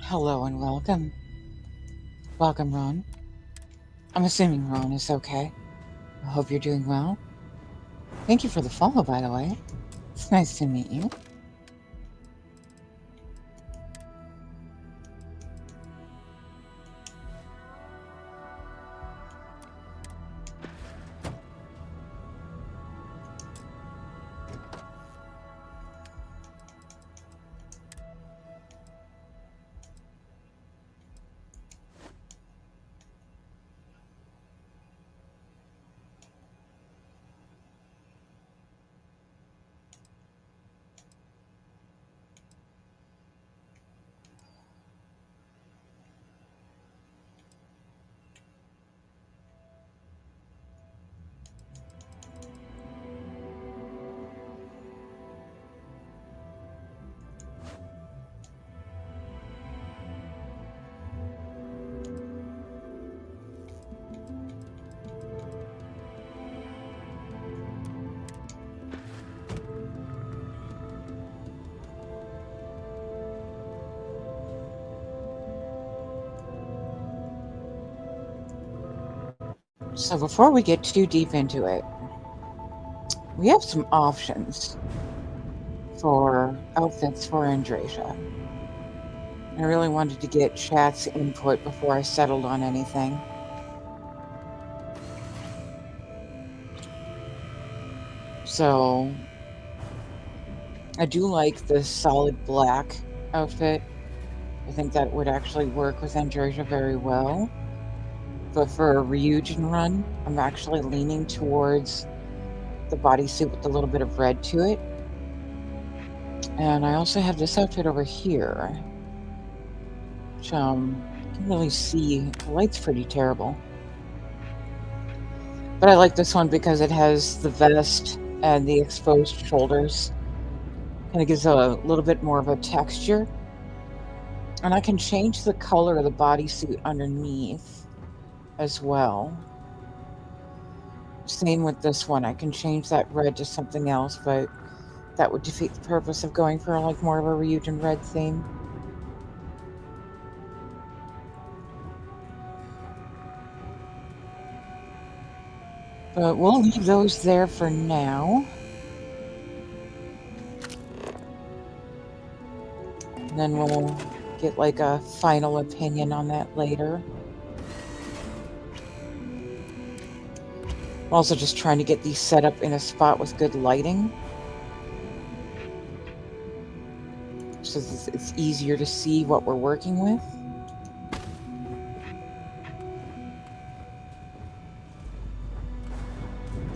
Hello and welcome. Welcome, Ron. I'm assuming Ron is okay. I hope you're doing well. Thank you for the follow, by the way. It's nice to meet you. So before we get too deep into it, we have some options for outfits for Andreja. I really wanted to get chat's input before I settled on anything. So I do like the solid black outfit. I think that would actually work with Andreja very well. But for a Ryujin run, I'm actually leaning towards the bodysuit with a little bit of red to it. And I also have this outfit over here, which you can really see. The light's pretty terrible. But I like this one because it has the vest and the exposed shoulders. Kind of gives a little bit more of a texture. And I can change the color of the bodysuit underneath as well. Same with this one. I can change that red to something else, but that would defeat the purpose of going for like more of a Ryujin red theme. But we'll leave those there for now. And then we'll get like a final opinion on that later. I'm also just trying to get these set up in a spot with good lighting, so it's easier to see what we're working with.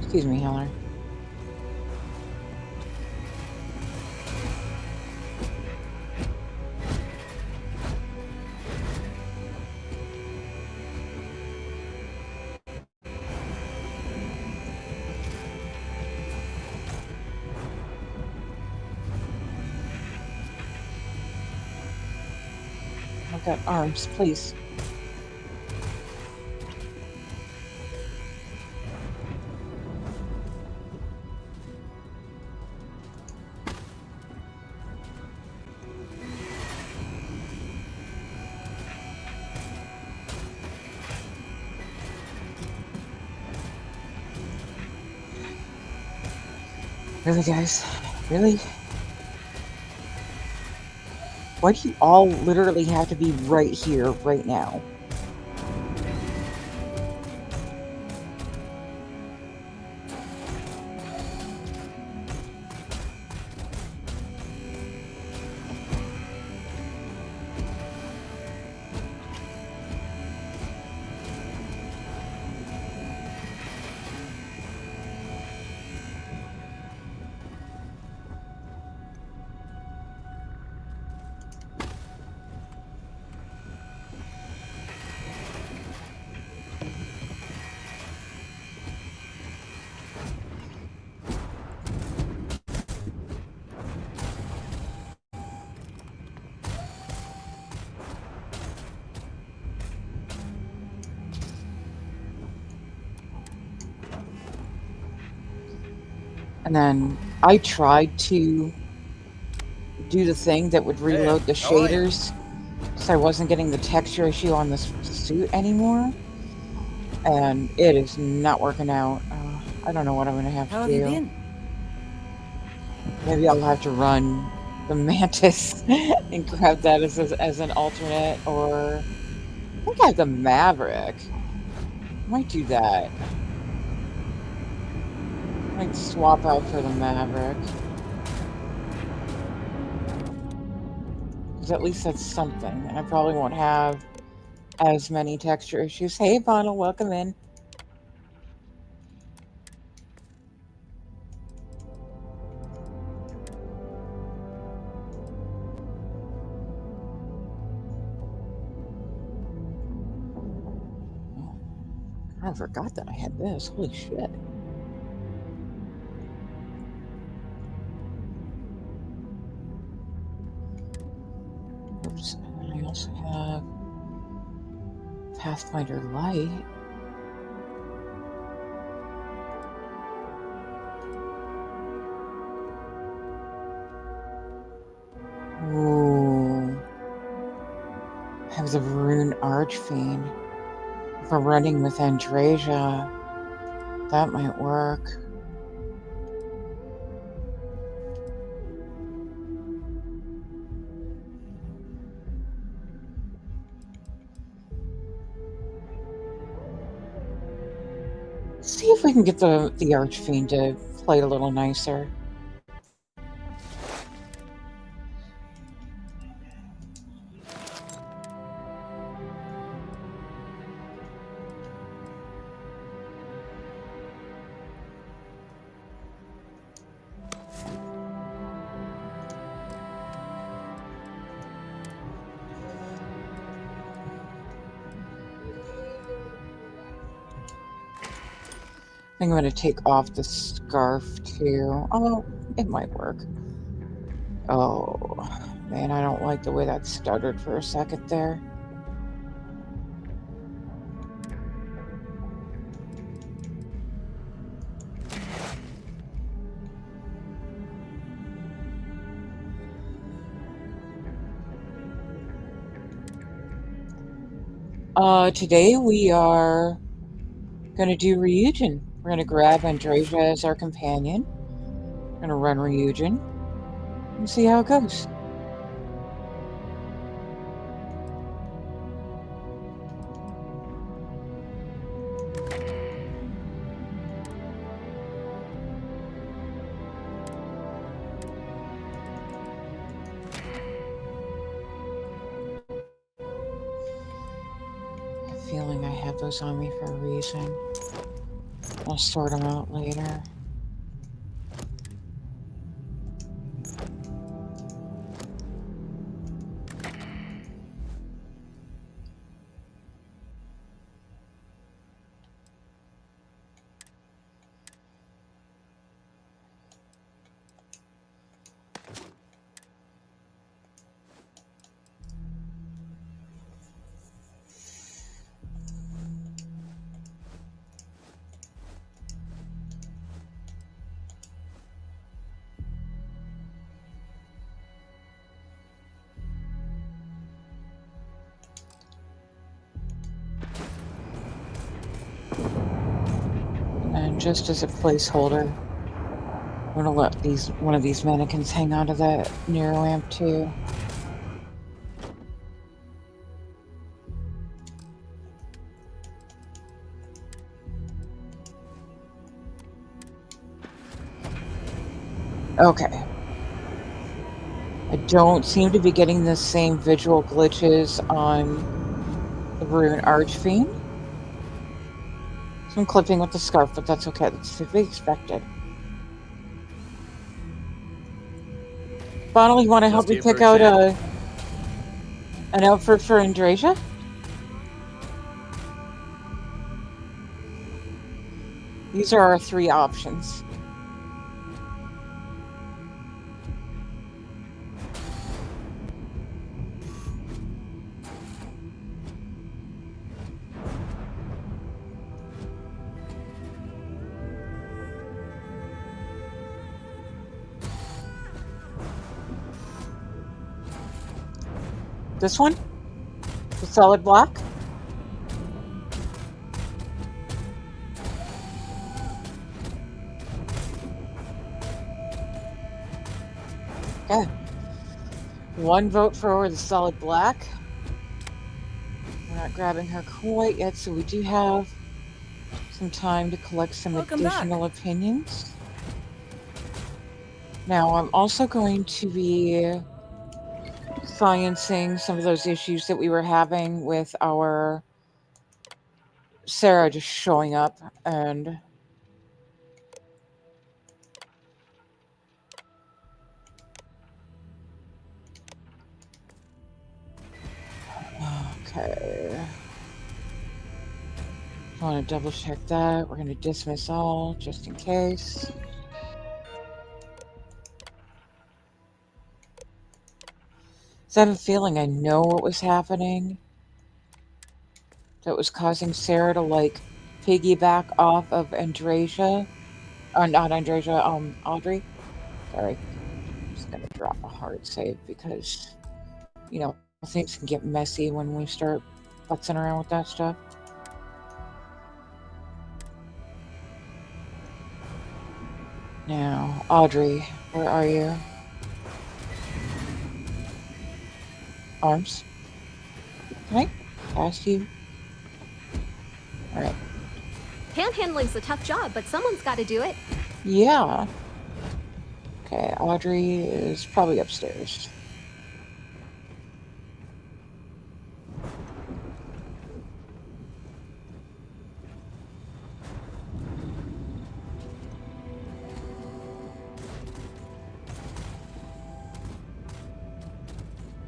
Excuse me, Heller. I've got arms, please. Really, guys? Really? Why do you all literally have to be right here, right now? And then I tried to do the thing that would reload the shaders, I wasn't getting the texture issue on this suit anymore, and it is not working out. I don't know what I'm gonna have How to have you do. been? Maybe I'll have to run the Mantis and grab that as an alternate, or I think I have the Maverick. Might do that. Might swap out for the Maverick. Because at least that's something. And I probably won't have as many texture issues. Hey, Bonal, welcome in. I forgot that I had this. Holy shit. Oops. And I also have Pathfinder Light. Ooh. I have the Rune Archfiend. If we're running with Andreja, that might work. See if we can get the Archfiend to play a little nicer. I think I'm going to take off the scarf too. Oh, it might work. Oh, man, I don't like the way that stuttered for a second there. Today we are going to do Ryujin. We're going to grab Andreja as our companion. We're going to run Ryujin and see how it goes. I have a feeling I have those on me for a reason. I'll sort them out later. And just as a placeholder, I'm going to let one of these mannequins hang onto that Nero amp too. Okay. I don't seem to be getting the same visual glitches on the Rune Archfiend. So I'm clipping with the scarf, but that's okay. That's to be expected. Bonal, you want to help me pick out an outfit for Andreja? These are our 3 options. This one? solid black. Okay. One vote for the solid black. We're not grabbing her quite yet, so we do have some time to collect some additional opinions. Now, I'm also going to be sciencing some of those issues that we were having with our Sarah just showing up and okay. I want to double check that. We're going to dismiss all just in case. So I have a feeling I know what was happening that was causing Sarah to like piggyback off of Andreja. Not Andreja, Audrey. Sorry. I'm just going to drop a hard save because, you know, things can get messy when we start futzing around with that stuff. Now, Audrey, where are you? Arms? Can I pass you? Alright. Panhandling's a tough job, but someone's got to do it. Yeah. Okay, Audrey is probably upstairs.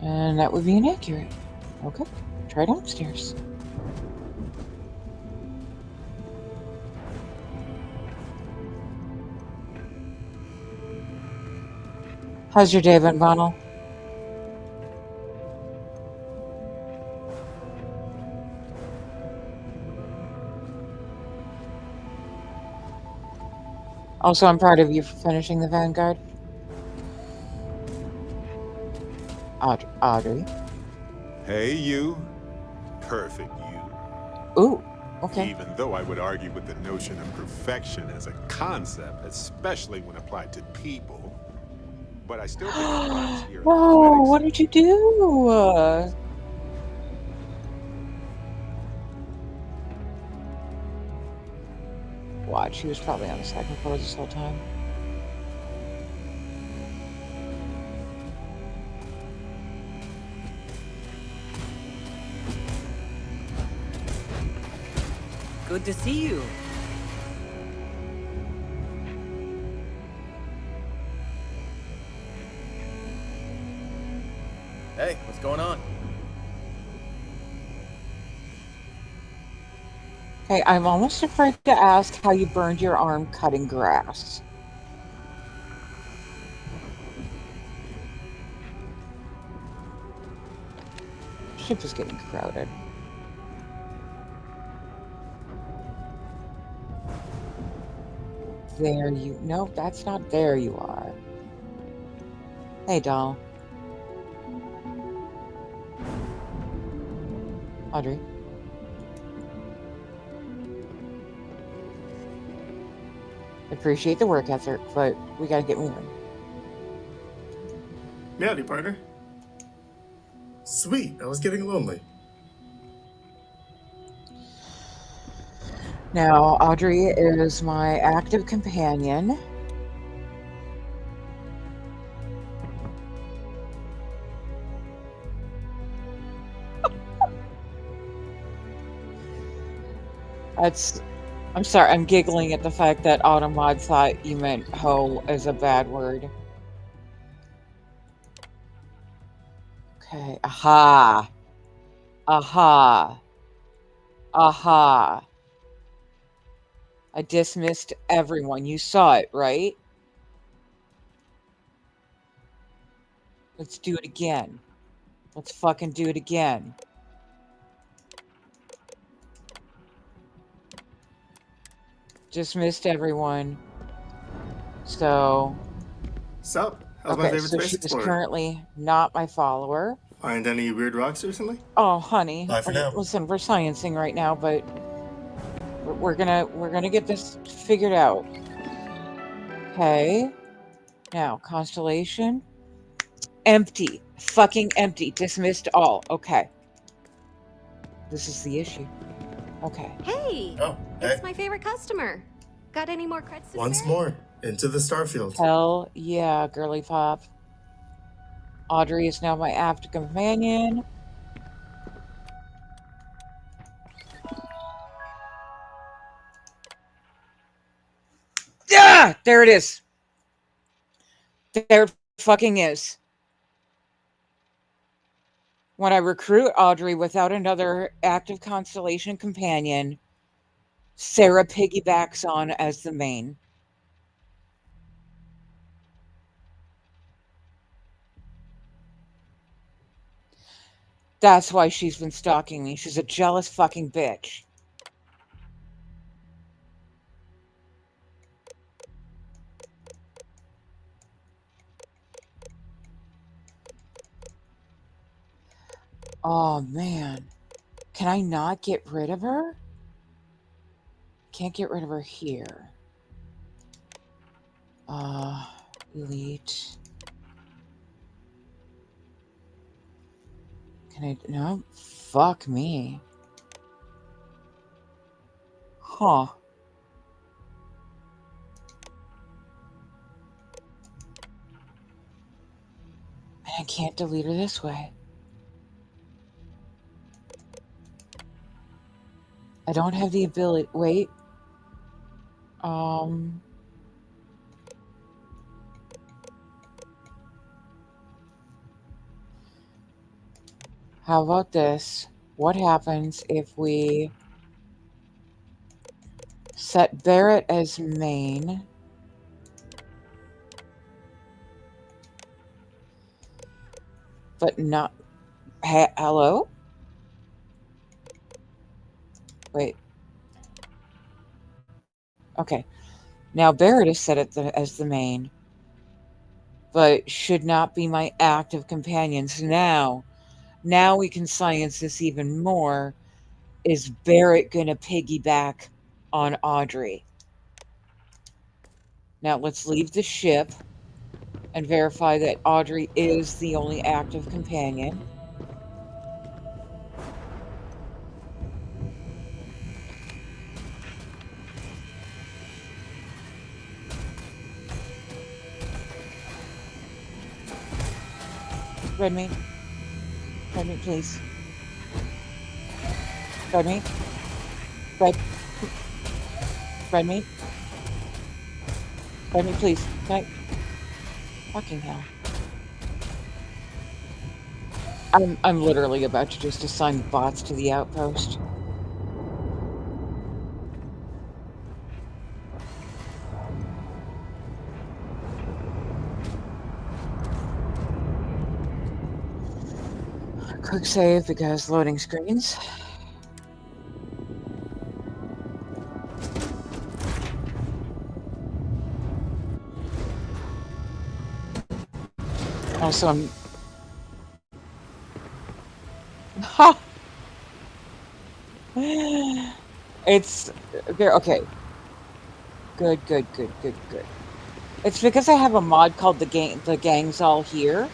And that would be inaccurate. Okay, try downstairs. How's your day been, Vonal? Also, I'm proud of you for finishing the Vanguard. Audrey. Hey, you. Perfect, you. Ooh, okay. Even though I would argue with the notion of perfection as a concept, especially when applied to people, but I still think it applies here. Whoa, what did you do? Watch, he was probably on the second floor this whole time. Good to see you. Hey, what's going on? Okay, I'm almost afraid to ask how you burned your arm cutting grass. Ship is getting crowded. There you... No, that's not there you are. Hey, doll. Audrey. Appreciate the work ethic, but we gotta get moving. Howdy, partner. Sweet, I was getting lonely. Now, Audrey is my active companion. I'm sorry, I'm giggling at the fact that Automod thought you meant hoe as a bad word. Okay, aha. Aha. Aha. I dismissed everyone. You saw it, right? Let's do it again. Let's fucking do it again. Dismissed everyone. So... Sup? How's okay, my favorite so space she is explorer? currently not my follower. Find any weird rocks recently? Oh, honey. Bye for now. Listen, we're sciencing right now, but we're gonna get this figured out. Okay. Now, constellation. Empty. Fucking empty. Dismissed all. Okay. This is the issue. Okay. Hey, Oh, hey. it's my favorite customer. Got any more creds to Once spare? more, into the starfield. Hell yeah, girly pop. Audrey is now my active companion. Yeah, there it is. There it fucking is. When I recruit Audrey without another active constellation companion, Sarah piggybacks on as the main. That's why she's been stalking me. She's a jealous fucking bitch. Oh, man. Can I not get rid of her? Can't get rid of her here. Elite. Can I? No. Fuck me. Huh. And I can't delete her this way. I don't have the ability. Wait. How about this? What happens if we set Barrett as main? But not... hello? Wait. Okay. Now Barrett is set as the main, but should not be my active companions. Now we can science this even more. Is Barrett going to piggyback on Audrey? Now let's leave the ship and verify that Audrey is the only active companion. Red meat, please. Red meat. Red meat. Red meat, please. Can I? Fucking hell. I'm literally about to just assign bots to the outpost. Quick save because loading screens. Also, I'm... Ha! It's... Okay. Good. It's because I have a mod called the Gang's All Here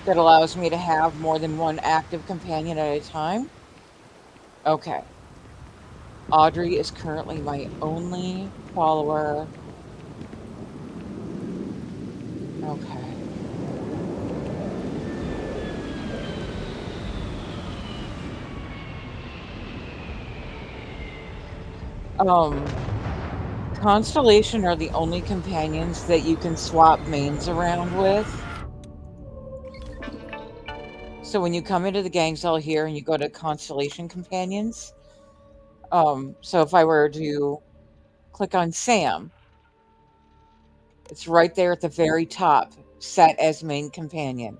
that allows me to have more than one active companion at a time. Okay. Audrey is currently my only follower. Okay. Constellation are the only companions that you can swap mains around with. So when you come into the Gang's All Here and you go to Constellation Companions, so if I were to click on Sam, it's right there at the very top, set as main companion.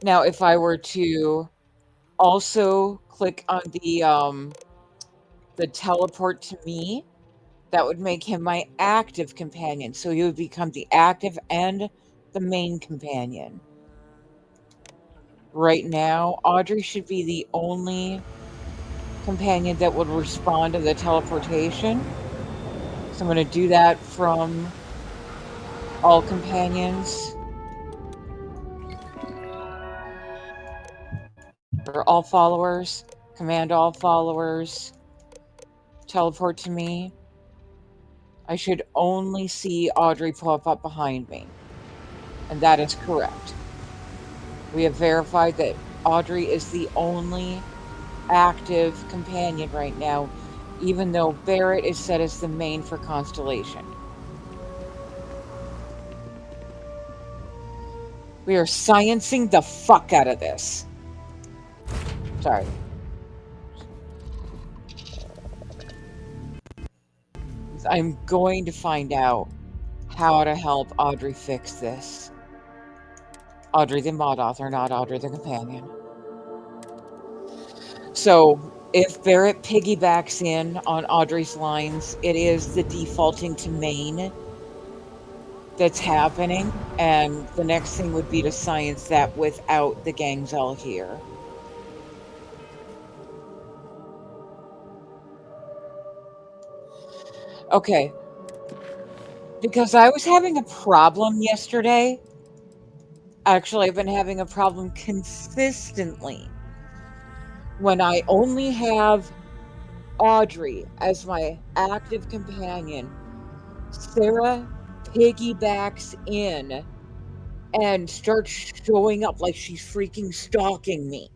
Now, if I were to also click on the teleport to me, That would make him my active companion. So he would become the active and the main companion. Right now, Audrey should be the only companion that would respond to the teleportation. So I'm going to do that from all companions. Or all followers. Command all followers. Teleport to me. I should only see Audrey pop up behind me. And that is correct. We have verified that Audrey is the only active companion right now, even though Barrett is set as the main for Constellation. We are sciencing the fuck out of this. Sorry. I'm going to find out how to help Audrey fix this. Audrey the mod author, not Audrey the companion. So if Barrett piggybacks in on Audrey's lines, it is the defaulting to main that's happening, and the next thing would be to science that without the gangs all here. Okay. Because I was having a problem yesterday. Actually, I've been having a problem consistently when I only have Audrey as my active companion. Sarah piggybacks in and starts showing up like she's freaking stalking me.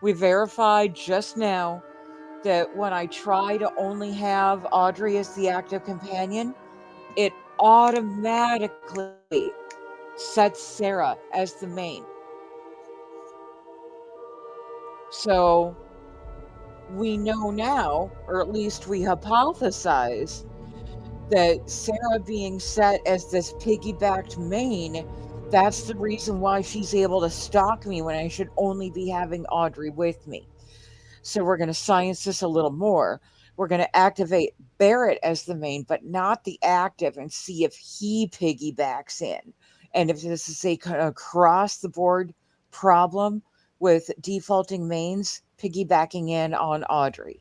We verified just now that when I try to only have Audrey as the active companion, it automatically sets Sarah as the main. So we know now, or at least we hypothesize, that Sarah being set as this piggybacked main, that's the reason why she's able to stalk me when I should only be having Audrey with me. So we're going to science this a little more. We're going to activate Barrett as the main, but not the active, and see if he piggybacks in. And if this is a across the board problem with defaulting mains piggybacking in on Audrey.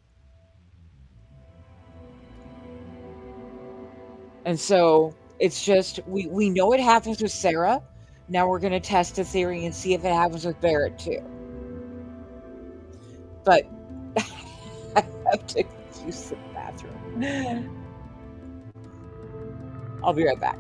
And so it's just, we know it happens with Sarah. Now we're going to test the theory and see if it happens with Barrett too. But I have to use the bathroom. I'll be right back.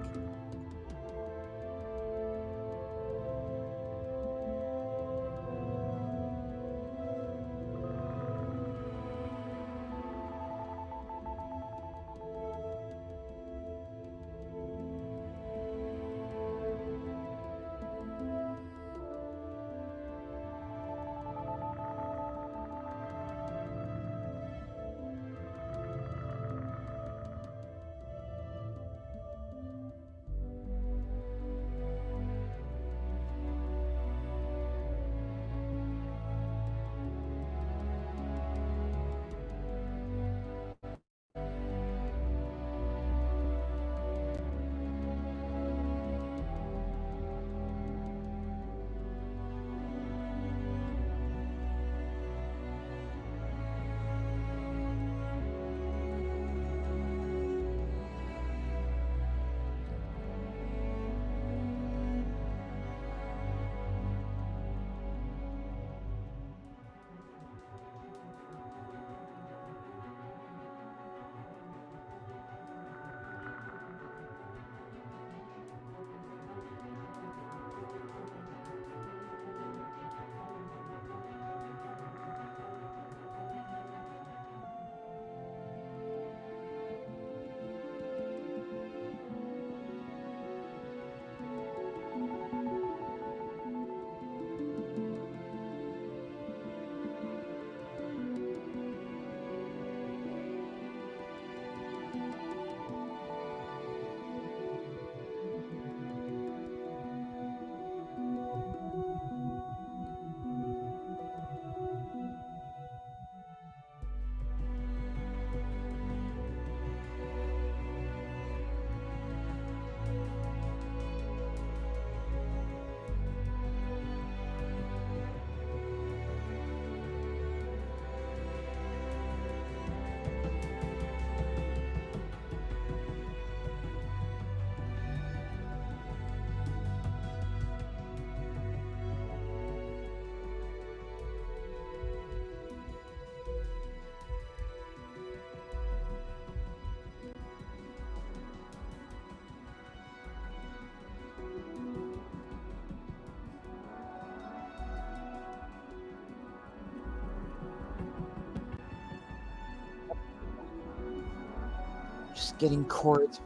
just getting cords.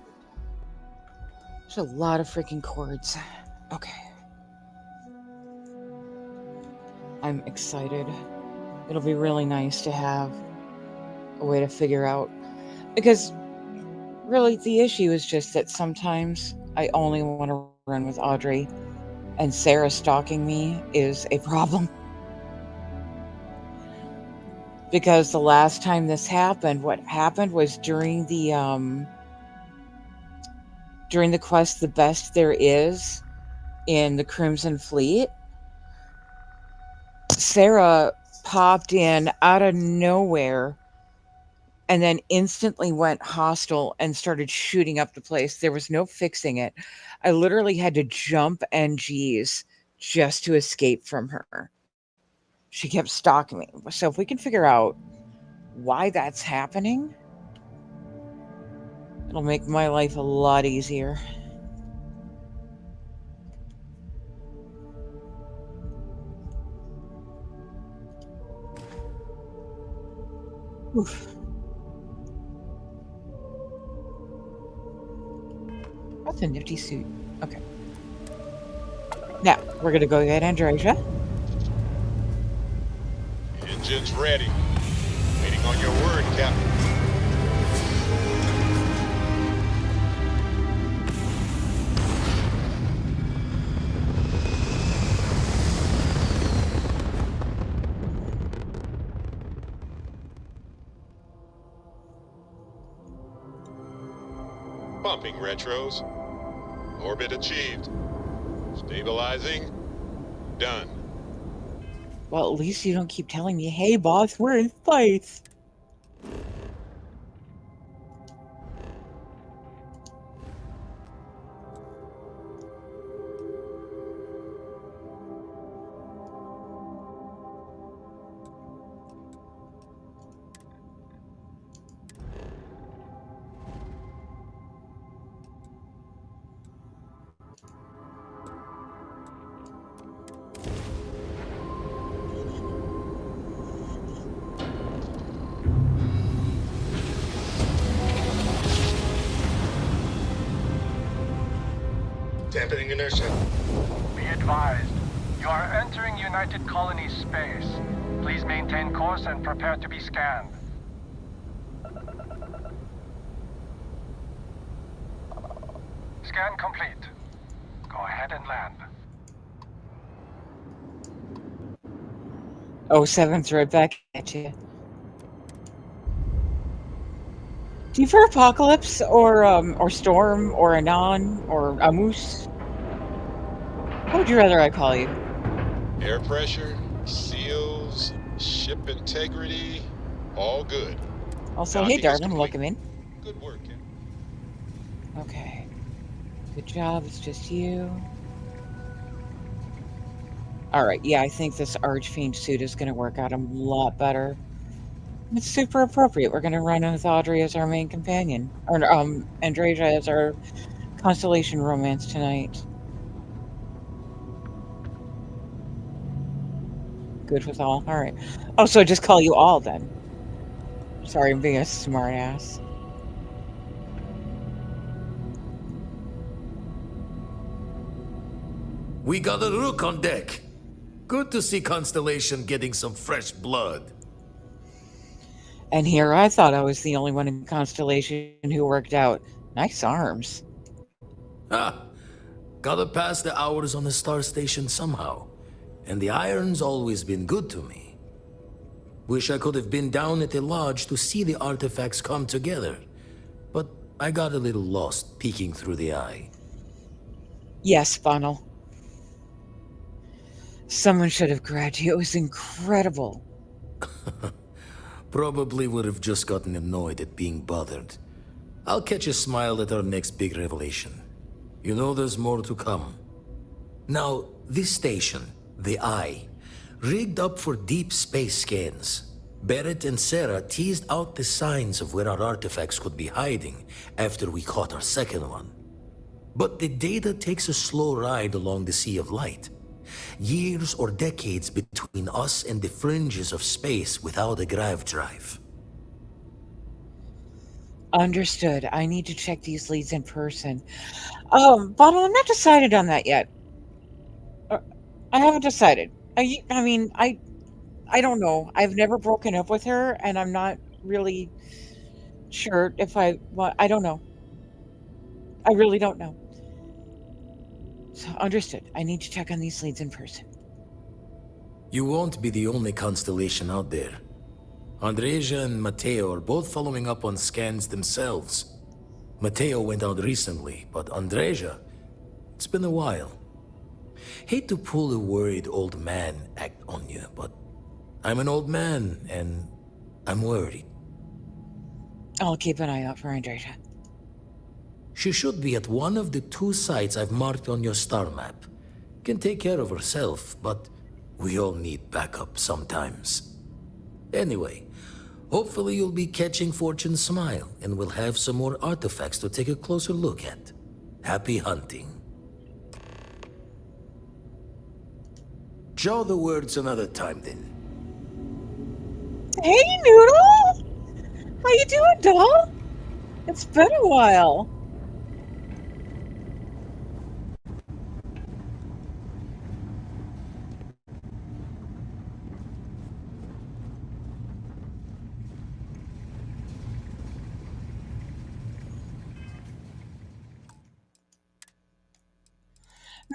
There's a lot of freaking cords. Okay. I'm excited. It'll be really nice to have a way to figure out. Because really, the issue is just that sometimes I only want to run with Audrey, and Sarah stalking me is a problem. Because the last time this happened, what happened was during the quest The Best There Is in the Crimson Fleet, Sarah popped in out of nowhere and then instantly went hostile and started shooting up the place. There was no fixing it. I literally had to jump NGs just to escape from her. She kept stalking me. So if we can figure out why that's happening, it'll make my life a lot easier. Oof. That's a nifty suit. Okay. Now, we're going to go get Andreja. Engine's ready. Waiting on your word, Captain. Pumping retros. Orbit achieved. Stabilizing. Done. Well, at least you don't keep telling me, hey, boss, we're in space. Dampening inertia. Be advised, you are entering United Colonies space. Please maintain course and prepare to be scanned. Scan complete. Go ahead and land. Oh, seven's right back at you. Do you prefer Apocalypse or Storm or Anon or Amus? What would you rather I call you? Air pressure, seals, ship integrity, all good. Also, Docking hey, is darling, complete. welcome in. Good work, Captain. Okay. Good job, it's just you. Alright, yeah, I think this Archfiend suit is going to work out a lot better. It's super appropriate. We're going to run with Audrey as our main companion. Or, Andreja as our constellation romance tonight. Good with all? Alright. Oh, so I just call you all then. Sorry, I'm being a smart ass. We got a rook on deck. Good to see Constellation getting some fresh blood. And here I thought I was the only one in Constellation who worked out. Nice arms. Ha! Gotta pass the hours on the star station somehow. And the iron's always been good to me. Wish I could have been down at the lodge to see the artifacts come together. But I got a little lost peeking through the eye. Yes, Funnel. Someone should have grabbed you. It was incredible. Probably would have just gotten annoyed at being bothered. I'll catch a smile at our next big revelation. You know there's more to come. Now, this station, the Eye, rigged up for deep space scans. Barrett and Sarah teased out the signs of where our artifacts could be hiding after we caught our second one. But the data takes a slow ride along the Sea of Light. Years or decades between us and the fringes of space without a grav drive. Understood. I need to check these leads in person. Bottle, I'm not decided on that yet. Uh, I haven't decided. I mean, I don't know. I've never broken up with her, and I'm not really sure if I want. I don't know. I really don't know. So understood. I need to check on these leads in person. You won't be the only constellation out there. Andreja and Matteo are both following up on scans themselves. Matteo went out recently, but Andreja, it's been a while. Hate to pull a worried old man act on you, but I'm an old man, and I'm worried. I'll keep an eye out for Andreja. She should be at one of the 2 sites I've marked on your star map. Can take care of herself, but we all need backup sometimes. Anyway, hopefully you'll be catching Fortune's smile, and we'll have some more artifacts to take a closer look at. Happy hunting. Jaw the words another time, then. Hey, Noodle! How you doing, doll? It's been a while.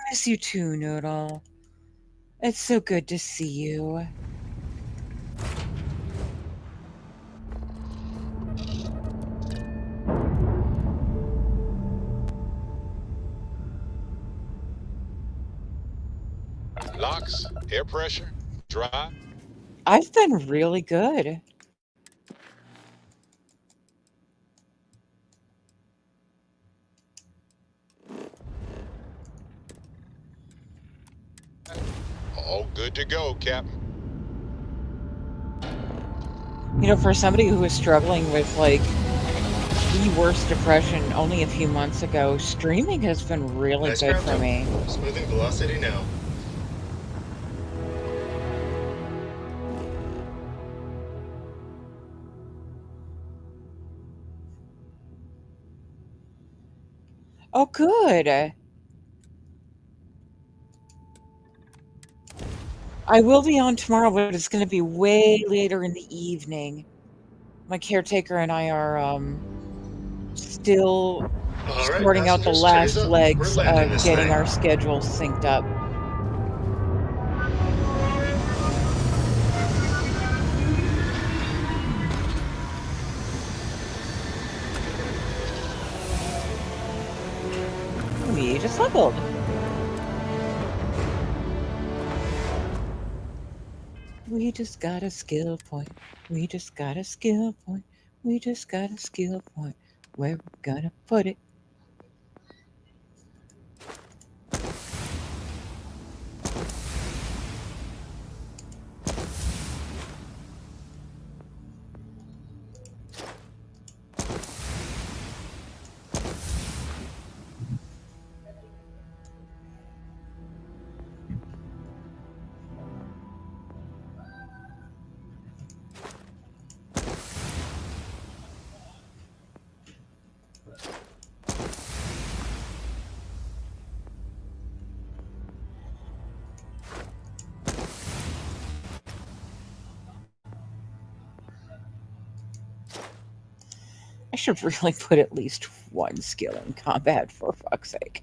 Miss you too, Noodle. It's so good to see you. Locks, air pressure, drive. I've been really good. All good to go, Captain. You know, for somebody who was struggling with, like, the worst depression only a few months ago, streaming has been really Nice good ground for though. me. Smoothing velocity now. Oh, good. I will be on tomorrow, but it's going to be way later in the evening. My caretaker and I are still All right, sorting out the passengers, last chase up. legs We're landing of this getting thing. our schedules synced up. We just leveled. We just got a skill point. We just got a skill point. We just got a skill point. Where we gonna put it? I should really put at least one skill in combat, for fuck's sake.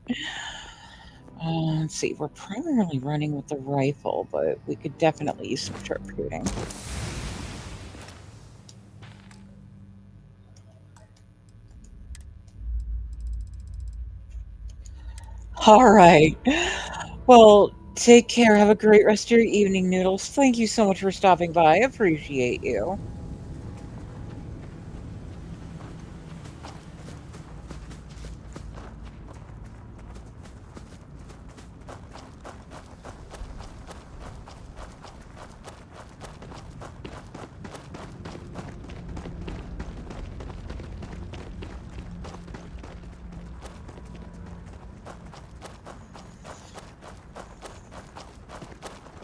Let's see, we're primarily running with the rifle, but we could definitely use some sharpshooting. All right. Well, take care. Have a great rest of your evening, Noodles. Thank you so much for stopping by. I appreciate you.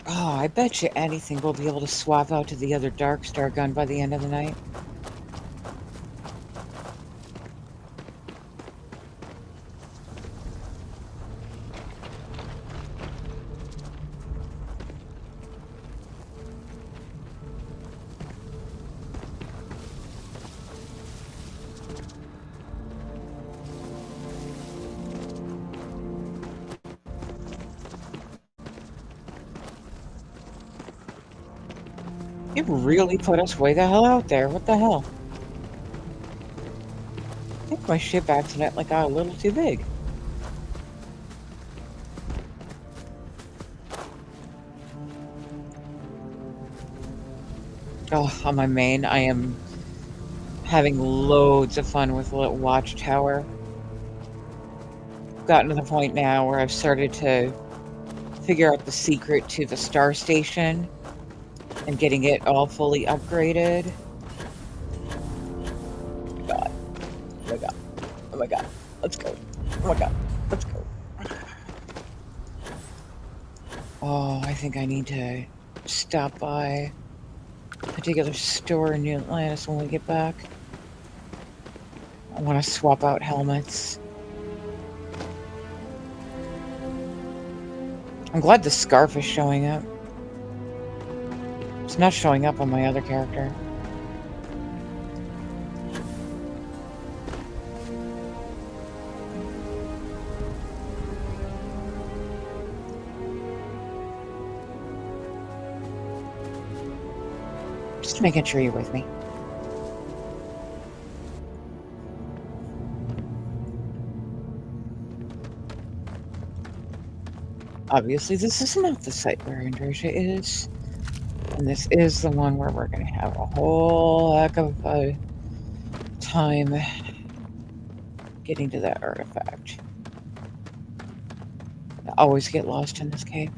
Oh, I bet you anything we'll be able to swap out to the other Dark Star gun by the end of the night. It really put us way the hell out there. What the hell? I think my ship accidentally got a little too big. Oh, on my main, I am having loads of fun with the little watchtower. Gotten to the point now where I've started to figure out the secret to the star station and getting it all fully upgraded. Oh my god. Oh my god. Oh my god. Let's go. Oh my god. Let's go. Oh, I think I need to stop by a particular store in New Atlantis when we get back. I want to swap out helmets. I'm glad the scarf is showing up. It's not showing up on my other character. Just making sure you're with me. Obviously, this is not the site where Andreja is. And this is the one where we're going to have a whole heck of a time getting to that artifact. I always get lost in this cave.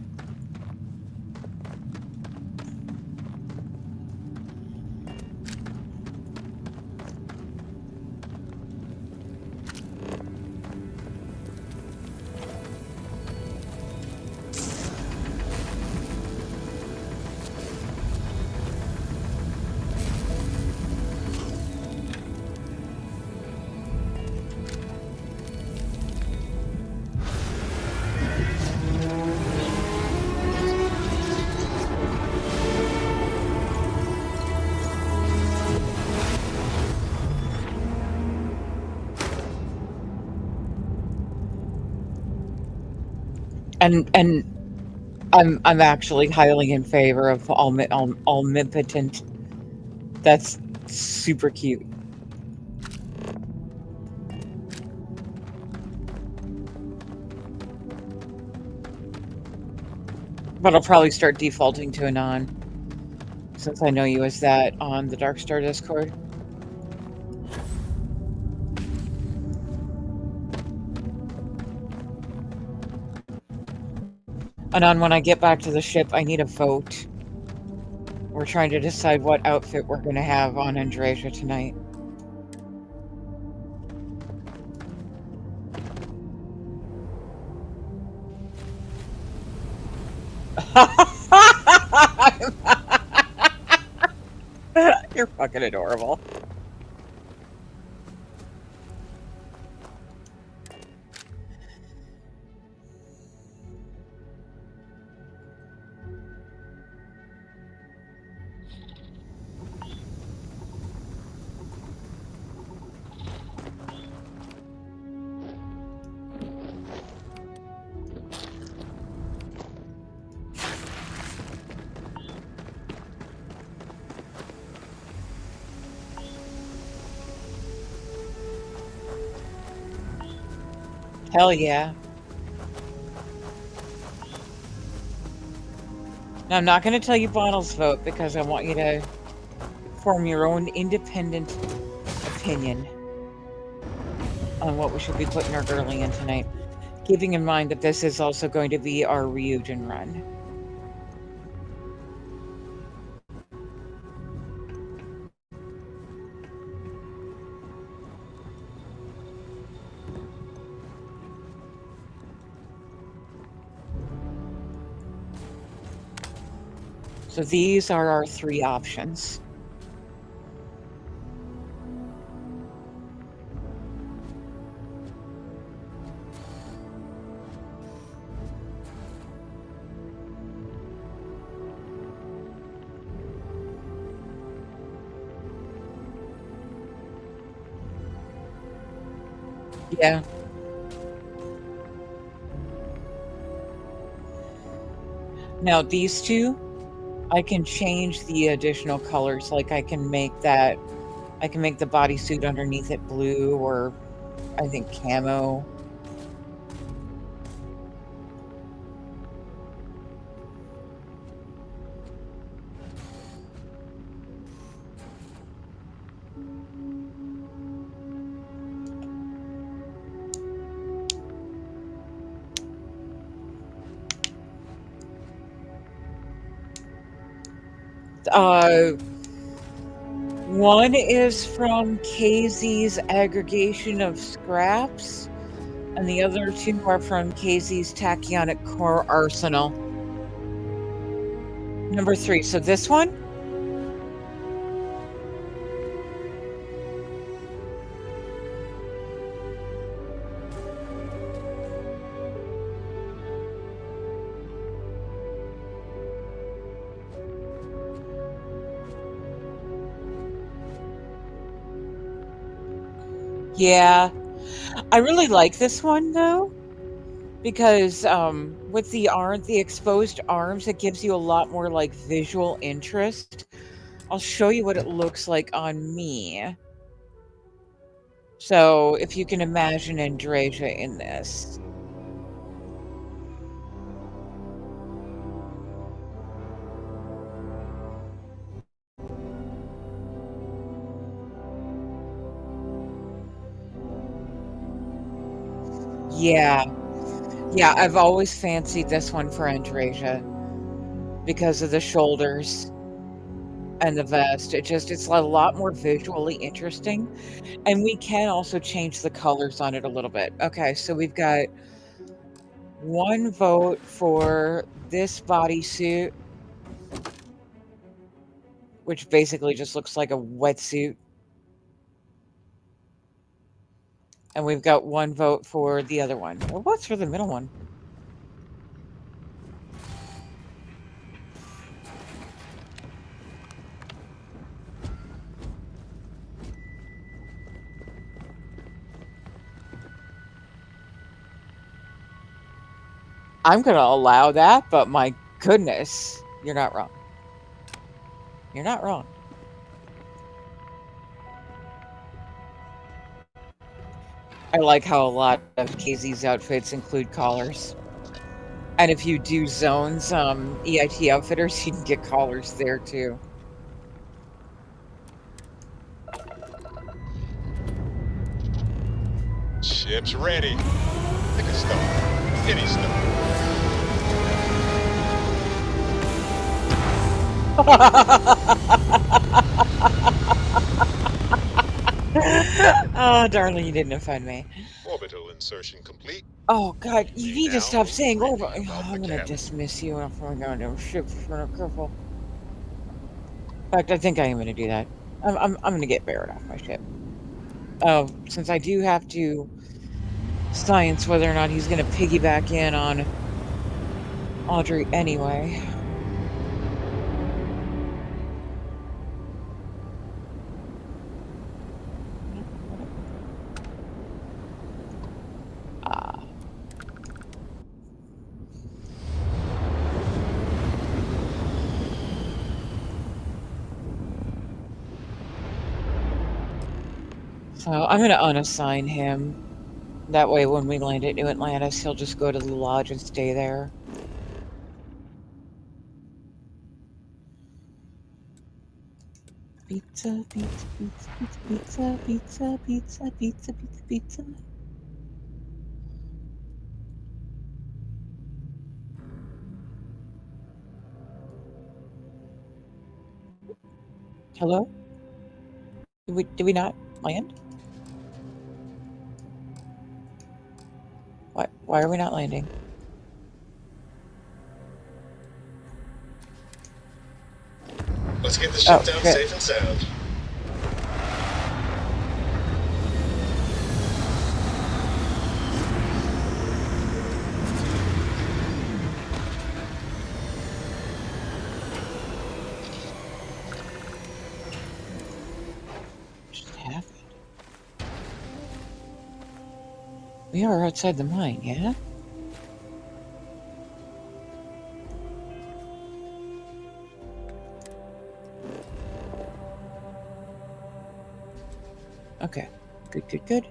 And I'm actually highly in favor of omnipotent. That's super cute. But I'll probably start defaulting to Anon, since I know you as that on the Darkstar Discord. Anon, when I get back to the ship, I need a vote. We're trying to decide what outfit we're going to have on Andreja tonight. You're fucking adorable. Hell yeah. Now, I'm not going to tell you Bottle's vote because I want you to form your own independent opinion on what we should be putting our girlie in tonight. Keeping in mind that this is also going to be our Ryujin run. So these are our three options. Yeah. Now these two I can change the additional colors. Like I can make the bodysuit underneath it blue, or I think camo. One is from KZ's aggregation of scraps, and the other two are from KZ's tachyonic core arsenal. Number 3. So this one? Yeah. I really like this one though, because with the exposed arms, it gives you a lot more like visual interest. I'll show you what it looks like on me. So if you can imagine Andreja in this. Yeah. Yeah, I've always fancied this one for Andreja because of the shoulders and the vest. It's a lot more visually interesting. And we can also change the colors on it a little bit. Okay, so we've got 1 vote for this bodysuit, which basically just looks like a wetsuit. And we've got 1 vote for the other one. Well, what's for the middle one? I'm gonna allow that, but my goodness, you're not wrong. You're not wrong. I like how a lot of KZ's outfits include collars. And if you do zones, EIT outfitters, you can get collars there too. Ship's ready. Pick a star. Any star. Oh, darling, you didn't offend me. Orbital insertion complete. Oh, God, you need to stop saying over. Reading about I'm the gonna cabin. dismiss you if I'm going to ship for careful. In fact, I think I am gonna do that. I'm gonna get Barrett off my ship. Oh, since I do have to science whether or not he's gonna piggyback in on Audrey anyway. Ah. So I'm gonna unassign him. That way when we land at New Atlantis, he'll just go to the lodge and stay there. Pizza, pizza, pizza, pizza, pizza, pizza, pizza, pizza, pizza. Hello? Did we not land? Why are we not landing? Let's get the ship down shit. safe and sound. What just happened? We are outside the mine, yeah? Okay. Good, good, good.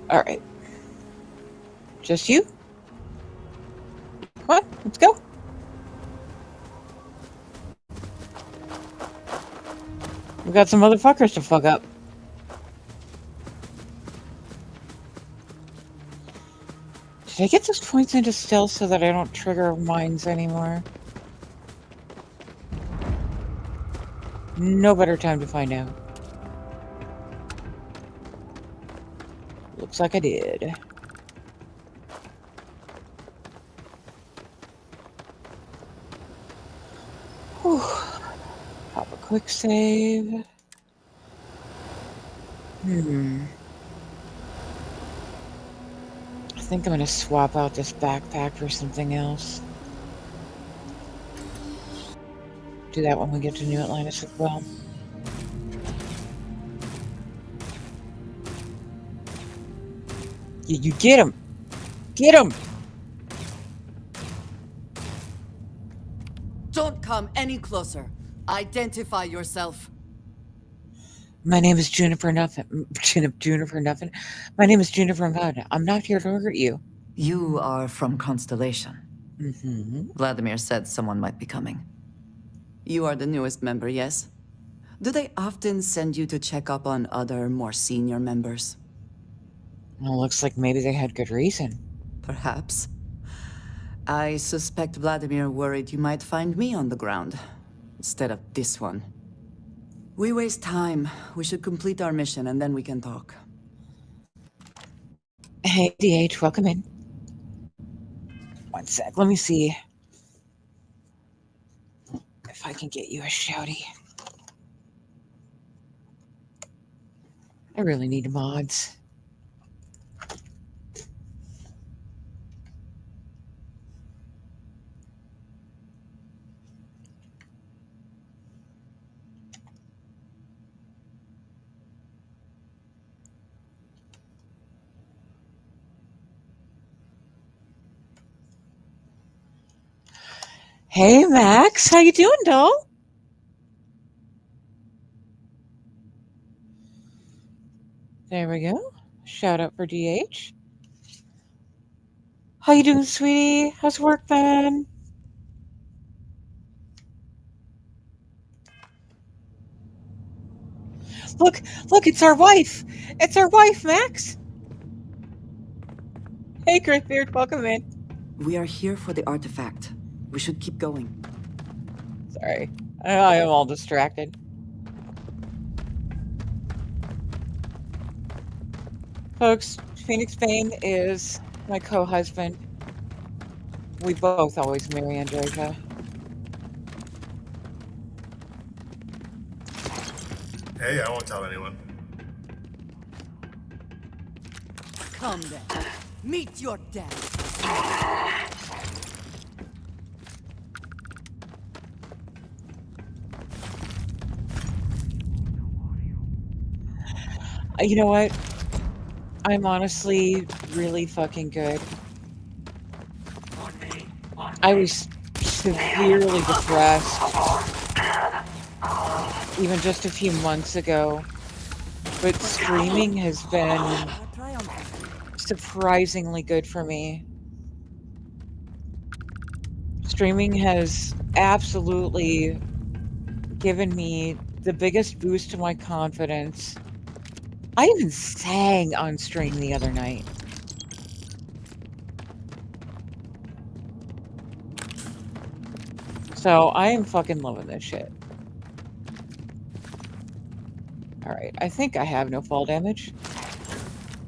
All right. Just you? Come on, let's go. We got some motherfuckers to fuck up. Did I get those points into stealth so that I don't trigger mines anymore? No better time to find out. Looks like I did. Whew. Pop a quick save. I think I'm gonna swap out this backpack for something else. Do that when we get to New Atlantis as well. You get him! Get him! Don't come any closer. Identify yourself. My name is Juniper Nuffin. Juniper Nuffin. My name is Juniper Nuffin. I'm not here to hurt you. You are from Constellation. Mm-hmm. Vladimir said someone might be coming. You are the newest member, yes? Do they often send you to check up on other, more senior members? Well, looks like maybe they had good reason. Perhaps. I suspect Vladimir worried you might find me on the ground, instead of this one. We waste time. We should complete our mission and then we can talk. Hey, DH, welcome in. One sec, let me see if I can get you a shouty. I really need mods. Hey, Max, how you doing, doll? There we go. Shout out for DH. How you doing, sweetie? How's work been? Look, it's our wife. It's our wife, Max. Hey, Greybeard, welcome in. We are here for the artifact. We should keep going. Sorry, I am all distracted. Folks, Phoenix Bane is my co-husband. We both always marry Andreja. Hey, I won't tell anyone. Come then. Meet your death. You know what? I'm honestly really fucking good. I was severely depressed even just a few months ago, but streaming has been surprisingly good for me. Streaming has absolutely given me the biggest boost to my confidence. I even sang on stream the other night. So I am fucking loving this shit. Alright, I think I have no fall damage.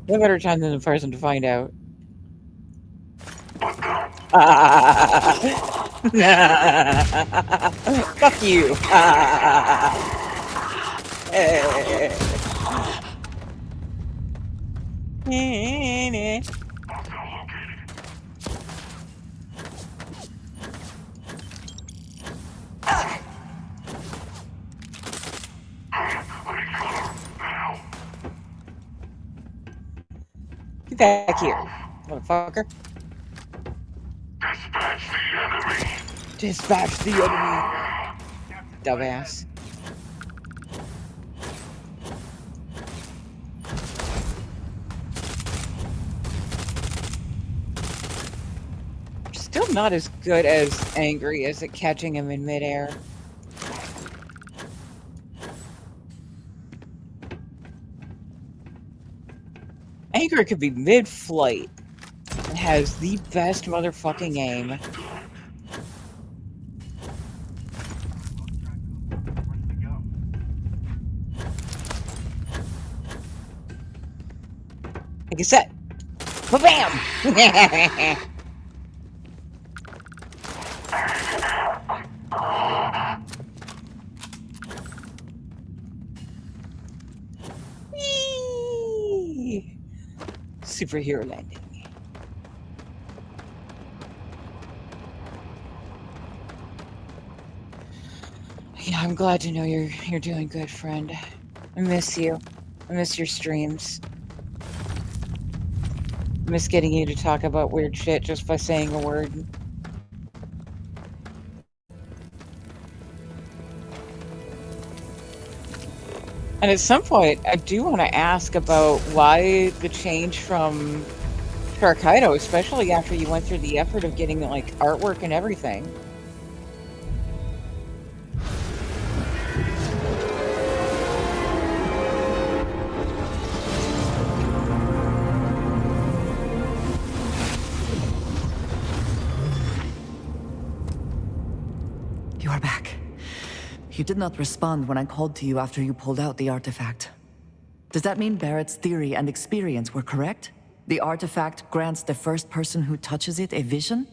No better time than the person to find out. Fuck you. Get back here, motherfucker. Dispatch the enemy. Dumbass. Still not as good as angry as at catching him in midair. Angry could be mid-flight and has the best motherfucking aim. Like I said, ba-bam! Whee! Superhero landing. Yeah, I'm glad to know you're doing good, friend. I miss you. I miss your streams. I miss getting you to talk about weird shit just by saying a word. And at some point, I do want to ask about why the change from Sharkaido, especially after you went through the effort of getting like artwork and everything. You are back. You did not respond when I called to you after you pulled out the artifact. Does that mean Barrett's theory and experience were correct? The artifact grants the first person who touches it a vision?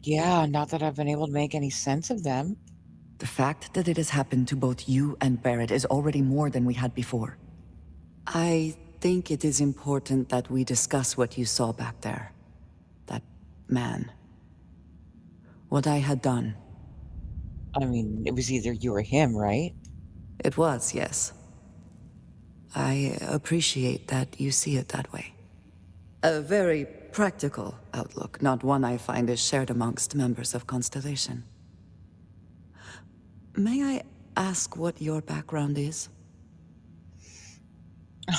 Yeah, not that I've been able to make any sense of them. The fact that it has happened to both you and Barrett is already more than we had before. I think it is important that we discuss what you saw back there. That man. What I had done. I mean, it was either you or him, right? It was, yes. I appreciate that you see it that way. A very practical outlook, not one I find is shared amongst members of Constellation. May I ask what your background is?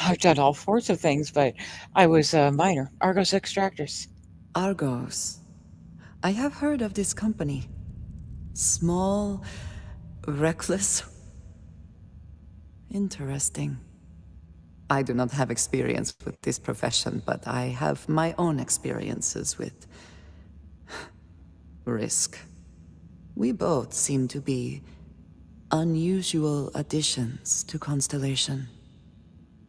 I've done all sorts of things, but I was a miner, Argos Extractors. Argos. I have heard of this company. Small, reckless. Interesting. I do not have experience with this profession, but I have my own experiences with risk. We both seem to be unusual additions to Constellation.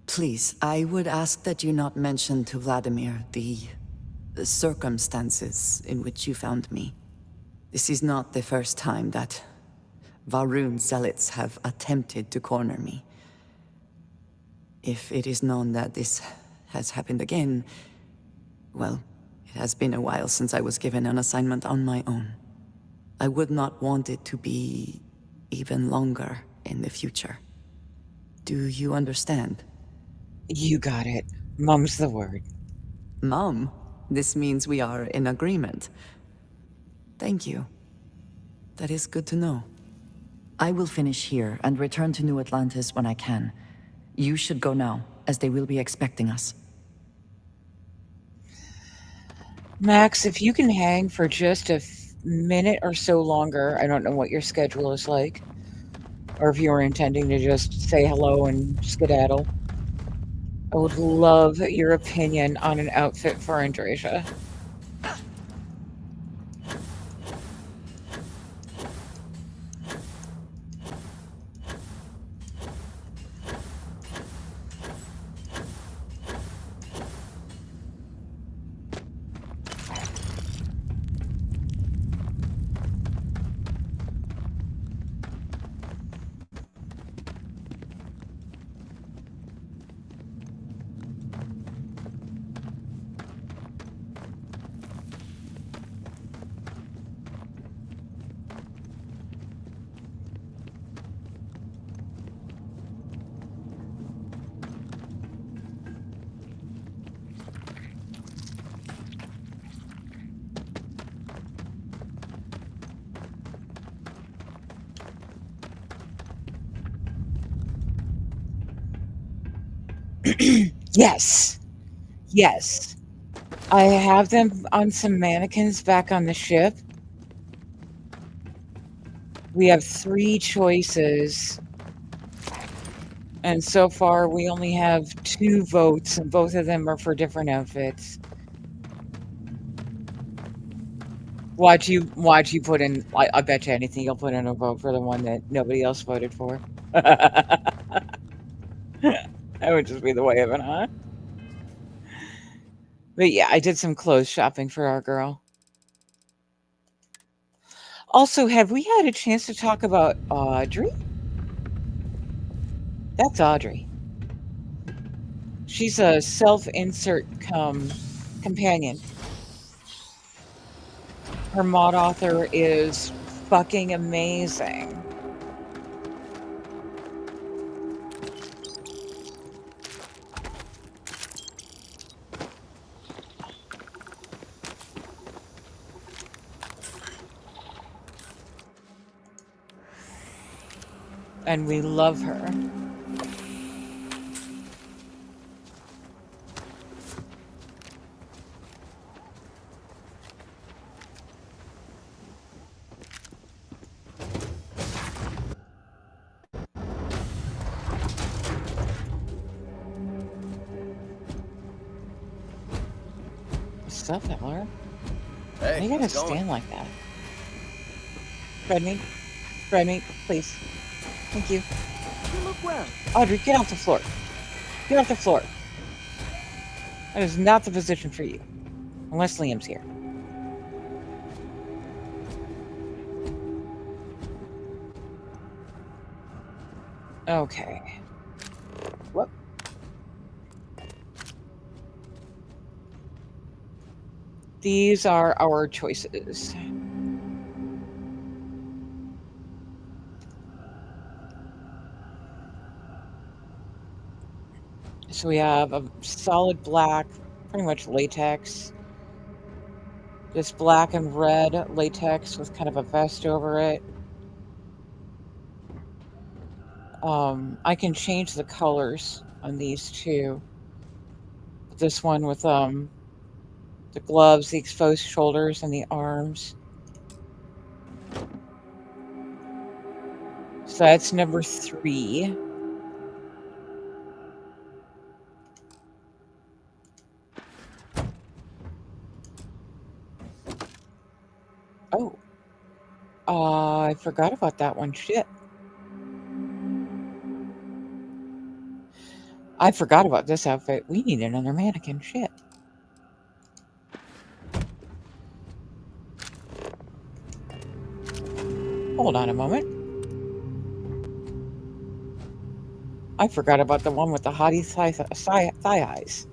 Please, I would ask that you not mention to Vladimir the circumstances in which you found me. This is not the first time that Varun zealots have attempted to corner me. If it is known that this has happened again, well, it has been a while since I was given an assignment on my own. I would not want it to be even longer in the future. Do you understand? You got it. Mum's the word. Mom, this means we are in agreement. Thank you. That is good to know. I will finish here and return to New Atlantis when I can. You should go now, as they will be expecting us. Max, if you can hang for just a minute or so longer, I don't know what your schedule is like, or if you were intending to just say hello and skedaddle. I would love your opinion on an outfit for Andreja. Yes. Yes. I have them on some mannequins back on the ship. We have 3 choices. And so far, we only have 2 votes, and both of them are for different outfits. Watch you put in, I bet you anything you'll put in a vote for the one that nobody else voted for. That would just be the way of it, huh? But yeah, I did some clothes shopping for our girl. Also, have we had a chance to talk about Audrey? That's Audrey. She's a self-insert companion. Her mod author is fucking amazing. And we love her. What's up, Eller? Hey, Why you gotta how's it going? stand like that? Spread me. Spread me, please. Thank you. You look well. Audrey, get off the floor. Get off the floor. That is not the position for you. Unless Liam's here. Okay. Whoop. These are our choices. So we have a solid black, pretty much latex. This black and red latex with kind of a vest over it. I can change the colors on these two. This one with the gloves, the exposed shoulders, and the arms. So that's number 3. Oh. I forgot about that one. Shit. I forgot about this outfit. We need another mannequin. Shit. Hold on a moment. I forgot about the one with the hottie thigh highs.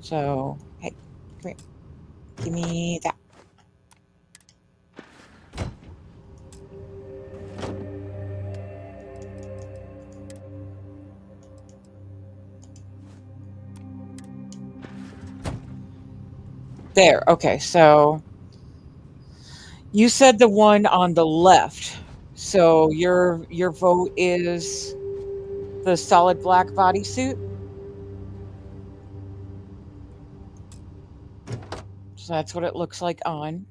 So, hey, come here. Give me that. There. Okay, so you said the one on the left. So your vote is the solid black bodysuit? So that's what it looks like on.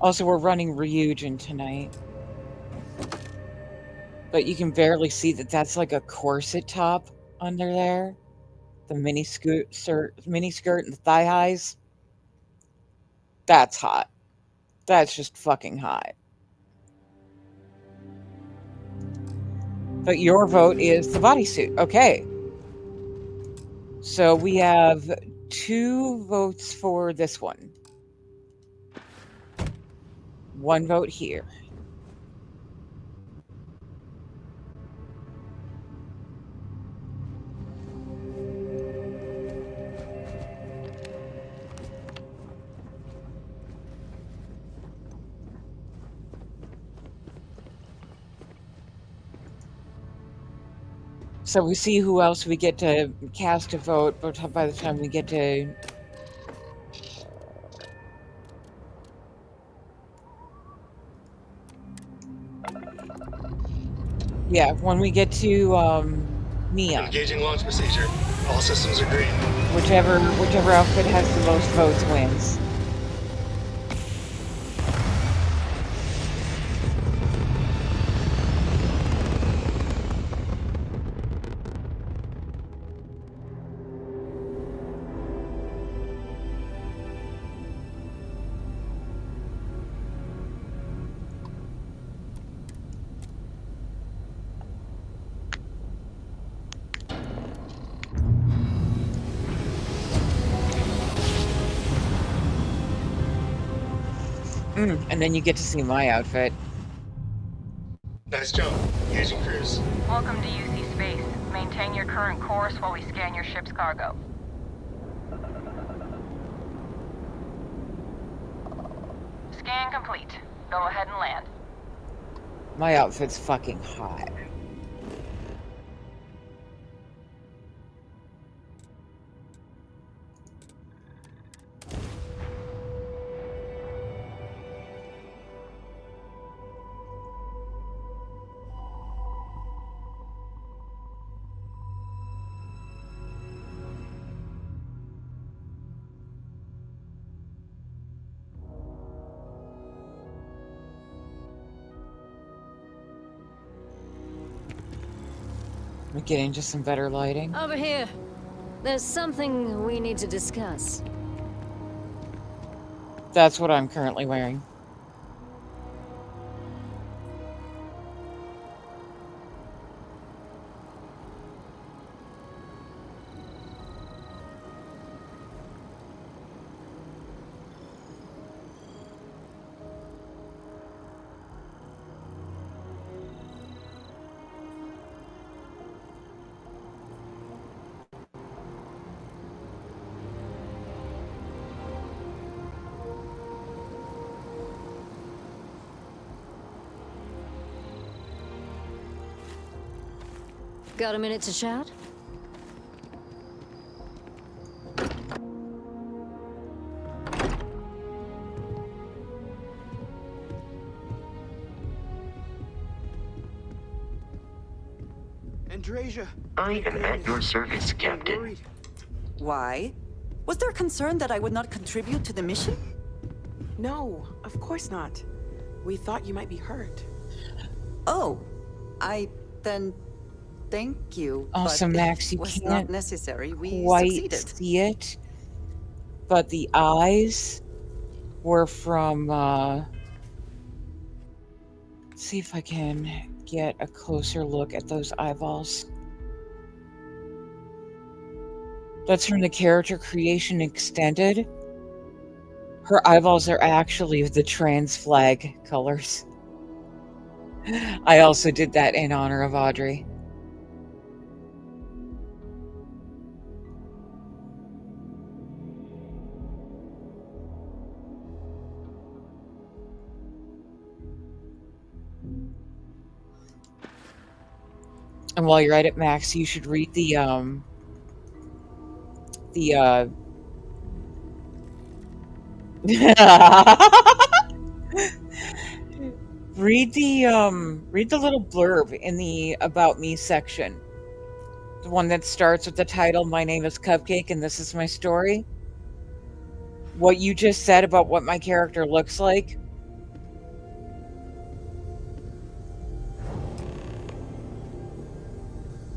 Also, we're running Ryujin tonight. But you can barely see that that's like a corset top under there. The mini skirt and the thigh highs. That's hot. That's just fucking hot. But your vote is the bodysuit. Okay. So we have 2 votes for this one. 1 vote here. So we see who else we get to cast a vote, but by the time we get to... Yeah, when we get to Neon, Engaging launch procedure. All systems are green. whichever outfit has the most votes wins. And then you get to see my outfit. Nice jump. Engaging cruise. Welcome to UC Space. Maintain your current course while we scan your ship's cargo. Scan complete. Go ahead and land. My outfit's fucking hot. Let me get into some better lighting. Over here. There's something we need to discuss. That's what I'm currently wearing. Got a minute to chat? Andreja! I am at your service, Captain. Why? Was there concern that I would not contribute to the mission? No, of course not. We thought you might be hurt. Oh, then thank you. Also, but Max, you it was can't not necessary. We quite succeeded. see it, but the eyes were from, let's see if I can get a closer look at those eyeballs. That's from the character creation extended. Her eyeballs are actually the trans flag colors. I also did that in honor of Audrey. And while you're at it, Max, you should read the read the little blurb in the About Me section. The one that starts with the title, "My name is Cupcake and this is my story." What you just said about what my character looks like.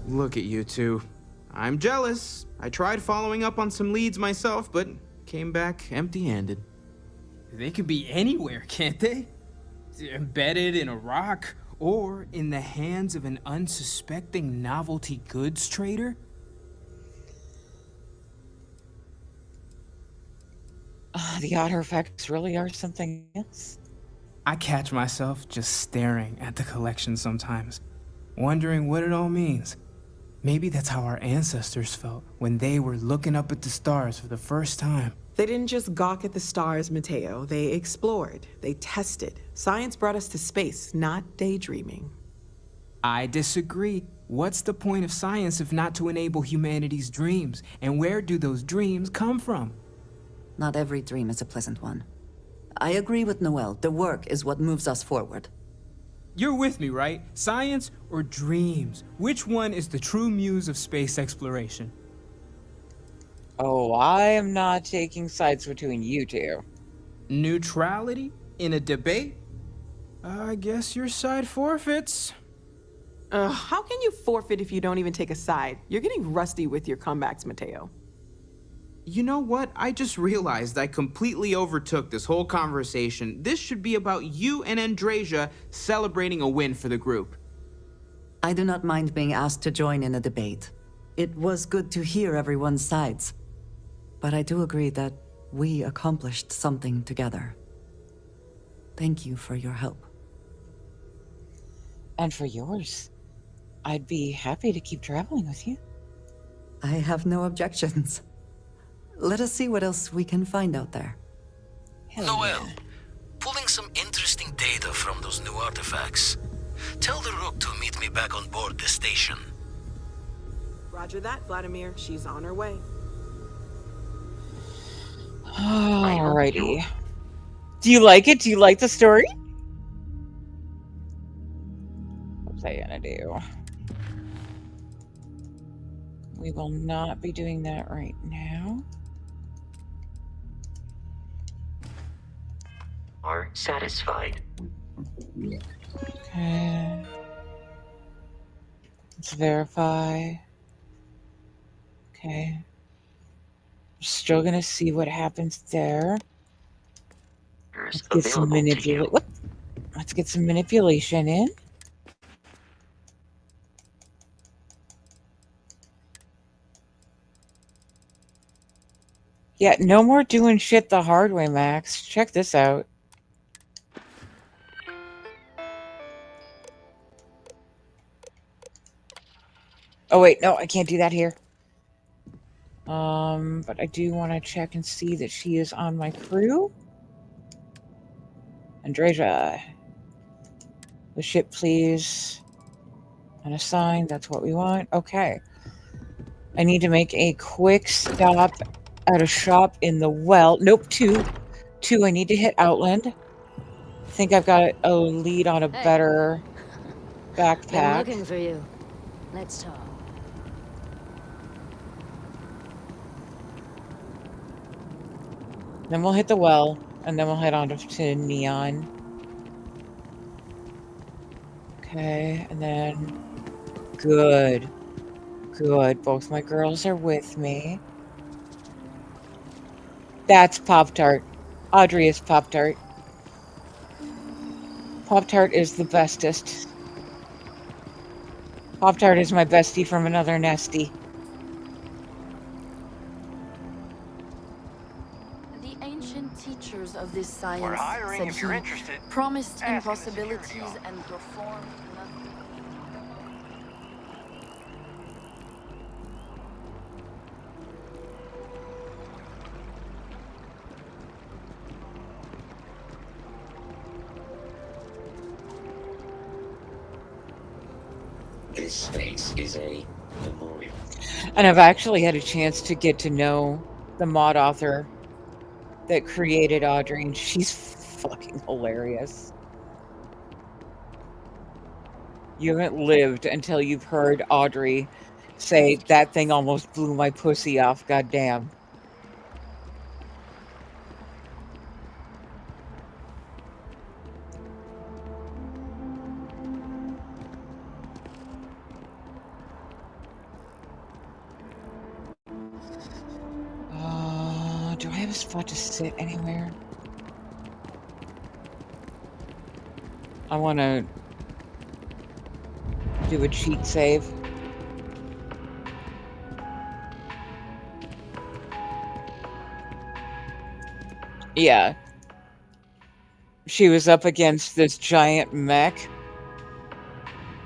Look at you two. I'm jealous. I tried following up on some leads myself, but came back empty-handed. They could be anywhere, can't they? Embedded in a rock, or in the hands of an unsuspecting novelty goods trader? The artifacts really are something else. I catch myself just staring at the collection sometimes, wondering what it all means. Maybe that's how our ancestors felt when they were looking up at the stars for the first time. They didn't just gawk at the stars, Mateo. They explored. They tested. Science brought us to space, not daydreaming. I disagree. What's the point of science if not to enable humanity's dreams? And where do those dreams come from? Not every dream is a pleasant one. I agree with Noel. The work is what moves us forward. You're with me, right? Science or dreams? Which one is the true muse of space exploration? Oh, I am not taking sides between you two. Neutrality in a debate? I guess your side forfeits. How can you forfeit if you don't even take a side? You're getting rusty with your comebacks, Mateo. You know what? I just realized I completely overtook this whole conversation. This should be about you and Andreja celebrating a win for the group. I do not mind being asked to join in a debate. It was good to hear everyone's sides. But I do agree that we accomplished something together. Thank you for your help. And for yours. I'd be happy to keep traveling with you. I have no objections. Let us see what else we can find out there. Noel, pulling some interesting data from those new artifacts. Tell the Rook to meet me back on board the station. Roger that, Vladimir. She's on her way. Alrighty. Do you like it? Do you like the story? What's I gonna do? We will not be doing that right now. Are satisfied. Okay. Let's verify. Okay. Still gonna see what happens there. Let's get some Let's get some manipulation in. Yeah, no more doing shit the hard way, Max. Check this out. Oh wait, no, I can't do that here. But I do want to check and see that she is on my crew. Andreja. The ship, please. Unassign, that's what we want. Okay. I need to make a quick stop at a shop in the well. Nope, two. I need to hit Outland. I think I've got a lead on a better backpack. Been looking for you. Let's talk. Then we'll hit the well, and then we'll head on to Neon. Okay, and then... Good. Both my girls are with me. That's Pop-Tart. Audrey is Pop-Tart. Pop-Tart is the bestest. Pop-Tart is my bestie from another nestie. The ancient teachers of this science We're hiring said if you're he interested. promised Ask the impossibilities security and performed nothing. This space is a memorial. And I've actually had a chance to get to know the mod author that created Audrey, and she's fucking hilarious. You haven't lived until you've heard Audrey say, "That thing almost blew my pussy off, goddamn." Do I have a spot to sit anywhere? I want to do a cheat save. Yeah. She was up against this giant mech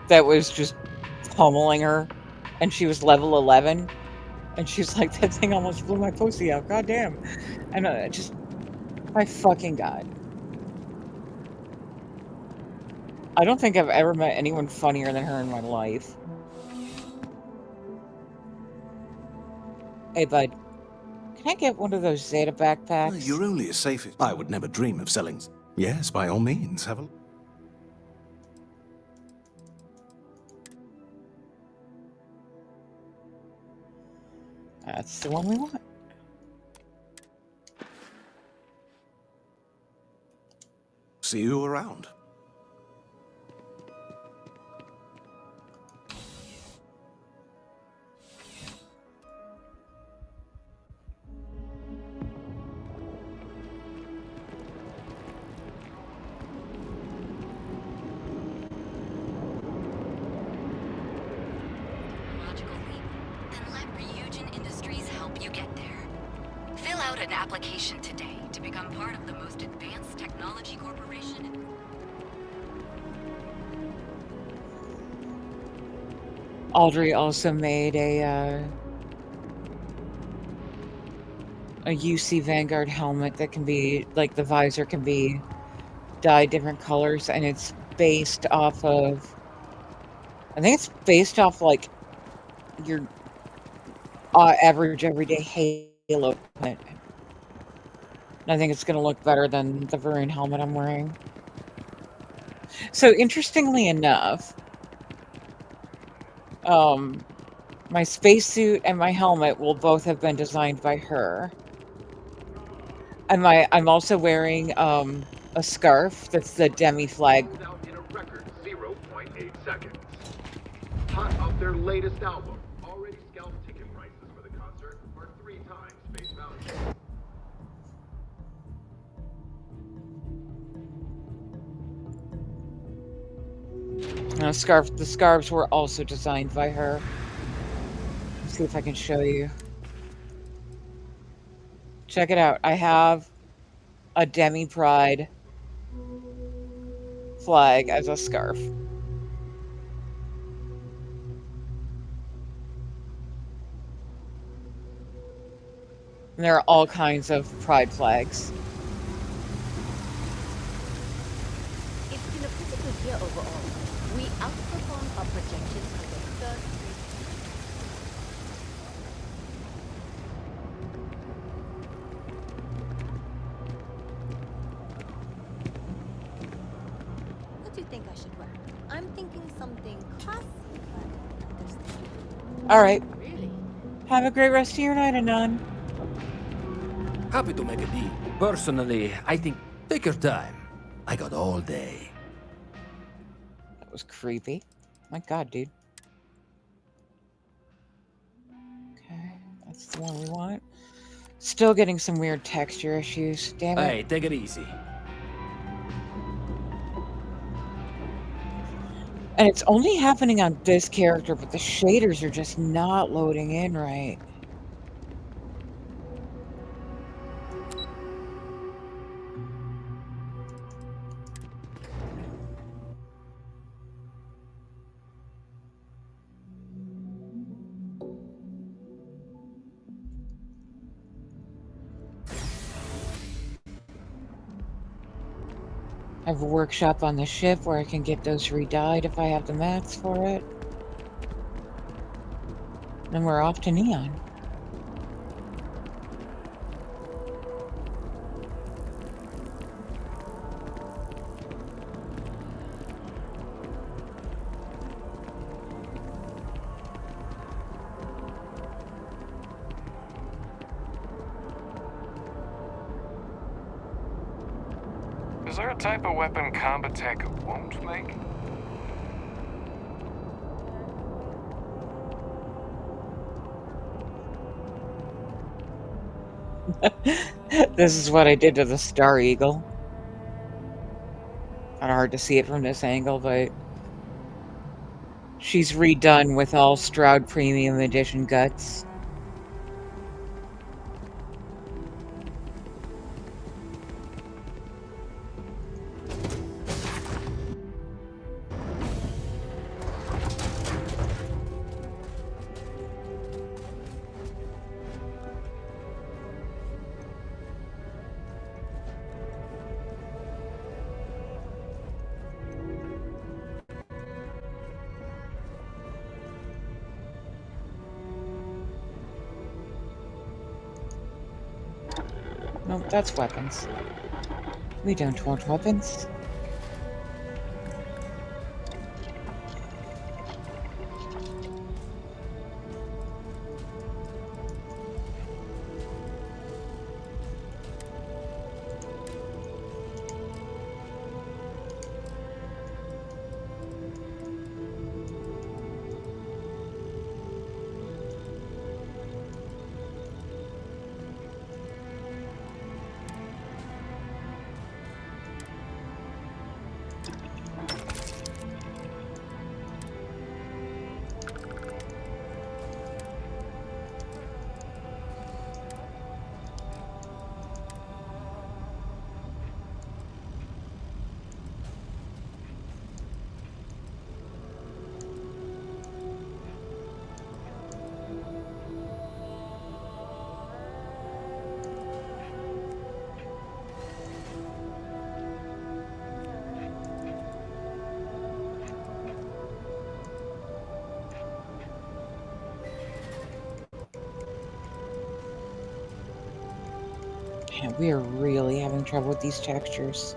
that was just pummeling her, and she was level 11. And she's like, "That thing almost blew my pussy out, goddamn." And my fucking god. I don't think I've ever met anyone funnier than her in my life. Hey, bud. Can I get one of those Zeta backpacks? You're only as safe as... I would never dream of selling... Yes, by all means, have a... That's the one we want. See you around. Logical leap? Then let Ryujin Industries help you get there. Fill out an application today to become part of the most advanced technology corporation. Audrey also made a UC Vanguard helmet that can be, like, the visor can be dyed different colors, and it's based off of, I think it's based off, like, your average everyday Halo helmet. And I think it's going to look better than the Varun helmet I'm wearing. So, interestingly enough, my spacesuit and my helmet will both have been designed by her. And I'm also wearing a scarf that's the demi flag. In a record 0.8 seconds. Hot off their latest album. Already scalped ticket prices for the concert are 3 times face value. The scarves were also designed by her. Let's see if I can show you. Check it out. I have a Demi Pride flag as a scarf. And there are all kinds of Pride flags. It's been a pretty good year overall. We outperformed our projections for the third straight. What do you think I should wear? I'm thinking something classy, but understandable. All right. Really? Have a great rest of your night, Anon. Happy to make a deal. Personally, I think take your time. I got all day. That was creepy. My God, dude. Okay, that's the one we want. Still getting some weird texture issues. Damn it. Hey, take it easy. And it's only happening on this character, but the shaders are just not loading in right. I have a workshop on the ship where I can get those re-dyed if I have the mats for it. Then we're off to Neon. Is there a type of weapon combat tech won't make? This is what I did to the Star Eagle. Kind of hard to see it from this angle, but she's redone with all Stroud Premium Edition guts. Nope, that's weapons. We don't want weapons. Yeah, we are really having trouble with these textures.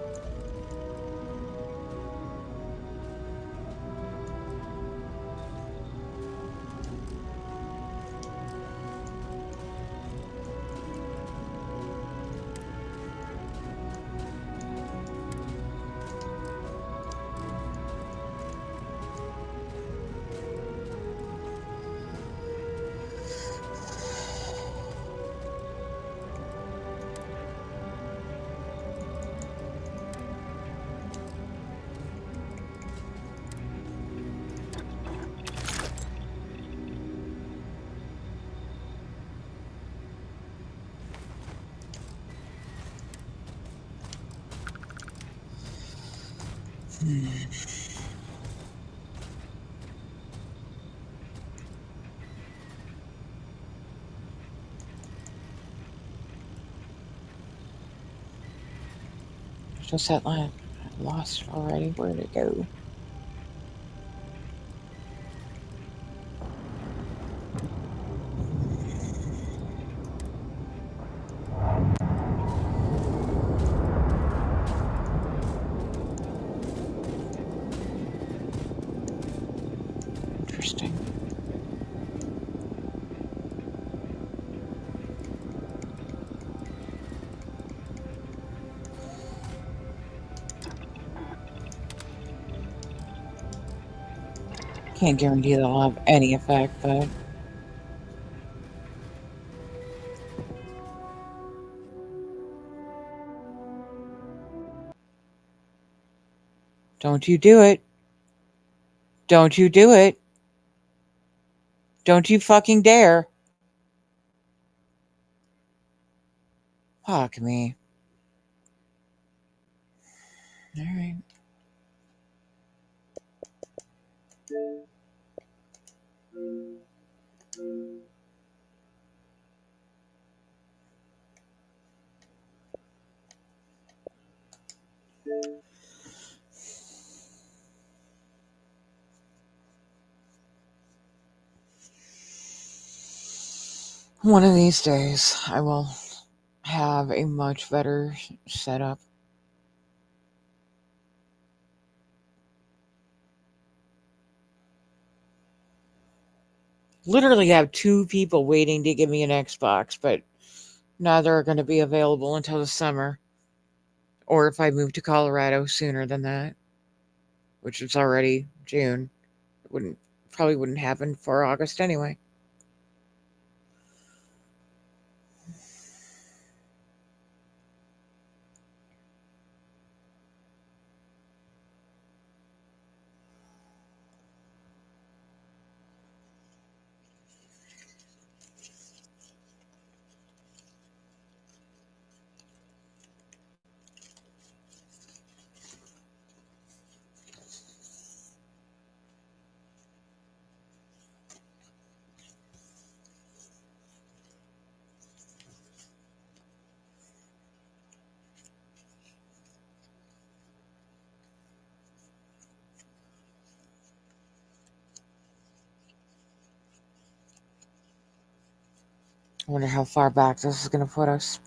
Just that line. I lost it already. Where'd it go? Interesting. Can't guarantee that I'll have any effect, but don't you do it. Don't you do it. Don't you fucking dare. Fuck me. Alright. One of these days, I will have a much better setup. Literally have 2 people waiting to give me an Xbox, but neither are going to be available until the summer. Or if I move to Colorado sooner than that, which is already June. It probably wouldn't happen for August anyway. I wonder how far back this is going to put us.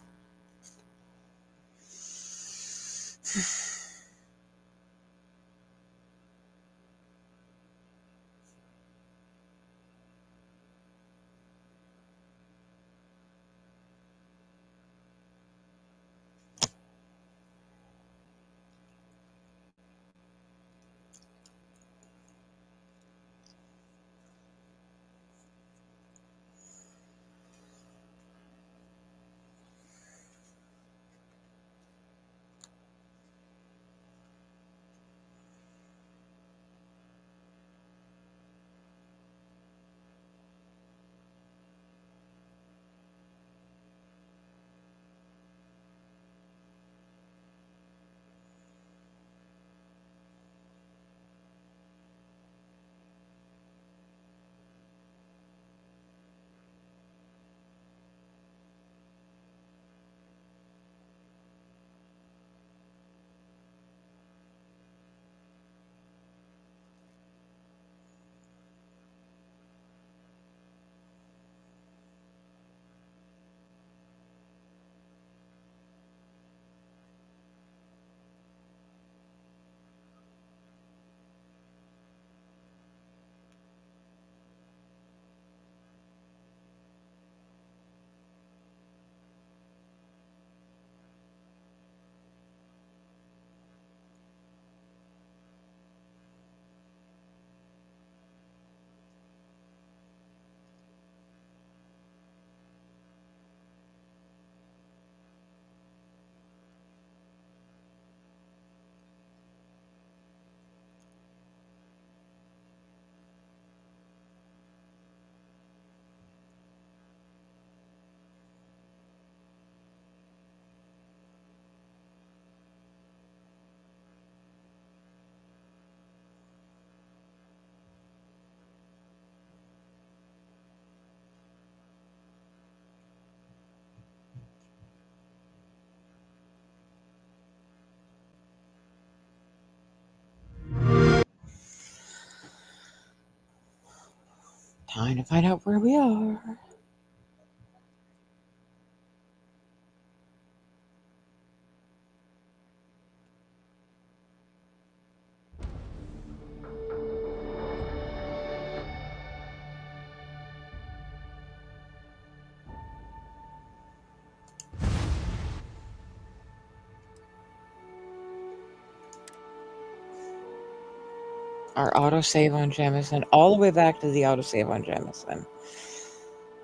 Time to find out where we are. Our autosave on Jemison. All the way back to the autosave on Jemison.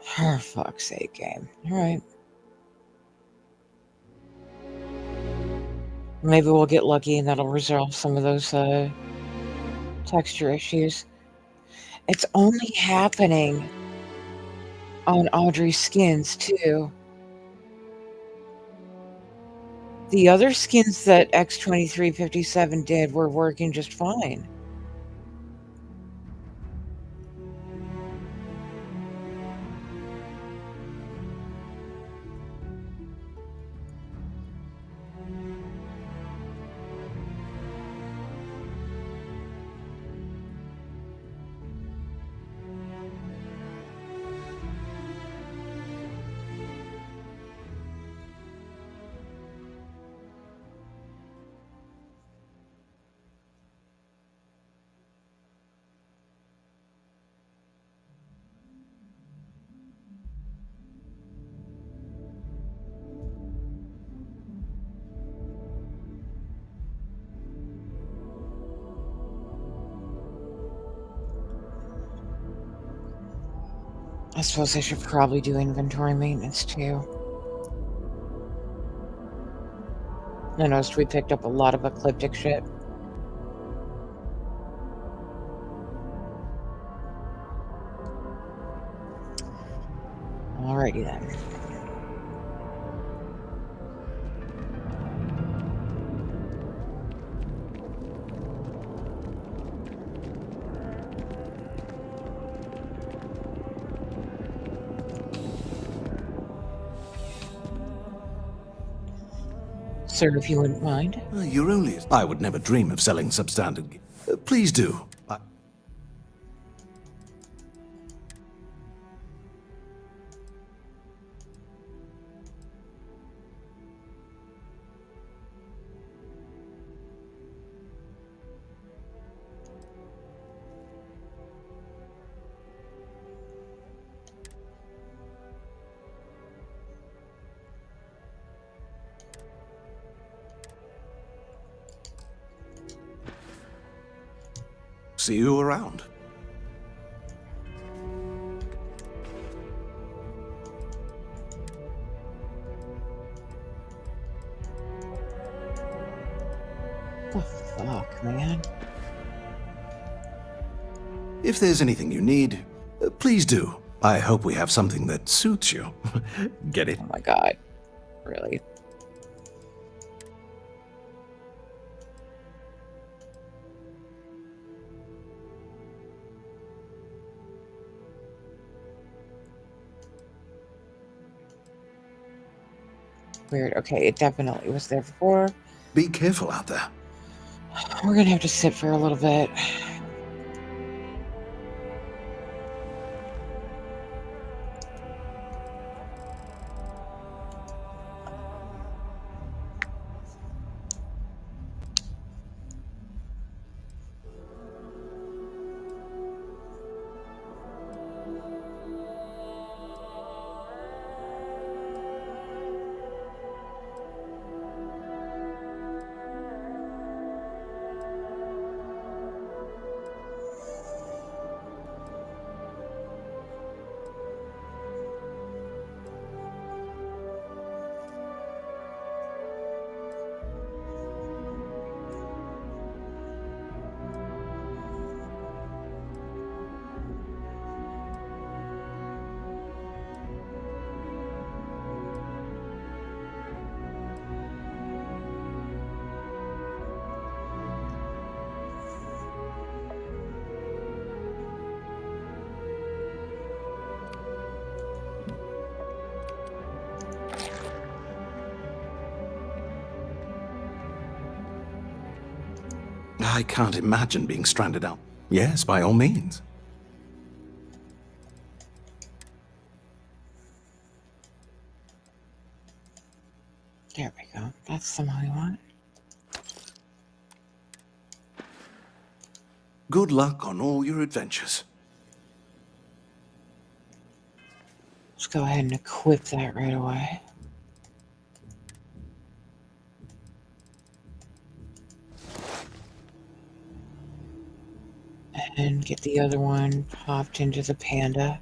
For fuck's sake, game. Alright. Maybe we'll get lucky and that'll resolve some of those texture issues. It's only happening on Audrey's skins, too. The other skins that X2357 did were working just fine. I suppose I should probably do inventory maintenance too. I noticed we picked up a lot of ecliptic shit. Alrighty then. Sir, if you wouldn't mind. You're only... I would never dream of selling substandard... please do. See you around. The fuck, man? If there's anything you need, please do. I hope we have something that suits you. Get it? Oh my god. Really? Weird. Okay, it definitely was there before. Be careful out there. We're gonna have to sit for a little bit. I can't imagine being stranded out. Yes, by all means. There we go. That's the one we want. Good luck on all your adventures. Let's go ahead and equip that right away. And get the other one popped into the Panda.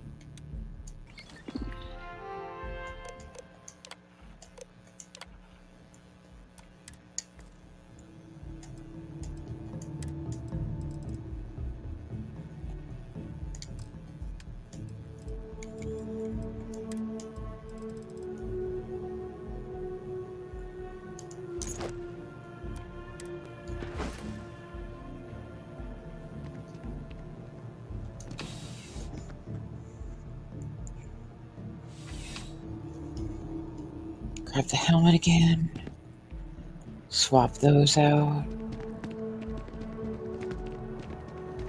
Grab the helmet again. Swap those out.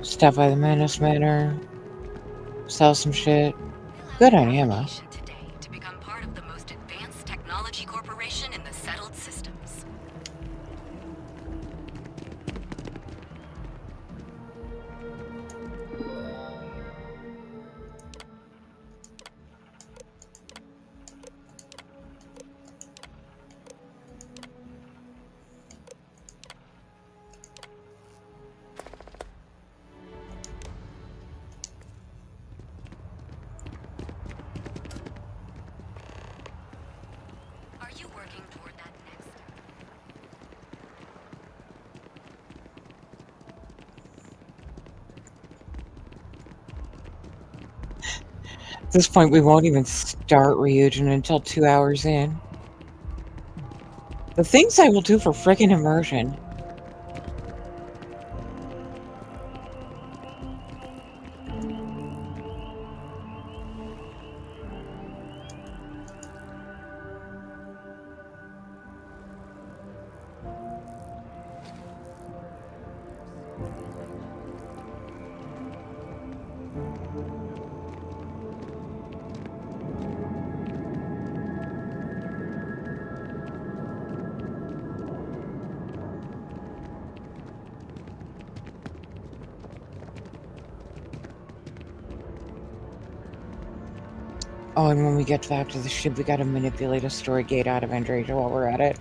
Stop by the Menace Manor. Sell some shit. Good on ammo. Today to become part of the most advanced technology corporation in the settled systems. Are you working toward that next? At this point, we won't even start Ryujin until 2 hours in. The things I will do for frickin' immersion. Oh, and when we get back to the ship, we gotta manipulate a story gate out of Andreja while we're at it.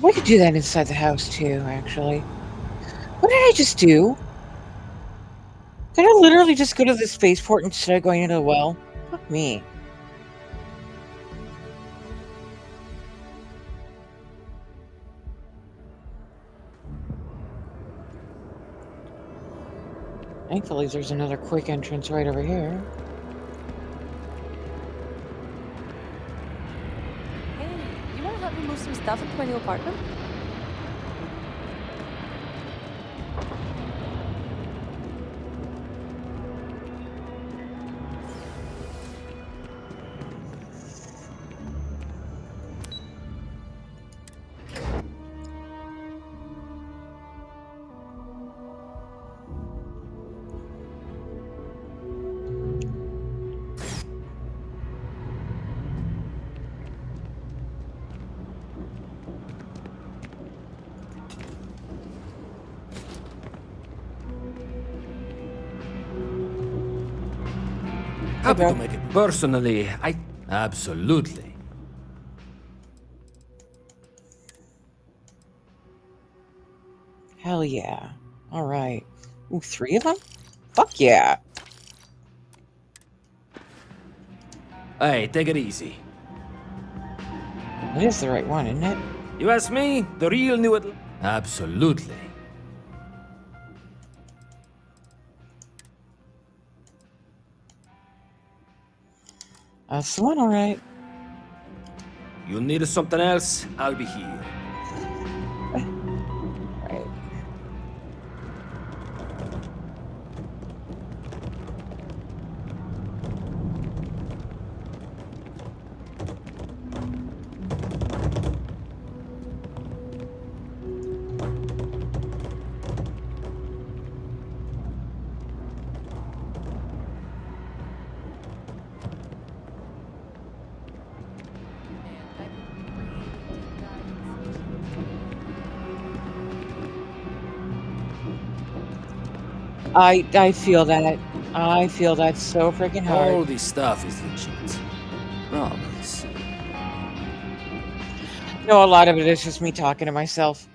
We could do that inside the house too, actually. What did I just do? Did I literally just go to the spaceport instead of going into the well? Fuck me. Thankfully, there's another quick entrance right over here. Hey, you want to help me move some stuff into my new apartment? Happy to make it. Personally, I... Absolutely. Hell yeah. Alright. Ooh, 3 of them? Fuck yeah. Hey, take it easy. It is the right one, isn't it? You ask me, the real new... Absolutely. That's the one, alright. You need something else? I'll be here. Right. I feel that. I feel that so freaking hard. All this stuff is legit. Promise. No, a lot of it is just me talking to myself.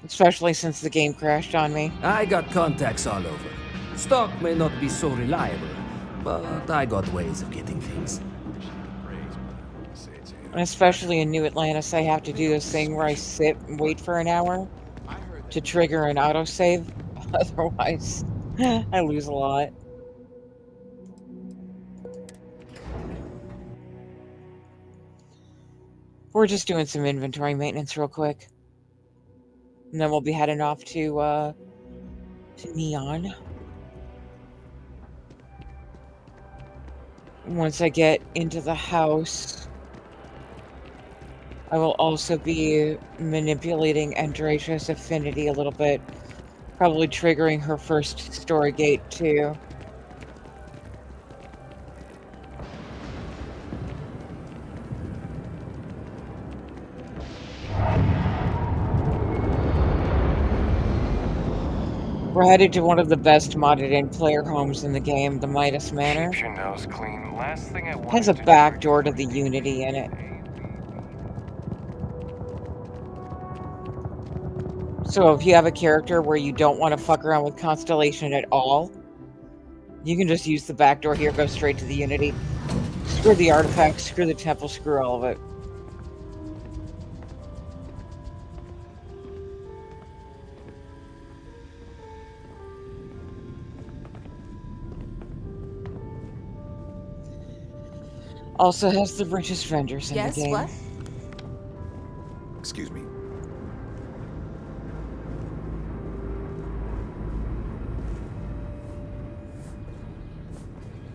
Especially since the game crashed on me. I got contacts all over. Stock may not be so reliable, but I got ways of getting things. And especially in New Atlantis, I have to do this thing where I sit and wait for an hour to trigger an autosave. Otherwise, I lose a lot. We're just doing some inventory maintenance real quick. And then we'll be heading off to Neon. Once I get into the house, I will also be manipulating Andreja's affinity a little bit. Probably triggering her first story gate too. We're headed to one of the best modded in player homes in the game, the Midas Manor. Keep your nose clean. Last thing I want Has a back door to the Unity in it. So if you have a character where you don't want to fuck around with Constellation at all, you can just use the back door here, go straight to the Unity. Screw the artifacts, screw the temple, screw all of it. Also has the richest vendors in the game. What? Excuse me.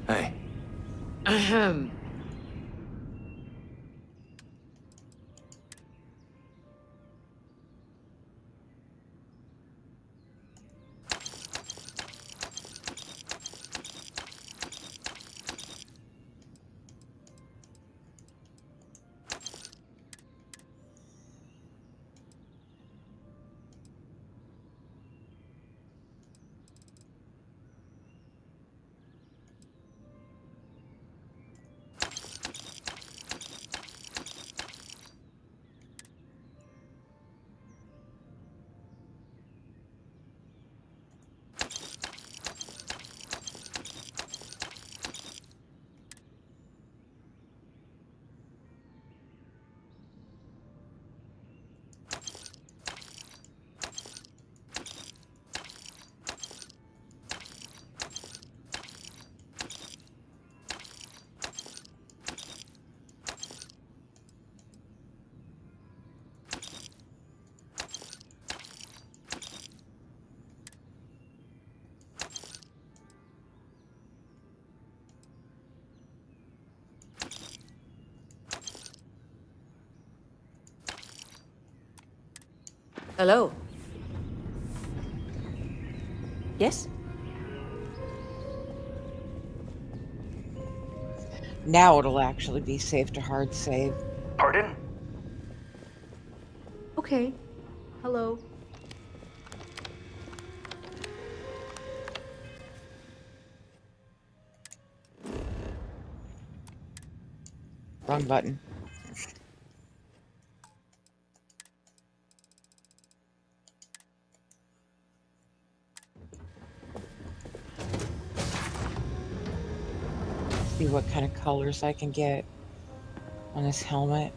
Hey. Ahem. Hello. Yes? Now it'll actually be safe to hard save. Pardon? Okay. Hello. Wrong button. See what kind of colors I can get on this helmet.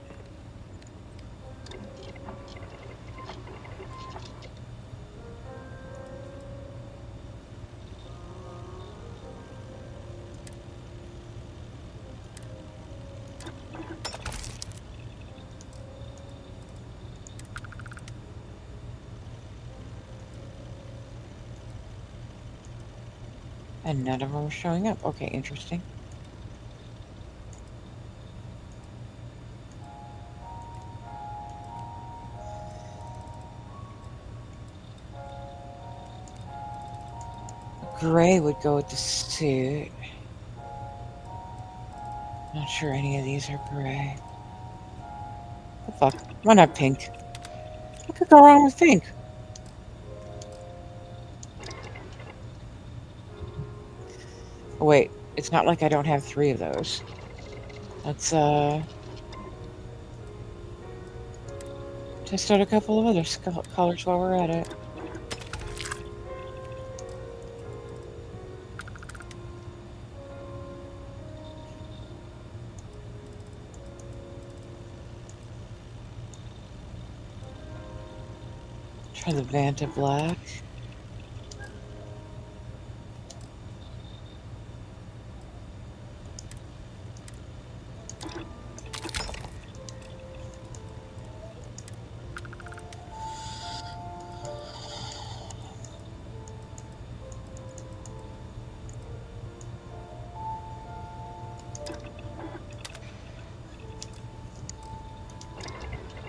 And none of them are showing up. Okay, interesting. Gray would go with the suit. Not sure any of these are gray. The fuck? Why not pink? What could go wrong with pink? Oh, wait, it's not like I don't have 3 of those. Let's, test out a couple of other colors while we're at it. Try the Vanta Black.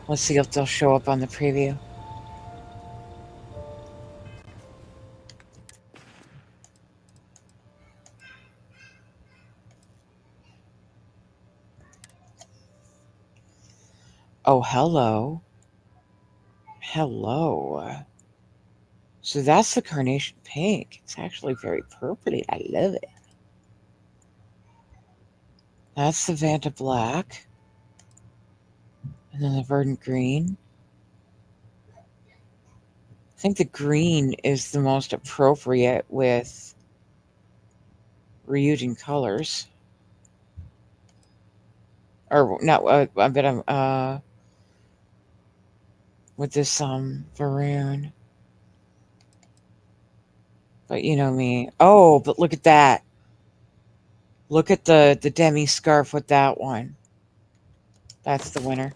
Let's see if they'll show up on the preview. Oh, hello. Hello. So that's the Carnation Pink. It's actually very purpley. I love it. That's the Vanta Black. And then the Verdant Green. I think the green is the most appropriate with Ryujin colors. Or not, but I'm, with this, Varoon. But you know me. Oh, but look at that. Look at the demi scarf with that one. That's the winner.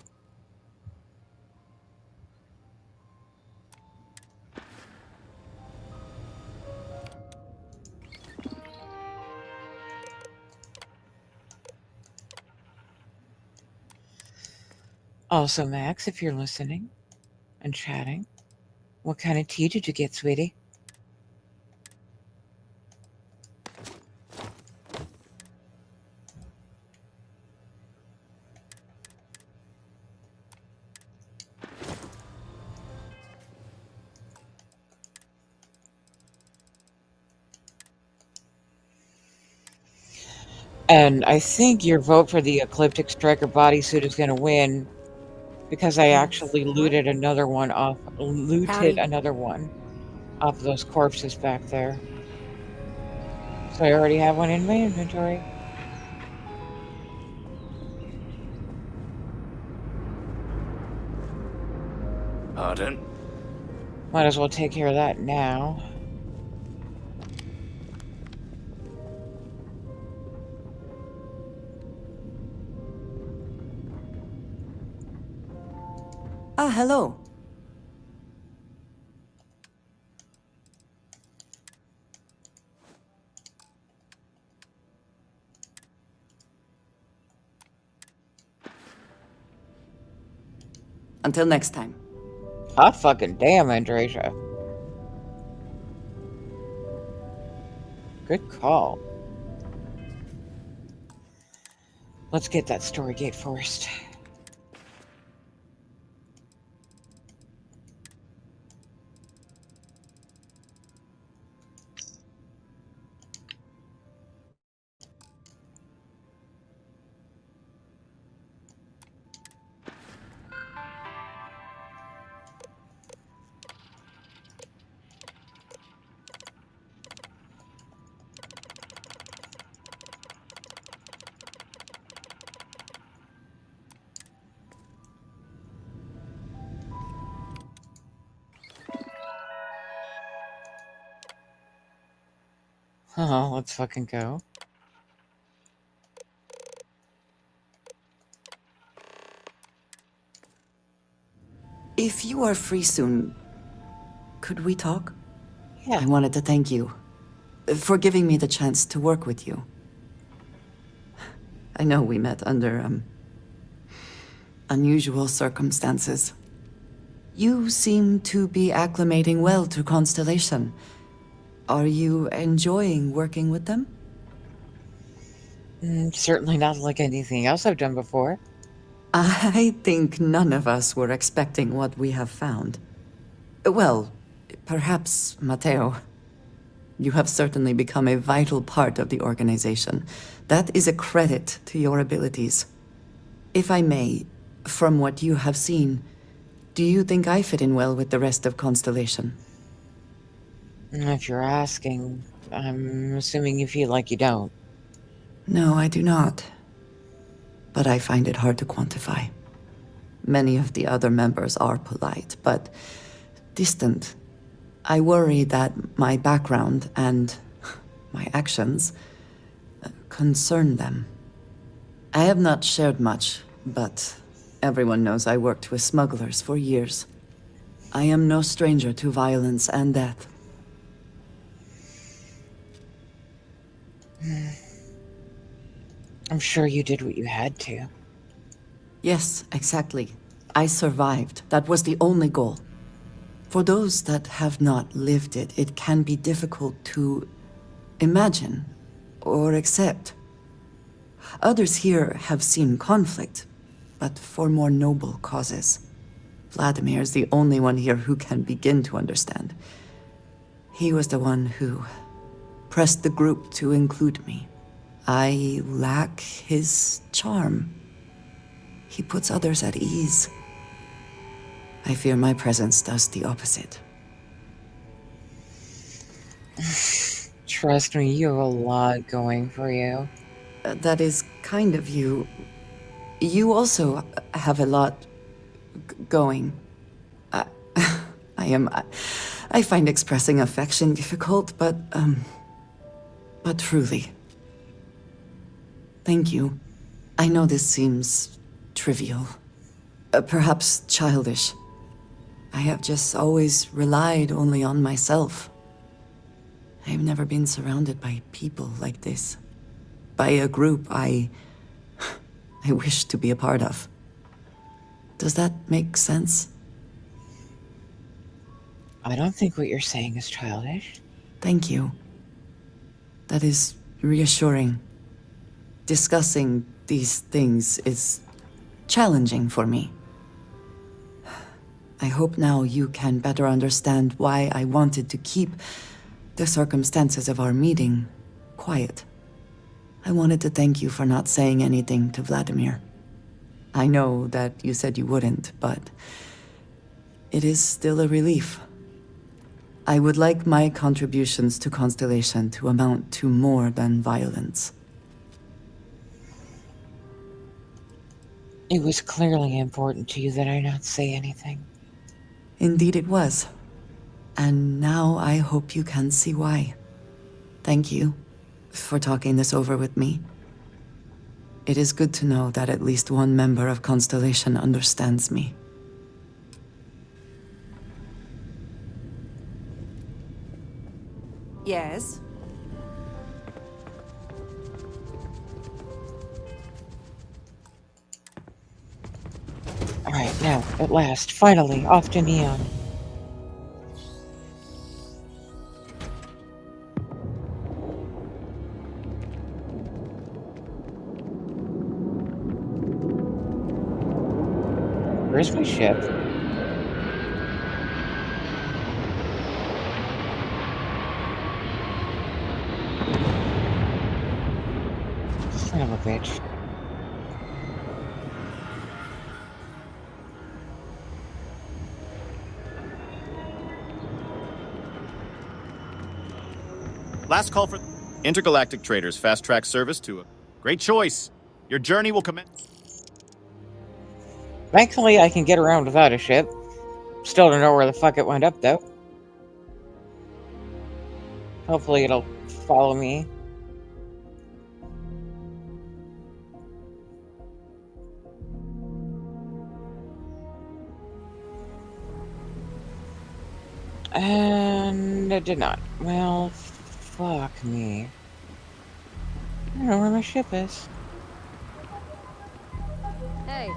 Also, Max, if you're listening and chatting, what kind of tea did you get, sweetie? And I think your vote for the Ecliptic Striker bodysuit is going to win because I actually looted another one off of those corpses back there. So I already have one in my inventory. Pardon? Might as well take care of that now. Ah, hello. Until next time. Hot fucking damn, Andreja. Good call. Let's get that story gate first. Let's fucking go. If you are free soon, could we talk? Yeah. I wanted to thank you for giving me the chance to work with you. I know we met under, unusual circumstances. You seem to be acclimating well to Constellation. Are you enjoying working with them? Certainly not like anything else I've done before. I think none of us were expecting what we have found. Well, perhaps Matteo. You have certainly become a vital part of the organization. That is a credit to your abilities. If I may, from what you have seen, do you think I fit in well with the rest of Constellation? If you're asking, I'm assuming you feel like you don't. No, I do not. But I find it hard to quantify. Many of the other members are polite, but distant. I worry that my background and my actions concern them. I have not shared much, but everyone knows I worked with smugglers for years. I am no stranger to violence and death. I'm sure you did what you had to. Yes, exactly. I survived. That was the only goal. For those that have not lived it, it can be difficult to imagine or accept. Others here have seen conflict, but for more noble causes. Vladimir is the only one here who can begin to understand. He was the one who pressed the group to include me. I lack his charm. He puts others at ease. I fear my presence does the opposite. Trust me, you have a lot going for you. That is kind of you. You also have a lot going. I find expressing affection difficult, but truly. Thank you. I know this seems trivial, perhaps childish. I have just always relied only on myself. I have never been surrounded by people like this. By a group I wish to be a part of. Does that make sense? I don't think what you're saying is childish. Thank you. That is reassuring. Discussing these things is challenging for me. I hope now you can better understand why I wanted to keep the circumstances of our meeting quiet. I wanted to thank you for not saying anything to Vladimir. I know that you said you wouldn't, but it is still a relief. I would like my contributions to Constellation to amount to more than violence. It was clearly important to you that I not say anything. Indeed it was. And now I hope you can see why. Thank you for talking this over with me. It is good to know that at least one member of Constellation understands me. Yes? Alright, now, at last, finally, off to Neon. Where's my ship? Son of a bitch. Last call for intergalactic traders. Fast track service to a great choice. Your journey will commence. Thankfully, I can get around without a ship. Still don't know where the fuck it went up, though. Hopefully it'll follow me. And it did not. Well, fuck me. I don't know where my ship is. Hey,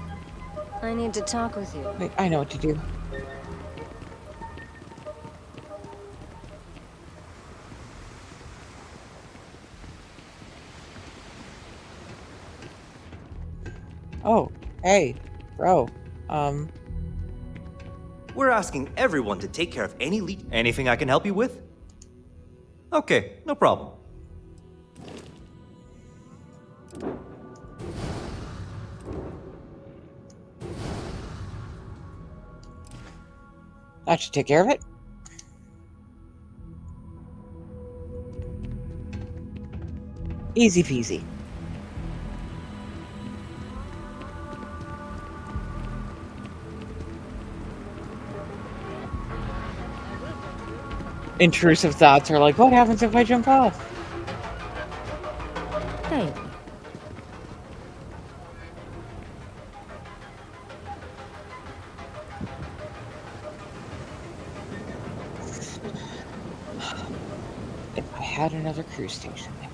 I need to talk with you. Wait, I know what to do. Oh, hey, bro. We're asking everyone to take care of any leak. Anything I can help you with? Okay, no problem. That should take care of it. Easy peasy. Intrusive thoughts are like, what happens if I jump off? Hey. If I had another cruise station there.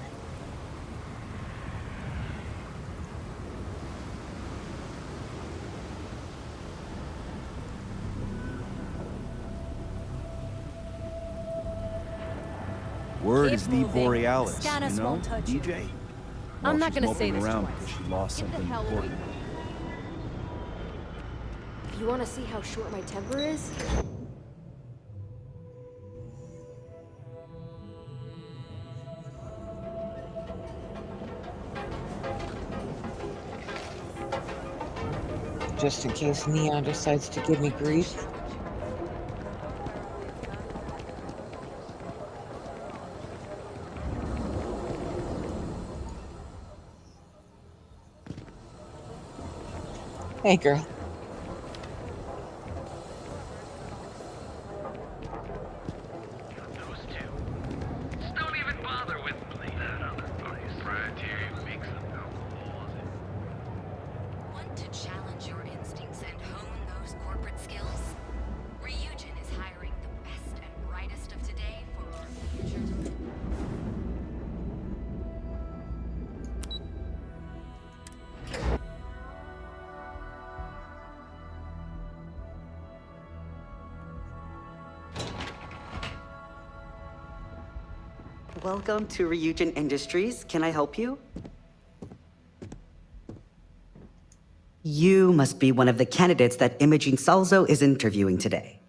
Word Keep is the moving. Borealis, Scanus you know, won't touch you. DJ. I'm not she's gonna say moping this around twice. because she lost Get the something hell away. important. You want to see how short my temper is? Just in case Neon decides to give me grief. Hey, girl. Want to challenge your instincts and hone those corporate skills? Ryujin is hiring the best and brightest of today for our future tomorrow. Welcome to Ryujin Industries. Can I help you? You must be one of the candidates that Imogene Salzo is interviewing today.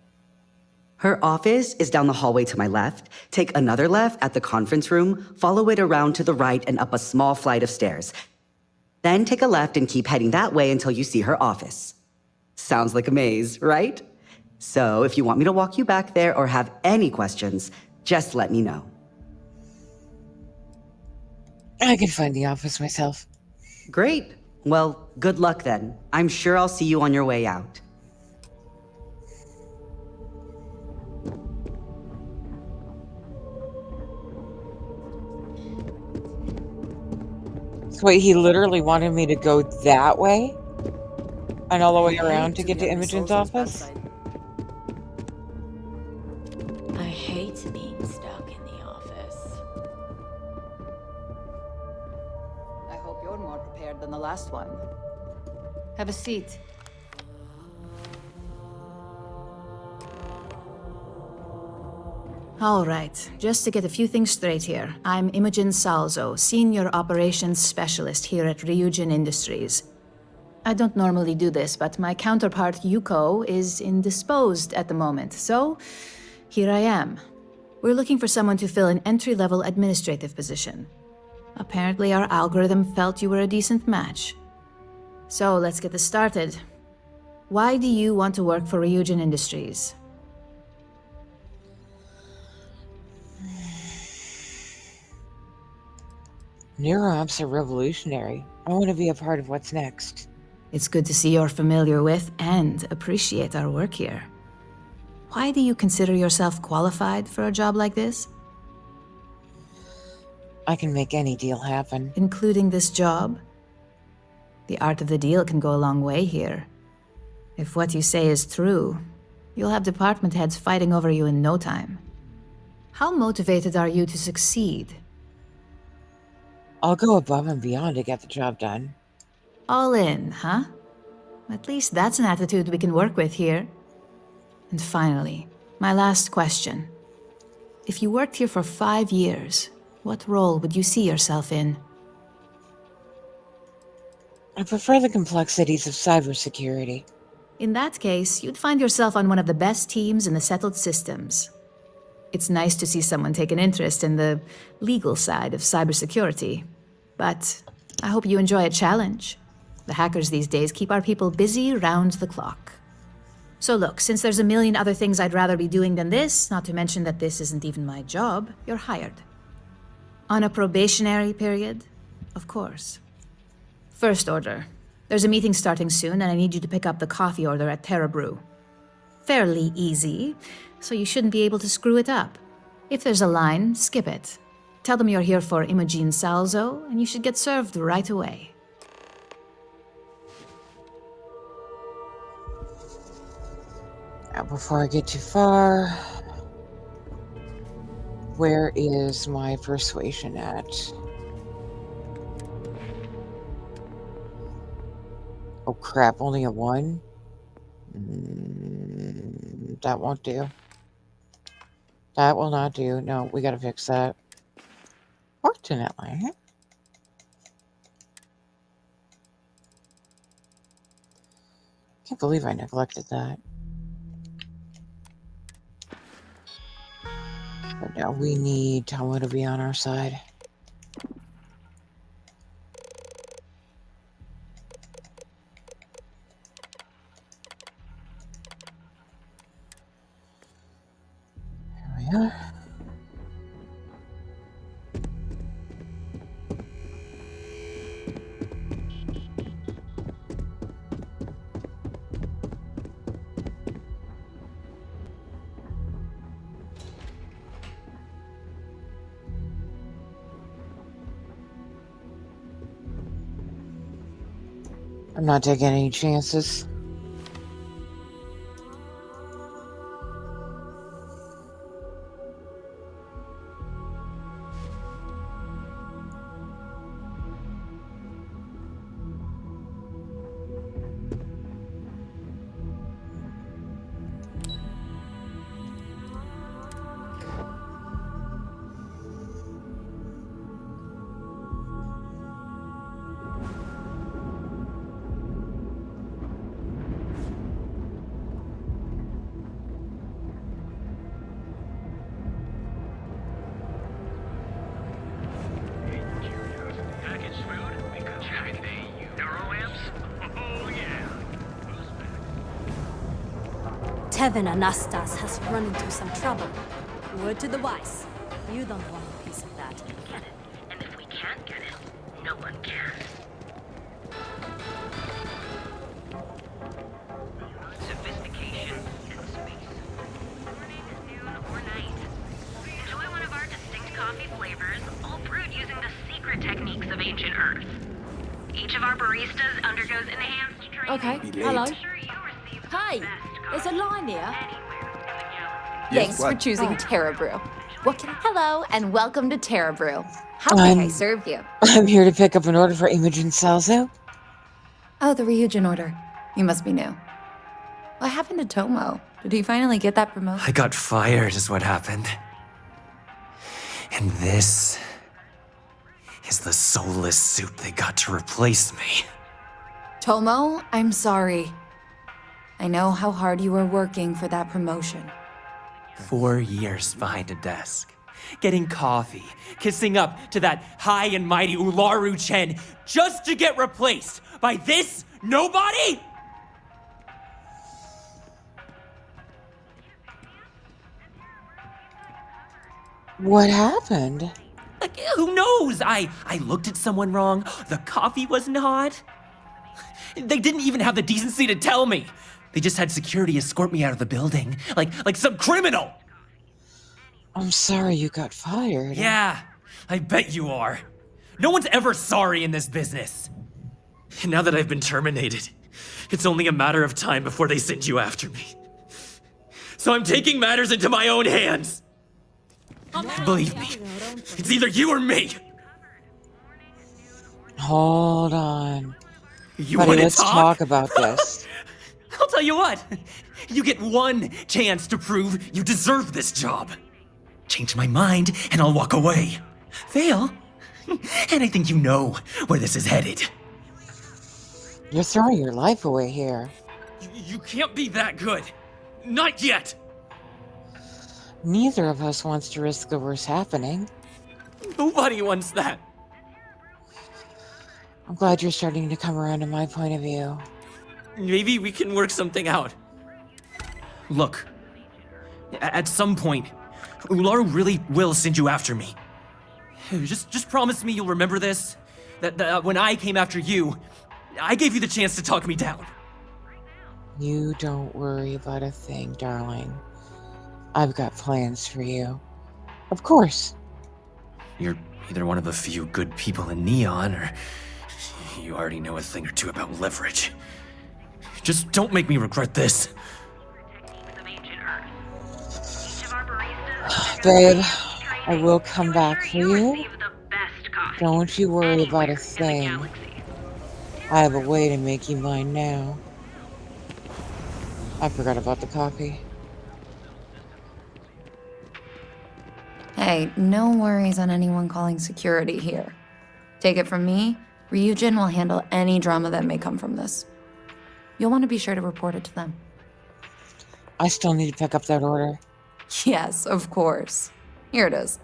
Her office is down the hallway to my left. Take another left at the conference room, follow it around to the right and up a small flight of stairs. Then take a left and keep heading that way until you see her office. Sounds like a maze, right? So if you want me to walk you back there or have any questions, just let me know. I can find the office myself. Great. Well, good luck then. I'm sure I'll see you on your way out. So wait, he literally wanted me to go that way? And all the way around to get to Imogen's office? I hate being stuck in the office. I hope you're more prepared than the last one. Have a seat. All right, just to get a few things straight here. I'm Imogen Salzo, Senior Operations Specialist here at Ryujin Industries. I don't normally do this, but my counterpart Yuko is indisposed at the moment, so here I am. We're looking for someone to fill an entry-level administrative position. Apparently our algorithm felt you were a decent match. So let's get this started. Why do you want to work for Ryujin Industries? Neuromps are revolutionary. I want to be a part of what's next. It's good to see you're familiar with and appreciate our work here. Why do you consider yourself qualified for a job like this? I can make any deal happen. Including this job? The art of the deal can go a long way here. If what you say is true, you'll have department heads fighting over you in no time. How motivated are you to succeed? I'll go above and beyond to get the job done. All in, huh? At least that's an attitude we can work with here. And finally, my last question. If you worked here for 5 years, what role would you see yourself in? I prefer the complexities of cybersecurity. In that case, you'd find yourself on one of the best teams in the settled systems. It's nice to see someone take an interest in the legal side of cybersecurity. But I hope you enjoy a challenge. The hackers these days keep our people busy round the clock. So look, since there's a million other things I'd rather be doing than this, not to mention that this isn't even my job, you're hired. On a probationary period, of course. First order. There's a meeting starting soon, and I need you to pick up the coffee order at Terra Brew. Fairly easy, so you shouldn't be able to screw it up. If there's a line, skip it. Tell them you're here for Imogen Salzo, and you should get served right away. Now, before I get too far, where is my persuasion at? Oh crap, only a 1? That won't do. That will not do. No, we gotta fix that. Fortunately. Can't believe I neglected that. But now we need Tomo to be on our side. Here we are. I'm not taking any chances. Tevin Anastas has run into some trouble. Word to the wise. You don't want a piece of that. Get it. And if we can't get it, no one can. Sophistication in space. Morning, noon, or night. Enjoy one of our distinct coffee flavors, all brewed using the secret techniques of ancient Earth. Each of our baristas undergoes enhanced training. Okay, hello. Hi, there's a line here. Thanks for choosing Terra Brew. Hello, and welcome to Terra Brew. How may I serve you? I'm here to pick up an order for Imogen Salzo. Oh, the Ryujin order. You must be new. What happened to Tomo? Did he finally get that promotion? I got fired is what happened. And this is the soulless suit they got to replace me. Tomo, I'm sorry. I know how hard you were working for that promotion. 4 years behind a desk, getting coffee, kissing up to that high and mighty Ularu Chen, just to get replaced by this nobody? What happened? Like, who knows? I looked at someone wrong, the coffee wasn't hot. They didn't even have the decency to tell me. They just had security escort me out of the building, like some criminal. I'm sorry you got fired. Yeah, I bet you are. No one's ever sorry in this business. And now that I've been terminated, it's only a matter of time before they send you after me. So I'm taking matters into my own hands. Believe me, it's either you or me. Hold on. You Buddy, want to let's talk about this. I'll tell you what. You get one chance to prove you deserve this job. Change my mind, and I'll walk away. Fail, and I think you know where this is headed. You're throwing your life away here. You can't be that good. Not yet. Neither of us wants to risk the worst happening. Nobody wants that. I'm glad you're starting to come around to my point of view. Maybe we can work something out. Look, at some point, Ularu really will send you after me. Just promise me you'll remember this. That when I came after you, I gave you the chance to talk me down. You don't worry about a thing, darling. I've got plans for you. Of course. You're either one of the few good people in Neon, or you already know a thing or two about leverage. Just don't make me regret this. Babe, I will come back for you. Don't you worry about a thing. I have a way to make you mine now. I forgot about the coffee. Hey, no worries on anyone calling security here. Take it from me, Ryujin will handle any drama that may come from this. You'll want to be sure to report it to them. I still need to pick up that order. Yes, of course. Here it is.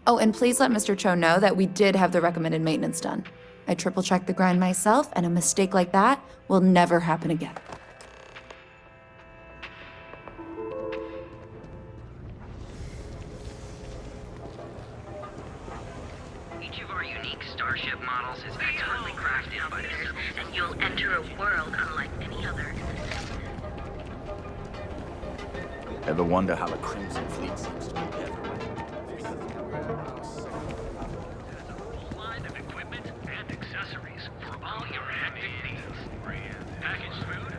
Oh, and please let Mr. Cho know that we did have the recommended maintenance done. I triple-checked the grind myself, and a mistake like that will never happen again. Each of our unique starship models is expertly crafted by us, and you'll enter a world unlike any other. Ever wonder how the Crimson Fleet seems to be gathering? Line of equipment and accessories for all your hectic needs. Packaged food.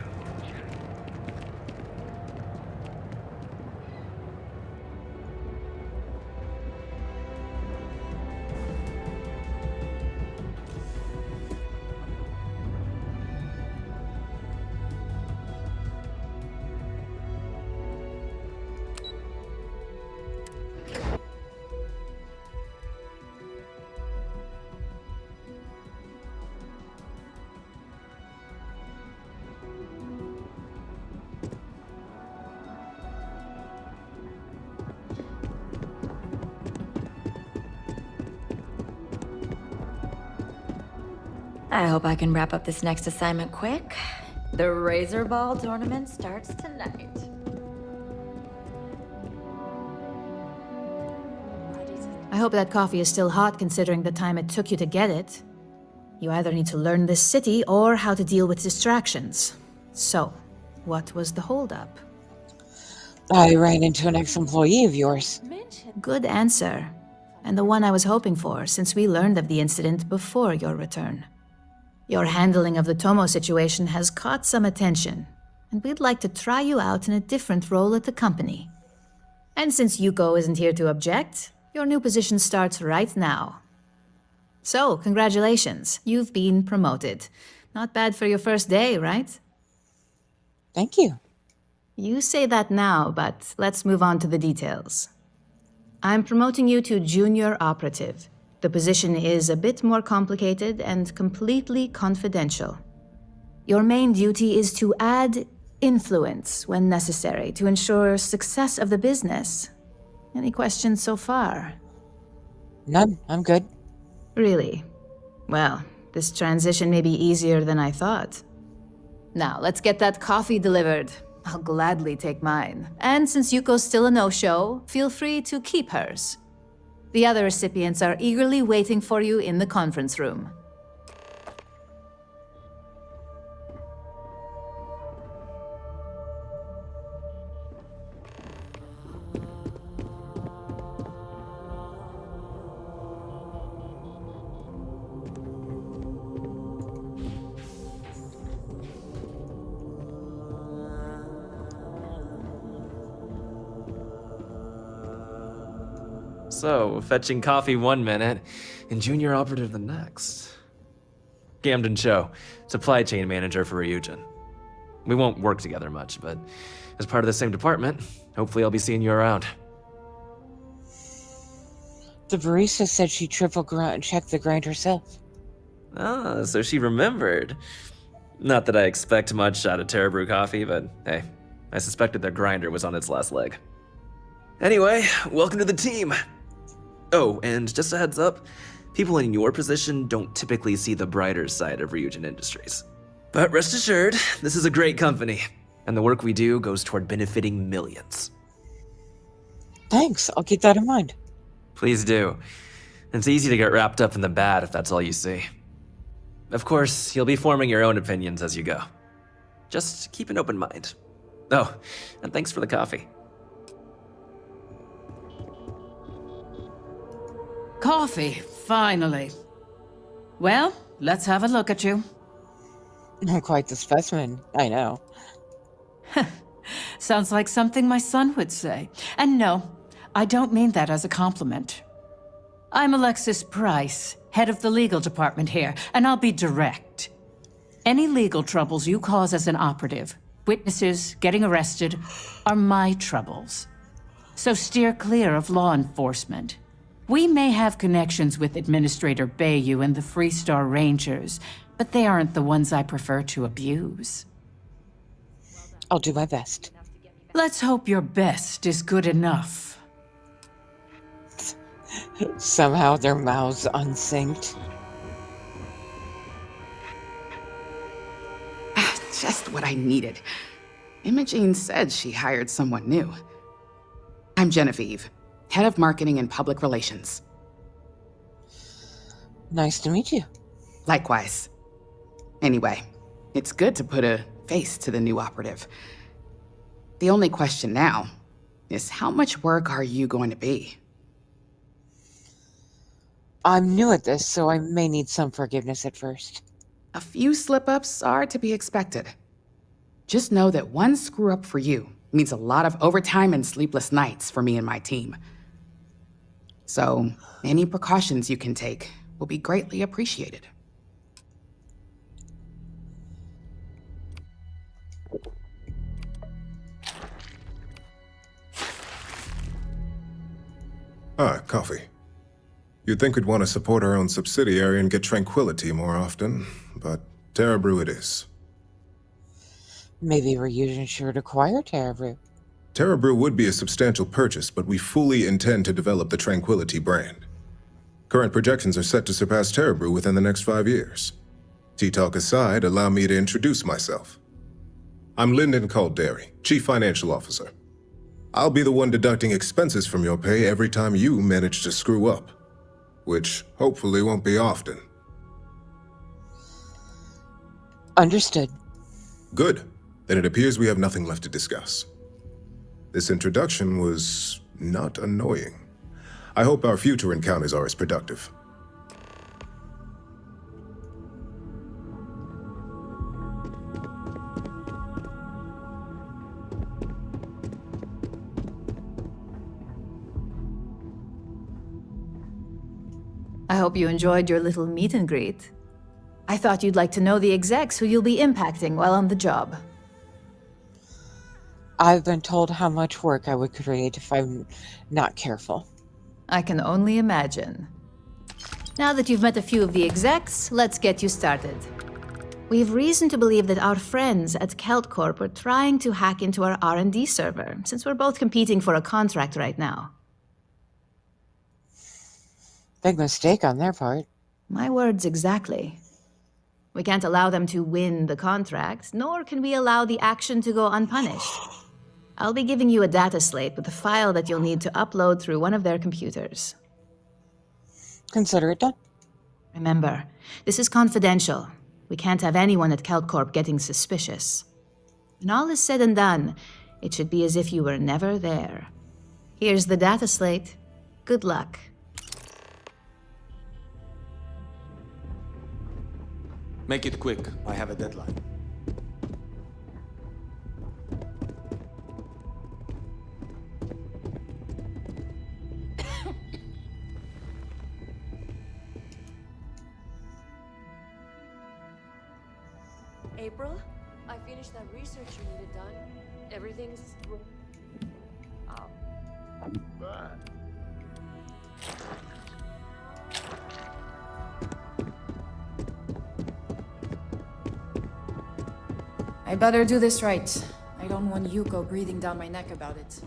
I hope I can wrap up this next assignment quick. The Razor Ball tournament starts tonight. I hope that coffee is still hot considering the time it took you to get it. You either need to learn this city or how to deal with distractions. So, what was the holdup? I ran into an ex-employee of yours. Good answer. And the one I was hoping for, since we learned of the incident before your return. Your handling of the Tomo situation has caught some attention, and we'd like to try you out in a different role at the company. And since Yuko isn't here to object, your new position starts right now. So, congratulations, you've been promoted. Not bad for your first day, right? Thank you. You say that now, but let's move on to the details. I'm promoting you to junior operative. The position is a bit more complicated and completely confidential. Your main duty is to add influence when necessary to ensure success of the business. Any questions so far? None. I'm good. Really? Well, this transition may be easier than I thought. Now, let's get that coffee delivered. I'll gladly take mine. And since Yuko's still a no-show, feel free to keep hers. The other recipients are eagerly waiting for you in the conference room. So, fetching coffee 1 minute, and junior operative the next. Gamden Cho, supply chain manager for Ryujin. We won't work together much, but as part of the same department, hopefully I'll be seeing you around. The barista said she checked the grind herself. Ah, so she remembered. Not that I expect much out of Terra Brew coffee, but hey, I suspected their grinder was on its last leg. Anyway, welcome to the team. Oh, and just a heads up, people in your position don't typically see the brighter side of Ryujin Industries. But rest assured, this is a great company, and the work we do goes toward benefiting millions. Thanks, I'll keep that in mind. Please do. It's easy to get wrapped up in the bad if that's all you see. Of course, you'll be forming your own opinions as you go. Just keep an open mind. Oh, and thanks for the coffee. Coffee, finally. Well, let's have a look at you. Quite the specimen, I know. Sounds like something my son would say. And no, I don't mean that as a compliment. I'm Alexis Price, head of the legal department here, and I'll be direct. Any legal troubles you cause as an operative, witnesses, getting arrested, are my troubles. So steer clear of law enforcement. We may have connections with Administrator Bayou and the Freestar Rangers, but they aren't the ones I prefer to abuse. I'll do my best. Let's hope your best is good enough. Somehow their mouths unsynced. Just what I needed. Imogene said she hired someone new. I'm Genevieve, head of marketing and public relations. Nice to meet you. Likewise. Anyway, it's good to put a face to the new operative. The only question now is how much work are you going to be? I'm new at this, so I may need some forgiveness at first. A few slip-ups are to be expected. Just know that one screw-up for you means a lot of overtime and sleepless nights for me and my team. So, any precautions you can take will be greatly appreciated. Ah, coffee. You'd think we'd want to support our own subsidiary and get tranquility more often, but Terra Brew it is. Maybe Ryujin should acquire Terra Brew. Terra Brew would be a substantial purchase, but we fully intend to develop the Tranquility brand. Current projections are set to surpass Terra Brew within the next 5 years. Tea-talk aside, allow me to introduce myself. I'm Lyndon Calderi, Chief Financial Officer. I'll be the one deducting expenses from your pay every time you manage to screw up, which hopefully won't be often. Understood. Good. Then it appears we have nothing left to discuss. This introduction was not annoying. I hope our future encounters are as productive. I hope you enjoyed your little meet and greet. I thought you'd like to know the execs who you'll be impacting while on the job. I've been told how much work I would create if I'm not careful. I can only imagine. Now that you've met a few of the execs, let's get you started. We've reason to believe that our friends at Kelt Corp are trying to hack into our R&D server, since we're both competing for a contract right now. Big mistake on their part. My words exactly. We can't allow them to win the contract, nor can we allow the action to go unpunished. I'll be giving you a data slate with a file that you'll need to upload through one of their computers. Consider it done. Remember, this is confidential. We can't have anyone at Kelt Corp getting suspicious. When all is said and done, it should be as if you were never there. Here's the data slate. Good luck. Make it quick. I have a deadline. April, I finished that research you needed done. Everything's... I better do this right. I don't want Yuko breathing down my neck about it.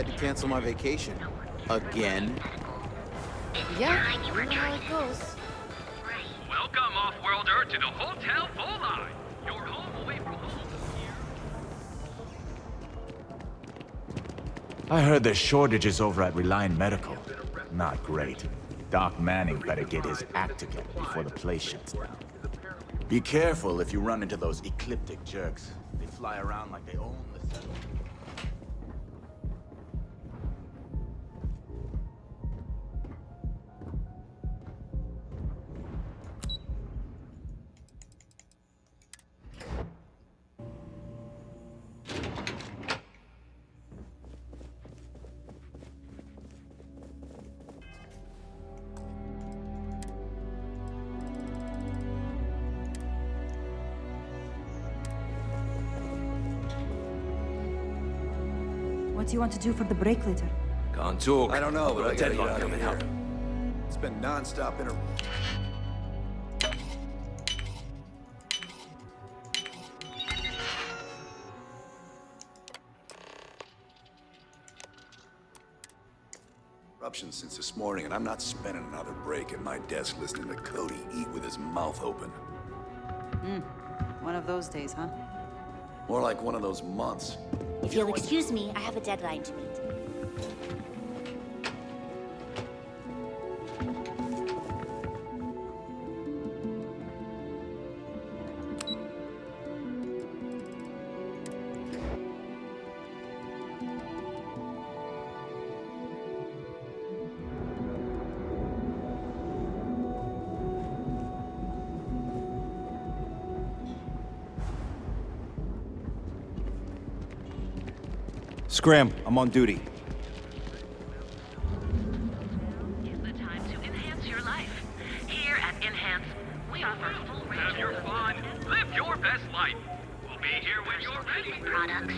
had to cancel my vacation. Again? Yeah, you know how it goes. Welcome, off-worlder, to the Hotel Volai. Your home away from home. I heard there's shortages over at Reliant Medical. Not great. Doc Manning better get his act together before the place shuts down. Be careful if you run into those ecliptic jerks. They fly around like they own the settlement. What do you want to do for the break later? Can't talk. I don't know, but I gotta get out of coming here. up. It's been non-stop inter... Eruptions since this morning, and I'm not spending another break at my desk listening to Cody eat with his mouth open. One of those days, huh? More like one of those months. If you'll excuse me, I have a deadline to meet. Scram, I'm on duty. Is the time to enhance your life. Here at Enhance, we offer a full range Have your fun. Live your best life. We'll be here when you're ready. products,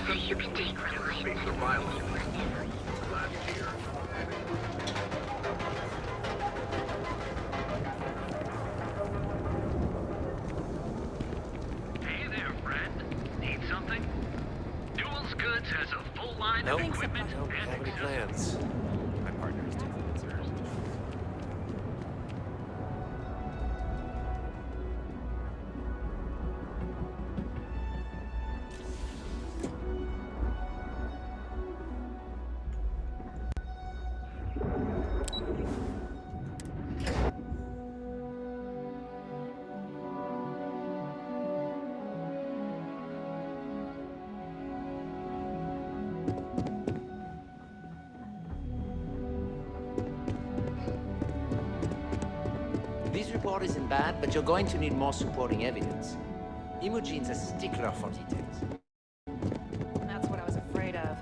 so you can take Reliant wherever you Hey there, friend. Need something? Newell's Goods has a full line of equipment and Have any plans? My partner is taking concerns. This report isn't bad, but you're going to need more supporting evidence. Imogene's a stickler for details. That's what I was afraid of.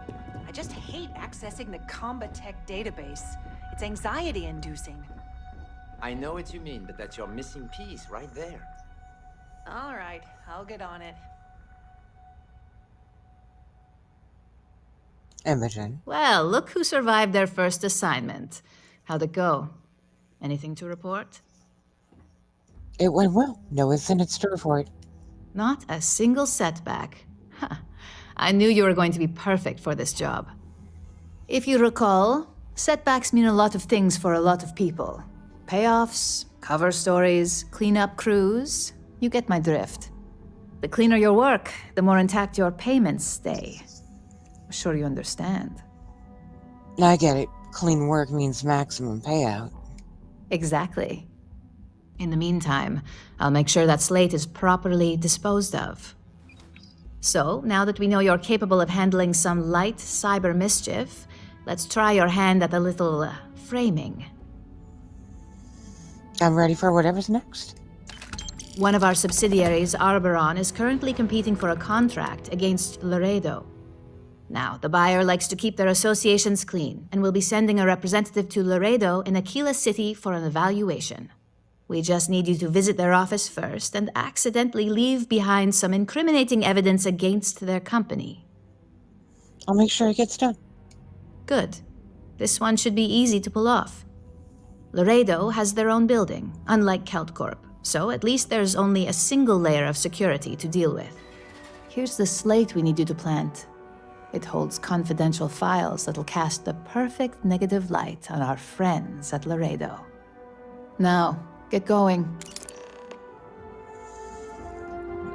I just hate accessing the Combatech database. It's anxiety-inducing. I know what you mean, but that's your missing piece right there. All right, I'll get on it. Imogen. Well, look who survived their first assignment. How'd it go? Anything to report? It went well. No incidents to report. Not a single setback. Huh. I knew you were going to be perfect for this job. If you recall, setbacks mean a lot of things for a lot of people. Payoffs, cover stories, cleanup crews. You get my drift. The cleaner your work, the more intact your payments stay. I'm sure you understand. I get it. Clean work means maximum payout. Exactly. In the meantime, I'll make sure that Slate is properly disposed of. So, now that we know you're capable of handling some light cyber mischief, let's try your hand at a little framing. I'm ready for whatever's next. One of our subsidiaries, Arboron, is currently competing for a contract against Laredo. Now, the buyer likes to keep their associations clean, and will be sending a representative to Laredo in Aquila City for an evaluation. We just need you to visit their office first and accidentally leave behind some incriminating evidence against their company. I'll make sure it gets done. Good. This one should be easy to pull off. Laredo has their own building, unlike CeltCorp, so at least there's only a single layer of security to deal with. Here's the slate we need you to plant. It holds confidential files that'll cast the perfect negative light on our friends at Laredo. Now, get going.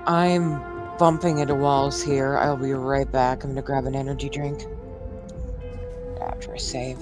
I'm bumping into walls here. I'll be right back. I'm gonna grab an energy drink after I save.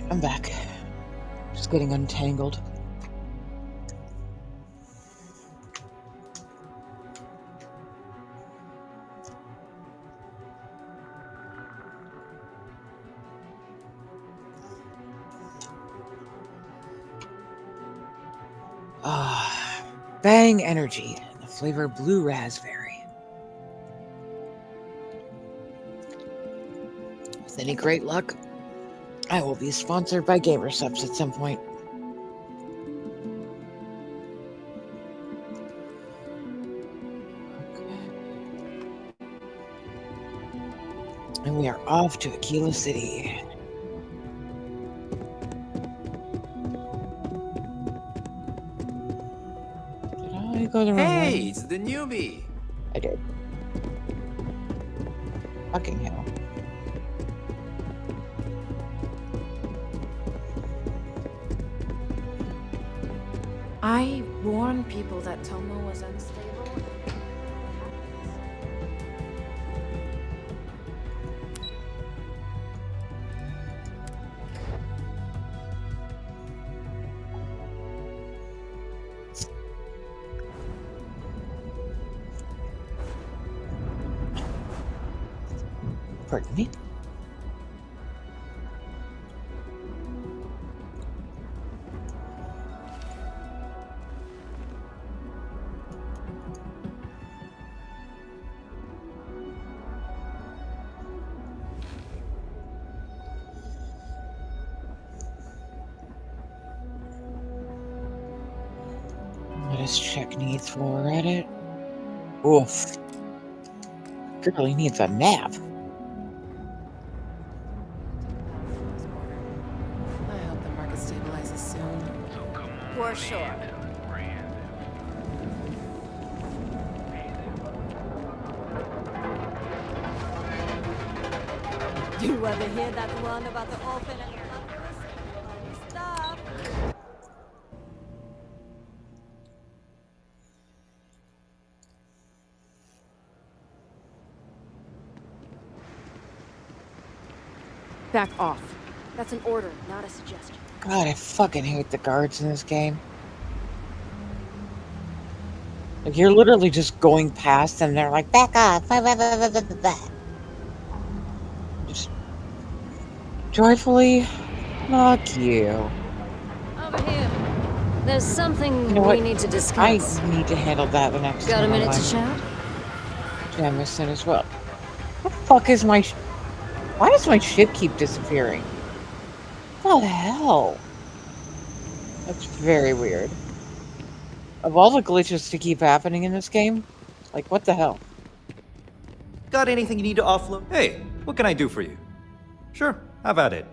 I'm back. Just getting untangled. Ah, Bang Energy, the flavor blue raspberry. With any great luck, I will be sponsored by GamerSubs at some point. And we are off to Aquila City. Did I go the wrong way? Hey, it's the newbie. I did. Fucking hell. I warned people that Tomo was unstable. Pardon me. Let us check needs for Reddit. Oof. Girl, he needs a nap. I hope the market stabilizes soon. For sure. Do you ever hear that one about the orphan and the motherless? Funny stuff. Back off. That's an order, not a suggestion. God, I fucking hate the guards in this game. Like, you're literally just going past and they're like, back off. Blah, blah, blah, blah, blah, blah, blah. Just joyfully knock you. Over here. There's something You know we what? need to I discuss. need to handle that the next Got a time minute I'm to on chat? Jamison as well. What the fuck is my... Why does my ship keep disappearing? What the hell? That's very weird. Of all the glitches to keep happening in this game, like, what the hell? Got anything you need to offload? Hey, what can I do for you? Sure, have at it.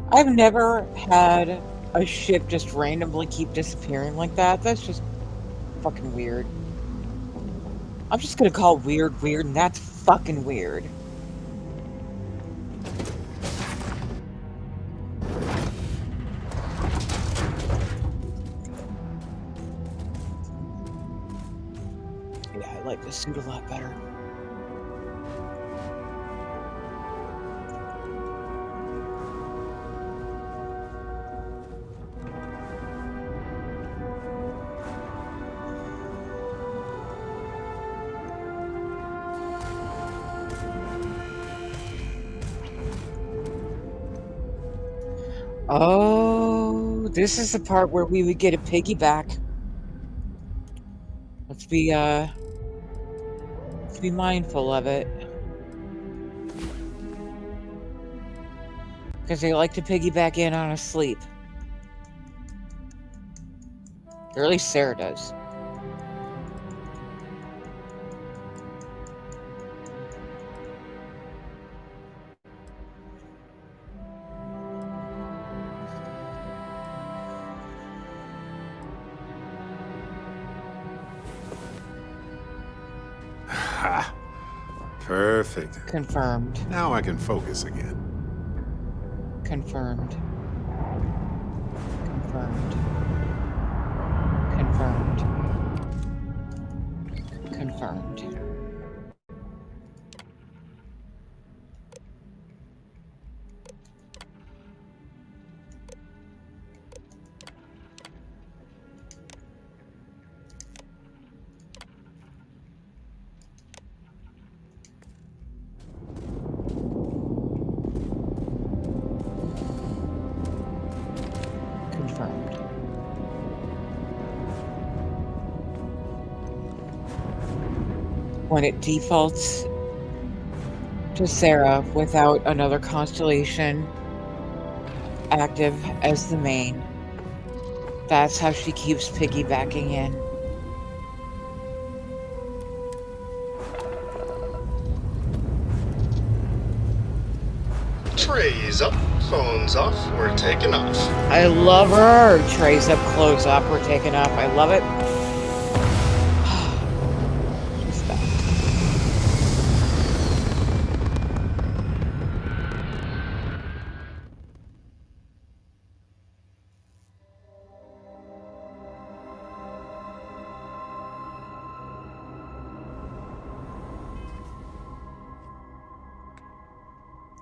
I've never had a ship just randomly keep disappearing like that. That's just fucking weird. I'm just gonna call weird weird, and that's fucking weird. Yeah, I like this suit a lot better. Oh, this is the part where we would get a piggyback. Let's be mindful of it. Because they like to piggyback in on a sleep. Or at least Sarah does. Ha! Perfect. Confirmed. Now I can focus again. Confirmed. Confirmed. Confirmed. Confirmed. Confirmed. When it defaults to Sarah without another constellation active as the main, that's how she keeps piggybacking in. Trays up, phones off, we're taking off. I love her. Trays up, clothes up, we're taking up. I love it. Respect.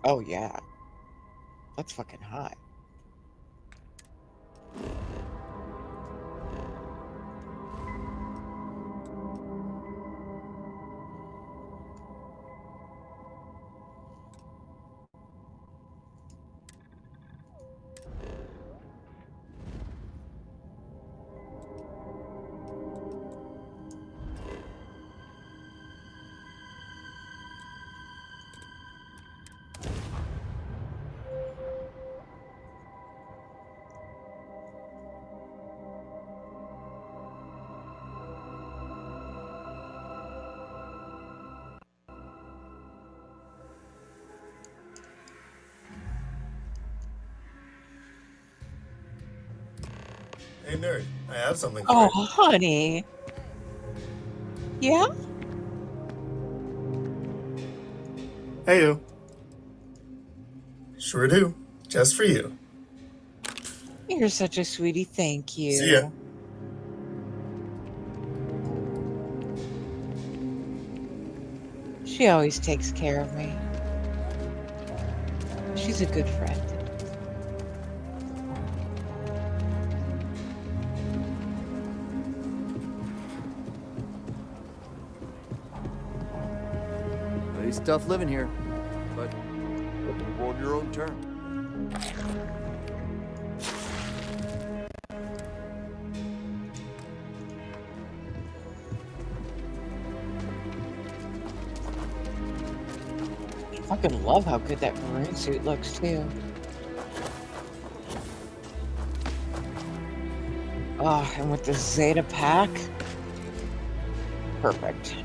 Oh, yeah. That's fucking hot. Hey, nerd, I have something for Oh, you. honey. Yeah? Hey, you. Sure do. Just for you. You're such a sweetie. Thank you. See ya. She always takes care of me. She's a good friend. It's tough living here, but you're on your own terms. I fucking love how good that maroon suit looks too. Oh, and with the Zeta pack, perfect.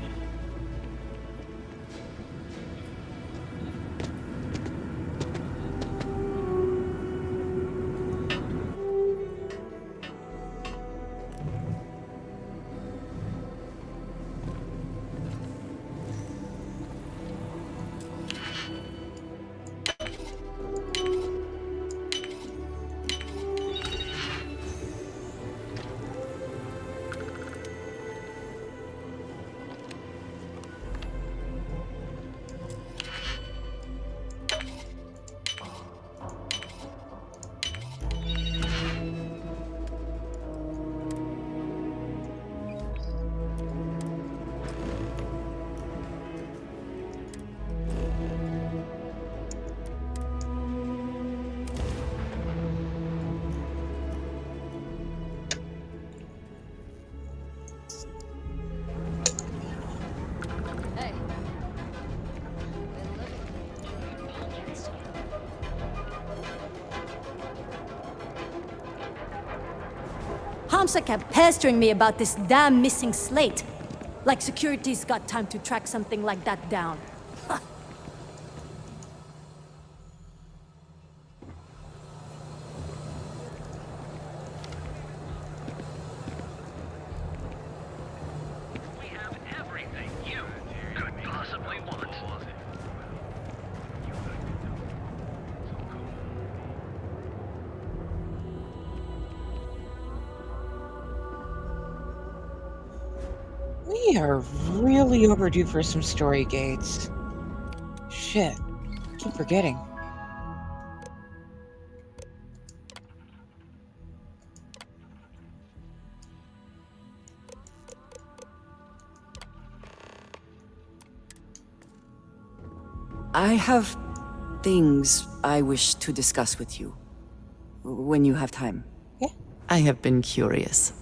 Hamza kept pestering me about this damn missing slate. Like security's got time to track something like that down. We have everything you could possibly want. We are really overdue for some story gates. Shit. Keep forgetting. I have things I wish to discuss with you. When you have time. Yeah. I have been curious.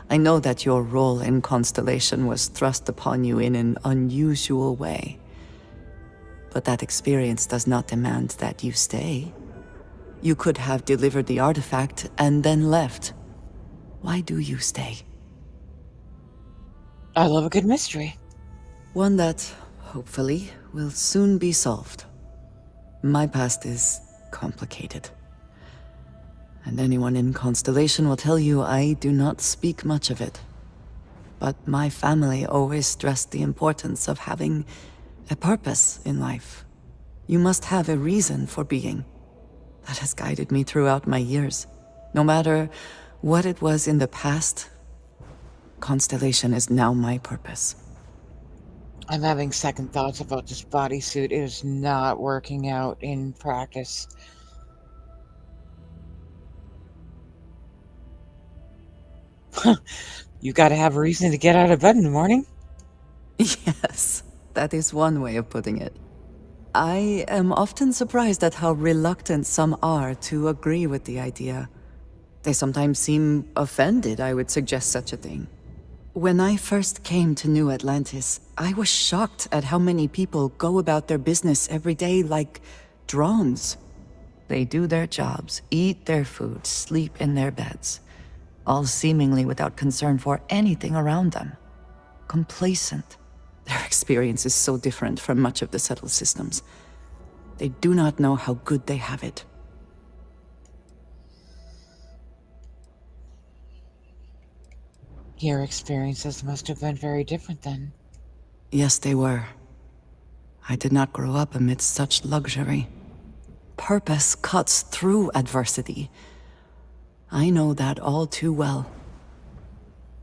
I know that your role in Constellation was thrust upon you in an unusual way. But that experience does not demand that you stay. You could have delivered the artifact and then left. Why do you stay? I love a good mystery. One that, hopefully, will soon be solved. My past is complicated. And anyone in Constellation will tell you I do not speak much of it. But my family always stressed the importance of having a purpose in life. You must have a reason for being. That has guided me throughout my years. No matter what it was in the past, Constellation is now my purpose. I'm having second thoughts about this bodysuit. It is not working out in practice. You gotta have a reason to get out of bed in the morning. Yes, that is one way of putting it. I am often surprised at how reluctant some are to agree with the idea. They sometimes seem offended I would suggest such a thing. When I first came to New Atlantis, I was shocked at how many people go about their business every day like drones. They do their jobs, eat their food, sleep in their beds, all seemingly without concern for anything around them. Complacent. Their experience is so different from much of the settled systems. They do not know how good they have it. Your experiences must have been very different then. Yes, they were. I did not grow up amidst such luxury. Purpose cuts through adversity. I know that all too well.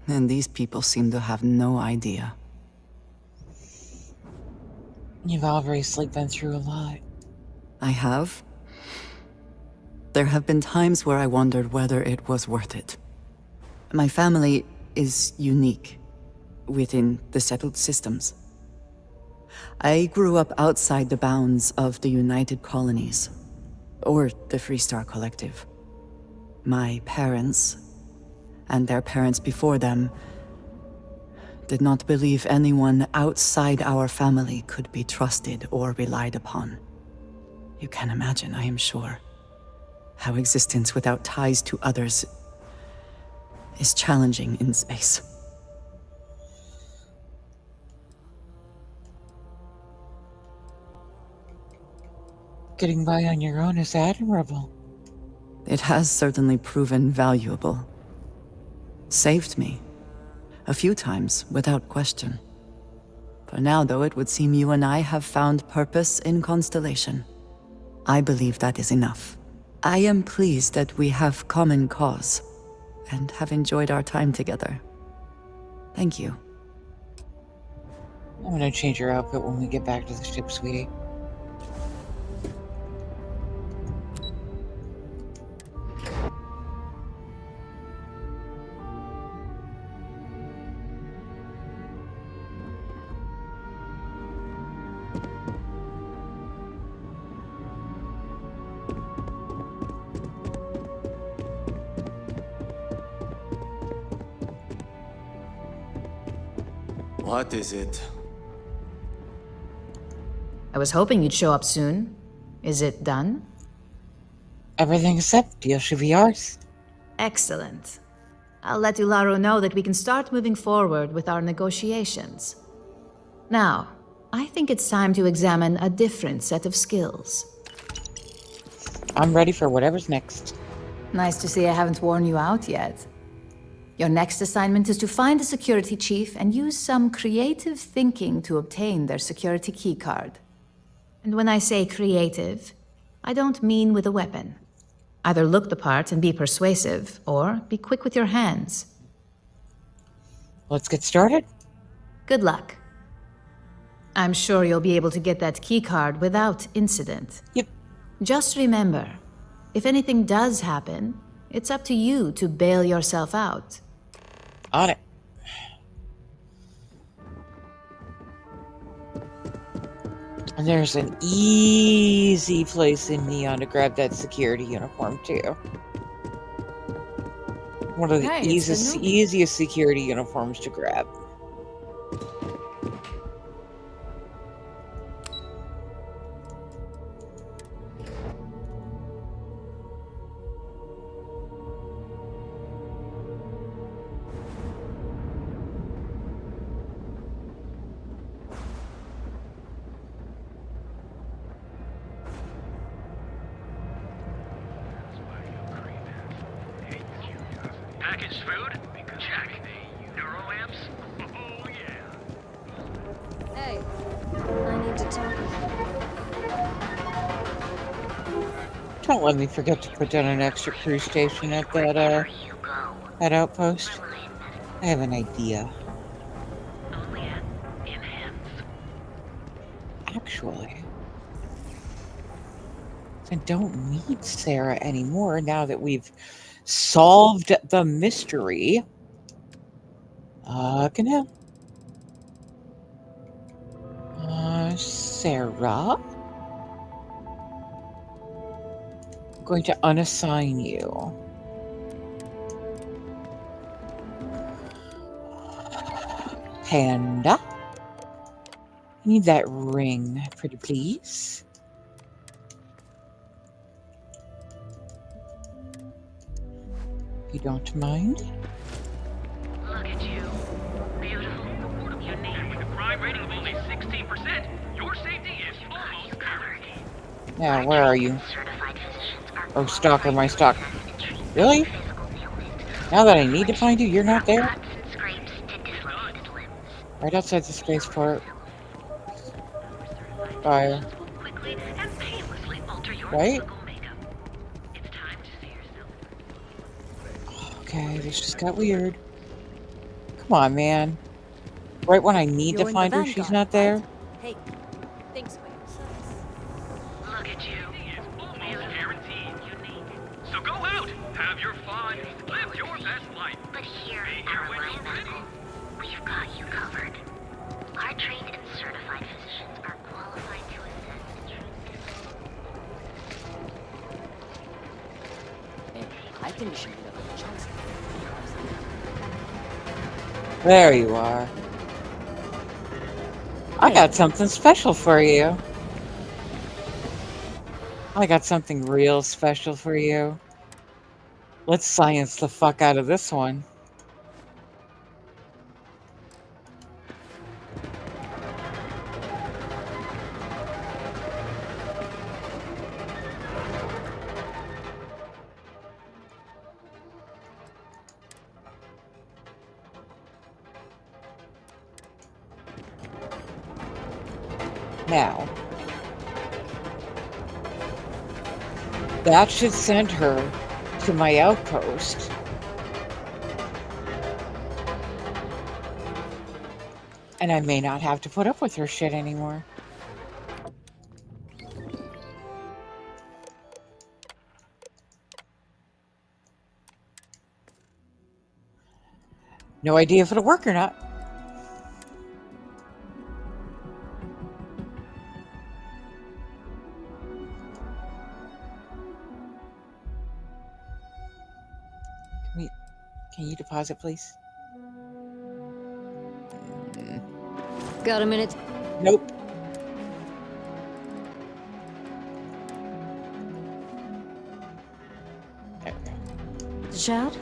And these people seem to have no idea. You've obviously been through a lot. I have. There have been times where I wondered whether it was worth it. My family is unique within the settled systems. I grew up outside the bounds of the United Colonies, or the Freestar Collective. My parents, and their parents before them, did not believe anyone outside our family could be trusted or relied upon. You can imagine, I am sure, how existence without ties to others is challenging in space. Getting by on your own is admirable. It has certainly proven valuable. Saved me. A few times, without question. For now, though, it would seem you and I have found purpose in Constellation. I believe that is enough. I am pleased that we have common cause, and have enjoyed our time together. Thank you. I'm gonna change your outfit when we get back to the ship, sweetie. What is it? I was hoping you'd show up soon. Is it done? Everything's set. Deal should be ours. Excellent. I'll let Ilaro know that we can start moving forward with our negotiations. Now, I think it's time to examine a different set of skills. I'm ready for whatever's next. Nice to see I haven't worn you out yet. Your next assignment is to find a security chief and use some creative thinking to obtain their security keycard. And when I say creative, I don't mean with a weapon. Either look the part and be persuasive, or be quick with your hands. Let's get started. Good luck. I'm sure you'll be able to get that keycard without incident. Yep. Just remember, if anything does happen, it's up to you to bail yourself out. On it. And there's an easy place in Neon to grab that security uniform, too. One of the Hey, it's the newbie. easiest security uniforms to grab. Packaged food? Check. Neuroamps? Oh, yeah. Hey, I need to talk Don't let me forget to put down an extra crew station at that outpost. I have an idea. Actually, I don't need Sarah anymore now that we've solved the mystery Fucking hell. Sarah? I'm going to unassign you. Panda? I need that ring, pretty please. If you don't mind. Look at you. Beautiful. Unique. With a crime rating of only 16%, your safety is almost guaranteed. Now, where are you? Oh, stalker, my stalker. Really? Now that I need to find you, you're not there? Right outside the spaceport. Fire. Right? Okay, this just got weird. Come on, man. Right when I need to find her, she's not there? Hey, thanks for your service. Look at you. Almost guaranteed. Unique. So go out, have your fun, live your best life. But here at Ryujin Medical, we've got you covered. Our trained and certified physicians are qualified to assess the truth. Hey, I think we should give it a chance. There you are. I got something special for you. I got something real special for you. Let's science the fuck out of this one. Now, that should send her to my outpost. And I may not have to put up with her shit anymore. No idea if it'll work or not. Can you deposit, please? Got a minute? Nope. The child?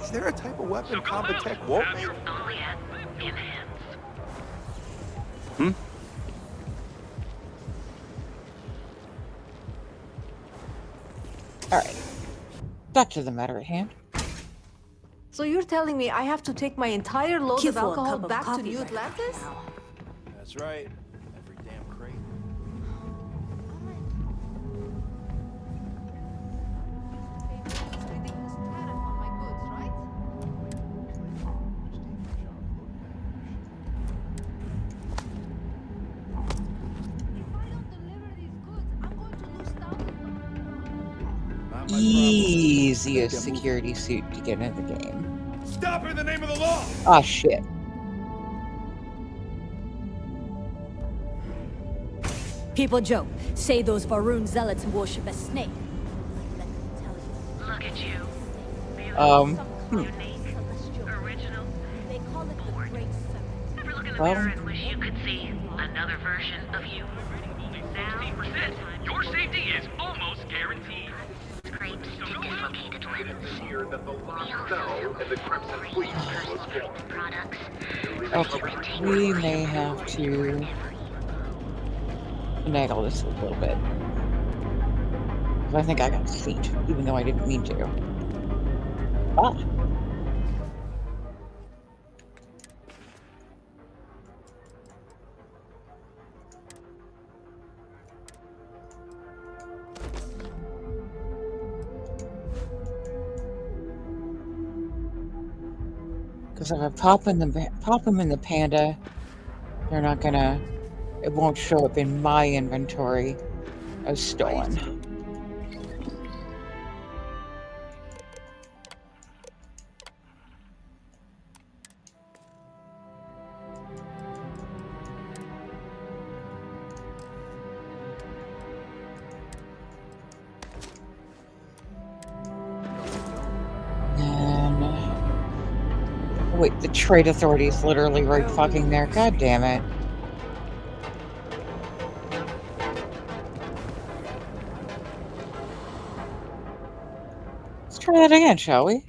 Is there a type of weapon combat tech won't make? Hmm? Alright. Back to the matter at hand. So you're telling me I have to take my entire load Queue of for a alcohol cup of back to coffee New right Atlantis? That's right. Every damn crate. Easiest security suit to get in the game. Stop her in the name of the law! Ah, shit. People joke, say those Varun zealots worship a snake. Look at you. Original. They call it the Great Serpent. Ever look in the mirror and wish you could see another version of you? Now, 16%, your safety is almost guaranteed. scrapes to dislocated limbs. Here that the We also and the Crimson Fleet personal products. Okay, we may have to finagle this a little bit. 'Cause I think I got a seat, even though I didn't mean to. Ah. Because if I pop them in the panda, they're not gonna. It won't show up in my inventory as stolen. Wait, the trade authority is literally right fucking there. God damn it. Let's try that again, shall we?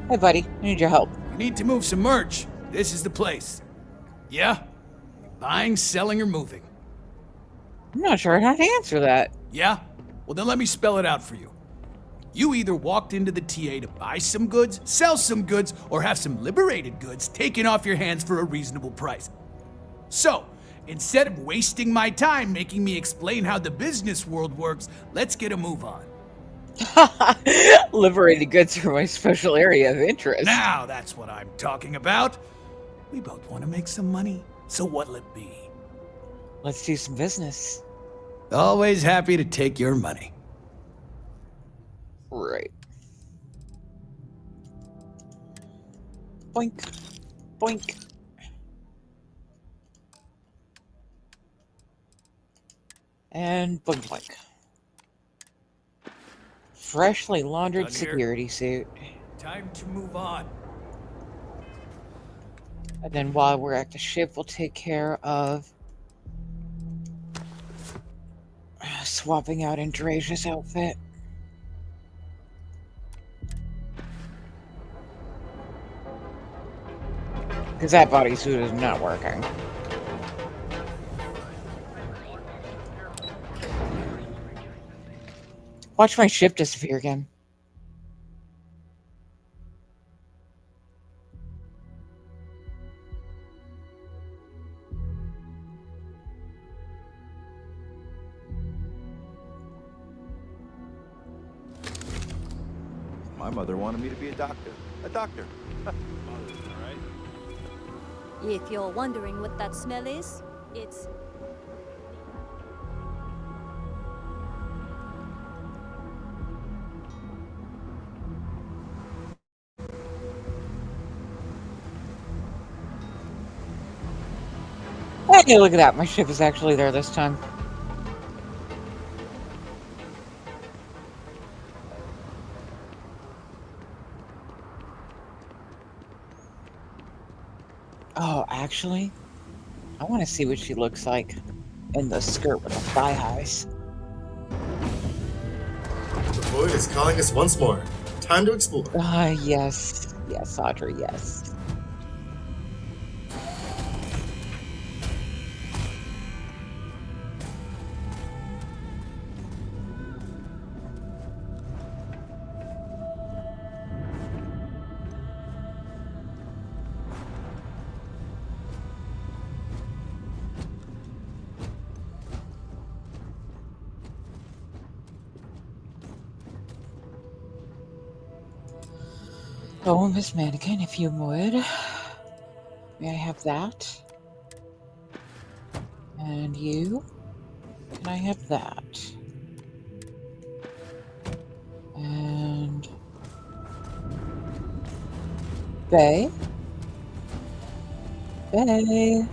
Hey, buddy. I need your help. You need to move some merch. This is the place. Yeah? Buying, selling, or moving? I'm not sure how to answer that. Yeah? Well, then let me spell it out for you. You either walked into the TA to buy some goods, sell some goods, or have some liberated goods taken off your hands for a reasonable price. So, instead of wasting my time making me explain how the business world works, let's get a move on. Liberated goods are my special area of interest. Now that's what I'm talking about. We both want to make some money, so what'll it be? Let's do some business. Always happy to take your money. Right. Boink. Boink. And boink boink. Freshly laundered security suit. Time to move on. And then while we're at the ship, we'll take care of swapping out Andreja's outfit. Because that bodysuit is not working. Watch my ship disappear again. My mother wanted me to be a doctor. A doctor. If you're wondering what that smell is, it's... Hey, look at that. My ship is actually there this time. Oh, actually, I want to see what she looks like in the skirt with the thigh highs. The void is calling us once more. Time to explore. Yes. Yes, Audrey, yes. Oh, Miss Mannequin, if you would. May I have that? And you? Can I have that? And... Bay? Bay?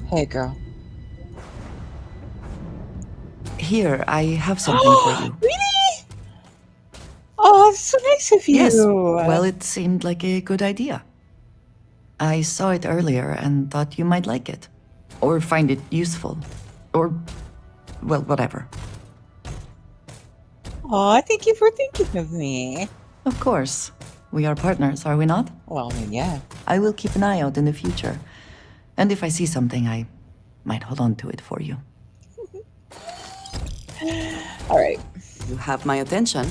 Hey, girl. Here, I have something for you. Really? Oh, it's so nice of you. Yes. Well, it seemed like a good idea. I saw it earlier and thought you might like it. Or find it useful. Or, well, whatever. Aw, thank you for thinking of me. Of course. We are partners, are we not? Well, I mean, yeah. I will keep an eye out in the future. And if I see something, I might hold on to it for you. All right. You have my attention.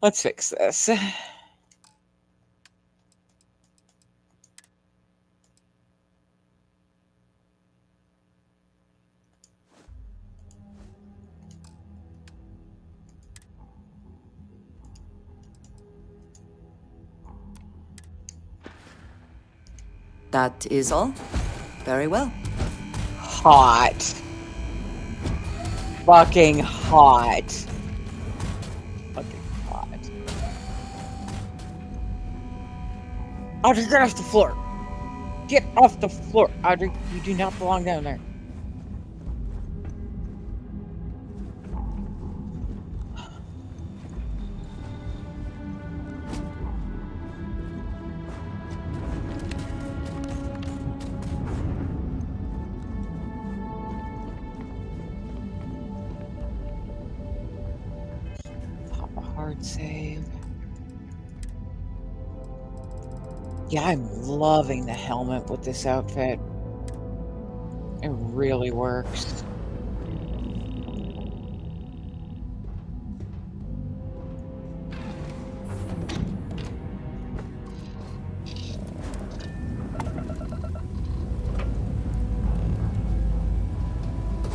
Let's fix this. That is all. Very well. Hot. Fucking hot. Fucking hot. Audrey, get off the floor. Get off the floor. Audrey, you do not belong down there. Hard save. Yeah, I'm loving the helmet with this outfit. It really works.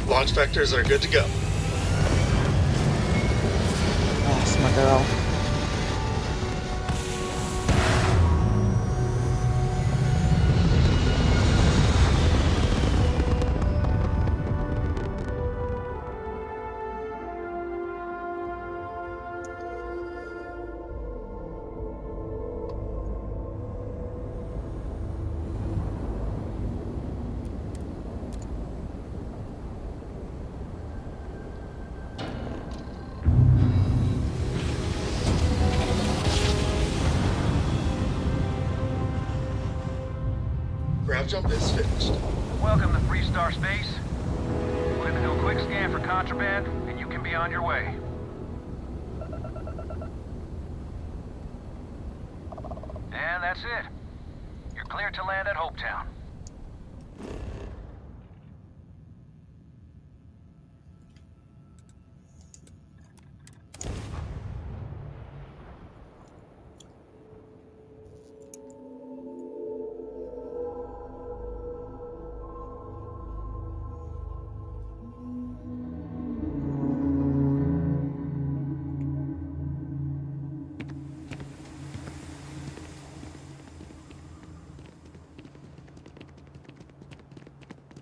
Launch vectors are good to go. That's my girl. Grab jump is finished. Welcome to Freestar Space. We're gonna do a quick scan for contraband, and you can be on your way. And that's it. You're cleared to land at Hopetown.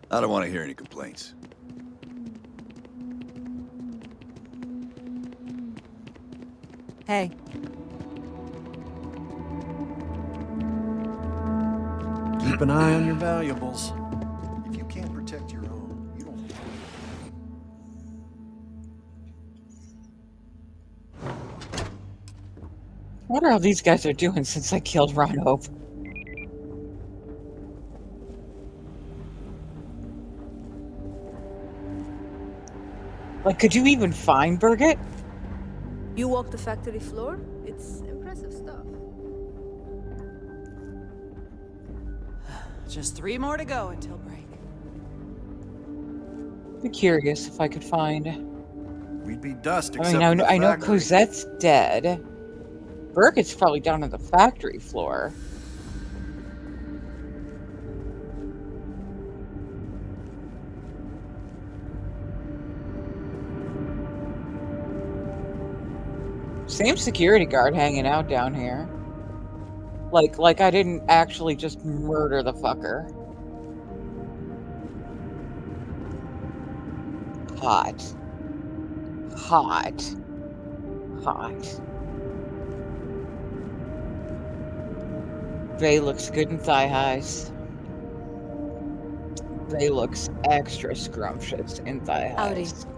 I don't want to hear any complaints. Hey. Keep an eye on your valuables. If you can't protect your own, you don't. What are all these guys are doing since I killed Ron Hope? Like, could you even find Birgit? You walk the factory floor? It's impressive stuff. Just 3 more to go until break. Be curious if I could find. We'd be dust I except mean, for the I know factory. Cosette's dead. Birgit's probably down on the factory floor. Same security guard hanging out down here. Like I didn't actually just murder the fucker. Hot. Hot. Hot. Vay looks good in thigh highs. Vay looks extra scrumptious in thigh highs. Howdy.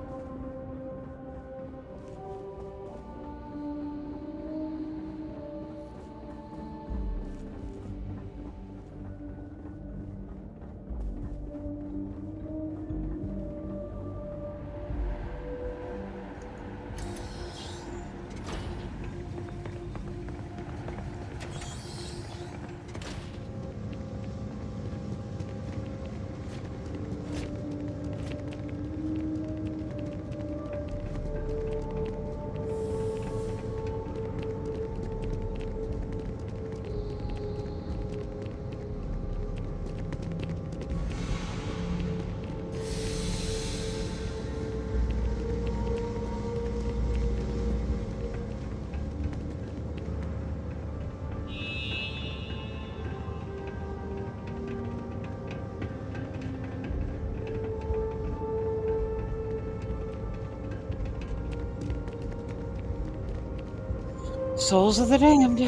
Souls of the damned.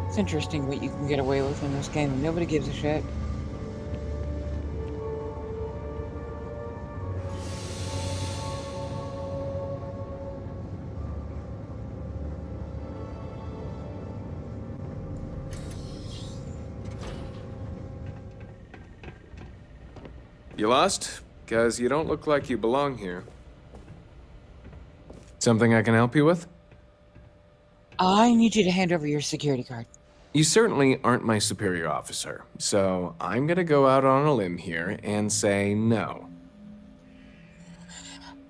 It's interesting what you can get away with in this game. Nobody gives a shit. You lost? Because you don't look like you belong here. Something I can help you with? I need you to hand over your security card. You certainly aren't my superior officer, so I'm gonna go out on a limb here and say no.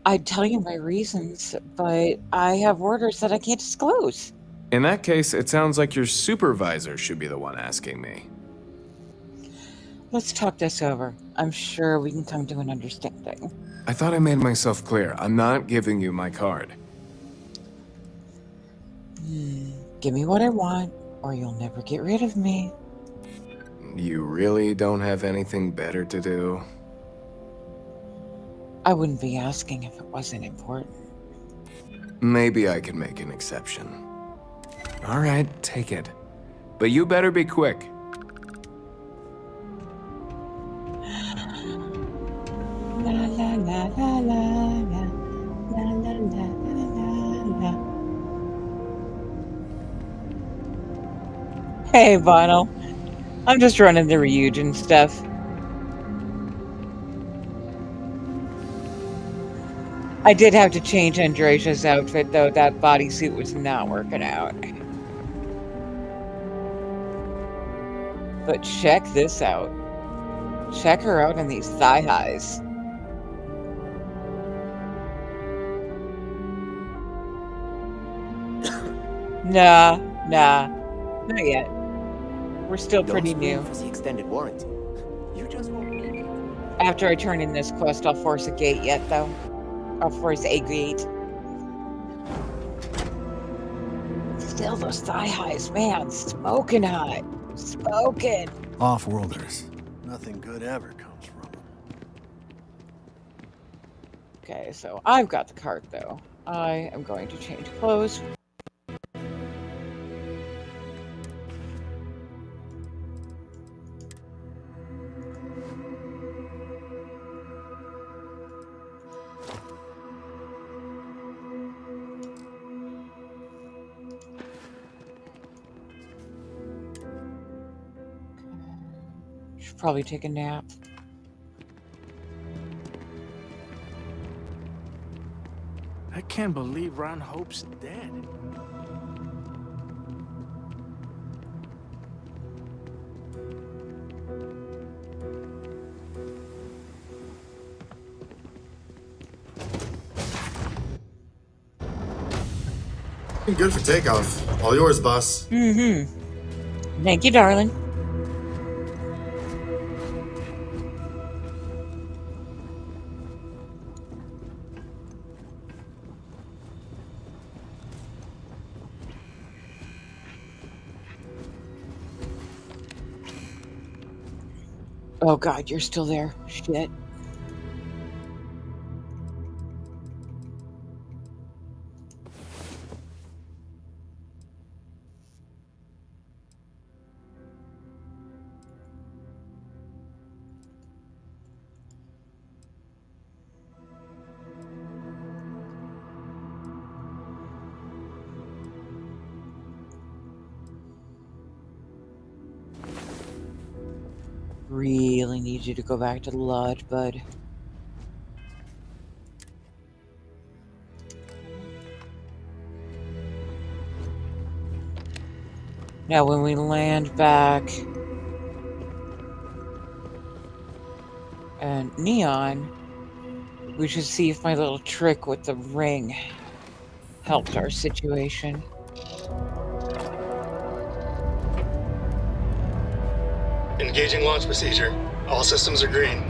I'd tell you my reasons, but I have orders that I can't disclose. In that case, it sounds like your supervisor should be the one asking me. Let's talk this over. I'm sure we can come to an understanding. I thought I made myself clear. I'm not giving you my card. Give me what I want, or you'll never get rid of me. You really don't have anything better to do? I wouldn't be asking if it wasn't important. Maybe I can make an exception. All right, take it. But you better be quick. La la la la la la la la la la. Hey, Vinyl. I'm just running the Ryujin stuff. I did have to change Andreja's outfit, though. That bodysuit was not working out. But check this out. Check her out in these thigh highs. Nah, not yet. We're still pretty new. For the extended warranty. You just won't need it. After I turn in this quest, I'll force a gate yet, though. I'll force a gate. Still, those thigh highs, man, smoking hot. Smoking. Off-worlders. Nothing good ever comes from them. Okay, so I've got the card, though. I am going to change clothes. Should probably take a nap. I can't believe Ron Hope's dead. Good for takeoff. All yours, boss. Thank you, darling. Oh God, you're still there. Shit. Really need you to go back to the lodge, bud. Now, when we land back and Neon, we should see if my little trick with the ring helped our situation. Engaging launch procedure. All systems are green.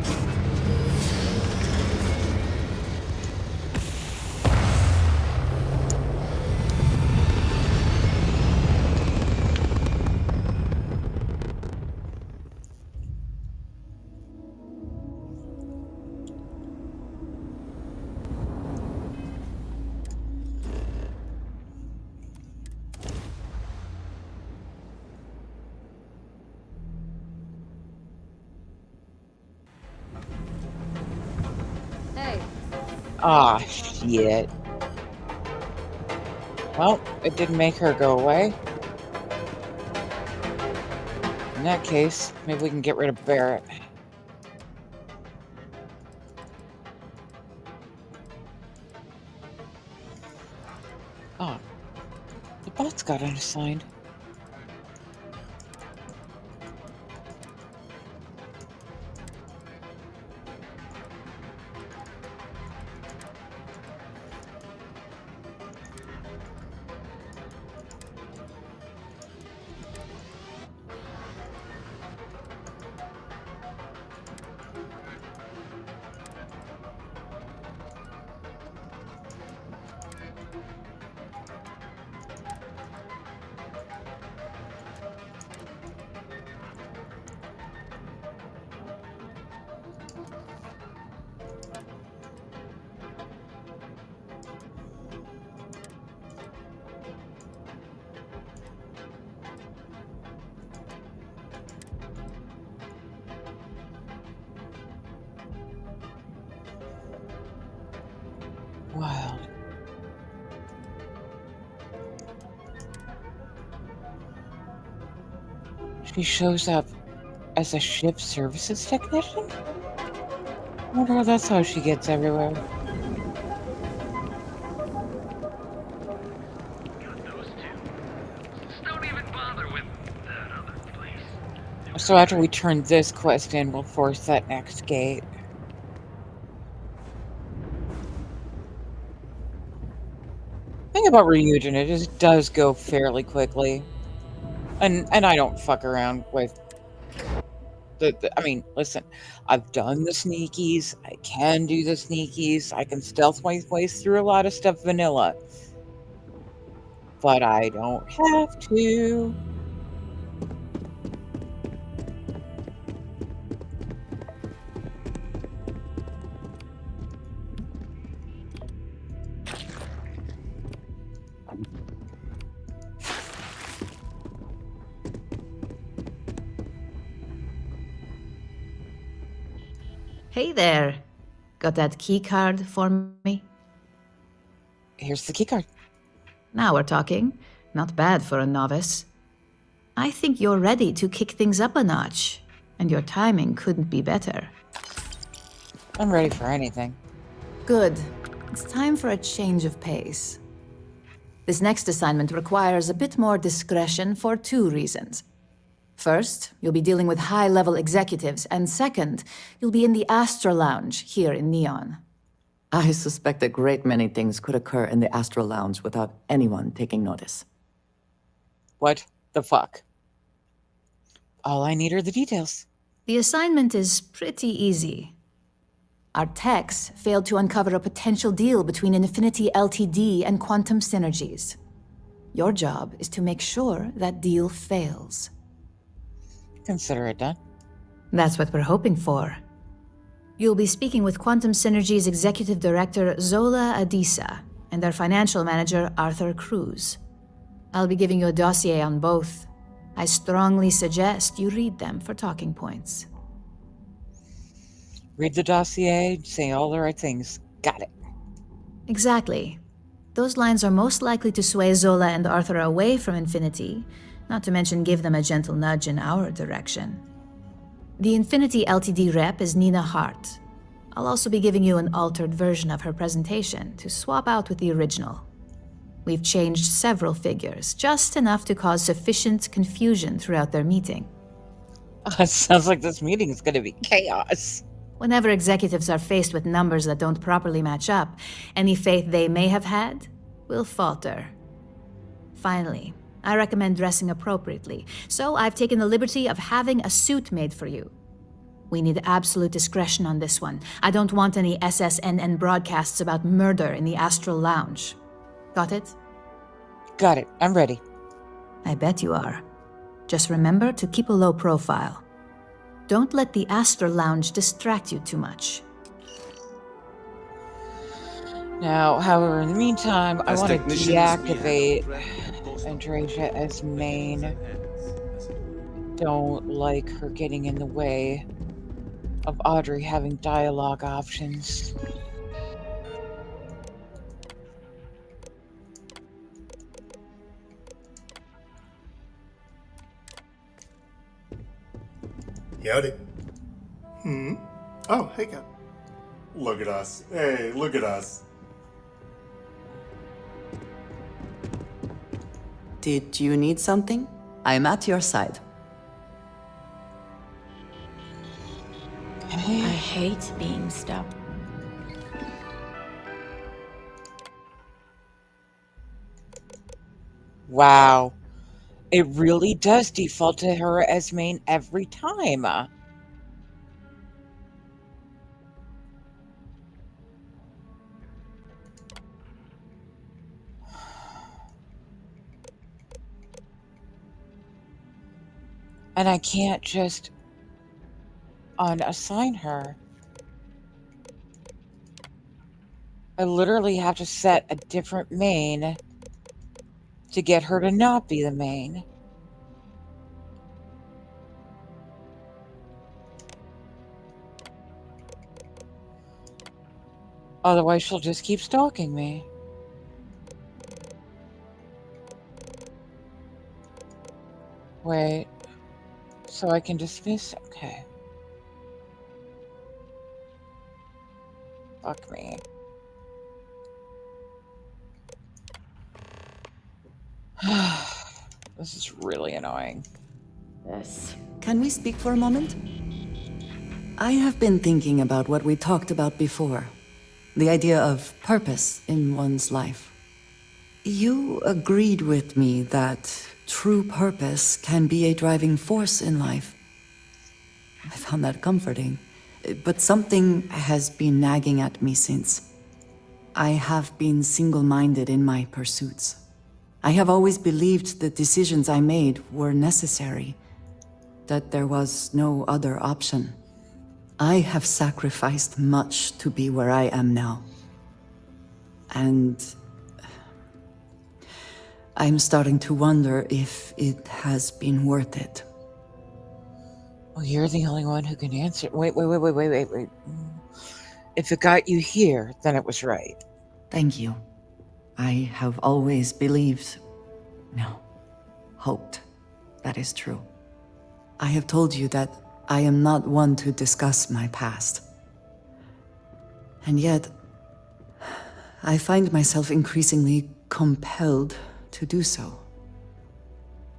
Ah, shit. Well, it didn't make her go away. In that case, maybe we can get rid of Barrett. Oh, the bot's got unassigned. Wild. She shows up as a ship services technician? I wonder if that's how she gets everywhere. So after we turn this quest in, we'll force that next gate. Thing about Ryujin, it just does go fairly quickly. And I don't fuck around with I mean, listen, I've done the sneakies, I can do the sneakies, I can stealth my way through a lot of stuff vanilla. But I don't have to. Hey there. Got that key card for me? Here's the key card. Now we're talking. Not bad for a novice. I think you're ready to kick things up a notch, and your timing couldn't be better. I'm ready for anything. Good. It's time for a change of pace. This next assignment requires a bit more discretion for 2 reasons. First, you'll be dealing with high-level executives, and second, you'll be in the Astra Lounge here in Neon. I suspect a great many things could occur in the Astral Lounge without anyone taking notice. What the fuck? All I need are the details. The assignment is pretty easy. Our techs failed to uncover a potential deal between Infinity Ltd. And Quantum Synergies. Your job is to make sure that deal fails. Consider it done. That's what we're hoping for. You'll be speaking with Quantum Synergy's Executive Director Zola Adisa and their Financial Manager Arthur Cruz. I'll be giving you a dossier on both. I strongly suggest you read them for talking points. Read the dossier, say all the right things. Got it. Exactly. Those lines are most likely to sway Zola and Arthur away from Infinity, not to mention give them a gentle nudge in our direction. The Infinity Ltd. rep is Nina Hart. I'll also be giving you an altered version of her presentation to swap out with the original. We've changed several figures, just enough to cause sufficient confusion throughout their meeting. Sounds like this meeting is going to be chaos. Whenever executives are faced with numbers that don't properly match up, any faith they may have had will falter. Finally, I recommend dressing appropriately, so I've taken the liberty of having a suit made for you. We need absolute discretion on this one. I don't want any SSNN broadcasts about murder in the Astral Lounge. Got it? Got it. I'm ready. I bet you are. Just remember to keep a low profile. Don't let the Astral Lounge distract you too much. Now, however, in the meantime, I want to deactivate Andreja as main. Don't like her getting in the way of Audrey having dialogue options. Howdy. Oh, hey, Cap. Look at us. Hey, look at us. Did you need something? I'm at your side. I hate being stopped. Wow. It really does default to her as main every time. And I can't just unassign her. I literally have to set a different main to get her to not be the main. Otherwise, she'll just keep stalking me. Wait. So I can dismiss? Okay. Fuck me. This is really annoying. Yes. Can we speak for a moment? I have been thinking about what we talked about before. The idea of purpose in one's life. You agreed with me that true purpose can be a driving force in life. I found that comforting. But something has been nagging at me since. I have been single-minded in my pursuits. I have always believed the decisions I made were necessary, that there was no other option. I have sacrificed much to be where I am now. And I'm starting to wonder if it has been worth it. Well, you're the only one who can answer. Wait. If it got you here, then it was right. Thank you. I have always believed, no, hoped that is true. I have told you that I am not one to discuss my past. And yet, I find myself increasingly compelled to do so.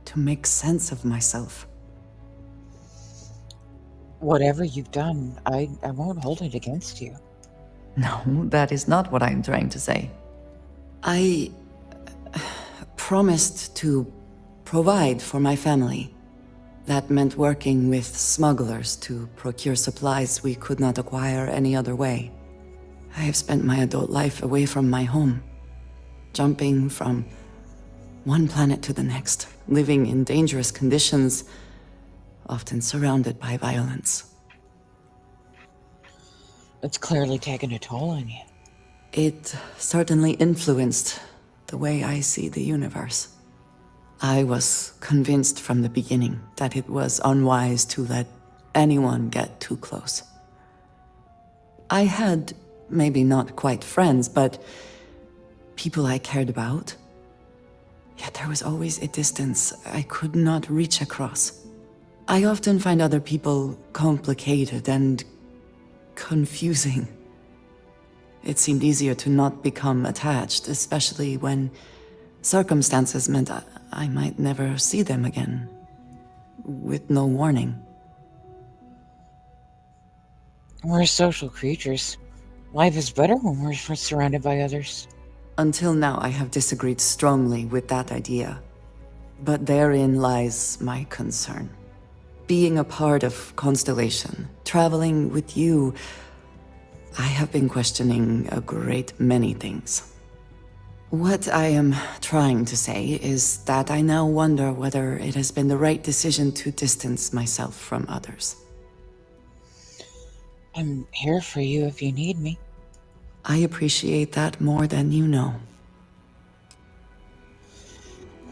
To make sense of myself. Whatever you've done, I won't hold it against you. No, that is not what I'm trying to say. I promised to provide for my family. That meant working with smugglers to procure supplies we could not acquire any other way. I have spent my adult life away from my home, jumping from one planet to the next, living in dangerous conditions, often surrounded by violence. It's clearly taken a toll on you. It certainly influenced the way I see the universe. I was convinced from the beginning that it was unwise to let anyone get too close. I had, maybe not quite friends, but people I cared about. Yet there was always a distance I could not reach across. I often find other people complicated and confusing. It seemed easier to not become attached, especially when circumstances meant I might never see them again, with no warning. We're social creatures. Life is better when we're surrounded by others. Until now, I have disagreed strongly with that idea. But therein lies my concern. Being a part of Constellation, traveling with you, I have been questioning a great many things. What I am trying to say is that I now wonder whether it has been the right decision to distance myself from others. I'm here for you if you need me. I appreciate that more than you know.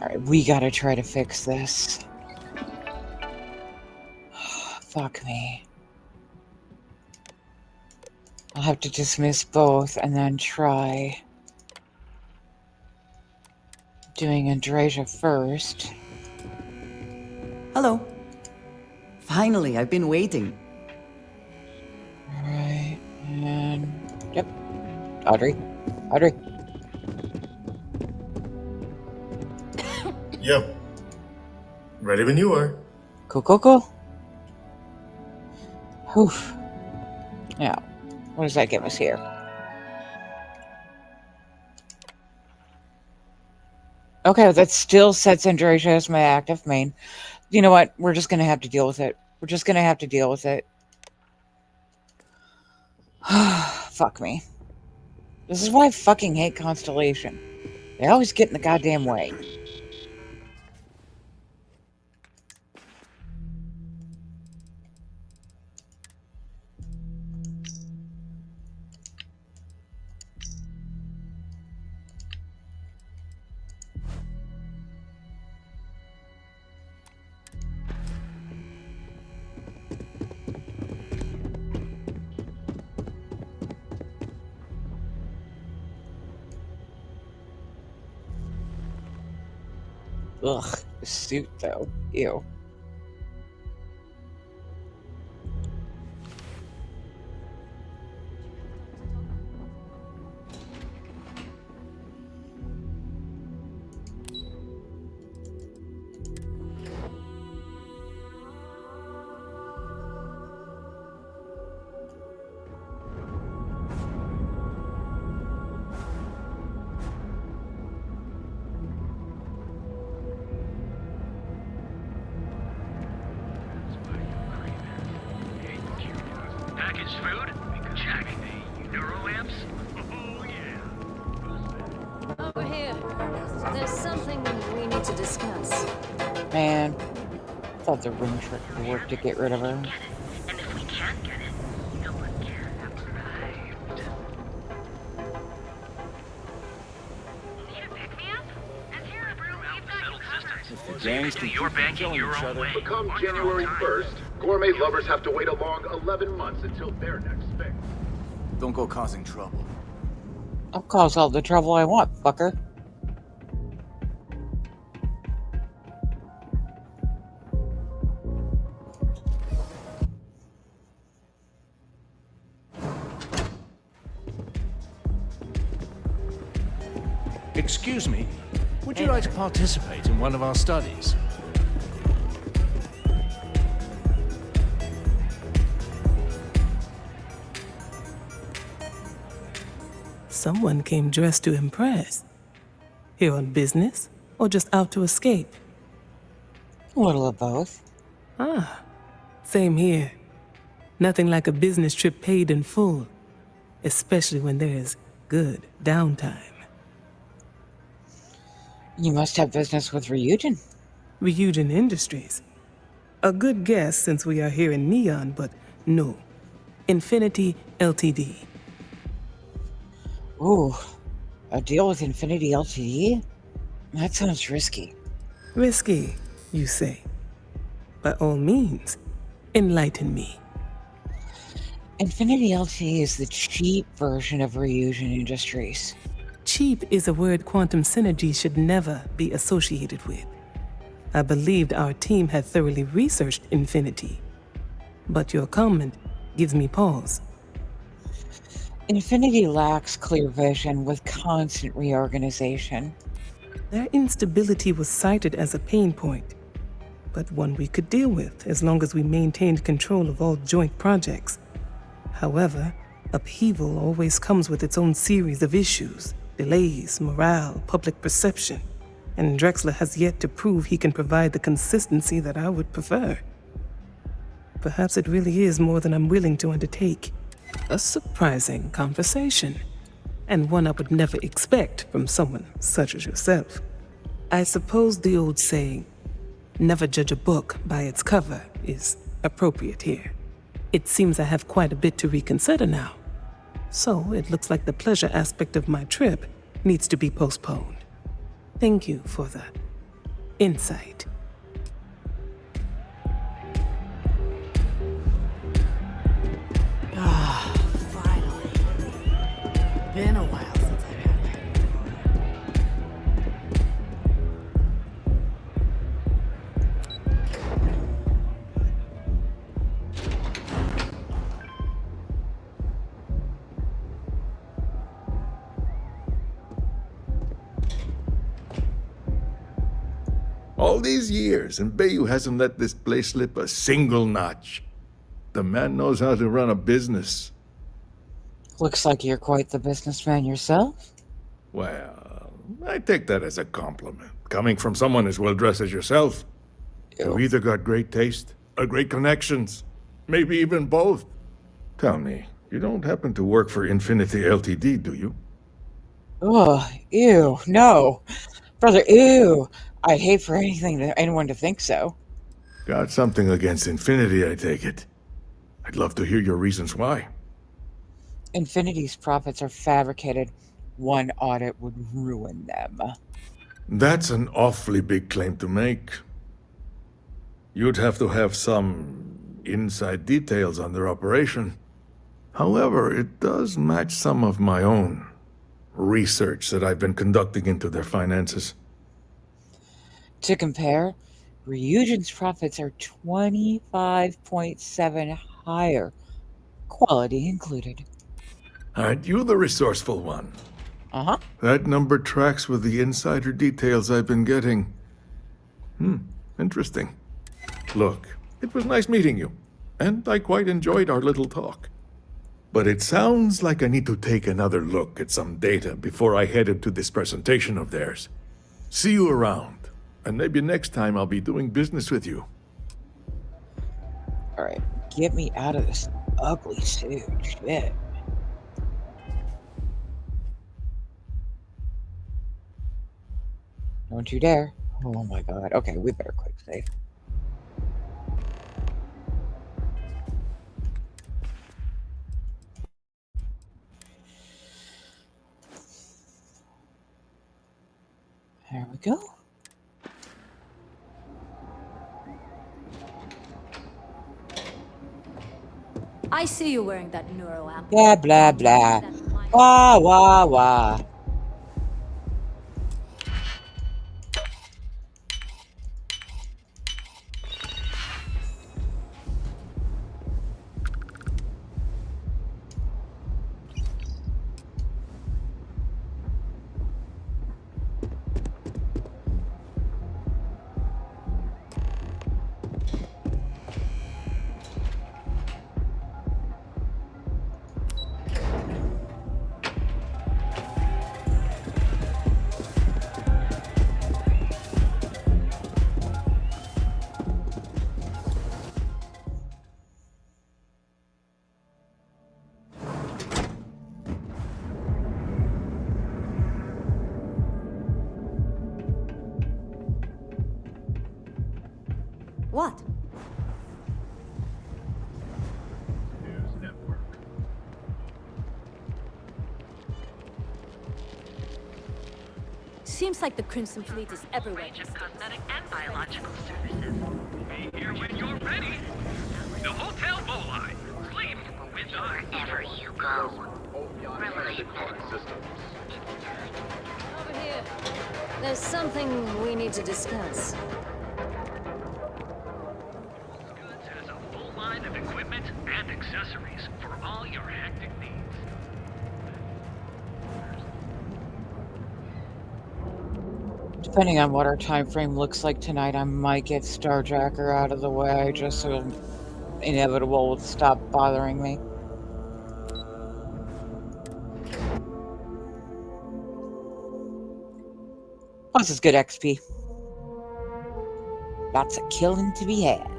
Alright, we gotta try to fix this. Fuck me. I'll have to dismiss both and then try doing Andreja first. Hello. Finally, I've been waiting. Alright, and... Yep. Audrey. Audrey. Yep. Ready when you are. Cool. Oof. Now, what does that give us here? Okay, that still sets Andreja as my active main. You know what? We're just going to have to deal with it. We're just going to have to deal with it. Fuck me. This is why I fucking hate Constellation. They always get in the goddamn way. Ugh, the suit though. Ew. Packaged food? Check. Neuro lamps? Oh, yeah. Over here. There's something we need to discuss. Man, I thought the ring trick would work to get rid of her. And if we can't get it, no one can. Need a pick-me-up? As here, Brew, we've got you covered. If the gangs can You're keep banking killing your each own other. way. Come January 1st, gourmet lovers have to wait a long 11 months until their next fix. Don't go causing trouble. I'll cause all the trouble I want, fucker. Excuse me, would you like to participate in one of our studies? Someone came dressed to impress. Here on business, or just out to escape? A little of both. Ah, same here. Nothing like a business trip paid in full, especially when there is good downtime. You must have business with Ryujin. Ryujin Industries. A good guess since we are here in Neon, but no. Infinity Ltd. Ooh, a deal with Infinity Ltd? That sounds risky. Risky, you say? By all means, enlighten me. Infinity Ltd is the cheap version of Ryujin Industries. Cheap is a word quantum synergy should never be associated with. I believed our team had thoroughly researched Infinity, but your comment gives me pause. Infinity lacks clear vision with constant reorganization. Their instability was cited as a pain point, but one we could deal with as long as we maintained control of all joint projects. However, upheaval always comes with its own series of issues, delays, morale, public perception, and Drexler has yet to prove he can provide the consistency that I would prefer. Perhaps it really is more than I'm willing to undertake. A surprising conversation, and one I would never expect from someone such as yourself. I suppose the old saying, never judge a book by its cover, is appropriate here. It seems I have quite a bit to reconsider now. So it looks like the pleasure aspect of my trip needs to be postponed. Thank you for the insight. Ah, finally. Been a while since I've had it. All these years, and Bayou hasn't let this place slip a single notch. The man knows how to run a business. Looks like you're quite the businessman yourself. Well, I take that as a compliment, coming from someone as well-dressed as yourself. You either got great taste or great connections, maybe even both. Tell me, you don't happen to work for Infinity Ltd, do you? Oh, ew, no. Brother, ew. I'd hate for anyone to think so. Got something against Infinity, I take it. I'd love to hear your reasons why. Infinity's profits are fabricated. One audit would ruin them. That's an awfully big claim to make. You'd have to have some inside details on their operation. However, it does match some of my own research that I've been conducting into their finances. To compare, Ryujin's profits are 25.7 higher, quality included. Aren't you the resourceful one? Uh-huh. That number tracks with the insider details I've been getting. Interesting. Look, it was nice meeting you, and I quite enjoyed our little talk. But it sounds like I need to take another look at some data before I head into this presentation of theirs. See you around, and maybe next time I'll be doing business with you. Alright, get me out of this ugly suit. Shit. Don't you dare. Oh my god. Okay, we better quick save. There we go. I see you wearing that neuro amp. Blah, blah, blah. Wah, wah, wah. What? Seems like the Crimson Fleet is everywhere. Range of cosmetic and biological services. Be here when you're ready. The Hotel Bolide. Sleep with us. Wherever you go. Over here. There's something we need to discuss. Goods has a full line of equipment and accessories for all your hectic needs. Depending on what our time frame looks like tonight, I might get Starjacker out of the way just so inevitable will stop bothering me. Plus, it's good XP. Lots of killing to be had.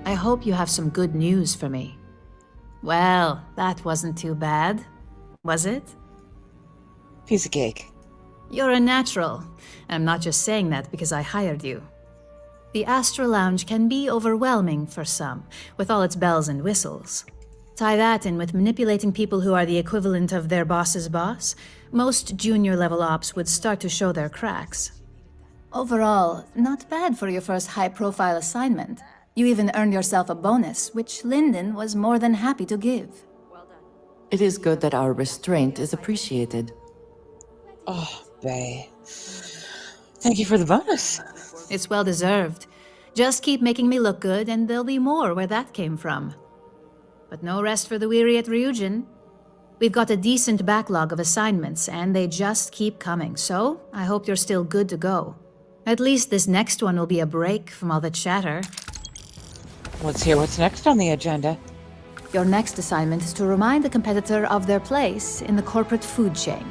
I hope you have some good news for me. Well, that wasn't too bad, was it? Piece of cake. You're a natural, and I'm not just saying that because I hired you. The Astro Lounge can be overwhelming for some, with all its bells and whistles. Tie that in with manipulating people who are the equivalent of their boss's boss, most junior-level ops would start to show their cracks. Overall, not bad for your first high-profile assignment. You even earned yourself a bonus, which Lyndon was more than happy to give. It is good that our restraint is appreciated. Oh, bae. Thank you for the bonus. It's well deserved. Just keep making me look good, and there'll be more where that came from. But no rest for the weary at Ryujin. We've got a decent backlog of assignments, and they just keep coming, so I hope you're still good to go. At least this next one will be a break from all the chatter. Let's hear what's next on the agenda. Your next assignment is to remind the competitor of their place in the corporate food chain.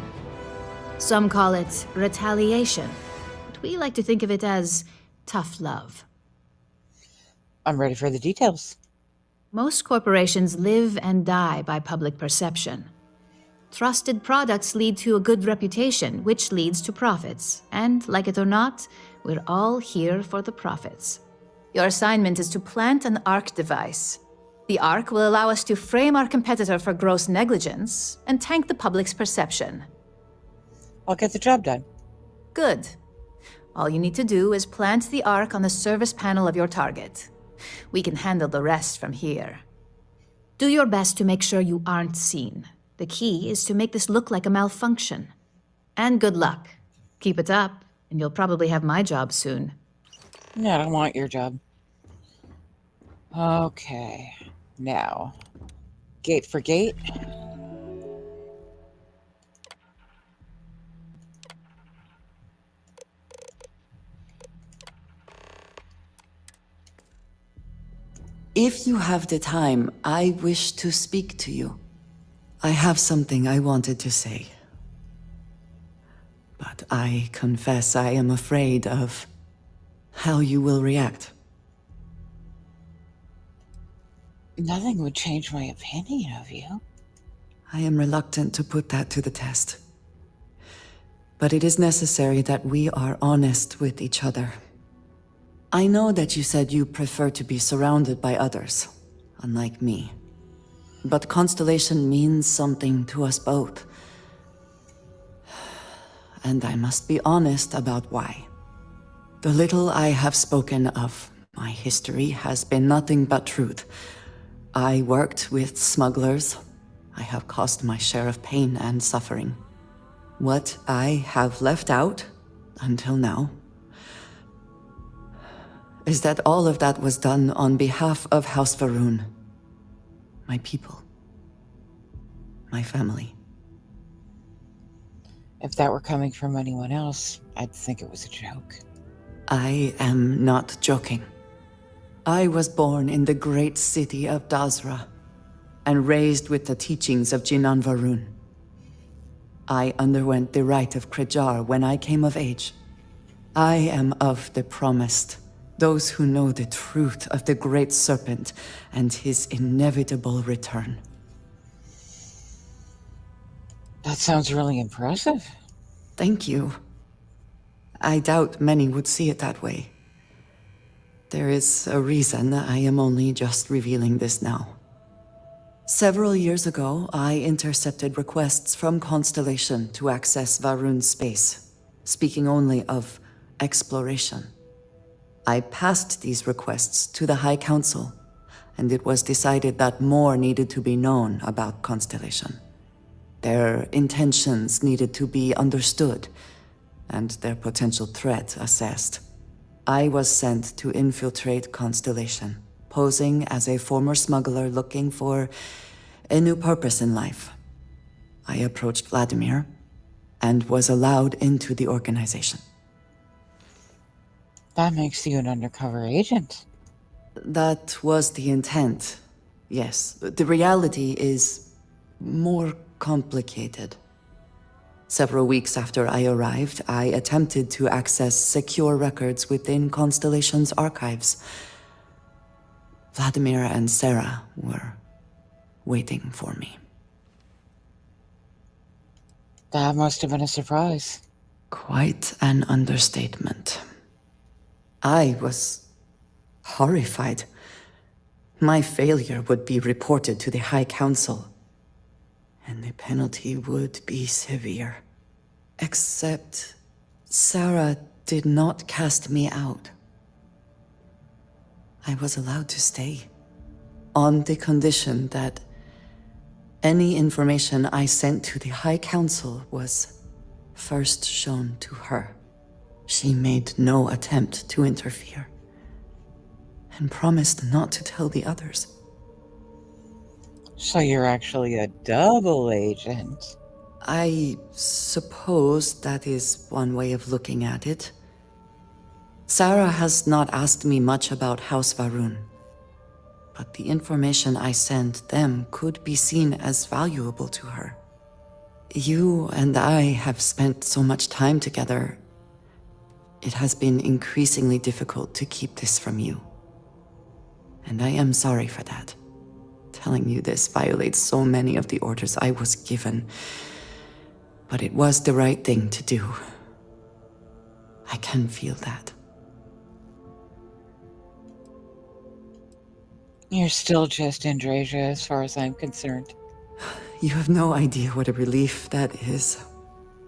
Some call it retaliation, but we like to think of it as tough love. I'm ready for the details. Most corporations live and die by public perception. Trusted products lead to a good reputation, which leads to profits. And, like it or not, we're all here for the profits. Your assignment is to plant an ARC device. The ARC will allow us to frame our competitor for gross negligence and tank the public's perception. I'll get the job done. Good. All you need to do is plant the ARC on the service panel of your target. We can handle the rest from here. Do your best to make sure you aren't seen. The key is to make this look like a malfunction. And good luck. Keep it up, and you'll probably have my job soon. No, I don't want your job. Okay. Now, gate for gate. If you have the time, I wish to speak to you. I have something I wanted to say. But I confess I am afraid of how you will react. Nothing would change my opinion of you. I am reluctant to put that to the test. But it is necessary that we are honest with each other. I know that you said you prefer to be surrounded by others, unlike me. But Constellation means something to us both. And I must be honest about why. The little I have spoken of my history has been nothing but truth. I worked with smugglers. I have caused my share of pain and suffering. What I have left out, until now, is that all of that was done on behalf of House Varun. My people. My family. If that were coming from anyone else, I'd think it was a joke. I am not joking. I was born in the great city of Dazra, and raised with the teachings of Jinan Varun. I underwent the rite of Krejar when I came of age. I am of the promised, those who know the truth of the Great Serpent and his inevitable return. That sounds really impressive. Thank you. I doubt many would see it that way. There is a reason I am only just revealing this now. Several years ago, I intercepted requests from Constellation to access Varun's space, speaking only of exploration. I passed these requests to the High Council, and it was decided that more needed to be known about Constellation. Their intentions needed to be understood, and their potential threat assessed. I was sent to infiltrate Constellation, posing as a former smuggler looking for a new purpose in life. I approached Vladimir, and was allowed into the organization. That makes you an undercover agent. That was the intent, yes. The reality is more complicated. Several weeks after I arrived, I attempted to access secure records within Constellation's archives. Vladimir and Sarah were waiting for me. That must have been a surprise. Quite an understatement. I was horrified. My failure would be reported to the High Council, and the penalty would be severe. Except Sarah did not cast me out. I was allowed to stay, on the condition that any information I sent to the High Council was first shown to her. She made no attempt to interfere and promised not to tell the others. So you're actually a double agent. I suppose that is one way of looking at it. Sarah has not asked me much about House Varun, but the information I sent them could be seen as valuable to her. You and I have spent so much time together. It has been increasingly difficult to keep this from you. And I am sorry for that. Telling you this violates so many of the orders I was given. But it was the right thing to do. I can feel that. You're still just Andreja as far as I'm concerned. You have no idea what a relief that is.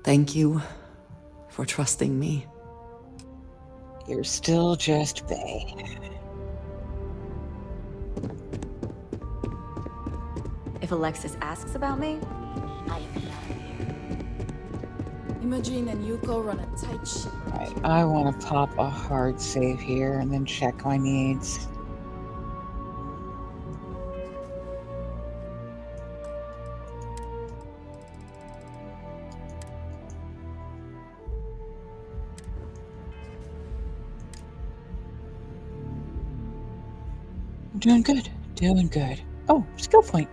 Thank you for trusting me. You're still just Faye. If Alexis asks about me, I'll be out of here. Imogen and Yuko run a tight ship. Right, I want to pop a hard save here and then check my needs. Doing good, doing good. Oh, skill point.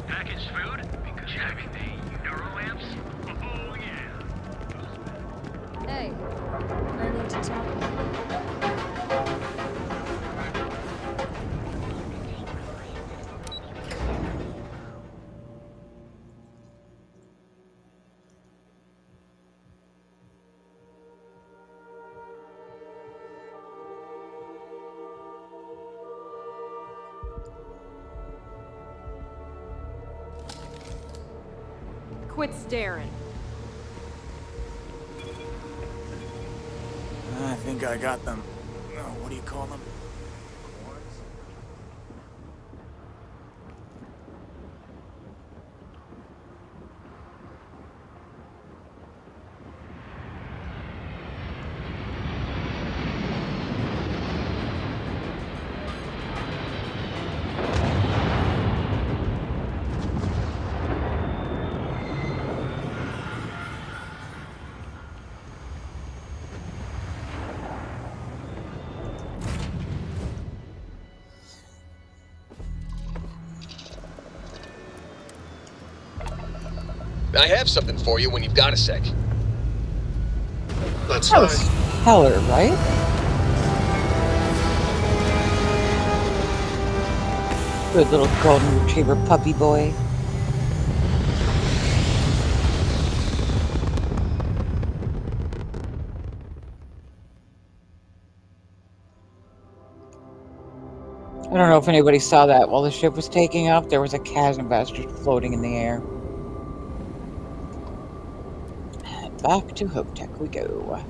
Packaged food? Jamming the neurolamps? Oh, yeah. Hey, I need to talk about Quit staring. I think I got them. What do you call them? I have something for you when you've got a sec. That's That was Heller, right? Good little golden retriever puppy boy. I don't know if anybody saw that. While the ship was taking off, there was a chasm bastard floating in the air. Back to Hope Tech we go.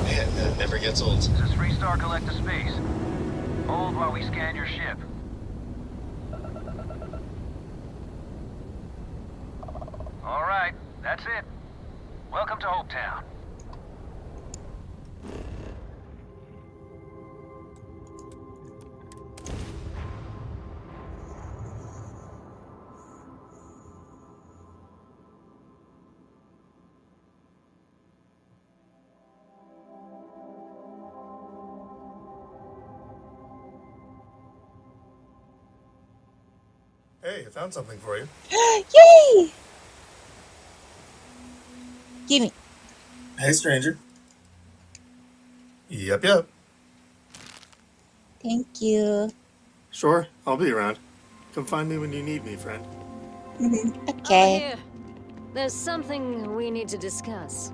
Man, that never gets old. It's a 3-star collector space. Hold while we scan your ship. All right, that's it. Welcome to Hopetown. Hey, I found something for you. Yay! Gimme. Hey, stranger. Yep. Thank you. Sure, I'll be around. Come find me when you need me, friend. Okay. Here. There's something we need to discuss.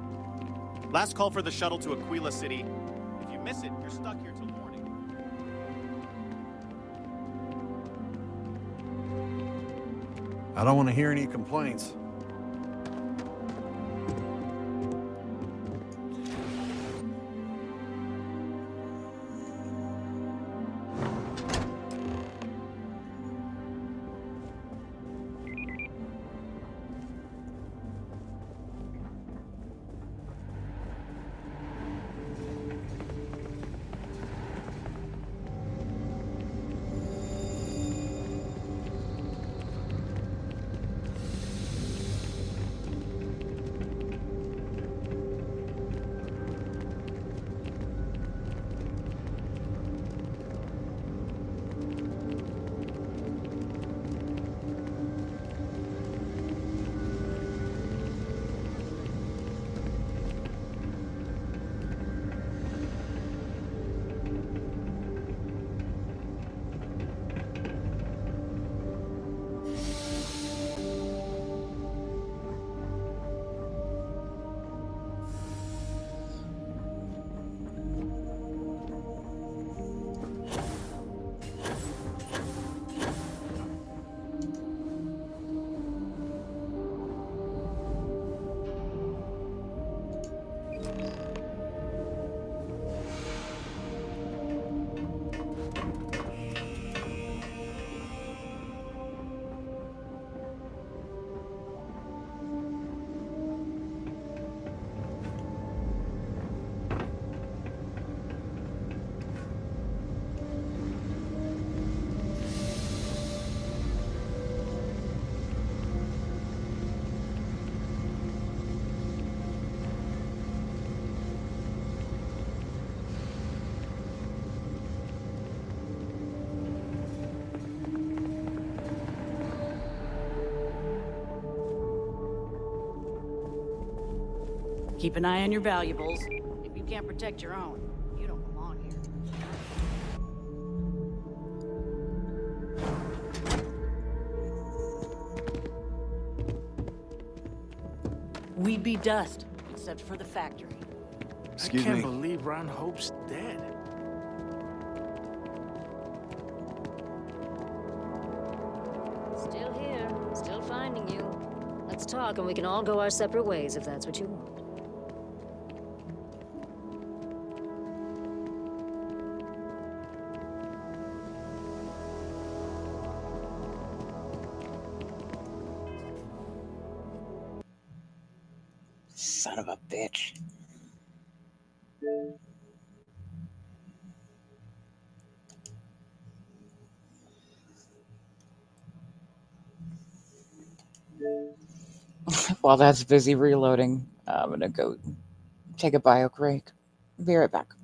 Last call for the shuttle to Aquila City. If you miss it, you're stuck here till morning. I don't want to hear any complaints. Keep an eye on your valuables. If you can't protect your own, you don't belong here. We'd be dust, except for the factory. I can't believe Ron Hope's dead. Still here, still finding you. Let's talk and we can all go our separate ways if that's what you want. Son of a bitch. While that's busy reloading, I'm gonna go take a bio break. Be right back.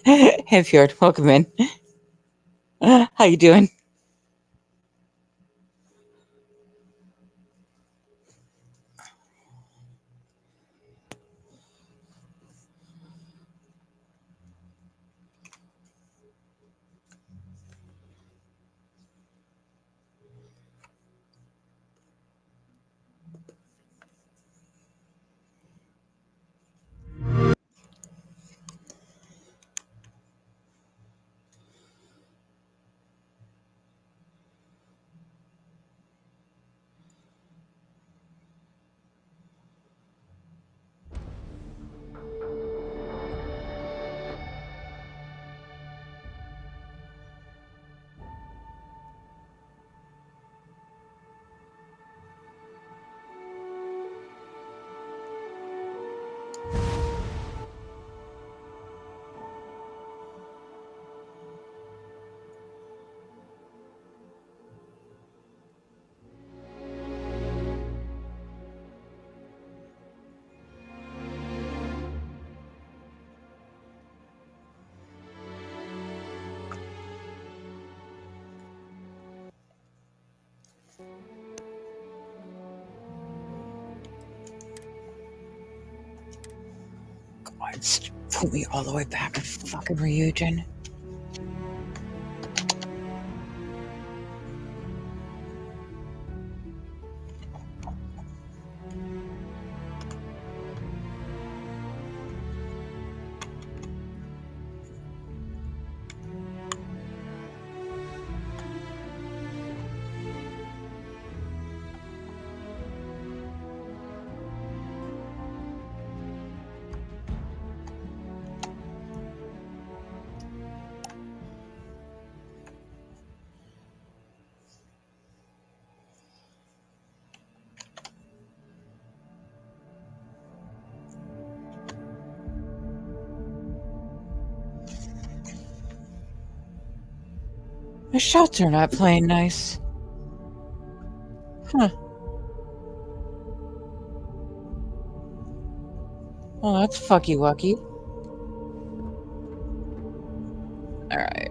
Hey, Fjord, welcome in. How you doing? God, put me all the way back in fucking Ryujin. The shots are not playing nice. Huh. Well, that's fucky wucky. Alright.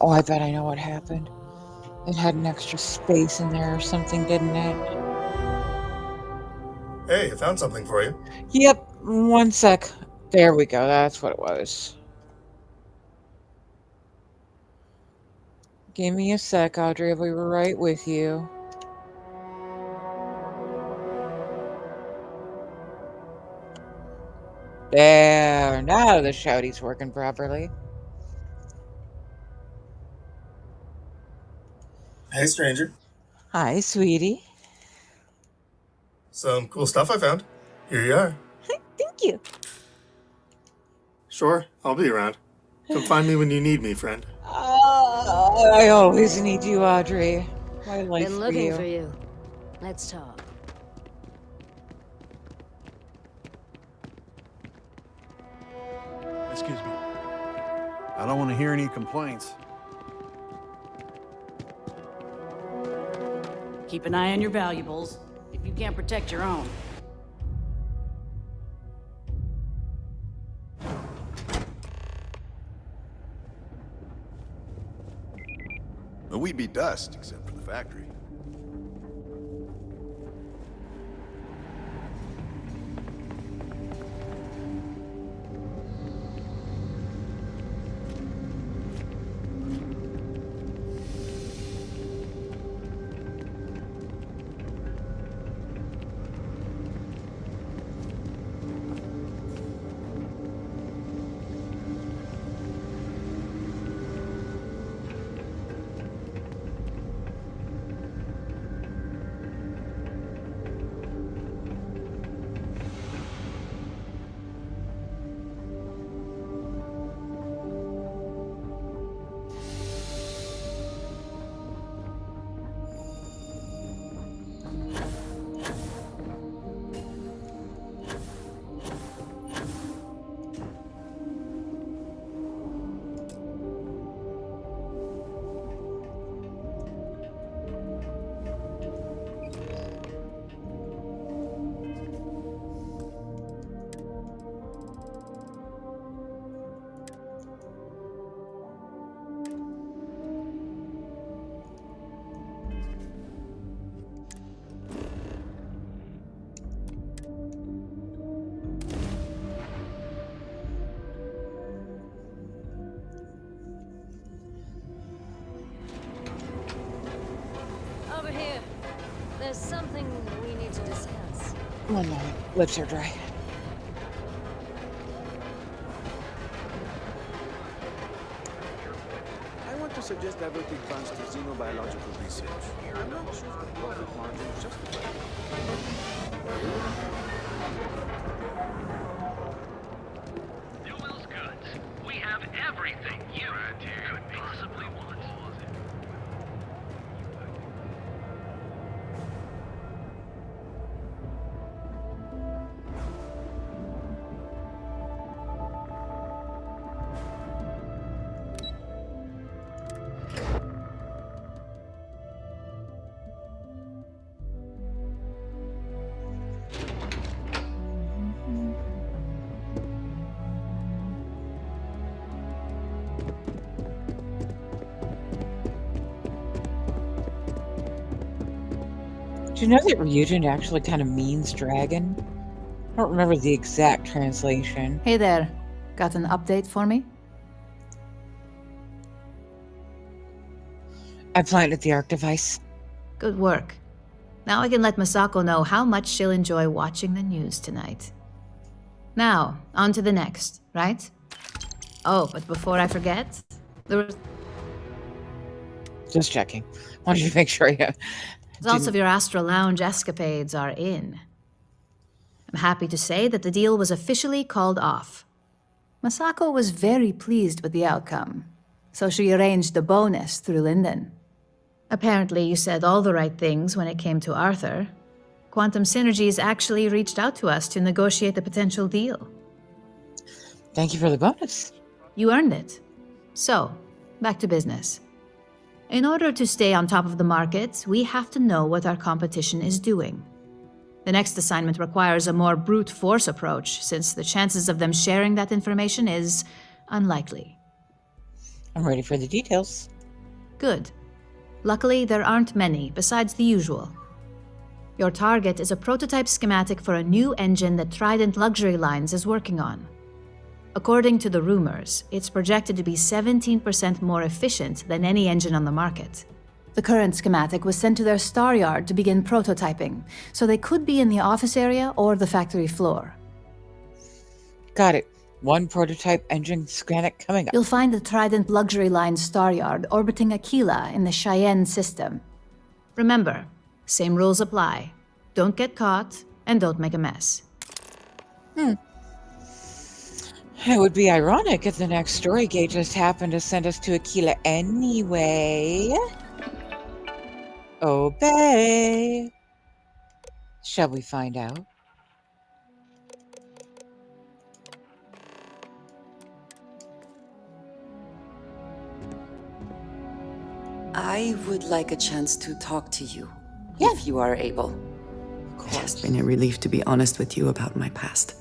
Oh, I bet I know what happened. It had an extra space in there or something, didn't it? Hey, I found something for you. Yep, one sec. There we go, that's what it was. Give me a sec, Audrey, we were right with you. There, now the shouty's working properly. Hey, stranger. Hi, sweetie. Some cool stuff I found. Here you are. Thank you. Sure, I'll be around. Come find me when you need me, friend. I always need you, Audrey. My life Been for looking you. for you. Let's talk. Excuse me. I don't want to hear any complaints. Keep an eye on your valuables. If you can't protect your own. But we'd be dust, except for the factory. There's something we need to discuss. One moment. Lips are dry. I want to suggest diverting funds to xenobiological research. I'm not sure if the profit margin is justified. Newell's Goods. We have everything you could possibly want. Do you know that Ryujin actually kind of means dragon? I don't remember the exact translation. Hey there. Got an update for me? I planted the arc device. Good work. Now I can let Masako know how much she'll enjoy watching the news tonight. Now, on to the next, right? Oh, but before I forget, the Just checking. Wanted to make sure you... results of your Astral Lounge escapades are in. I'm happy to say that the deal was officially called off. Masako was very pleased with the outcome, so she arranged a bonus through Linden. Apparently, you said all the right things when it came to Arthur. Quantum Synergies actually reached out to us to negotiate the potential deal. Thank you for the bonus. You earned it. So, back to business. In order to stay on top of the market, we have to know what our competition is doing. The next assignment requires a more brute force approach, since the chances of them sharing that information is unlikely. I'm ready for the details. Good. Luckily, there aren't many, besides the usual. Your target is a prototype schematic for a new engine that Trident Luxury Lines is working on. According to the rumors, it's projected to be 17% more efficient than any engine on the market. The current schematic was sent to their star yard to begin prototyping, so they could be in the office area or the factory floor. Got it. One prototype engine schematic coming up. You'll find the Trident Luxury Line star yard orbiting Aquila in the Cheyenne system. Remember, same rules apply. Don't get caught, and don't make a mess. It would be ironic if the next story gate just happened to send us to Aquila anyway. Obey. Shall we find out? I would like a chance to talk to you, if you are able. It has been a relief to be honest with you about my past.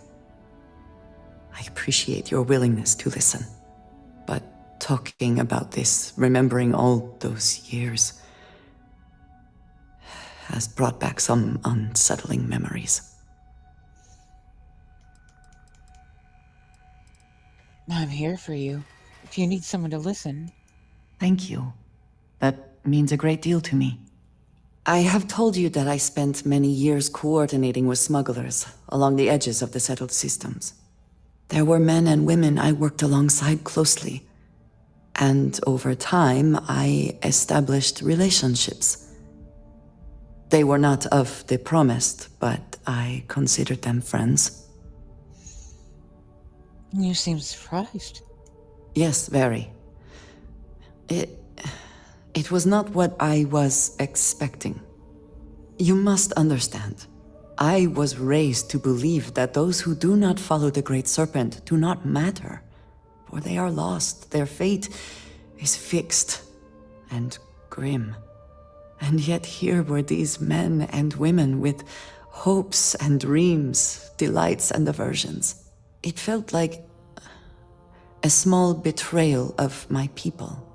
I appreciate your willingness to listen. But talking about this, remembering all those years, has brought back some unsettling memories. I'm here for you, if you need someone to listen. Thank you. That means a great deal to me. I have told you that I spent many years coordinating with smugglers along the edges of the settled systems. There were men and women I worked alongside closely. And over time, I established relationships. They were not of the promised, but I considered them friends. You seem surprised. Yes, very. It was not what I was expecting. You must understand. I was raised to believe that those who do not follow the Great Serpent do not matter, for they are lost. Their fate is fixed and grim. And yet here were these men and women with hopes and dreams, delights and aversions. It felt like a small betrayal of my people,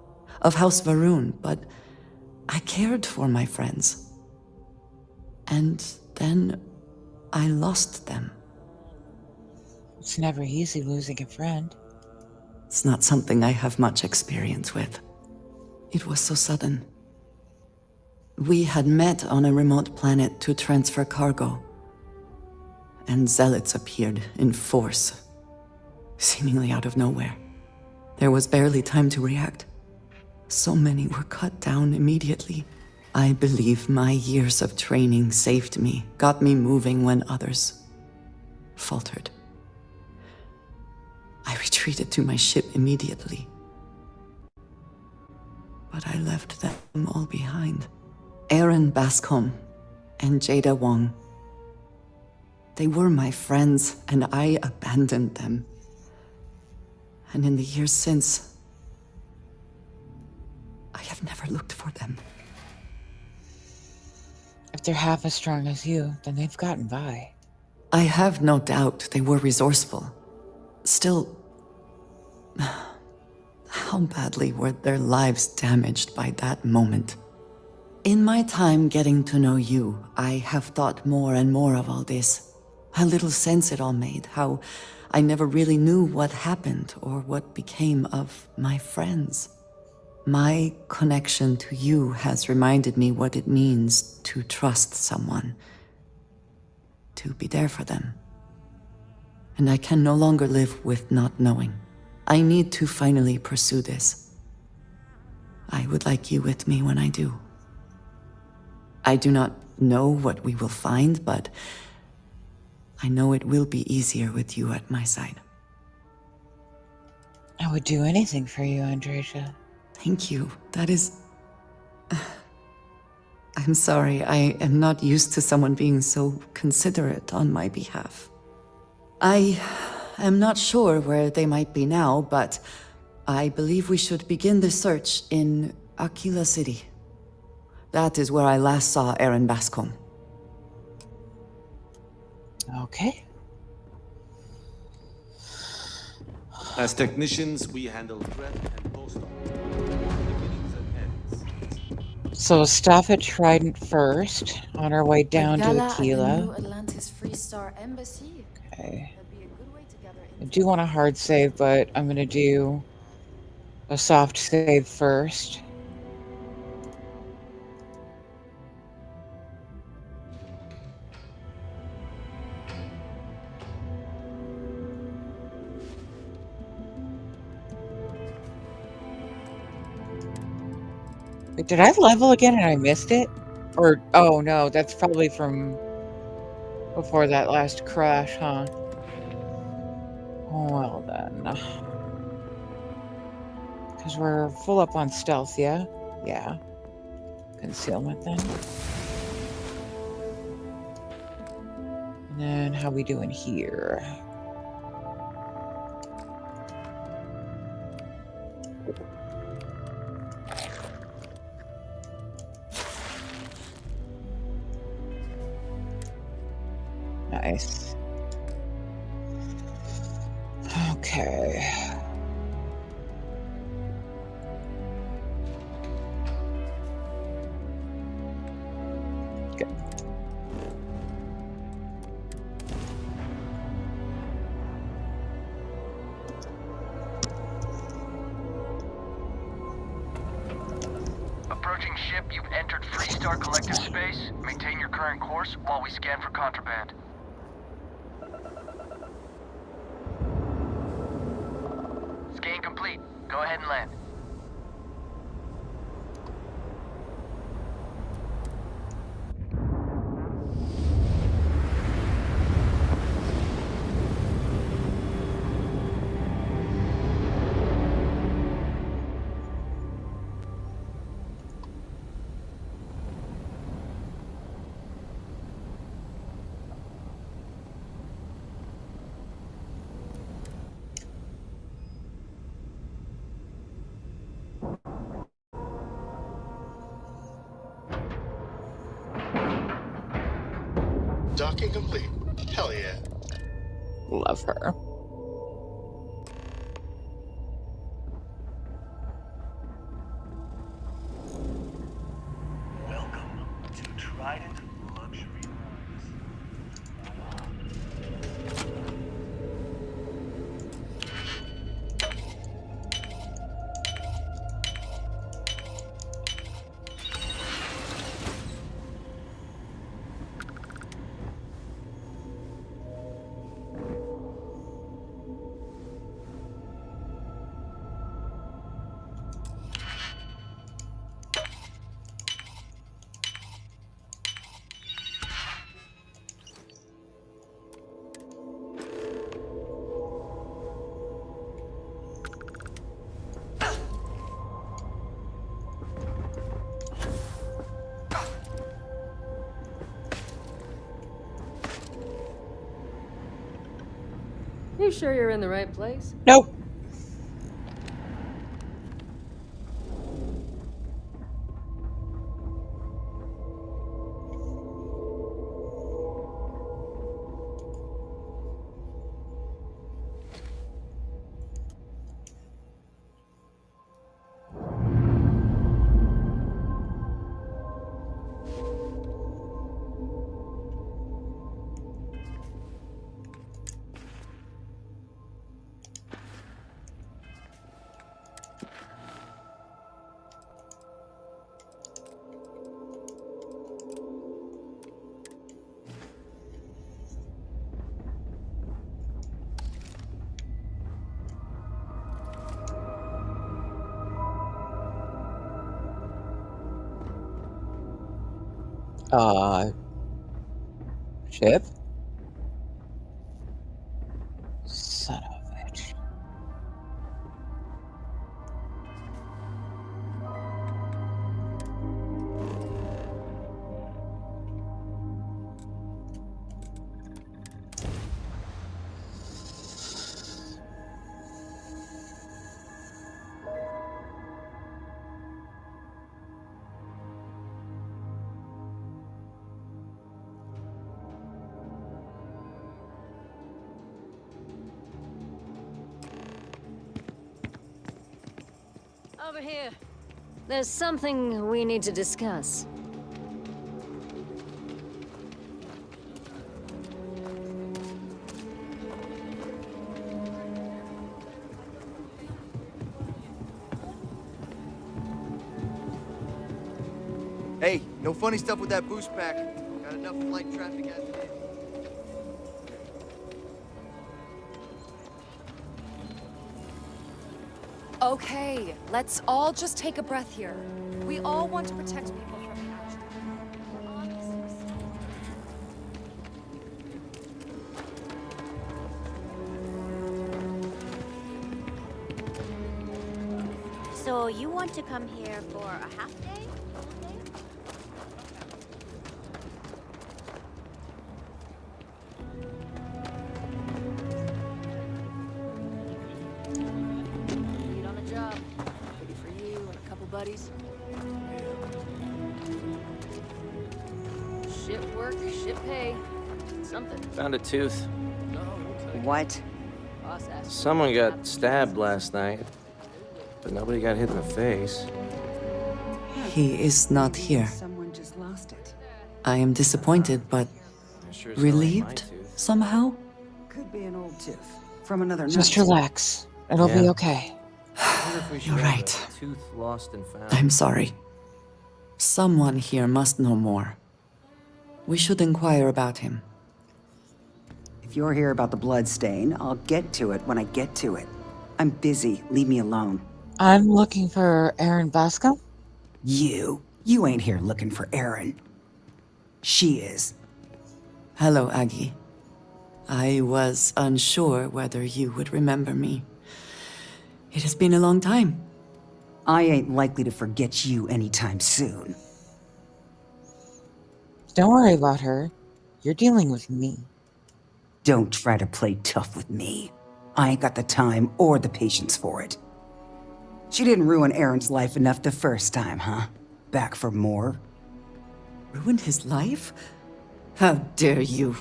of House Varun, but I cared for my friends. And then I lost them. It's never easy losing a friend. It's not something I have much experience with. It was so sudden. We had met on a remote planet to transfer cargo, and zealots appeared in force, seemingly out of nowhere. There was barely time to react. So many were cut down immediately. I believe my years of training saved me, got me moving when others faltered. I retreated to my ship immediately. But I left them all behind. Aaron Bascom and Jada Wong. They were my friends, and I abandoned them. And in the years since, I have never looked for them. If they're half as strong as you, then they've gotten by. I have no doubt they were resourceful. Still, how badly were their lives damaged by that moment? In my time getting to know you, I have thought more and more of all this. How little sense it all made, how I never really knew what happened or what became of my friends. My connection to you has reminded me what it means to trust someone, to be there for them. And I can no longer live with not knowing. I need to finally pursue this. I would like you with me when I do. I do not know what we will find, but I know it will be easier with you at my side. I would do anything for you, Andreja. Thank you. That is... I'm sorry, I am not used to someone being so considerate on my behalf. I am not sure where they might be now, but I believe we should begin the search in Aquila City. That is where I last saw Aaron Bascom. Okay. As technicians, we handle threat and post-op. Beginnings and ends. So we'll stop at Trident first, on our way down to Gala at the New Aquila. Atlantis Freestar Embassy. Okay. That'd be a good way to gather I do want a hard save, but I'm gonna do a soft save first. Wait, did I level again and I missed it? Or, oh no, that's probably from before that last crash, huh? Well then. Because we're full up on stealth, yeah? Yeah. Concealment then. And then how we doing here? Nice. Okay. Good. Approaching ship, you've entered Freestar Collective space. Maintain your current course while we scan for contraband. Scan complete. Go ahead and land. Docking complete. Hell yeah. Love her. Welcome to Trident Luxury Lines. You sure you're in the right place? Nope. Ship? Son of a bitch. Over here. There's something we need to discuss. Hey, no funny stuff with that boost pack. Got enough flight traffic as it is. Okay, let's all just take a breath here. We all want to protect people from action. So you want to come here for a half day? Lead on a job. Maybe for you and a couple buddies. Shit work, shit pay. Something. Found a tooth. What? Boss asked. Someone got stabbed last night, but nobody got hit in the face. He is not here. Someone just lost it. I am disappointed, but relieved somehow. Could be an old tooth from another Just night. relax. It'll be okay. You're right. Tooth lost and found. I'm sorry. Someone here must know more. We should inquire about him. If you're here about the blood stain, I'll get to it when I get to it. I'm busy. Leave me alone. I'm looking for Aaron Bascom. You ain't here looking for Erin. She is. Hello, Aggie. I was unsure whether you would remember me. It has been a long time. I ain't likely to forget you anytime soon. Don't worry about her. You're dealing with me. Don't try to play tough with me. I ain't got the time or the patience for it. She didn't ruin Aaron's life enough the first time, huh? Back for more? Ruined his life? How dare you?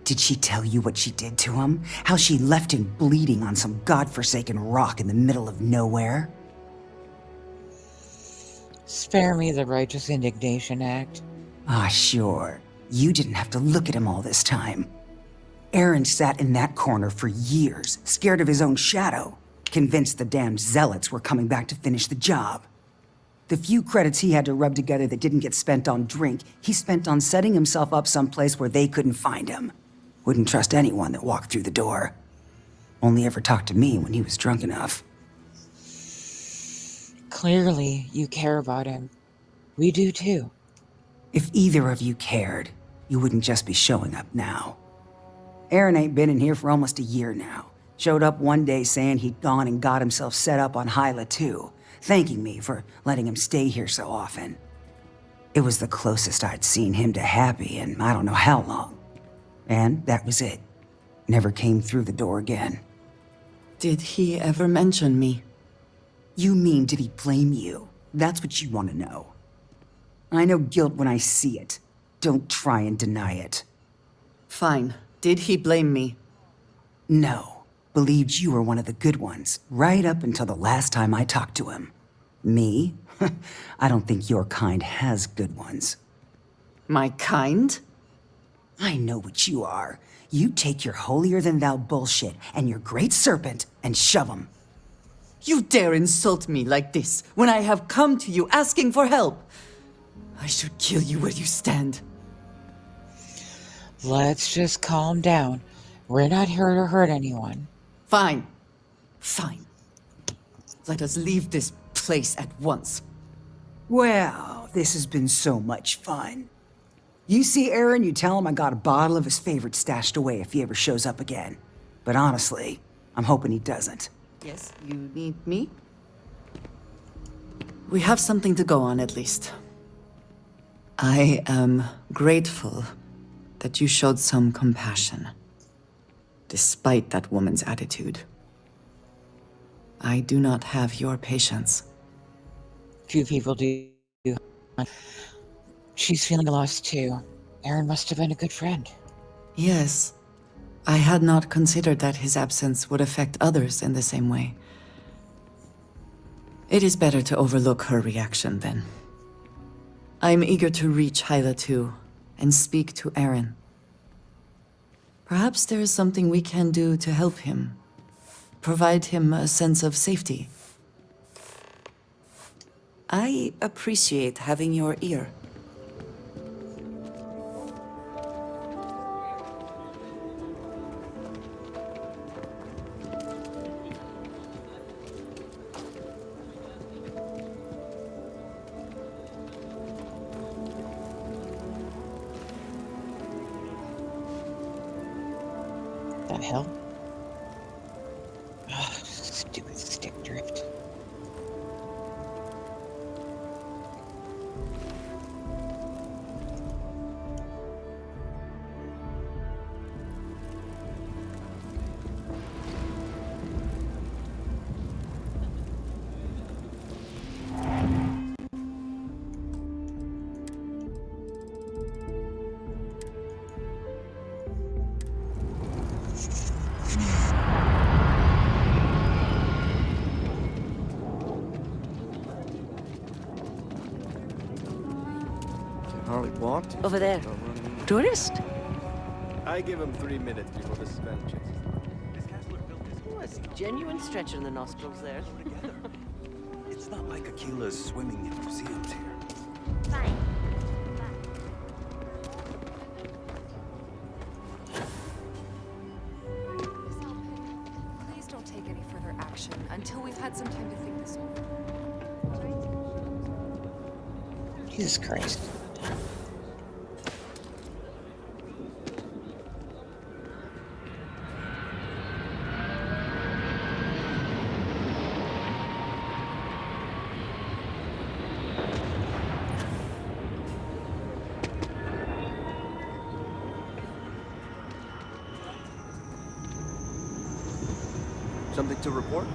Did she tell you what she did to him? How she left him bleeding on some godforsaken rock in the middle of nowhere? Spare me the righteous indignation act. Ah, sure. You didn't have to look at him all this time. Aaron sat in that corner for years, scared of his own shadow, convinced the damned zealots were coming back to finish the job. The few credits he had to rub together that didn't get spent on drink, he spent on setting himself up someplace where they couldn't find him. Wouldn't trust anyone that walked through the door. Only ever talked to me when he was drunk enough. Clearly, you care about him. We do too. If either of you cared, you wouldn't just be showing up now. Aaron ain't been in here for almost a year now. Showed up one day saying he'd gone and got himself set up on Hyla too, thanking me for letting him stay here so often. It was the closest I'd seen him to happy in I don't know how long. And that was it. Never came through the door again. Did he ever mention me? You mean, did he blame you? That's what you want to know. I know guilt when I see it. Don't try and deny it. Fine. Did he blame me? No. Believed you were one of the good ones, right up until the last time I talked to him. Me? I don't think your kind has good ones. My kind? I know what you are. You take your holier-than-thou bullshit and your great serpent and shove 'em. You dare insult me like this when I have come to you asking for help? I should kill you where you stand. Let's just calm down. We're not here to hurt anyone. Fine. Fine. Let us leave this place at once. Well, this has been so much fun. You see Aaron, you tell him I got a bottle of his favorite stashed away if he ever shows up again. But honestly, I'm hoping he doesn't. Yes, you need me? We have something to go on at least. I am grateful that you showed some compassion, despite that woman's attitude. I do not have your patience. Few people do. She's feeling lost too. Aaron must have been a good friend. Yes. I had not considered that his absence would affect others in the same way. It is better to overlook her reaction then. I'm eager to reach Hyla too, and speak to Aaron. Perhaps there is something we can do to help him. Provide him a sense of safety. I appreciate having your ear. The hell? Ugh, stupid stick drift. Harley walked? Over there. Tourist? I give him 3 minutes before the smell changes. Oh, it's a genuine stretch in the nostrils there. It's not like Aquila's swimming in museums here. Fine. Please don't take any further action until we've had some time to think this over. Jesus Christ. Something to report?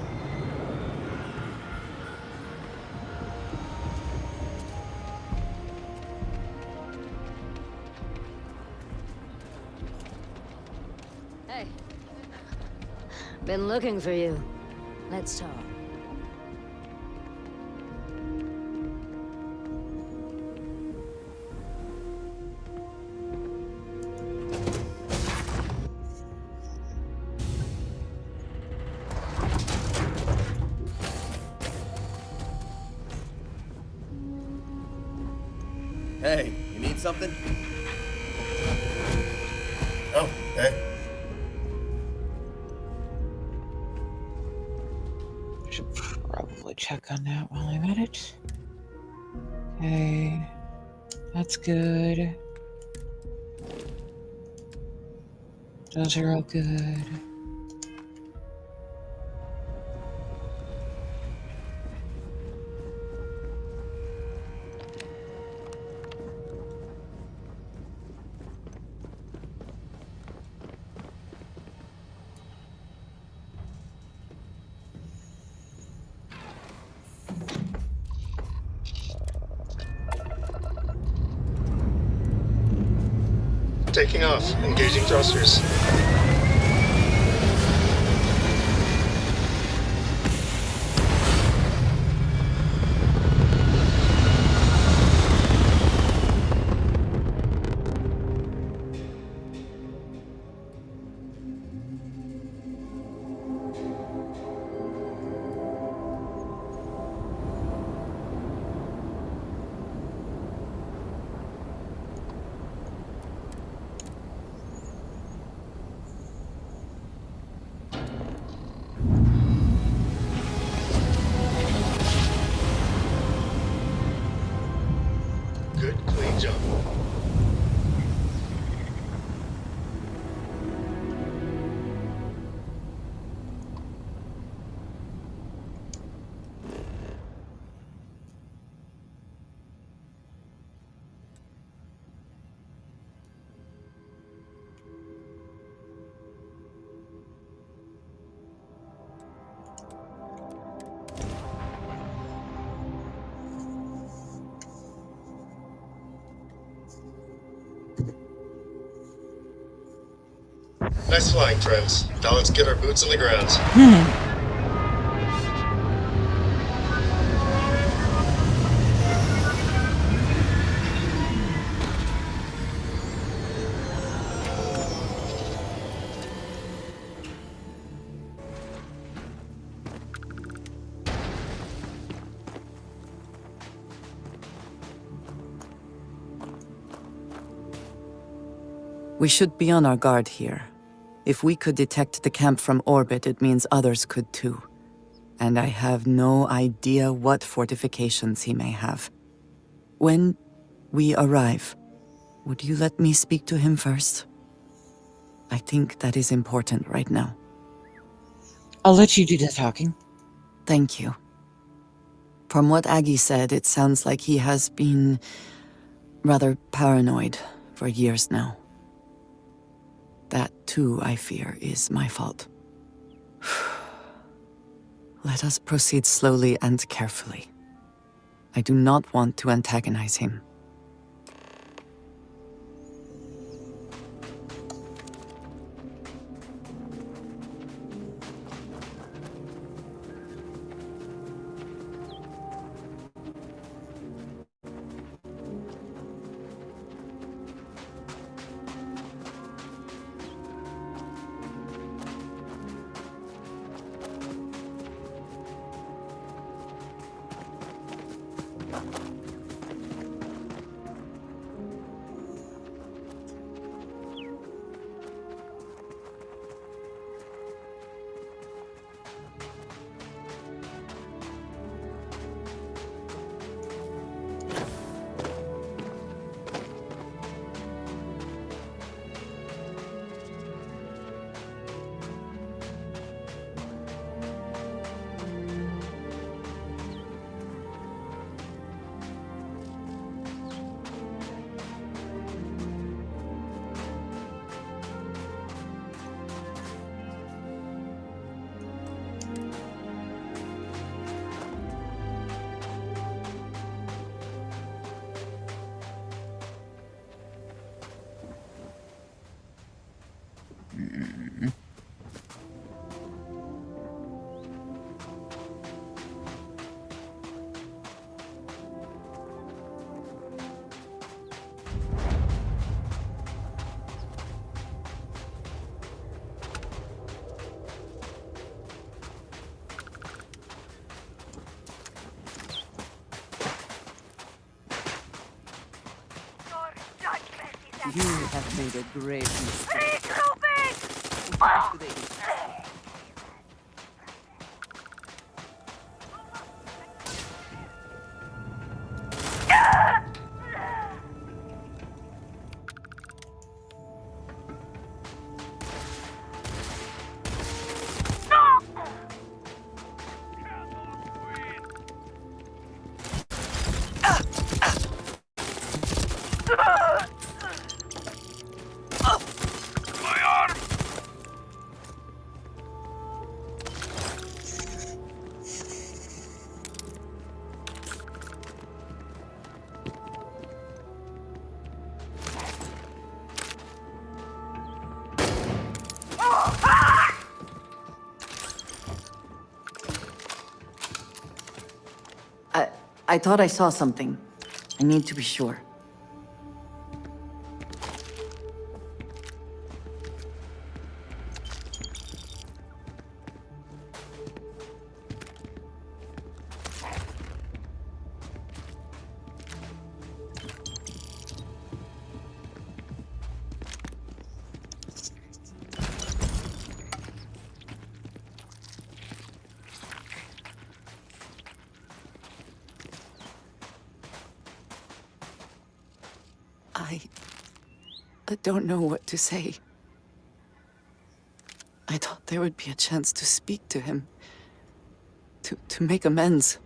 Hey. Been looking for you. Let's talk. Hey, you need something? Oh, hey. Should probably check on that while I'm at it. Okay. That's good. Those are all good. Taking off. Engaging thrusters. Good, clean jump. Nice flying, friends. Now let's get our boots on the ground. We should be on our guard here. If we could detect the camp from orbit, it means others could too. And I have no idea what fortifications he may have. When we arrive, would you let me speak to him first? I think that is important right now. I'll let you do the talking. Thank you. From what Aggie said, it sounds like he has been rather paranoid for years now. That, too, I fear, is my fault. Let us proceed slowly and carefully. I do not want to antagonize him. You have made a great mistake. I thought I saw something. I need to be sure. I don't know what to say. I thought there would be a chance to speak to him. To make amends.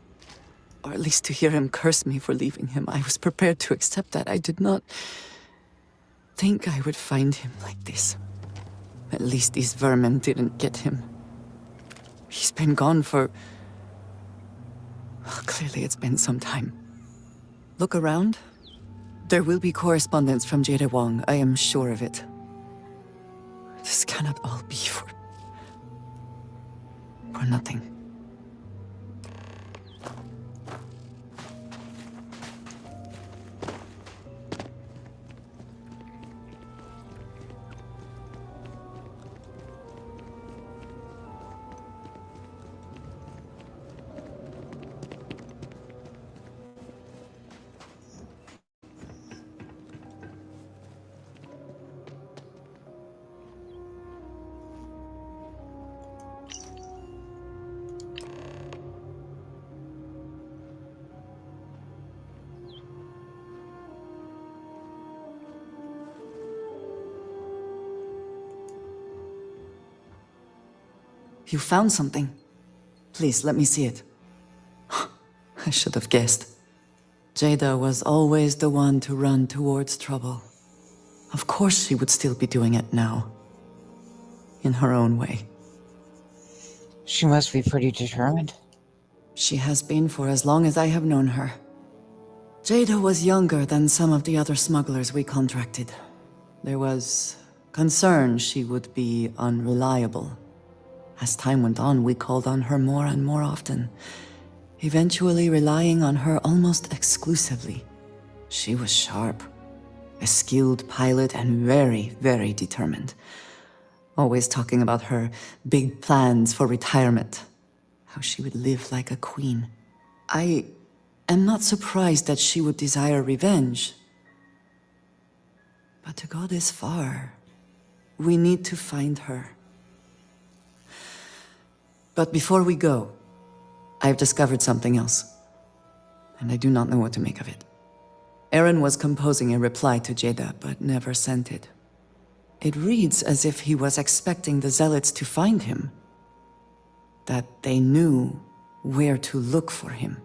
Or at least to hear him curse me for leaving him. I was prepared to accept that. I did not think I would find him like this. At least these vermin didn't get him. He's been gone for... Well, clearly it's been some time. Look around. There will be correspondence from Jada Wong. I am sure of it. This cannot all be for nothing. You found something. Please, let me see it. I should have guessed. Jada was always the one to run towards trouble. Of course she would still be doing it now. In her own way. She must be pretty determined. She has been for as long as I have known her. Jada was younger than some of the other smugglers we contracted. There was concern she would be unreliable. As time went on, we called on her more and more often, eventually relying on her almost exclusively. She was sharp, a skilled pilot and very, very determined. Always talking about her big plans for retirement, how she would live like a queen. I am not surprised that she would desire revenge. But to go this far, we need to find her. But before we go, I've discovered something else, and I do not know what to make of it. Aaron was composing a reply to Jada, but never sent it. It reads as if he was expecting the Zealots to find him, that they knew where to look for him.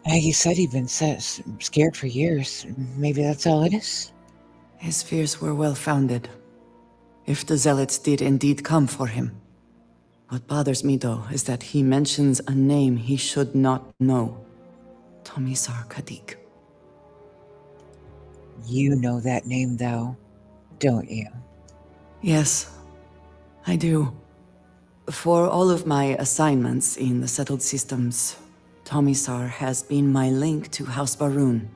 He said he'd been scared for years. Maybe that's all it is? His fears were well-founded. If the Zealots did indeed come for him. What bothers me, though, is that he mentions a name he should not know. Tomisar Kadik. You know that name, though, don't you? Yes, I do. For all of my assignments in the settled systems, Tomisar has been my link to House Barun.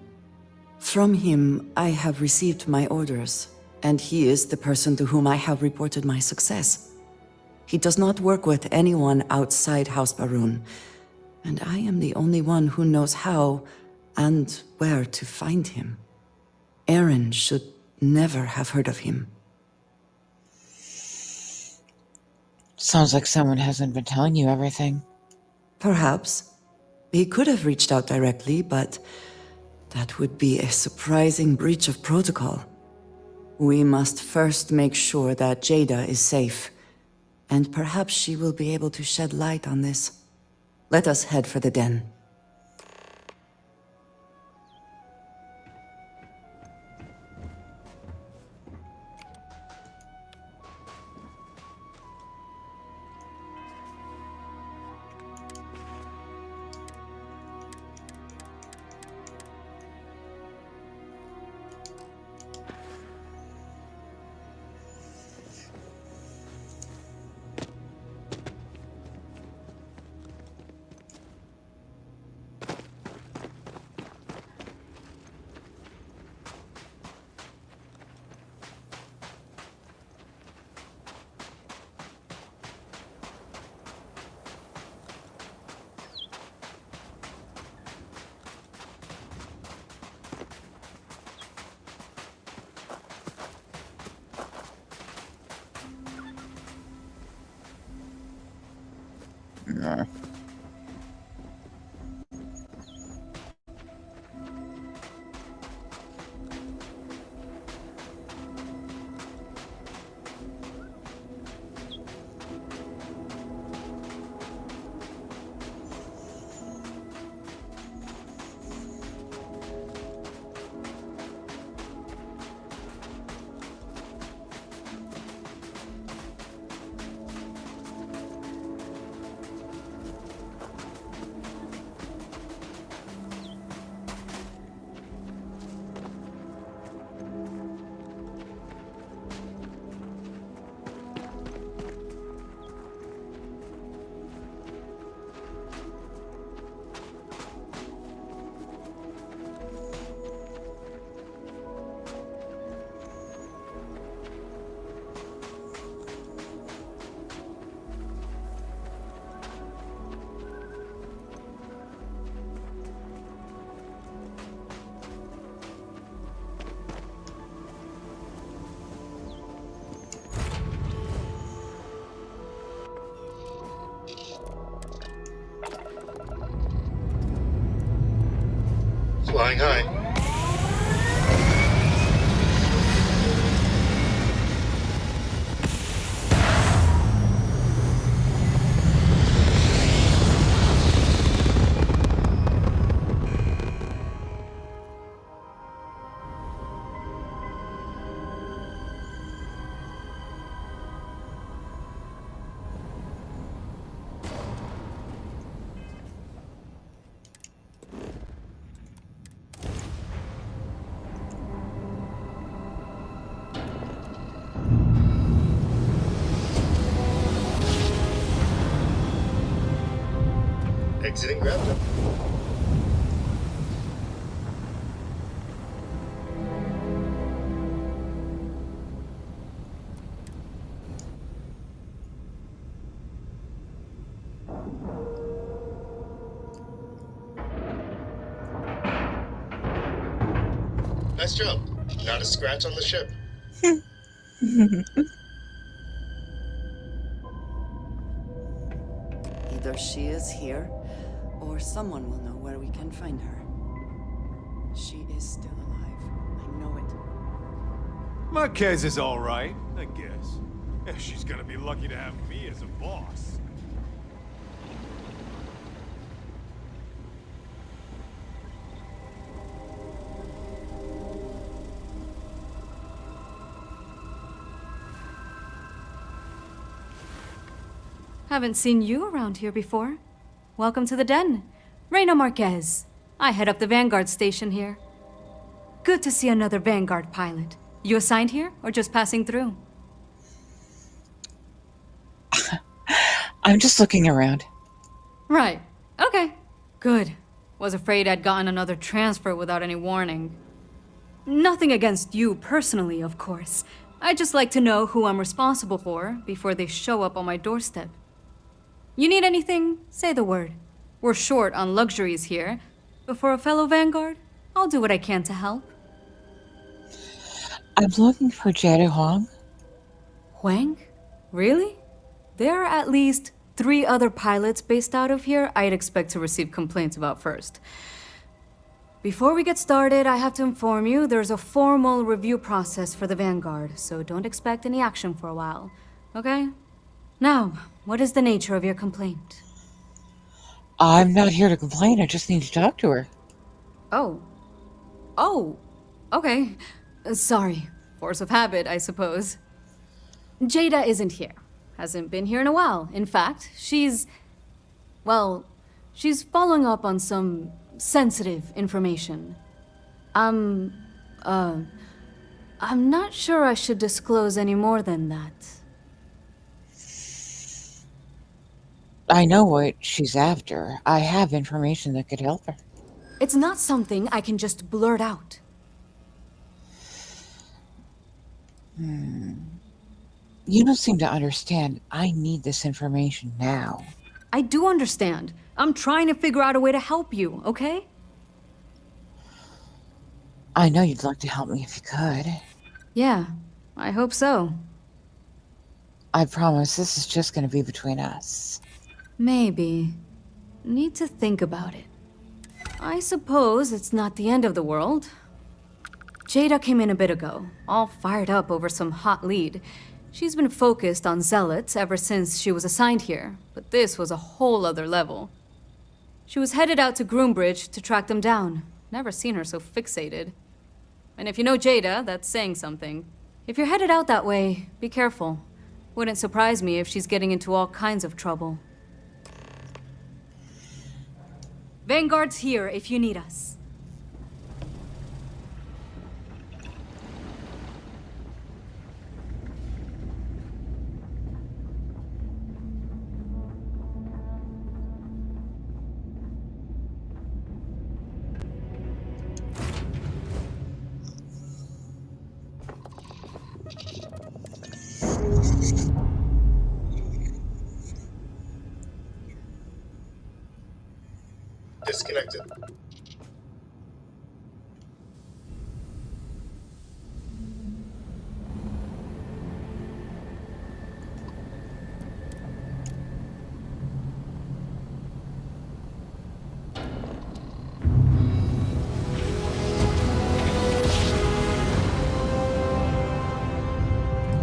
From him, I have received my orders, and he is the person to whom I have reported my success. He does not work with anyone outside House Barun, and I am the only one who knows how and where to find him. Aaron should never have heard of him. Sounds like someone hasn't been telling you everything. Perhaps. He could have reached out directly, but that would be a surprising breach of protocol. We must first make sure that Jada is safe, and perhaps she will be able to shed light on this. Let us head for the den. Nah. Flying high. Exiting Grafton. Nice job. Not a scratch on the ship. Either she is here, or someone will know where we can find her. She is still alive. I know it. Marquez is all right, I guess. She's gonna be lucky to have me as a boss. Haven't seen you around here before. Welcome to the den. Reina Marquez. I head up the Vanguard station here. Good to see another Vanguard pilot. You assigned here, or just passing through? I'm just looking around. Right. Okay. Good. Was afraid I'd gotten another transfer without any warning. Nothing against you personally, of course. I'd just like to know who I'm responsible for before they show up on my doorstep. You need anything? Say the word. We're short on luxuries here, but for a fellow Vanguard, I'll do what I can to help. I'm looking for Jada Huang. Huang? Really? There are at least 3 other pilots based out of here I'd expect to receive complaints about first. Before we get started, I have to inform you there's a formal review process for the Vanguard, so don't expect any action for a while, okay? Now, what is the nature of your complaint? I'm not here to complain, I just need to talk to her. Oh. Oh, okay. Sorry. Force of habit, I suppose. Jada isn't here. Hasn't been here in a while. In fact, she's following up on some sensitive information. I'm not sure I should disclose any more than that. I know what she's after. I have information that could help her. It's not something I can just blurt out. You don't seem to understand. I need this information now. I do understand. I'm trying to figure out a way to help you, okay? I know you'd like to help me if you could. Yeah, I hope so. I promise this is just going to be between us. Maybe. Need to think about it. I suppose it's not the end of the world. Jada came in a bit ago, all fired up over some hot lead. She's been focused on zealots ever since she was assigned here, but this was a whole other level. She was headed out to Groombridge to track them down. Never seen her so fixated. And if you know Jada, that's saying something. If you're headed out that way, be careful. Wouldn't surprise me if she's getting into all kinds of trouble. Vanguard's here if you need us. Disconnected.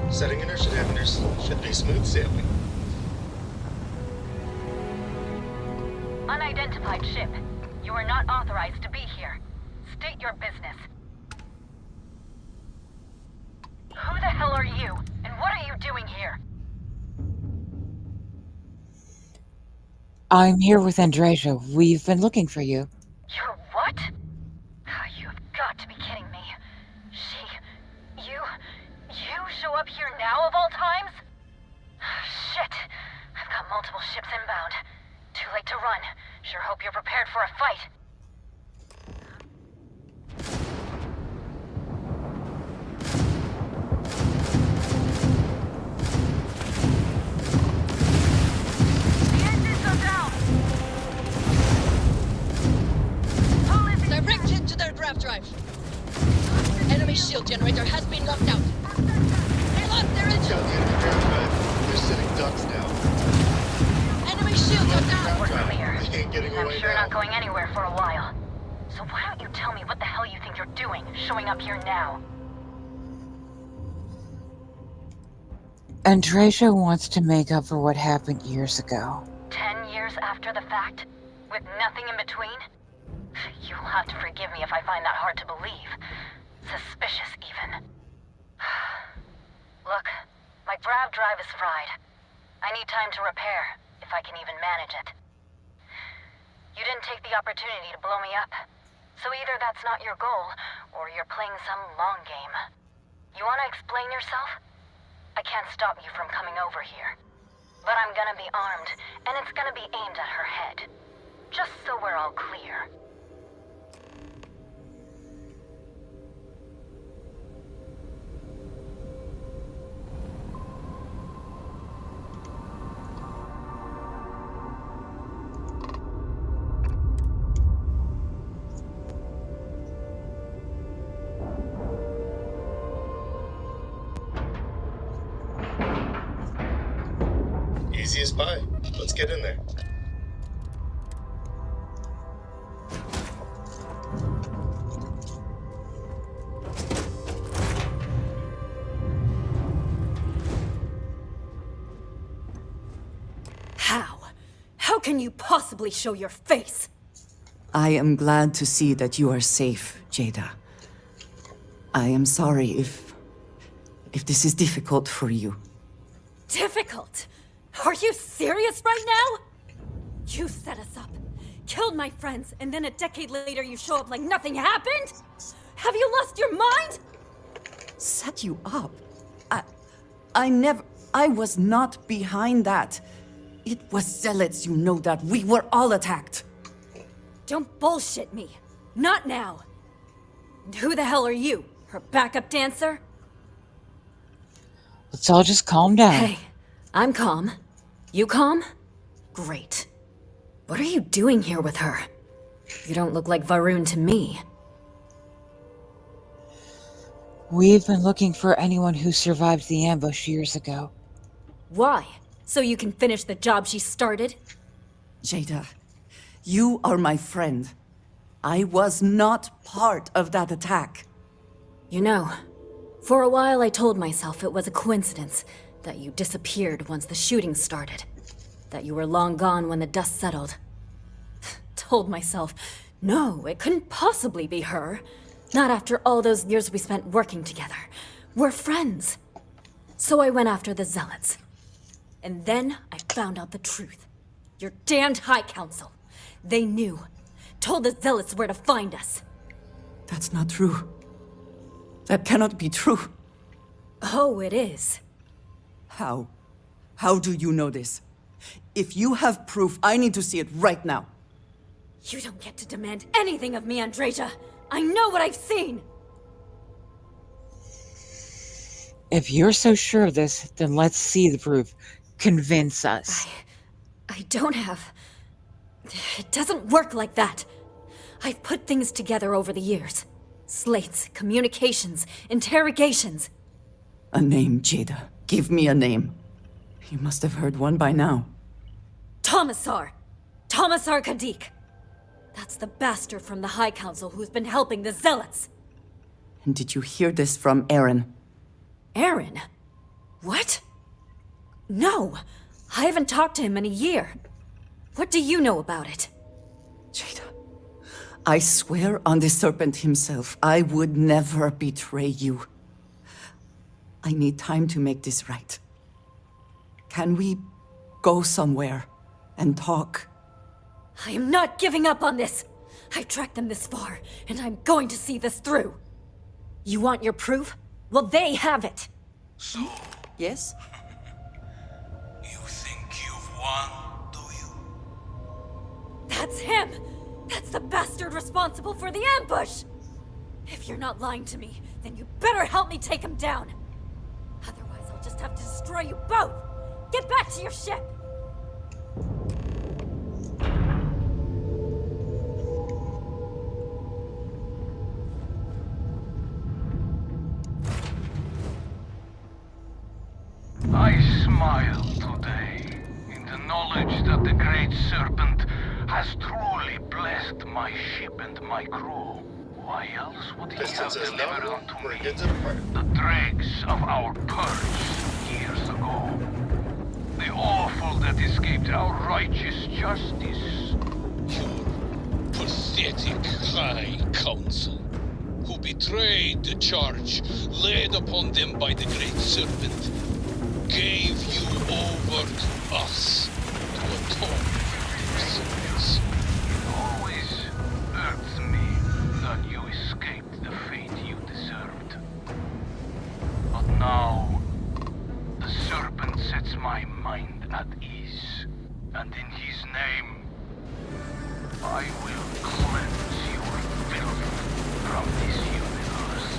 Setting inertia dampers. Should be smooth sailing. Unidentified ship. You are not authorized to be here. State your business. Who the hell are you? And what are you doing here? I'm here with Andreja. We've been looking for you. You're what? You have got to be kidding me. You show up here now of all times? Shit. I've got multiple ships inbound. Too late to run. Sure hope you're prepared for a fight. The engines are down! Direct hit to their grav drive. Enemy shield generator has been knocked out. They lost their engine. Got the enemy ground drive. They're sitting ducks now. Enemy shields are down. We're clear. They ain't getting I'm away sure now. not going anywhere for a while. So why don't you tell me what the hell you think you're doing, showing up here now? Andreja wants to make up for what happened years ago. 10 years after the fact? With nothing in between? You'll have to forgive me if I find that hard to believe. Suspicious, even. Look, my grav drive is fried. I need time to repair, if I can even manage it. You didn't take the opportunity to blow me up. So either that's not your goal, or you're playing some long game. You want to explain yourself? I can't stop you from coming over here. But I'm gonna be armed, and it's gonna be aimed at her head. Just so we're all clear. Easy as pie. Let's get in there. How? How can you possibly show your face? I am glad to see that you are safe, Jada. I am sorry if this is difficult for you. Difficult? Are you serious right now? You set us up, killed my friends, and then a decade later you show up like nothing happened? Have you lost your mind? Set you up? I was not behind that. It was zealots, you know that. We were all attacked. Don't bullshit me. Not now. And who the hell are you? Her backup dancer? Let's all just calm down. Hey, I'm calm. You calm? Great. What are you doing here with her? You don't look like Varun to me. We've been looking for anyone who survived the ambush years ago. Why? So you can finish the job she started? Jada, you are my friend. I was not part of that attack. You know, for a while I told myself it was a coincidence that you disappeared once the shooting started. That you were long gone when the dust settled. Told myself, no, it couldn't possibly be her. Not after all those years we spent working together. We're friends. So I went after the Zealots. And then I found out the truth. Your damned High Council. They knew. Told the Zealots where to find us. That's not true. That cannot be true. Oh, it is. How? How do you know this? If you have proof, I need to see it right now. You don't get to demand anything of me, Andreja. I know what I've seen. If you're so sure of this, then let's see the proof. Convince us. I don't have... It doesn't work like that. I've put things together over the years. Slates, communications, interrogations. A name, Jada. Give me a name. You must have heard one by now. Tomasar! Tomasar Kadik! That's the bastard from the High Council who's been helping the Zealots! And did you hear this from Aaron? Aaron? What? No! I haven't talked to him in a year. What do you know about it? Jada, I swear on the Serpent himself, I would never betray you. I need time to make this right. Can we go somewhere and talk? I am not giving up on this! I've tracked them this far, and I'm going to see this through. You want your proof? Well, they have it! So? Yes? You think you've won, do you? That's him! That's the bastard responsible for the ambush! If you're not lying to me, then you better help me take him down! Otherwise, I'll just have to destroy you both! Get back to your ship! I smile today in the knowledge that the Great Serpent has truly blessed my ship and my crew. Why else would he have delivered unto me the dregs of our purge years ago? The awful that escaped our righteous justice. Your pathetic High Council, who betrayed the charge laid upon them by the Great Serpent, gave you over to us to atone for their sins. It always hurts me that you escaped the fate you deserved. But now, the Serpent sets my mind at ease, and in his name, I will cleanse your filth from this universe.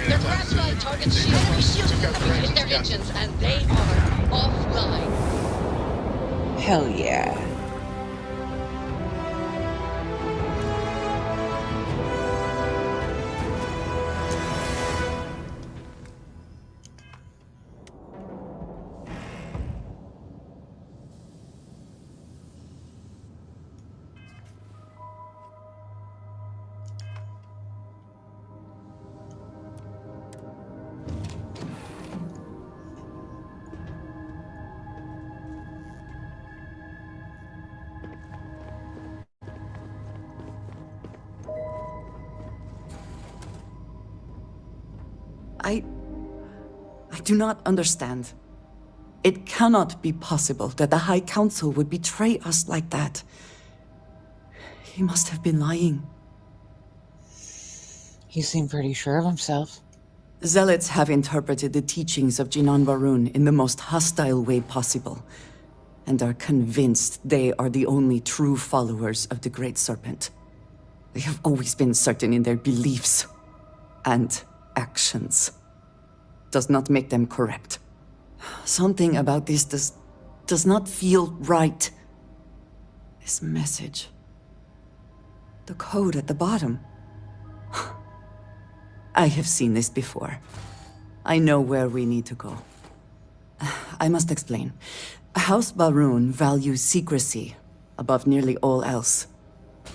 Their craft drive targets shield. Enemy shields have hit their engines, and they are offline. Hell yeah. I do not understand. It cannot be possible that the High Council would betray us like that. He must have been lying. He seemed pretty sure of himself. Zealots have interpreted the teachings of Jinan Varun in the most hostile way possible, and are convinced they are the only true followers of the Great Serpent. They have always been certain in their beliefs and actions. Does not make them correct. Something about this does not feel right. This message. The code at the bottom. I have seen this before. I know where we need to go. I must explain. House Baroon values secrecy above nearly all else.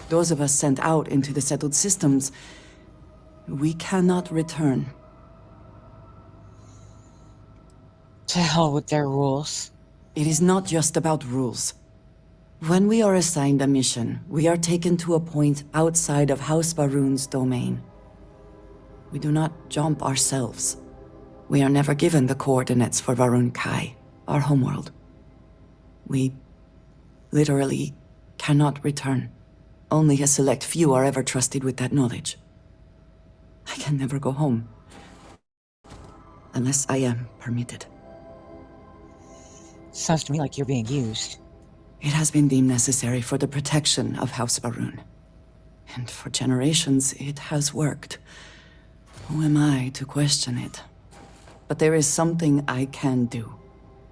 Those of us sent out into the settled systems, we cannot return. To hell with their rules. It is not just about rules. When we are assigned a mission, we are taken to a point outside of House Baroon's domain. We do not jump ourselves. We are never given the coordinates for Varun Kai, our homeworld. We literally cannot return. Only a select few are ever trusted with that knowledge. I can never go home. Unless I am permitted. Sounds to me like you're being used. It has been deemed necessary for the protection of House Baroon. And for generations, it has worked. Who am I to question it? But there is something I can do.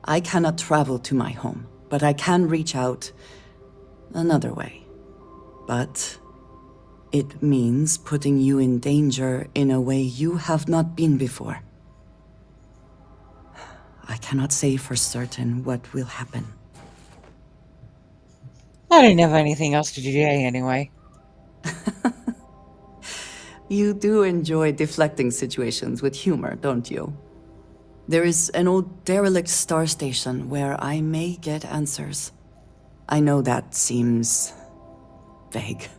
I cannot travel to my home, but I can reach out another way. But it means putting you in danger in a way you have not been before. I cannot say for certain what will happen. I didn't have anything else to do today anyway. You do enjoy deflecting situations with humor, don't you? There is an old derelict star station where I may get answers. I know that seems vague.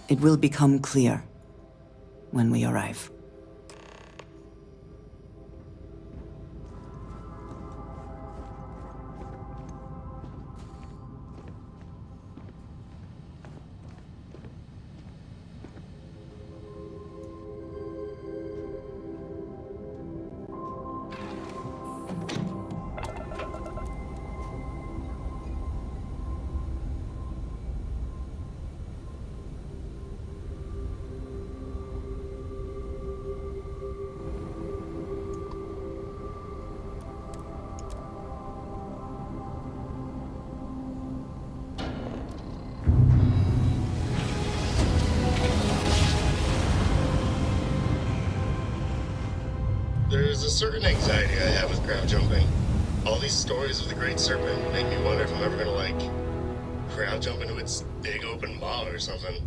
It will become clear when we arrive. There's a certain anxiety I have with crowd jumping. All these stories of the Great Serpent make me wonder if I'm ever gonna, crowd jump into its big open maw or something.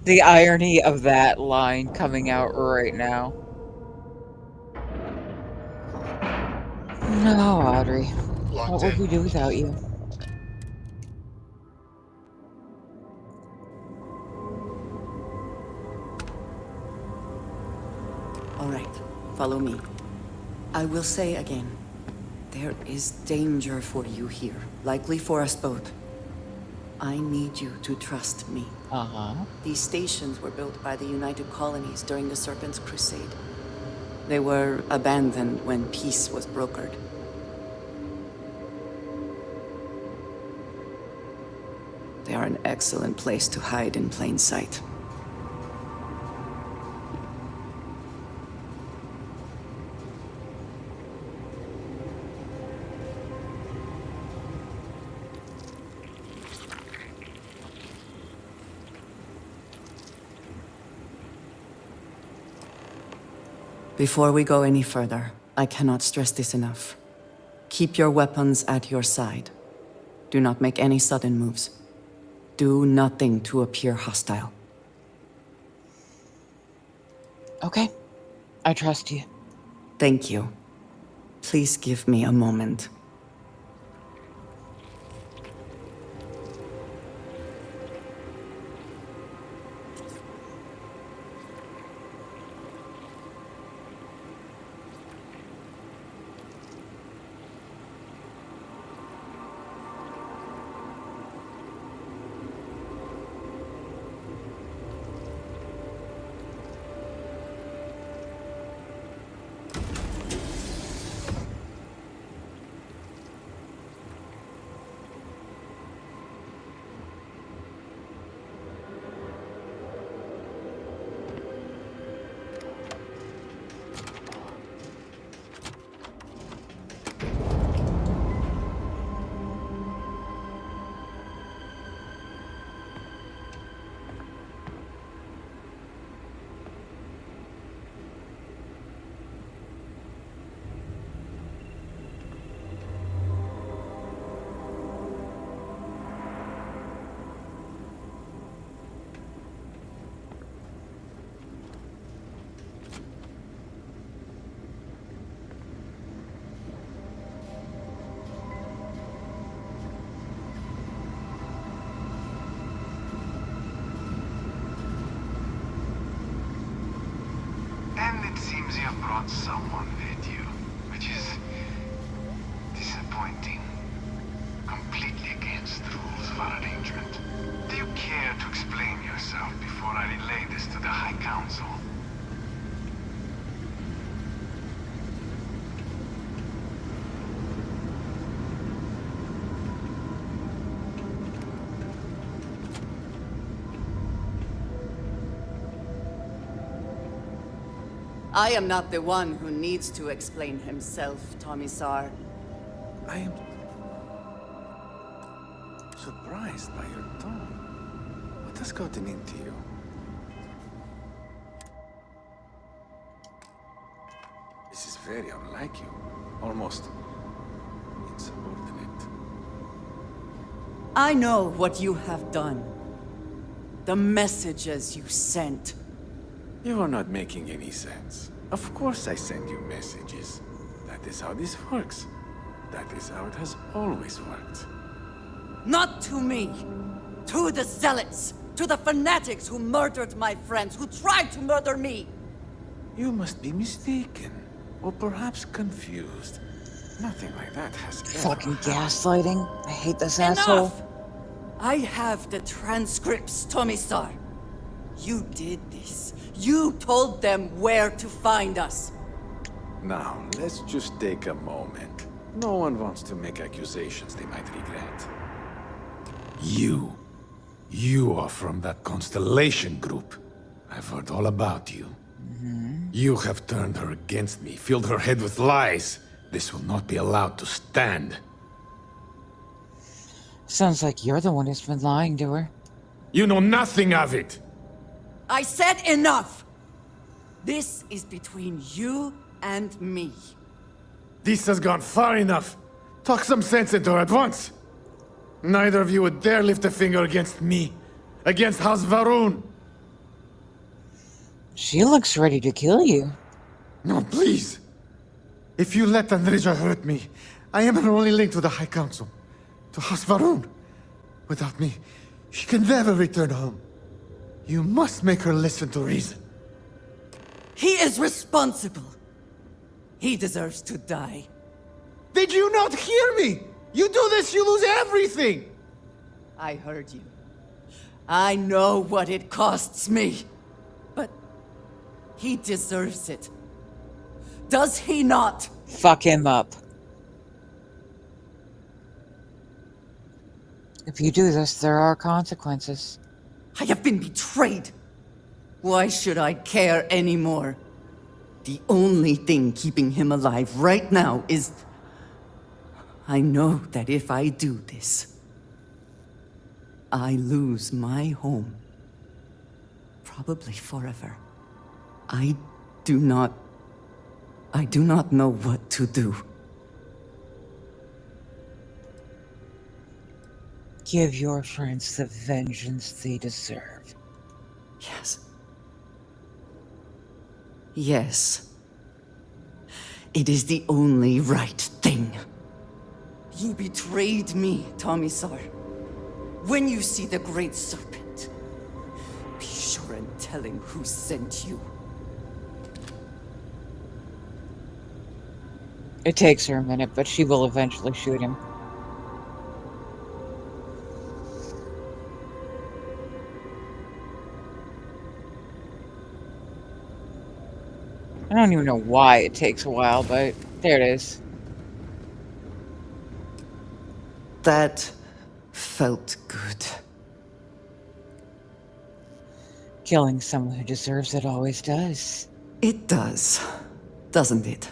The irony of that line coming out right now. No, Audrey. What would we do without you? All right, follow me. I will say again, there is danger for you here, likely for us both. I need you to trust me. These stations were built by the United Colonies during the Serpent's Crusade. They were abandoned when peace was brokered. They are an excellent place to hide in plain sight. Before we go any further, I cannot stress this enough. Keep your weapons at your side. Do not make any sudden moves. Do nothing to appear hostile. Okay. I trust you. Thank you. Please give me a moment. seems you have brought someone with you, which is disappointing. Completely against the rules of our arrangement. Do you care to explain yourself before I relay this to the High Council? I am not the one who needs to explain himself, Tomisar. I am surprised by your tone. What has gotten into you? This is very unlike you. Almost insubordinate. I know what you have done. The messages you sent. You are not making any sense. Of course I send you messages. That is how this works. That is how it has always worked. Not to me. To the zealots. To the fanatics who murdered my friends, who tried to murder me. You must be mistaken. Or perhaps confused. Nothing like that has ever Fucking happened. gaslighting. I hate this Enough! asshole. I have the transcripts, Tomisar. You did this. You told them where to find us. Now, let's just take a moment. No one wants to make accusations they might regret. You are from that Constellation group. I've heard all about you. You have turned her against me, filled her head with lies. This will not be allowed to stand. Sounds like you're the one who's been lying to her. You know nothing of it! I said enough! This is between you and me. This has gone far enough. Talk some sense into her at once. Neither of you would dare lift a finger against me. Against House Varun. She looks ready to kill you. No, please. If you let Andreja hurt me, I am her only link to the High Council. To House Varun. Without me, she can never return home. You must make her listen to reason. He is responsible. He deserves to die. Did you not hear me? You do this, you lose everything! I heard you. I know what it costs me. But he deserves it. Does he not? Fuck him up. If you do this, there are consequences. I have been betrayed. Why should I care anymore? The only thing keeping him alive right now is... I know that if I do this, I lose my home. Probably forever. I do not know what to do. Give your friends the vengeance they deserve. Yes. Yes. It is the only right thing. You betrayed me, Tomisar. When you see the Great Serpent, be sure and tell him who sent you. It takes her a minute, but she will eventually shoot him. I don't even know why it takes a while, but there it is. That felt good. Killing someone who deserves it always does. It does, doesn't it?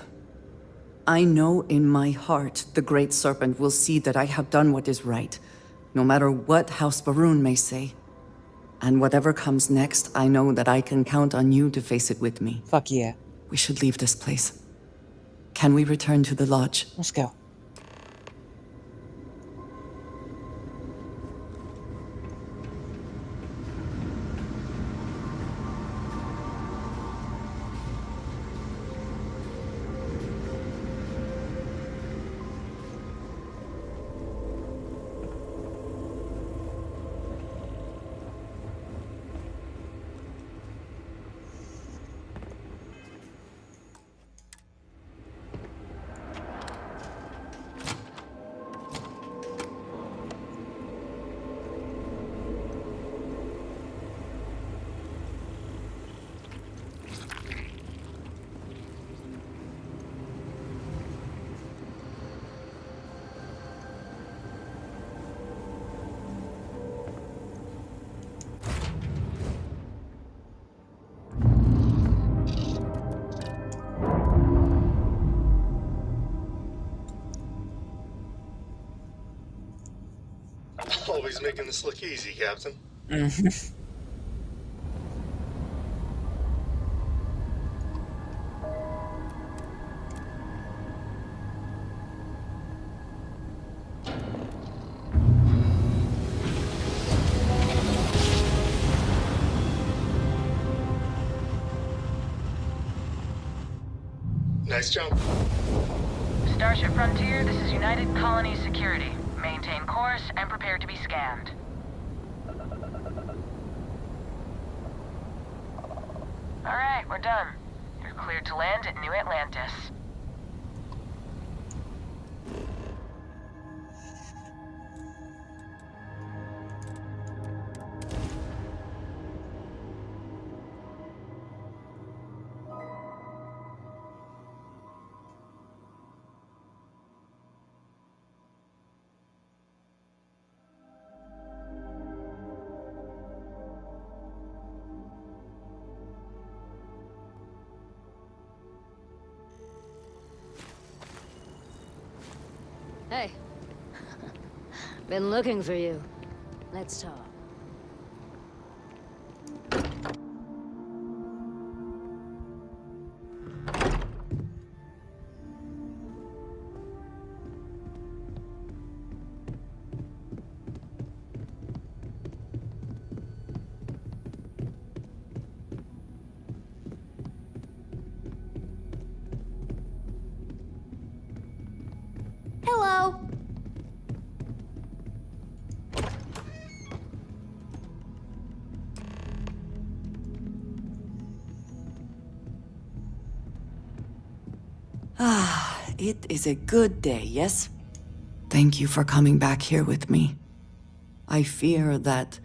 I know in my heart the Great Serpent will see that I have done what is right, no matter what House Varun may say. And whatever comes next, I know that I can count on you to face it with me. Fuck yeah. We should leave this place. Can we return to the lodge? Let's go. Always making this look easy, Captain. Nice jump. Starship Frontier, this is United Colony Security. Maintain course and prepare to be scanned. Alright, we're done. You're cleared to land at New Atlantis. Hey. Been looking for you. Let's talk. Hello. Ah, it is a good day, yes? Thank you for coming back here with me. I fear that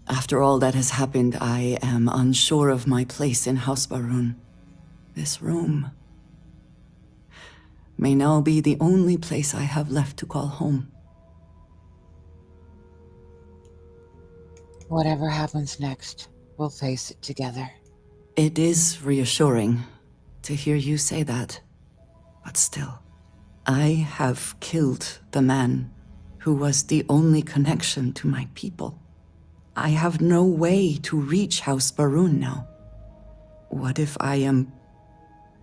after all that has happened, I am unsure of my place in House Baroon. This room may now be the only place I have left to call home. Whatever happens next, we'll face it together. It is reassuring to hear you say that, but still, I have killed the man who was the only connection to my people. I have no way to reach House Baroon now. What if I am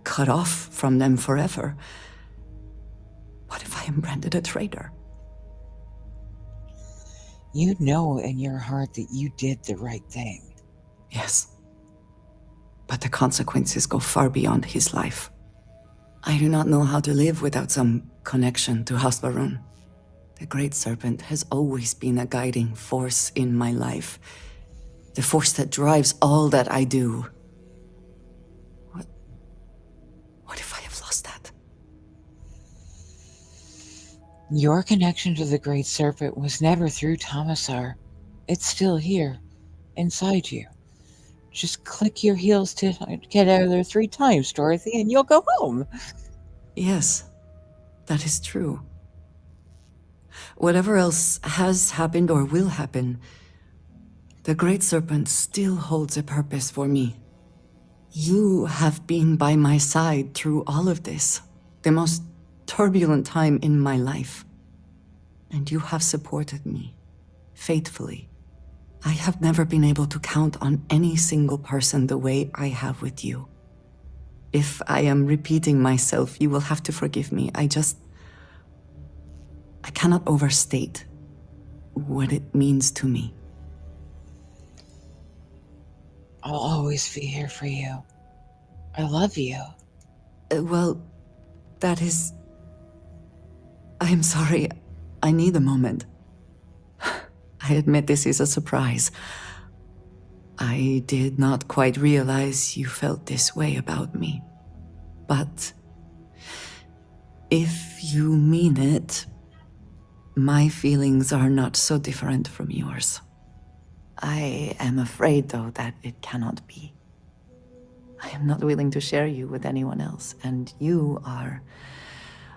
cut off from them forever? What if I am branded a traitor? You know in your heart that you did the right thing. Yes. But the consequences go far beyond his life. I do not know how to live without some connection to House Baroon. The Great Serpent has always been a guiding force in my life. The force that drives all that I do. What if I have lost that? Your connection to the Great Serpent was never through Tomasar. It's still here, inside you. Just click your heels to get out of there 3 times, Dorothy, and you'll go home. Yes, that is true. Whatever else has happened or will happen, the Great Serpent still holds a purpose for me. You have been by my side through all of this, the most turbulent time in my life. And you have supported me, faithfully. I have never been able to count on any single person the way I have with you. If I am repeating myself, you will have to forgive me. I cannot overstate what it means to me. I'll always be here for you. I love you. Well, that is... I am sorry. I need a moment. I admit this is a surprise. I did not quite realize you felt this way about me. But if you mean it, my feelings are not so different from yours. I am afraid, though, that it cannot be. I am not willing to share you with anyone else, and you are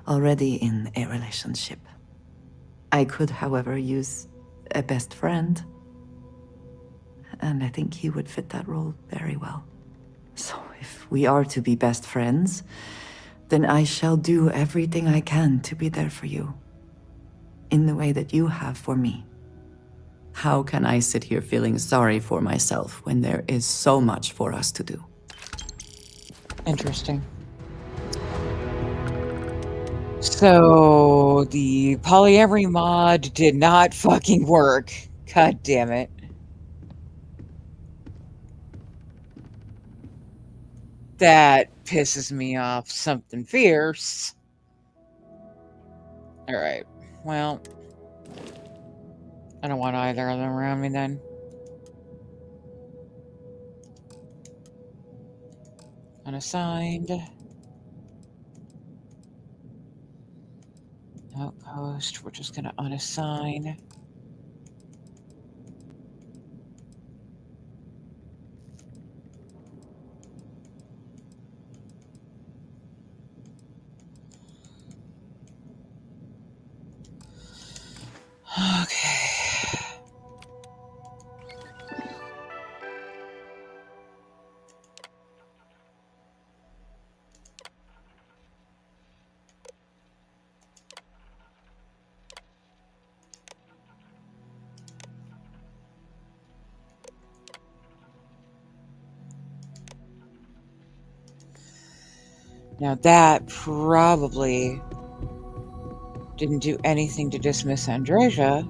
already in a relationship. I could, however, use a best friend, and I think he would fit that role very well. So if we are to be best friends, then I shall do everything I can to be there for you. in the way that you have for me. How can I sit here feeling sorry for myself when there is so much for us to do? Interesting. So, the polyamory mod did not fucking work. God damn it. That pisses me off something fierce. Alright, well, I don't want either of them around me then. Unassigned. Outpost, we're just gonna unassign. Okay. Now that probably didn't do anything to dismiss Andreja.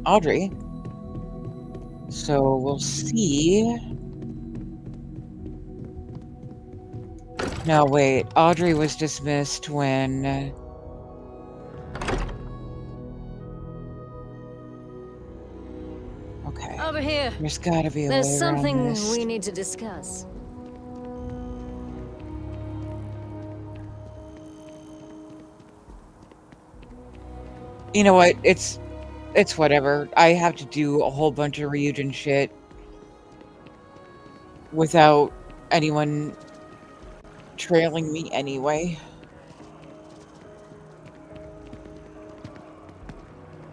Audrey. So we'll see. No, wait. Audrey was dismissed when... Okay. Over here. There's gotta be a There's way around something this. we need to discuss. You know what? It's whatever. I have to do a whole bunch of Ryujin shit without anyone trailing me anyway.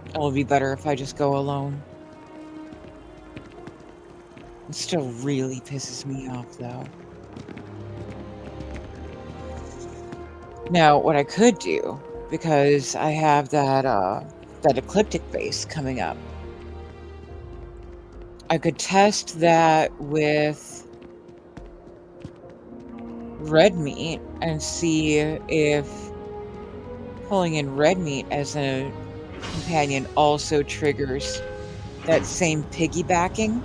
It'll be better if I just go alone. It still really pisses me off, though. Now, what I could do, because I have that ecliptic base coming up, I could test that with red meat and see if pulling in red meat as a companion also triggers that same piggybacking.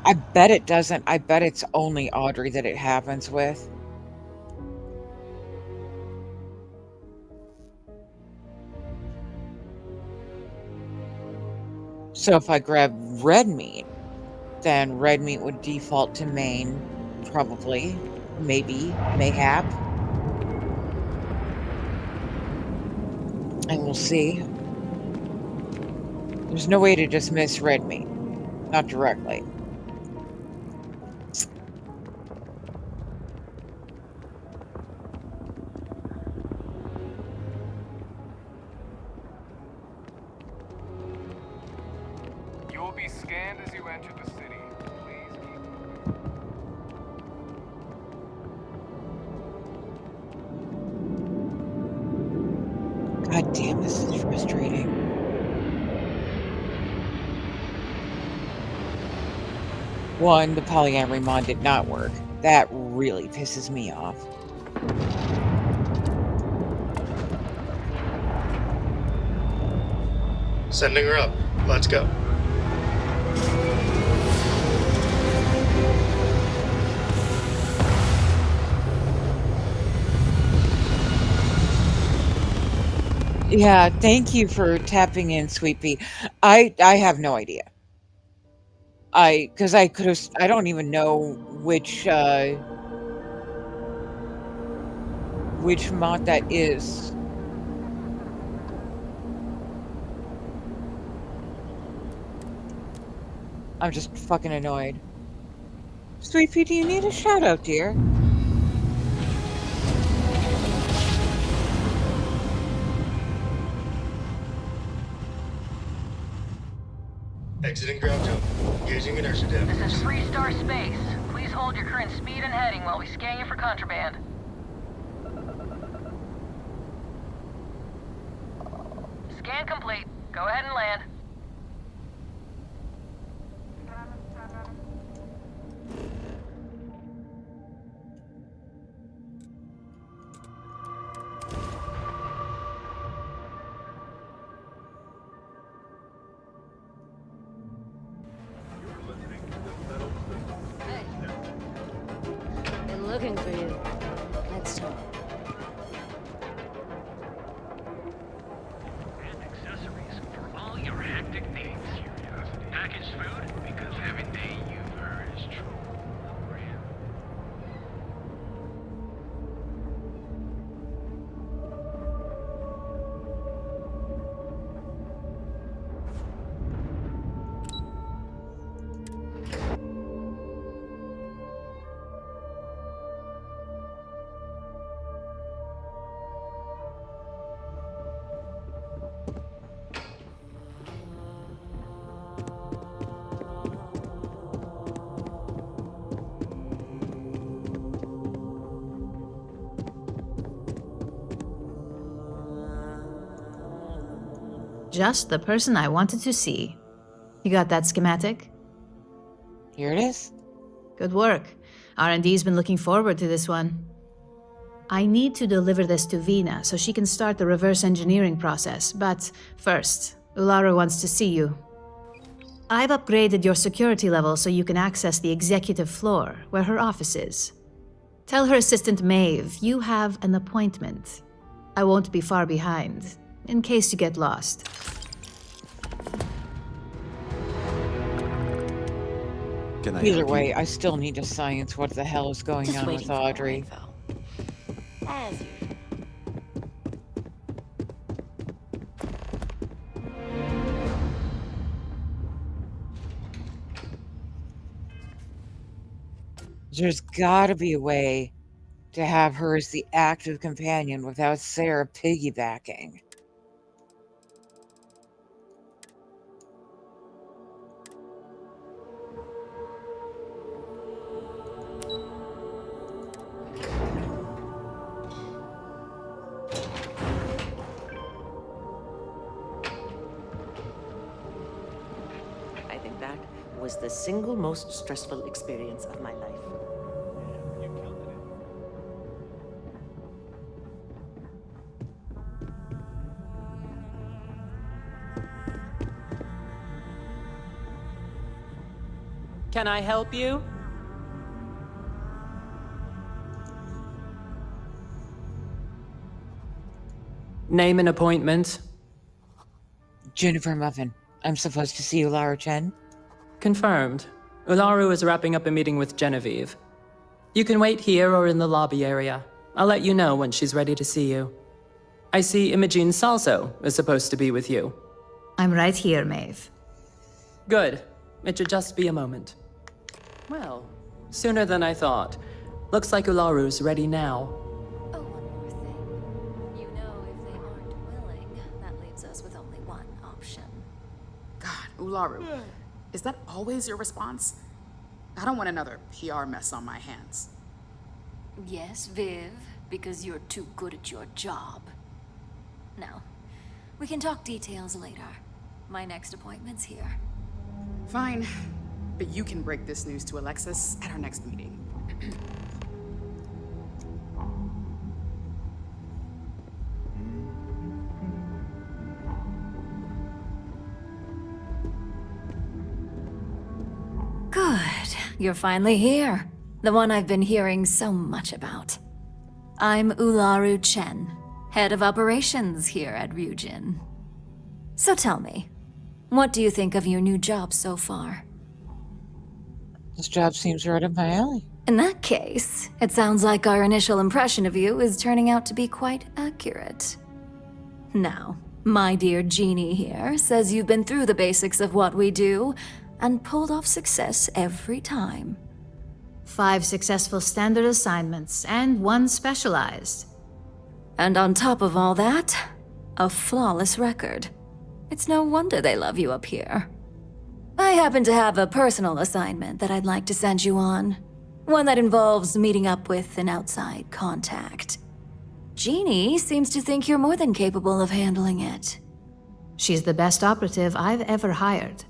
I bet it doesn't. I bet it's only Audrey that it happens with. So if I grab red meat, then red meat would default to main, probably, maybe, mayhap. And we'll see. There's no way to dismiss red meat. Not directly. You will be scanned as you enter the city. Please God damn, this is frustrating. One, the polyamory mod did not work. That really pisses me off. Sending her up. Let's go. Yeah, thank you for tapping in, Sweet Pea. I have no idea. Because I could have, I don't even know which mod that is. I'm just fucking annoyed. Sweet Pea, do you need a shout out, dear? Exiting ground jump. Engaging inertia damage. This is Freestar Space. Please hold your current speed and heading while we scan you for contraband. Scan complete. Go ahead and land. Been looking for you. Let's talk. And accessories for all your hectic needs. Packaged food, because everything you've heard is true. Just the person I wanted to see. You got that schematic? Here it is. Good work. R&D's been looking forward to this one. I need to deliver this to Vina so she can start the reverse engineering process, but first, Ularu wants to see you. I've upgraded your security level so you can access the executive floor, where her office is. Tell her assistant Maeve you have an appointment. I won't be far behind, in case you get lost. Either way, I still need to science what the hell is going on with Audrey. As usual. There's gotta be a way to have her as the active companion without Sarah piggybacking. I think that was the single most stressful experience of my life. Can I help you? Name and appointment. Jennifer Muffin. I'm supposed to see Ularu Chen? Confirmed. Ularu is wrapping up a meeting with Genevieve. You can wait here or in the lobby area. I'll let you know when she's ready to see you. I see Imogene Salso is supposed to be with you. I'm right here, Maeve. Good. It should just be a moment. Well, sooner than I thought. Looks like Ularu's ready now. Oh, one more thing. You know, if they aren't willing, that leaves us with only one option. God, Ularu, is that always your response? I don't want another PR mess on my hands. Yes, Viv, because you're too good at your job. Now, we can talk details later. My next appointment's here. Fine, but you can break this news to Alexis at our next meeting. Good. You're finally here. The one I've been hearing so much about. I'm Ularu Chen, head of operations here at Ryujin. So tell me, what do you think of your new job so far? This job seems right up my alley. In that case, it sounds like our initial impression of you is turning out to be quite accurate. Now, my dear Jeannie here says you've been through the basics of what we do and pulled off success every time. 5 successful standard assignments and 1 specialized. And on top of all that, a flawless record. It's no wonder they love you up here. I happen to have a personal assignment that I'd like to send you on. One that involves meeting up with an outside contact. Jeannie seems to think you're more than capable of handling it. She's the best operative I've ever hired.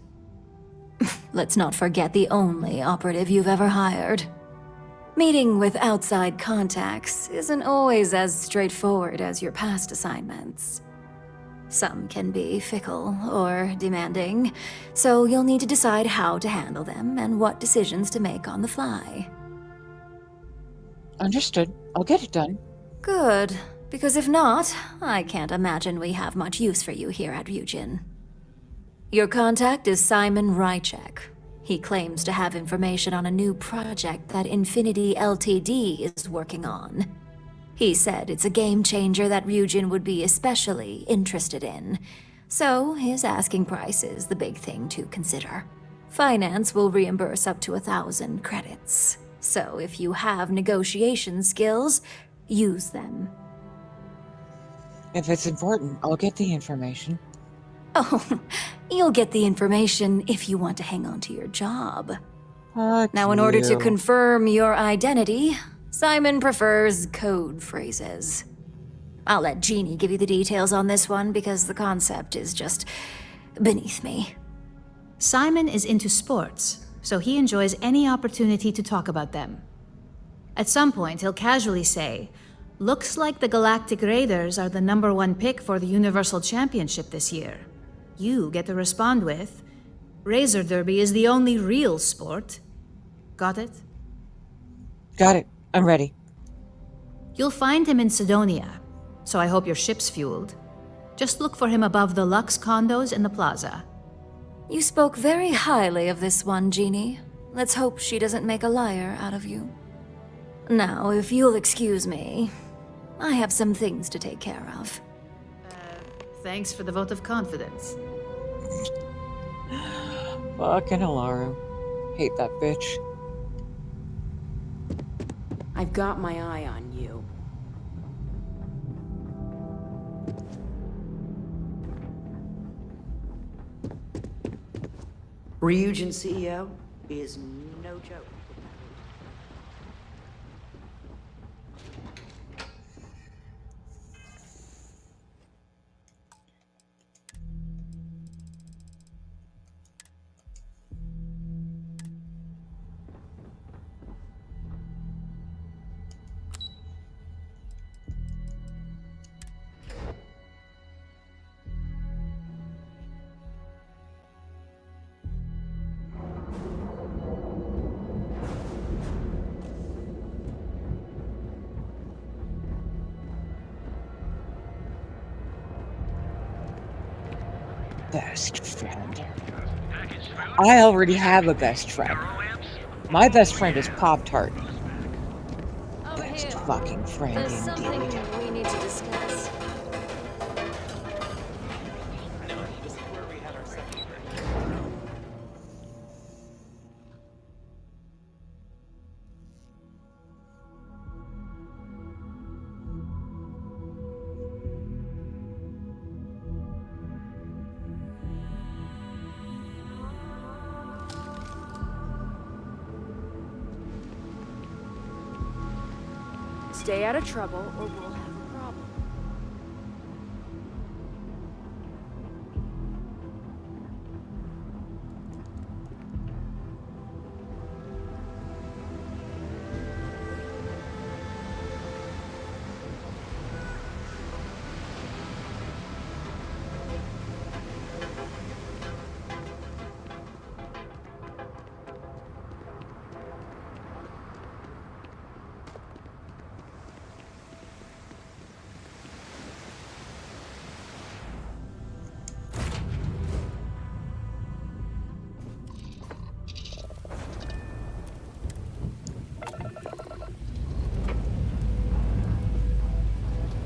Let's not forget the only operative you've ever hired. Meeting with outside contacts isn't always as straightforward as your past assignments. Some can be fickle or demanding, so you'll need to decide how to handle them and what decisions to make on the fly. Understood. I'll get it done. Good, because if not, I can't imagine we have much use for you here at Ryujin. Your contact is Simon Rychek. He claims to have information on a new project that Infinity Ltd is working on. He said it's a game changer that Ryujin would be especially interested in. So his asking price is the big thing to consider. Finance will reimburse up to 1,000 credits. So if you have negotiation skills, use them. If it's important, I'll get the information. Oh, you'll get the information if you want to hang on to your job. Fuck Now, in order to you. confirm your identity, Simon prefers code phrases. I'll let Jeannie give you the details on this one because the concept is just beneath me. Simon is into sports, so he enjoys any opportunity to talk about them. At some point, he'll casually say, "Looks like the Galactic Raiders are the #1 pick for the Universal Championship this year." You get to respond with, "Razor Derby is the only real sport." Got it? Got it. I'm ready. You'll find him in Sidonia, so I hope your ship's fueled. Just look for him above the Lux condos in the plaza. You spoke very highly of this one, Jeannie. Let's hope she doesn't make a liar out of you. Now, if you'll excuse me, I have some things to take care of. Thanks for the vote of confidence. Fucking Alaru. Hate that bitch. I've got my eye on you. Ryujin CEO is no joke. Best friend. I already have a best friend. My best friend is Pop-Tart. Best fucking friend There's something indeed. we need to discuss. Stay out of trouble or we'll have a problem.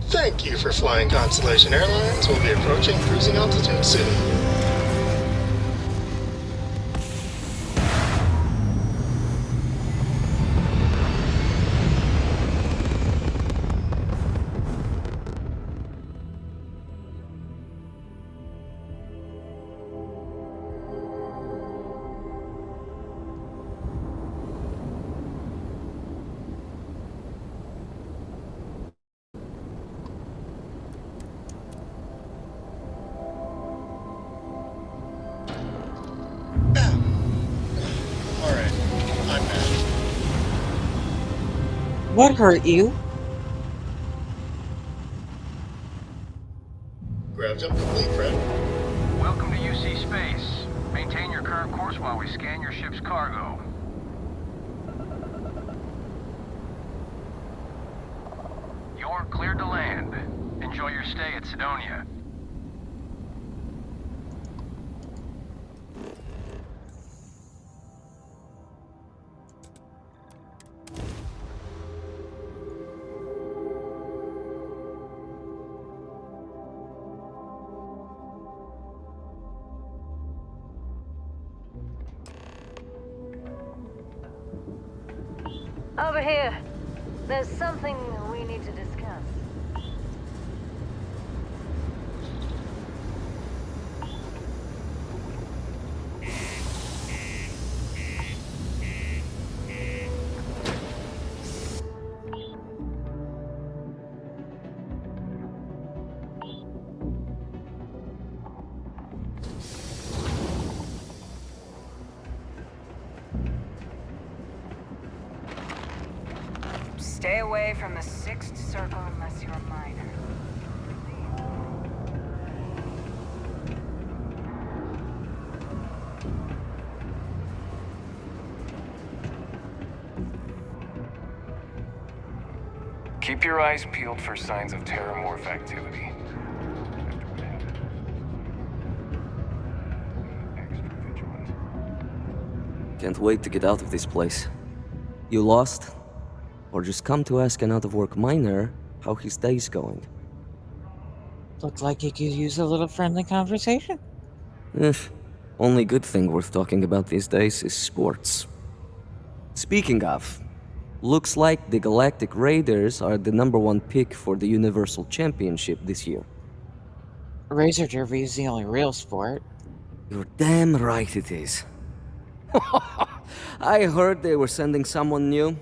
Thank you for flying Constellation Airlines. We'll be approaching cruising altitude soon. What hurt you? Ground jump complete, friend. Welcome to UC Space. Maintain your current course while we scan your ship's cargo. You're cleared to land. Enjoy your stay at Sidonia. Over here. There's something we need to discuss. Stay away from the sixth circle unless you're a minor. Keep your eyes peeled for signs of terramorph activity. Can't wait to get out of this place. You lost? Or just come to ask an out-of-work miner how his day's going? Looks like you could use a little friendly conversation. Only good thing worth talking about these days is sports. Speaking of, looks like the Galactic Raiders are the #1 pick for the Universal Championship this year. Razor Derby is the only real sport. You're damn right it is. I heard they were sending someone new.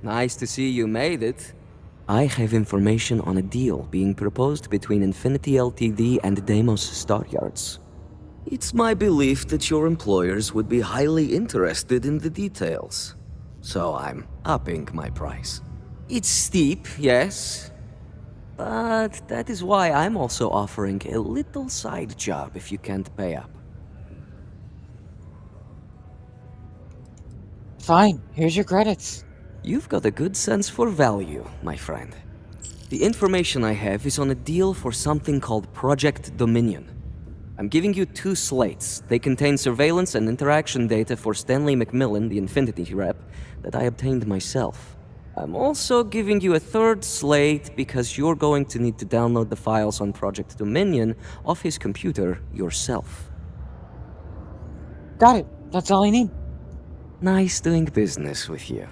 Nice to see you made it. I have information on a deal being proposed between Infinity Ltd and Deimos Staryards. It's my belief that your employers would be highly interested in the details. So I'm upping my price. It's steep, yes. But that is why I'm also offering a little side job if you can't pay up. Fine, here's your credits. You've got a good sense for value, my friend. The information I have is on a deal for something called Project Dominion. I'm giving you 2 slates. They contain surveillance and interaction data for Stanley McMillan, the Infinity rep, that I obtained myself. I'm also giving you a 3rd slate because you're going to need to download the files on Project Dominion off his computer yourself. Got it. That's all I need. Nice doing business with you.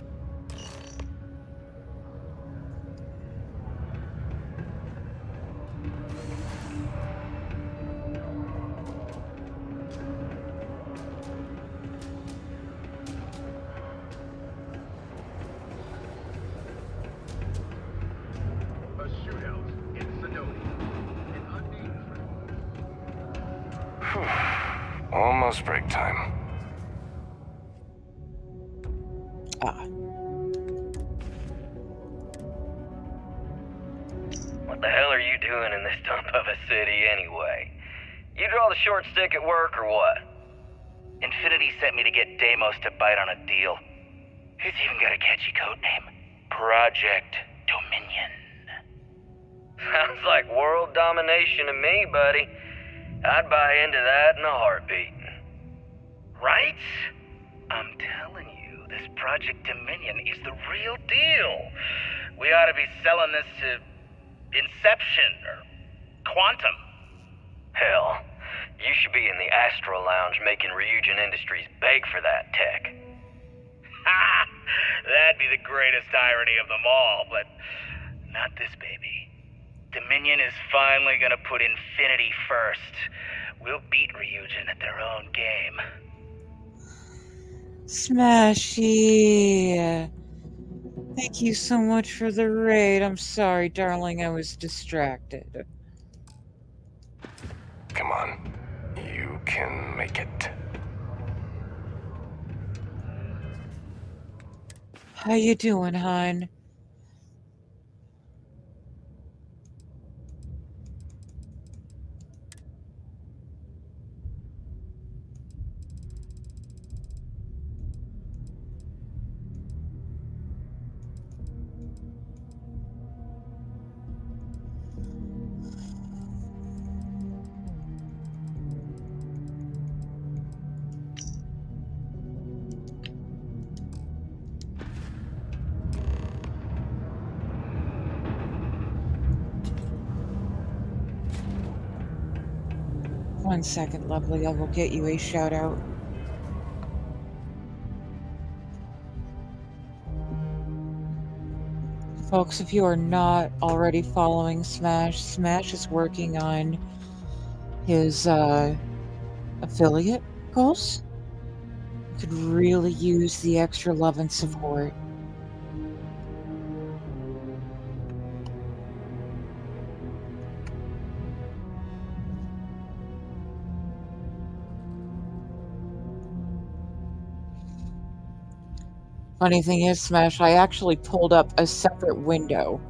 Almost break time. What the hell are you doing in this dump of a city anyway? You draw the short stick at work or what? Infinity sent me to get Deimos to bite on a deal. He's even got a catchy code name. Project Dominion. Sounds like world domination to me, buddy. I'd buy into that in a heartbeat. Right? I'm telling you, this Project Dominion is the real deal. We ought to be selling this to Inception or Quantum. Hell, you should be in the Astro Lounge making Ryujin Industries beg for that tech. Ha! That'd be the greatest irony of them all, but not this baby. Dominion is finally gonna put Infinity first. We'll beat Ryujin at their own game. Smashy! Thank you so much for the raid. I'm sorry, darling, I was distracted. Come on. You can make it. How you doing, hon? 1 second, lovely. I will get you a shout out. Folks, if you are not already following Smash, Smash is working on his affiliate goals. Could really use the extra love and support. Funny thing is, Smash, I actually pulled up a separate window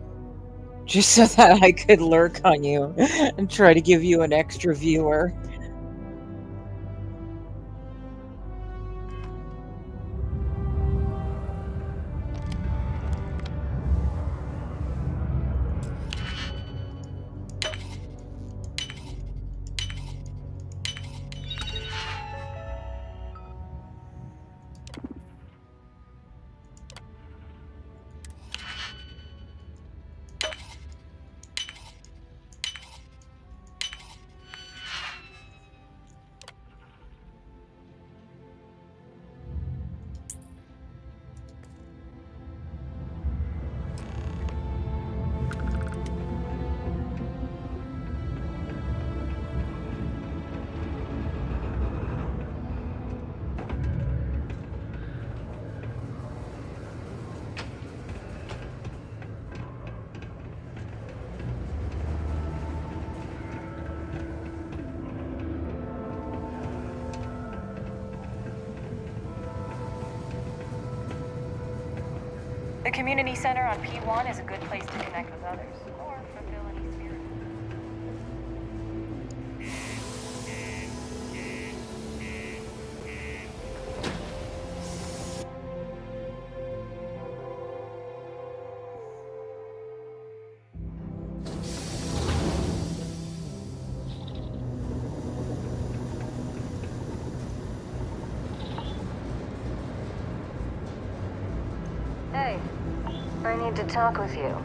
just so that I could lurk on you and try to give you an extra viewer. The community center on P1 is a good place to connect with others, or fulfill any spirit. Hey, I need to talk with you.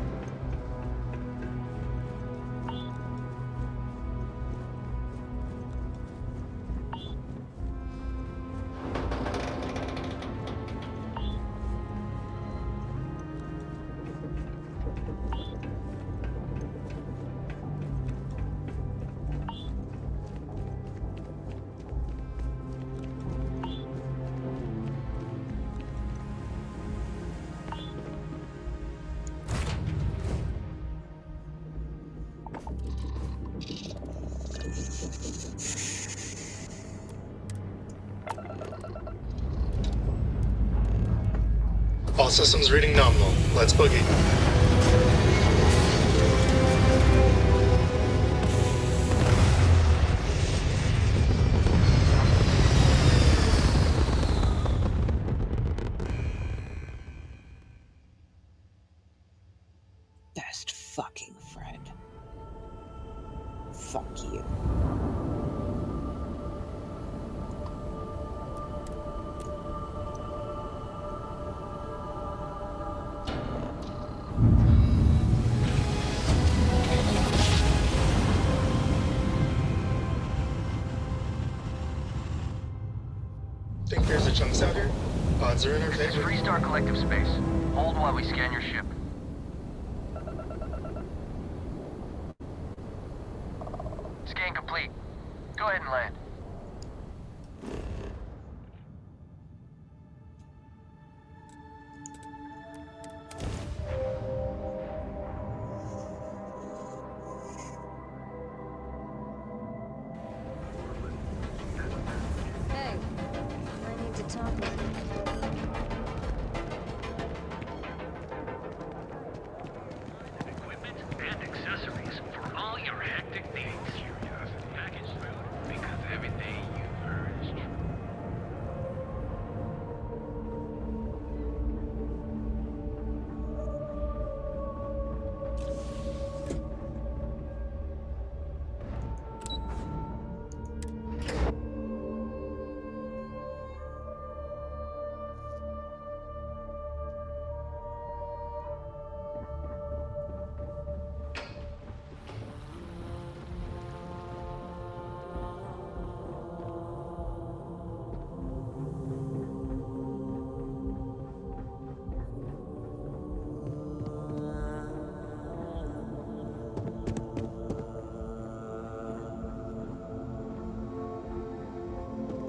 All systems reading nominal. Let's boogie. Best fucking friend. Fuck you. Think there's a chunks out here? Odds are in our This is favor. Freestar Collective Space. Hold while we scan your ship. Scan complete. Go ahead and land. Hey, I need to talk with you. Equipment and accessories for all your hectic needs. Curiosity packaged food, because everything you've heard is true.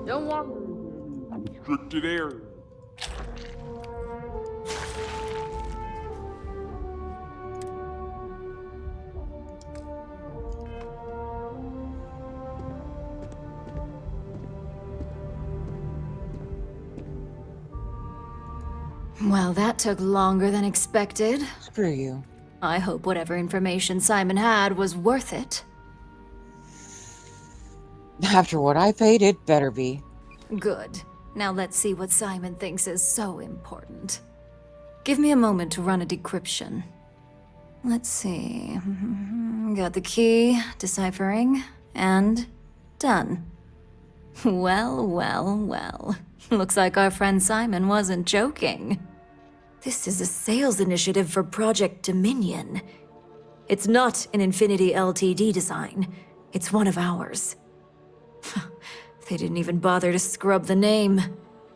Don't walk. Restricted area. Well, that took longer than expected. Screw you. I hope whatever information Simon had was worth it. After what I paid, it better be. Good. Now let's see what Simon thinks is so important. Give me a moment to run a decryption. Let's see. Got the key, deciphering, and done. Well, well, well. Looks like our friend Simon wasn't joking. This is a sales initiative for Project Dominion. It's not an Infinity Ltd design. It's one of ours. They didn't even bother to scrub the name,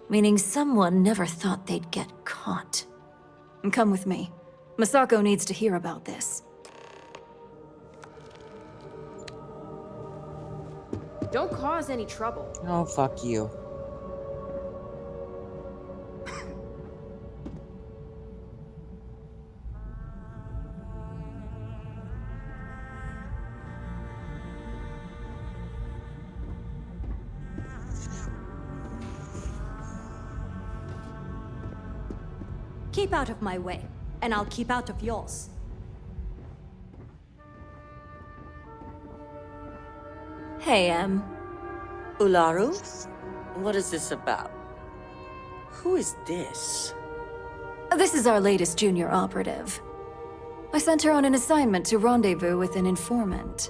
meaning someone never thought they'd get caught. Come with me. Masako needs to hear about this. Don't cause any trouble. Oh, fuck you. Keep out of my way, and I'll keep out of yours. Hey, Ularu? What is this about? Who is this? This is our latest junior operative. I sent her on an assignment to rendezvous with an informant.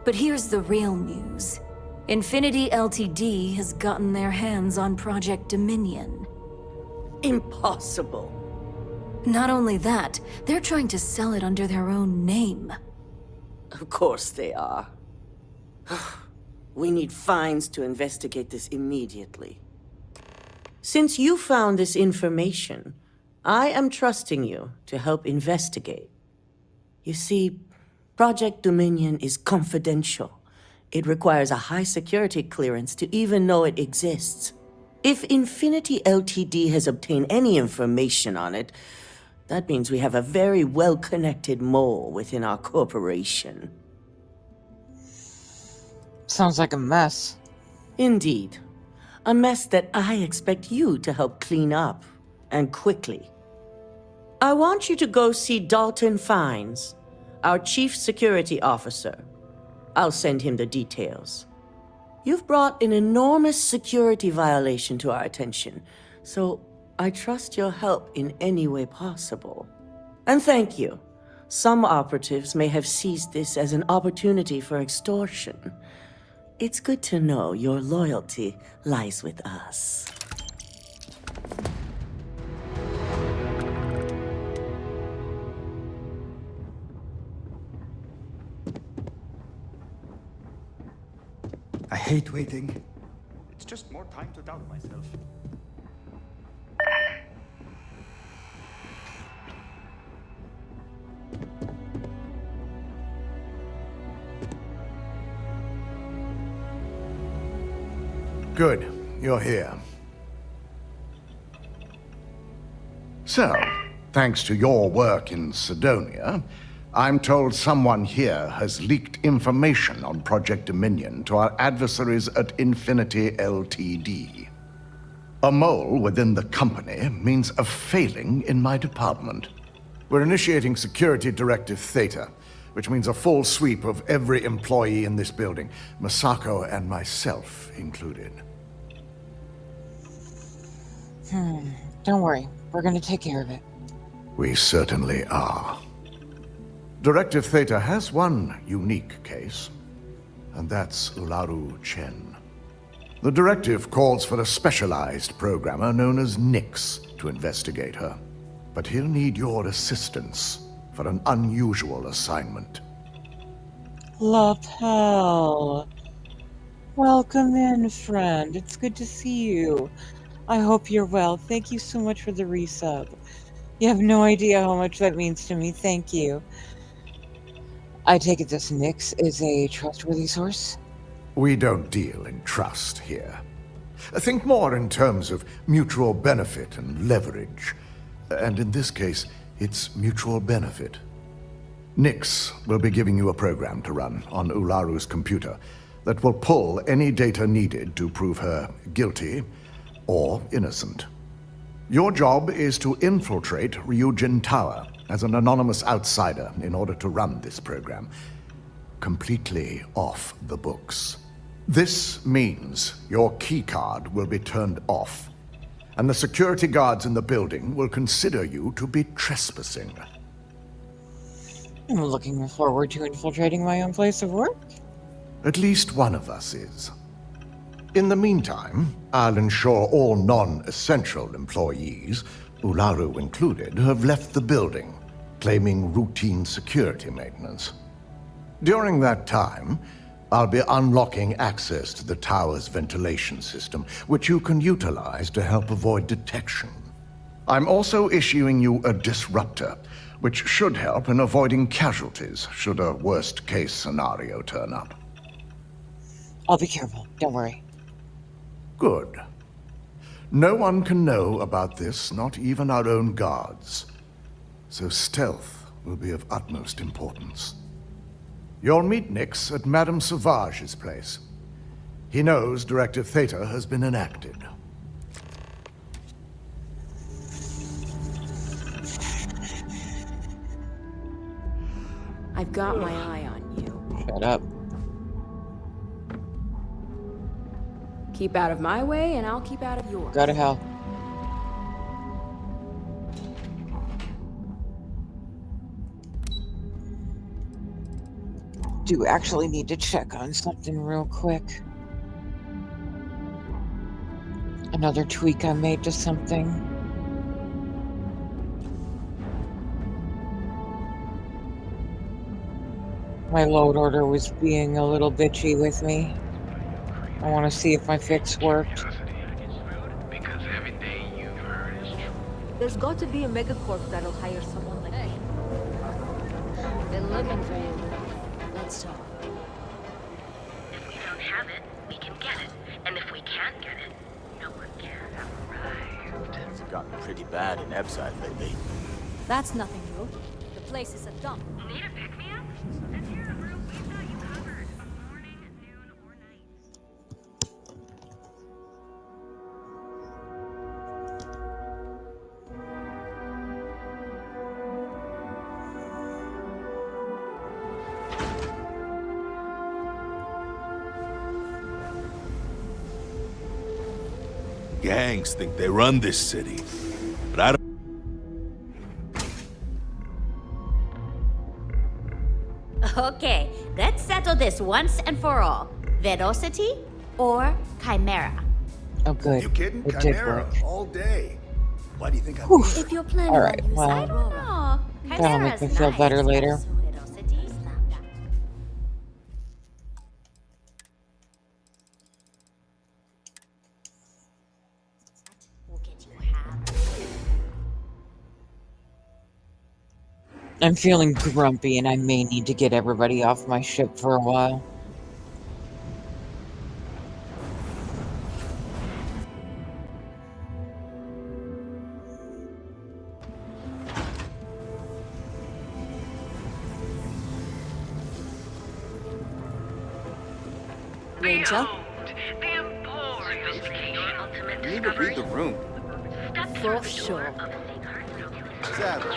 But here's the real news. Infinity Ltd has gotten their hands on Project Dominion. Impossible. Not only that, they're trying to sell it under their own name. Of course they are. We need fines to investigate this immediately. Since you found this information, I am trusting you to help investigate. You see, Project Dominion is confidential. It requires a high security clearance to even know it exists. If Infinity Ltd has obtained any information on it, that means we have a very well-connected mole within our corporation. Sounds like a mess. Indeed. A mess that I expect you to help clean up, and quickly. I want you to go see Dalton Fines, our Chief Security Officer. I'll send him the details. You've brought an enormous security violation to our attention, so I trust your help in any way possible. And thank you. Some operatives may have seized this as an opportunity for extortion. It's good to know your loyalty lies with us. I hate waiting. It's just more time to doubt myself. Good, you're here. So, thanks to your work in Sidonia, I'm told someone here has leaked information on Project Dominion to our adversaries at Infinity Ltd. A mole within the company means a failing in my department. We're initiating Security Directive Theta, which means a full sweep of every employee in this building, Masako and myself included. Don't worry. We're gonna take care of it. We certainly are. Directive Theta has one unique case, and that's Ularu Chen. The directive calls for a specialized programmer known as Nix to investigate her, but he'll need your assistance for an unusual assignment. Lapel. Welcome in, friend. It's good to see you. I hope you're well. Thank you so much for the resub. You have no idea how much that means to me. Thank you. I take it this Nix is a trustworthy source? We don't deal in trust here. Think more in terms of mutual benefit and leverage. And in this case, it's mutual benefit. Nix will be giving you a program to run on Ularu's computer that will pull any data needed to prove her guilty or innocent. Your job is to infiltrate Ryujin Tower as an anonymous outsider in order to run this program completely off the books. This means your keycard will be turned off, and the security guards in the building will consider you to be trespassing. I'm looking forward to infiltrating my own place of work. At least one of us is. In the meantime, I'll ensure all non-essential employees, Ularu included, have left the building, claiming routine security maintenance. During that time, I'll be unlocking access to the tower's ventilation system, which you can utilize to help avoid detection. I'm also issuing you a disruptor, which should help in avoiding casualties should a worst-case scenario turn up. I'll be careful, don't worry. Good. No one can know about this, not even our own guards. So stealth will be of utmost importance. You'll meet Nix at Madame Sauvage's place. He knows Directive Theta has been enacted. I've got my eye on you. Shut up. Keep out of my way, and I'll keep out of yours. Go to hell. Do actually need to check on something real quick. Another tweak I made to something. My load order was being a little bitchy with me. I want to see if my fix worked. There's got to be a megacorp that'll hire someone like me. Been looking for you. Let's talk. If we don't have it, we can get it. And if we can't get it, no one can. It's gotten pretty bad in Ebside lately. That's nothing new. The place is a dump. Need a pick-me-up? That's here, Rue. We've got you covered. Morning, noon, or night. Gangs think they run this city, but I don't. Okay, let's settle this once and for all. Velocity or Chimera? Oh, good. You kidding? It did Chimera work. all day. Why do you think I'm Whew. here? If you're planning All right, on using well, Aurora, that'll make me feel better later. I'm feeling grumpy and I may need to get everybody off my ship for a while. Rachel? You need to read the room. For sure. Savage.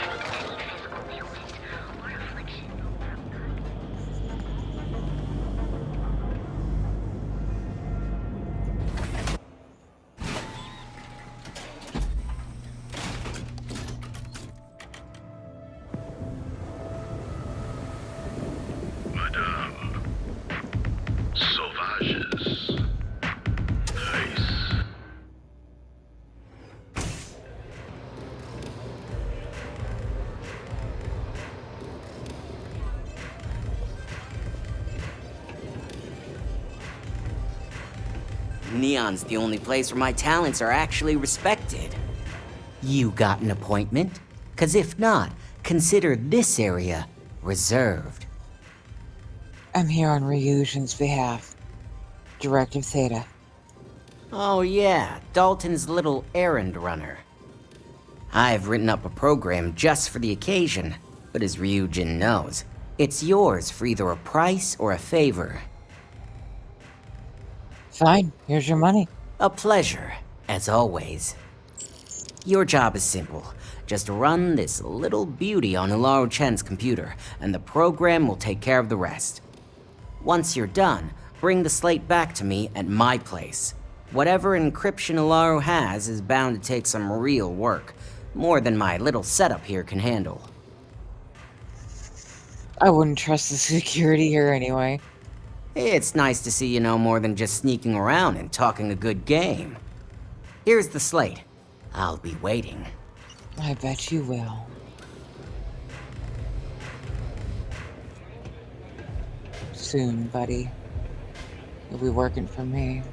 Madame Sauvage's place. Neon's the only place where my talents are actually respected. You got an appointment? 'Cause if not, consider this area reserved. I'm here on Ryujin's behalf. Directive Theta. Oh yeah, Dalton's little errand runner. I've written up a program just for the occasion, but as Ryujin knows, it's yours for either a price or a favor. Fine, here's your money. A pleasure, as always. Your job is simple. Just run this little beauty on Ularu Chen's computer, and the program will take care of the rest. Once you're done, bring the slate back to me at my place. Whatever encryption Ularu has is bound to take some real work, more than my little setup here can handle. I wouldn't trust the security here anyway. It's nice to see you know more than just sneaking around and talking a good game. Here's the slate. I'll be waiting. I bet you will. Soon, buddy. You'll be working for me.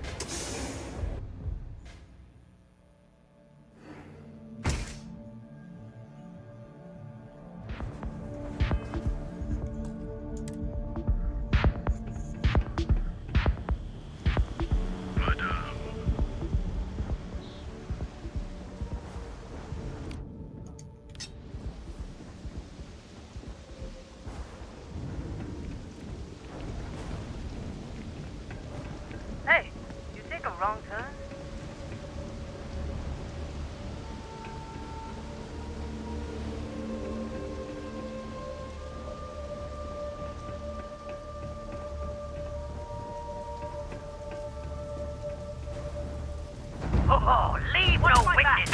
Hey, you take a wrong turn? Oh, leave no witness!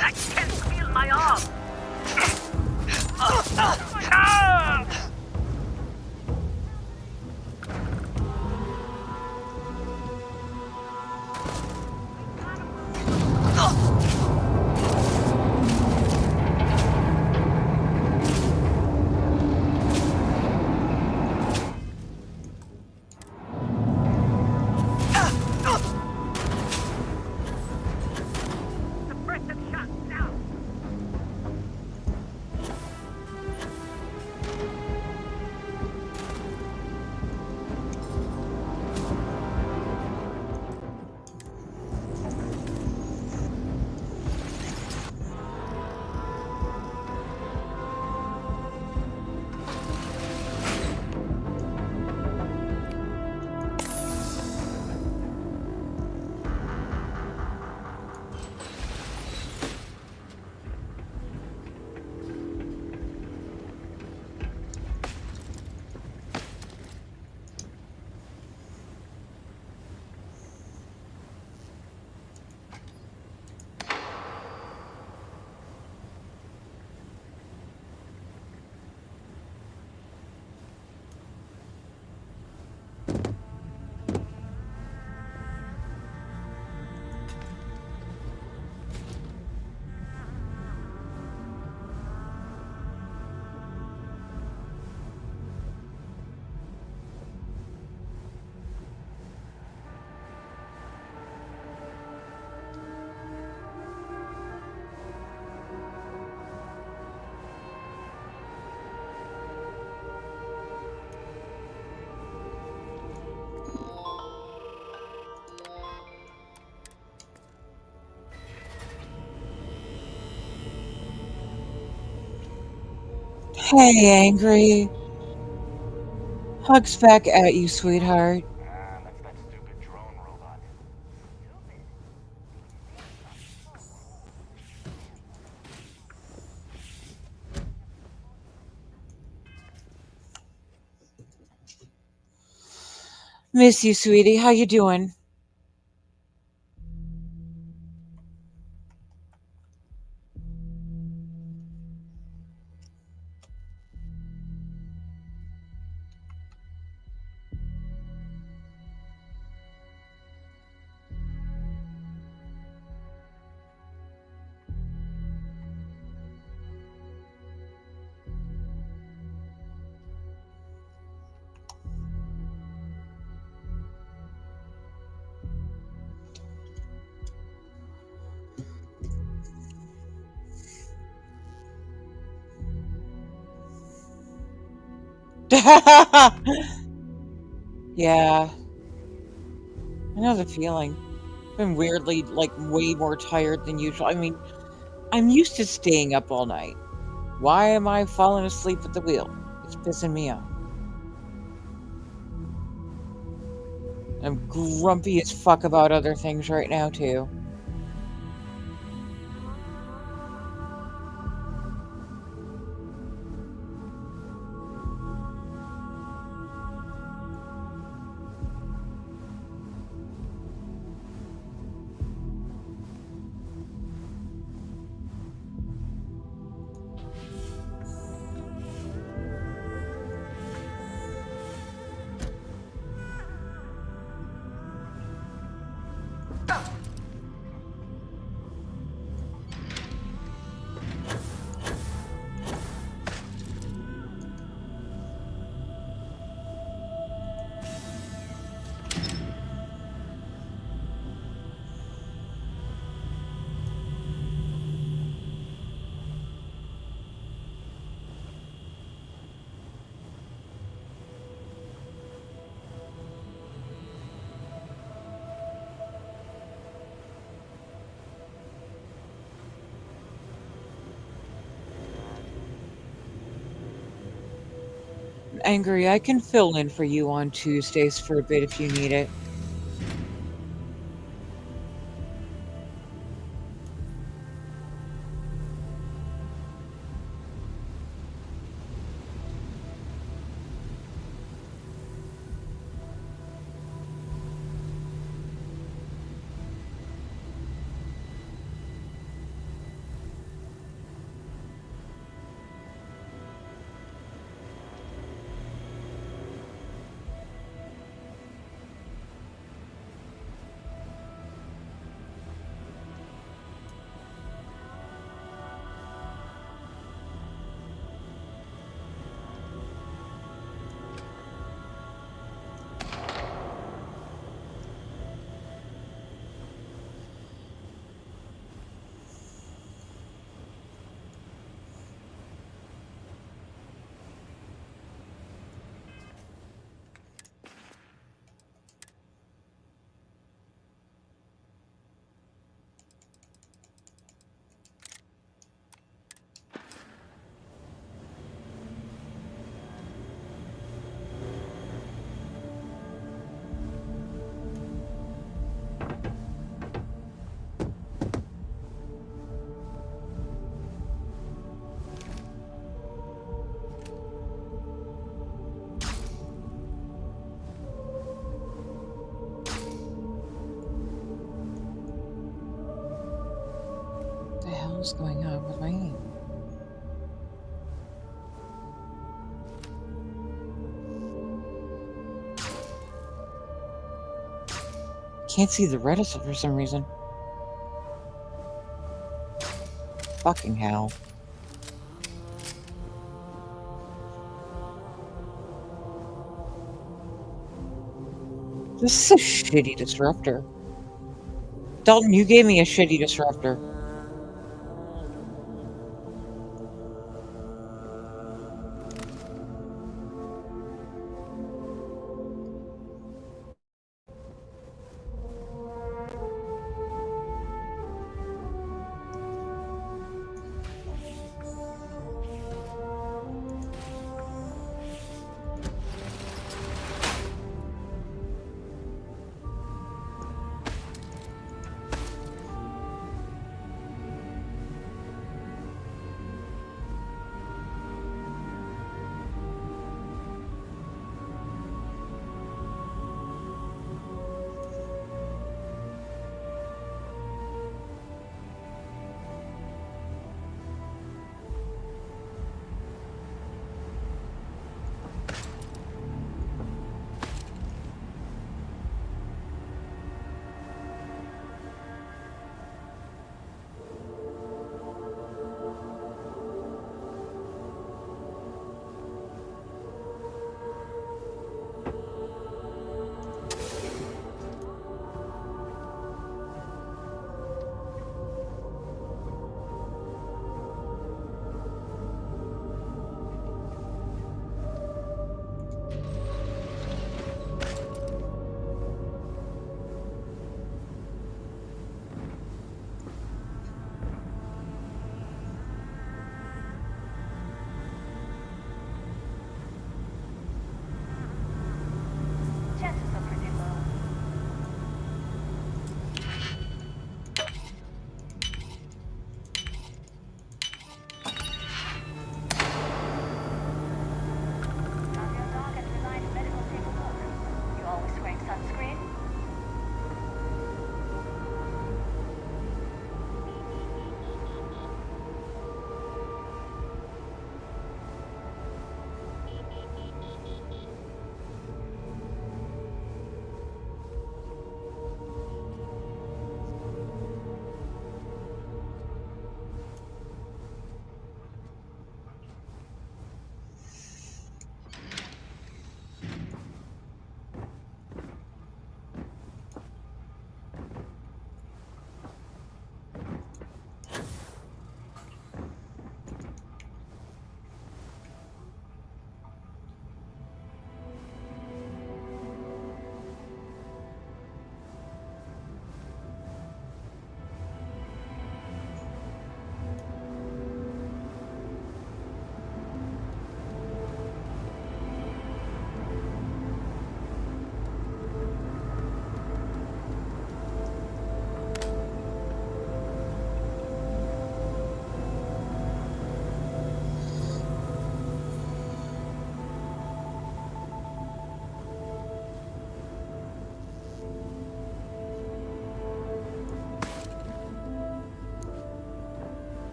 I can't feel my arm! Hey, Angry. Hugs back at you, sweetheart. Miss you, sweetie. How you doing? Yeah. I know the feeling. Been weirdly, like, way more tired than usual. I mean, I'm used to staying up all night. Why am I falling asleep at the wheel? It's pissing me off. I'm grumpy as fuck about other things right now, too. Angry, I can fill in for you on Tuesdays for a bit if you need it. What the hell is going on with my aim? Can't see the reticent for some reason. Fucking hell. This is a shitty disruptor. Dalton, you gave me a shitty disruptor.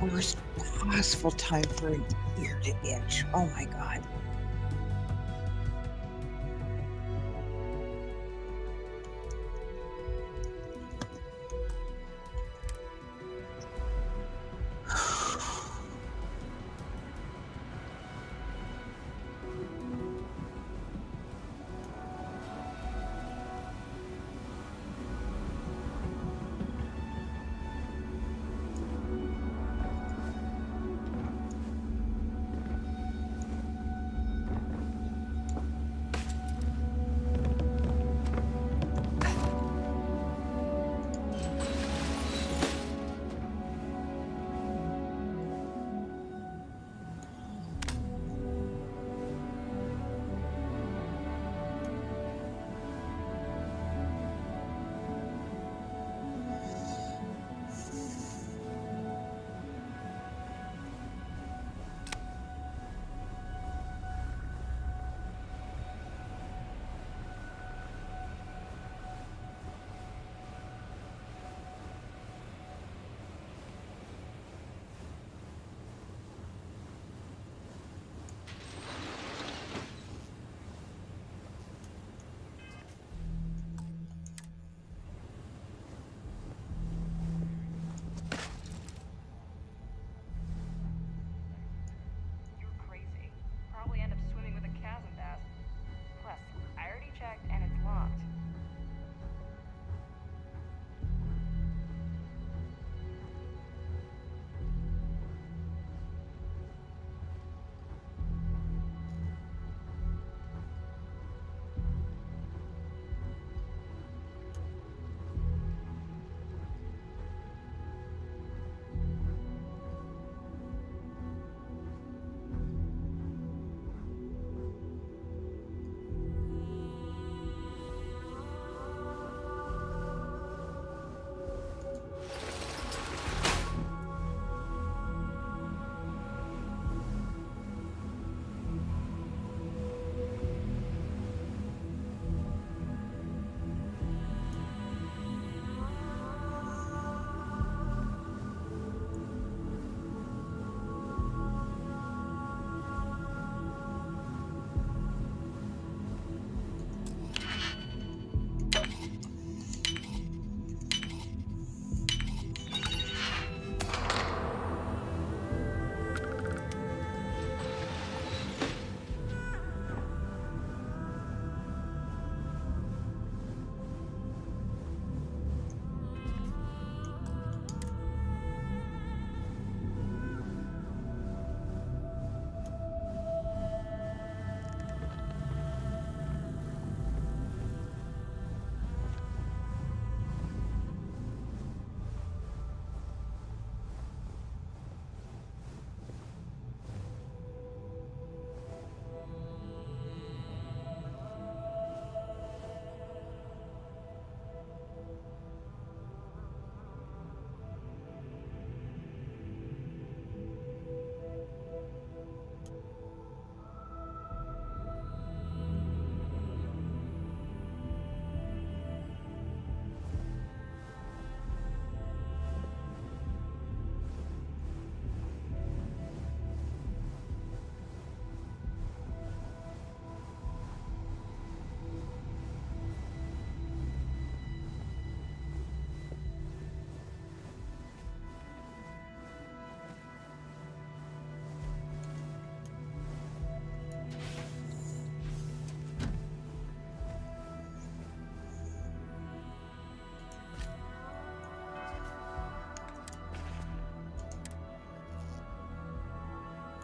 worst possible time for an ear to itch. Oh my god. Probably end up swimming with a chasm bass. Plus, I already checked and it's locked.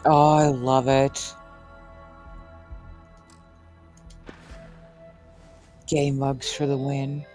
Oh, I love it. Gay mugs for the win.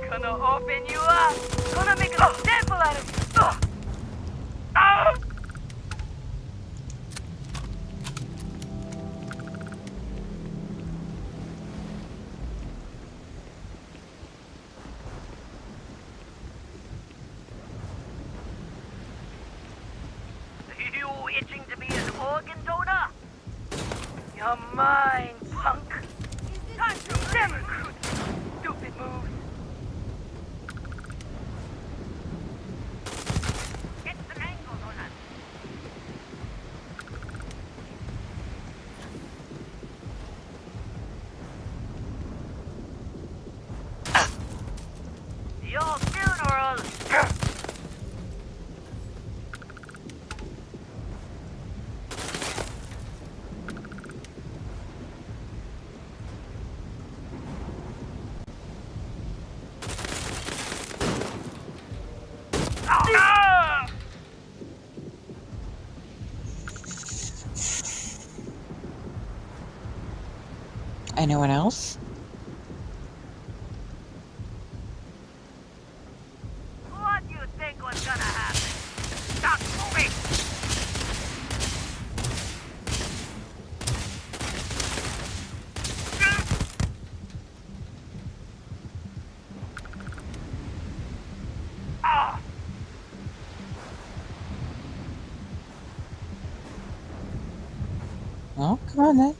Gonna open you up. Gonna make a sample out of you. Oh! You itching to be an organ donor? You're mine, punk. Time to never recruit stupid moves. Get some angles on us. Your funeral. Anyone else? What do you think was gonna happen? Stop moving! Ah! Well, come on then.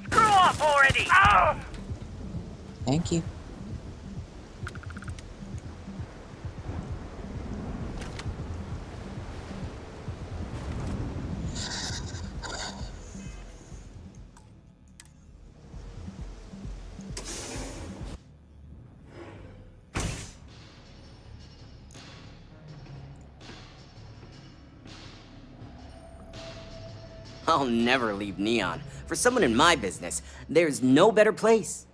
Screw off already! Ah! Thank you. I'll never leave Neon. For someone in my business, there's no better place.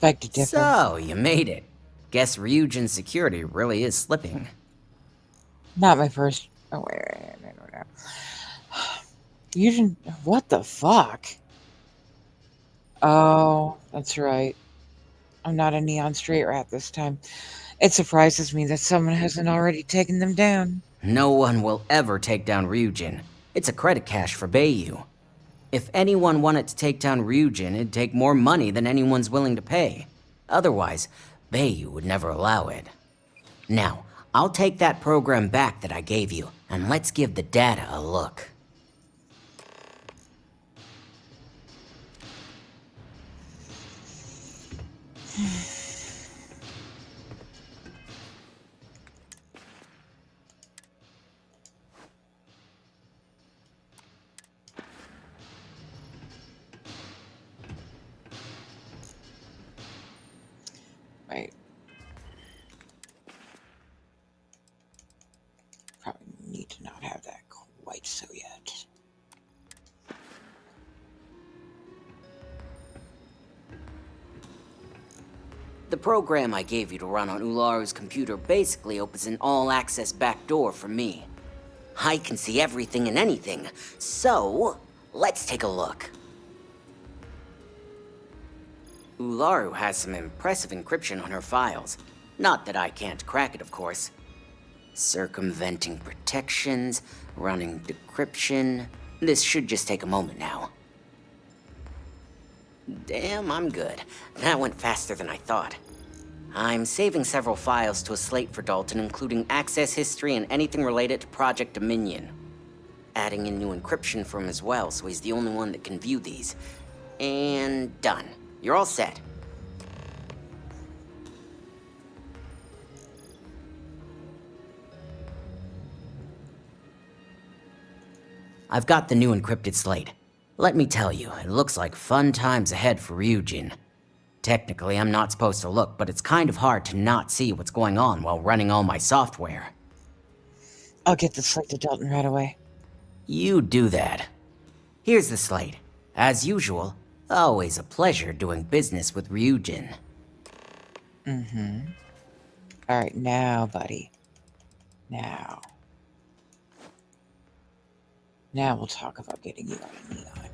Beg to differ. So, you made it. Guess Ryujin's security really is slipping. Not my first. Oh, wait. Ryujin. What the fuck? Oh, that's right. I'm not a neon straight rat this time. It surprises me that someone hasn't already taken them down. No one will ever take down Ryujin. It's a credit cache for Bayu. If anyone wanted to take down Ryujin, it'd take more money than anyone's willing to pay. Otherwise, Bayu would never allow it. Now, I'll take that program back that I gave you, and let's give the data a look. Right. Probably need to not have that quite so yet. The program I gave you to run on Ularu's computer basically opens an all-access backdoor for me. I can see everything and anything, so let's take a look. Ularu has some impressive encryption on her files. Not that I can't crack it, of course. Circumventing protections, running decryption. This should just take a moment now. Damn, I'm good. That went faster than I thought. I'm saving several files to a slate for Dalton, including access history and anything related to Project Dominion. Adding in new encryption for him as well, so he's the only one that can view these. And done. You're all set. I've got the new encrypted slate. Let me tell you, it looks like fun times ahead for Ryujin. Technically, I'm not supposed to look, but it's kind of hard to not see what's going on while running all my software. I'll get the slate to Dalton right away. You do that. Here's the slate. As usual, always a pleasure doing business with Ryujin. Mm-hmm. Alright, now, buddy. Now. Now we'll talk about getting you out of Neon.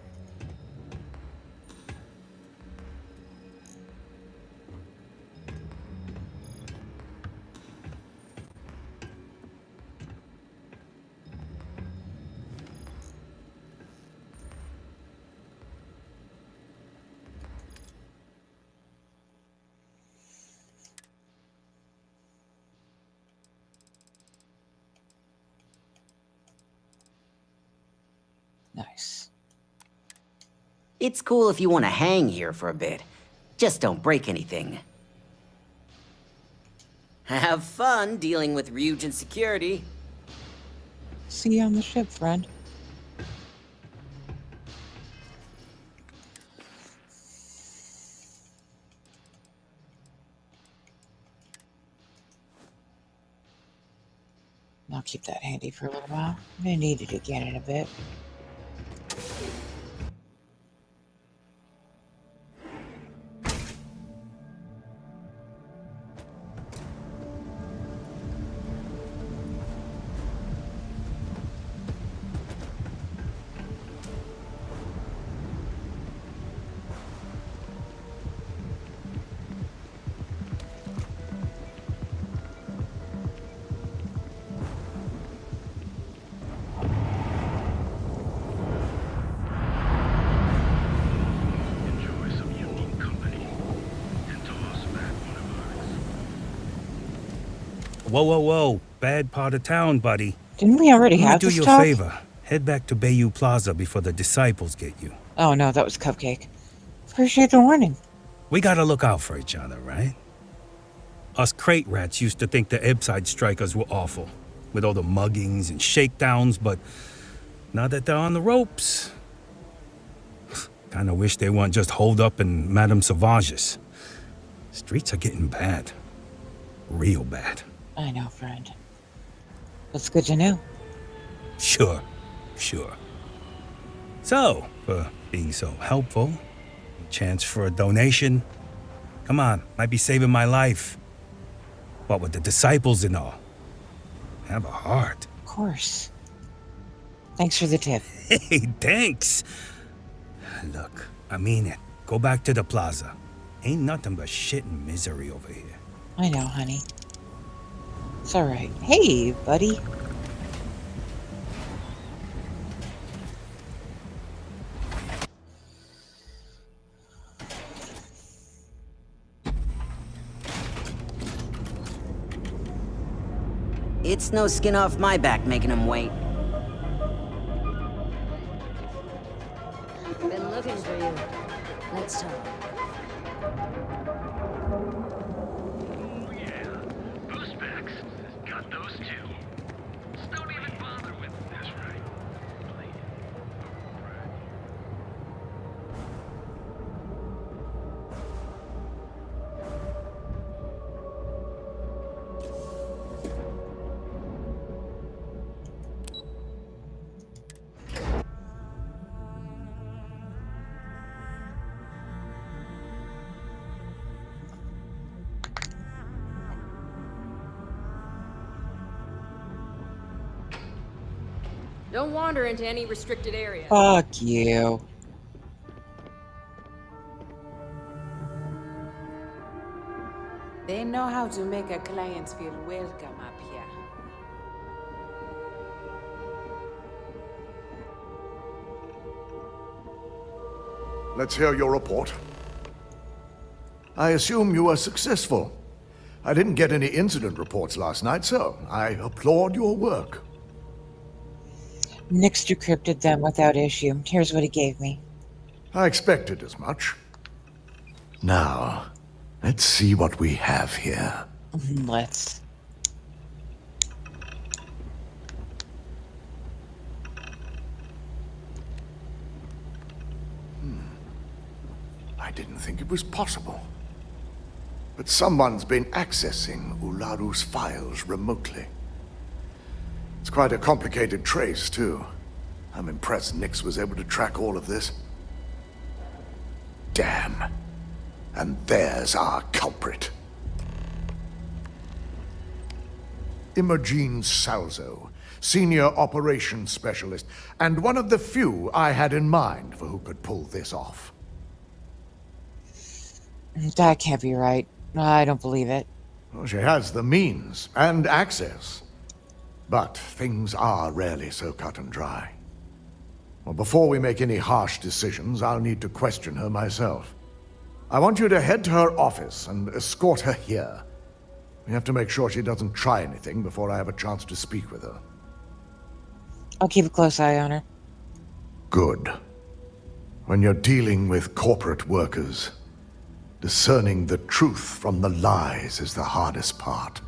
It's cool if you want to hang here for a bit. Just don't break anything. Have fun dealing with Ryujin security. See you on the ship, friend. I'll keep that handy for a little while. I'm gonna need it again in a bit. Whoa, whoa, whoa. Bad part of town, buddy. Didn't we already have do this you a talk? favor. Head back to Bayou Plaza before the disciples get you. Oh no, that was Cupcake. Appreciate the warning. We gotta look out for each other, right? Us crate rats used to think the Ebside strikers were awful, with all the muggings and shakedowns, but now that they're on the ropes, kinda wish they weren't just holed up in Madame Sauvage's. Streets are getting bad. Real bad. I know, friend. That's good to know. Sure. So, for being so helpful, a chance for a donation. Come on, might be saving my life. What with the disciples and all. Have a heart. Of course. Thanks for the tip. Hey, thanks. Look, I mean it. Go back to the plaza. Ain't nothing but shit and misery over here. I know, honey. It's alright. Hey, buddy. It's no skin off my back making him wait. Been looking for you. Let's talk. Got those two. Just don't even bother with this, right? Don't wander into any restricted area. Fuck you. They know how to make a client feel welcome up here. Let's hear your report. I assume you were successful. I didn't get any incident reports last night, so I applaud your work. Nix decrypted them without issue. Here's what he gave me. I expected as much. Now, let's see what we have here. Let's. I didn't think it was possible. But someone's been accessing Ularu's files remotely. It's quite a complicated trace, too. I'm impressed Nix was able to track all of this. Damn. And there's our culprit. Imogen Salzo, Senior Operations Specialist, and one of the few I had in mind for who could pull this off. That can't be right. I don't believe it. Well, she has the means and access. But things are rarely so cut and dry. Well, before we make any harsh decisions, I'll need to question her myself. I want you to head to her office and escort her here. We have to make sure she doesn't try anything before I have a chance to speak with her. I'll keep a close eye on her. Good. When you're dealing with corporate workers, discerning the truth from the lies is the hardest part.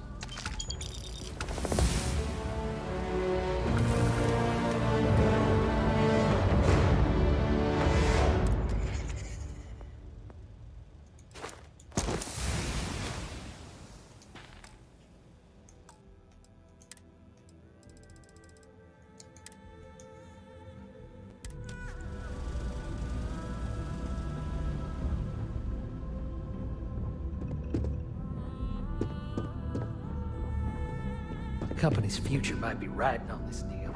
The company's future might be riding on this deal.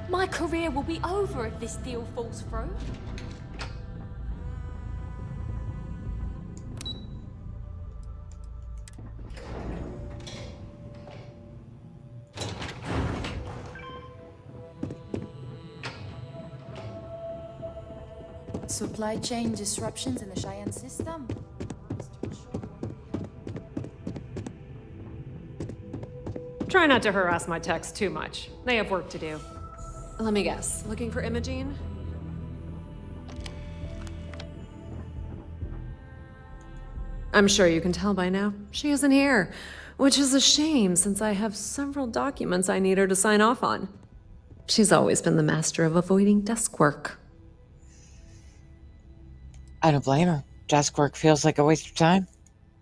My career will be over if this deal falls through. Supply chain disruptions in the Cheyenne system. Try not to harass my techs too much. They have work to do. Let me guess. Looking for Imogene? I'm sure you can tell by now. She isn't here, which is a shame since I have several documents I need her to sign off on. She's always been the master of avoiding desk work. I don't blame her. Desk work feels like a waste of time.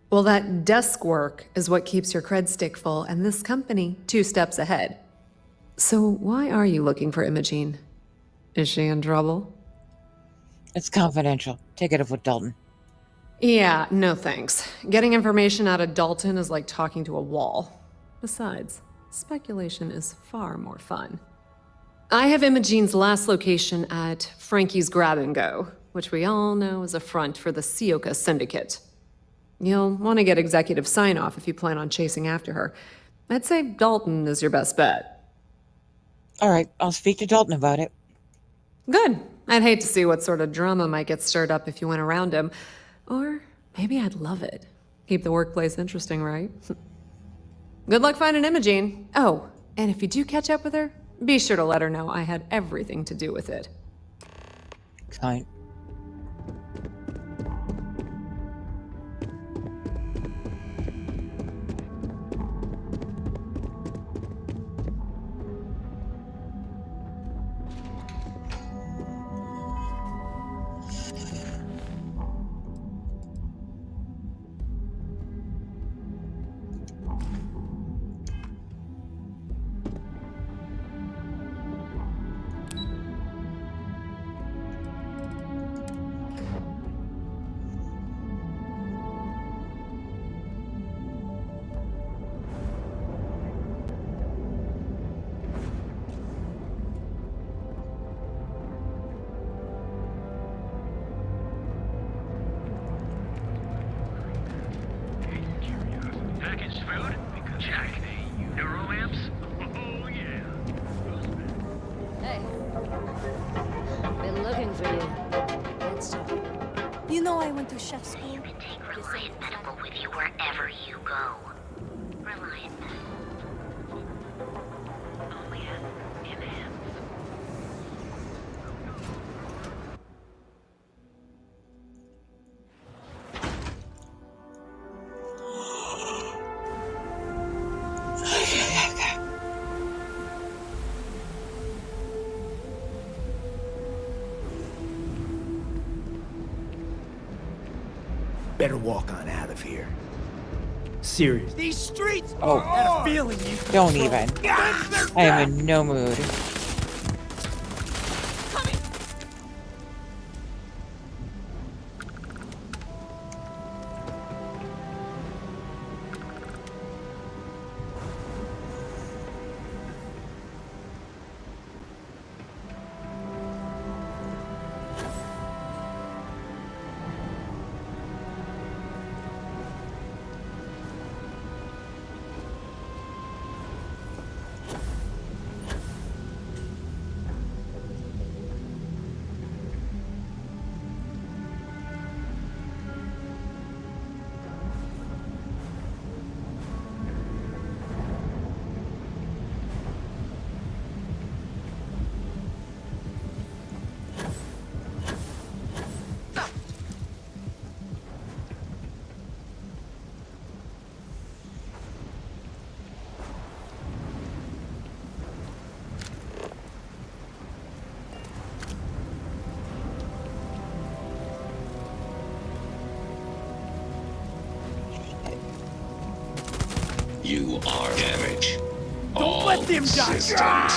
Well, that desk work is what keeps your cred stick full, and this company 2 steps ahead. So why are you looking for Imogene? Is she in trouble? It's confidential. Take it up with Dalton. Yeah, no thanks. Getting information out of Dalton is like talking to a wall. Besides, speculation is far more fun. I have Imogene's last location at Frankie's Grab and Go, which we all know is a front for the Sioka Syndicate. You'll want to get executive sign-off if you plan on chasing after her. I'd say Dalton is your best bet. All right, I'll speak to Dalton about it. Good. I'd hate to see what sort of drama might get stirred up if you went around him. Or maybe I'd love it. Keep the workplace interesting, right? Good luck finding Imogene. Oh, and if you do catch up with her, be sure to let her know I had everything to do with it. Kind. Packaged food? Check. No romance? Oh, yeah. Hey. Been looking for you. Let's talk. You know I went to chef school. You can take Reliant Medical with you wherever you go. Reliant Medical. Oh, yeah. Enhance. Better walk on out of here. Serious. These streets Oh, are a feeling you don't control. even. I am in no mood. You are damage. Don't let them die! Systems.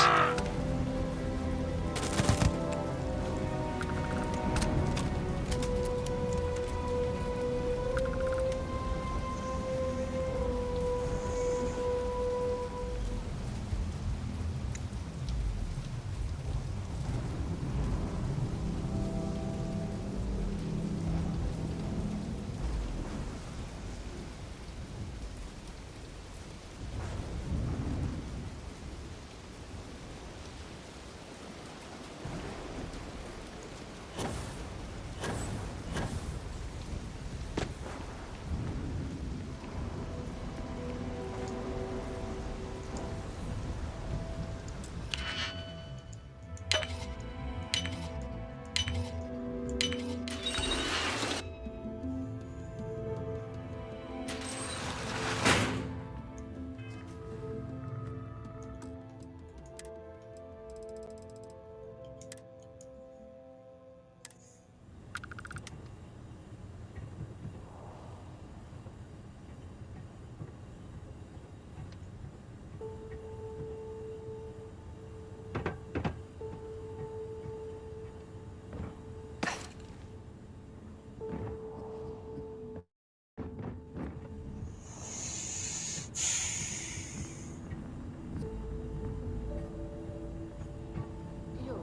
Yo,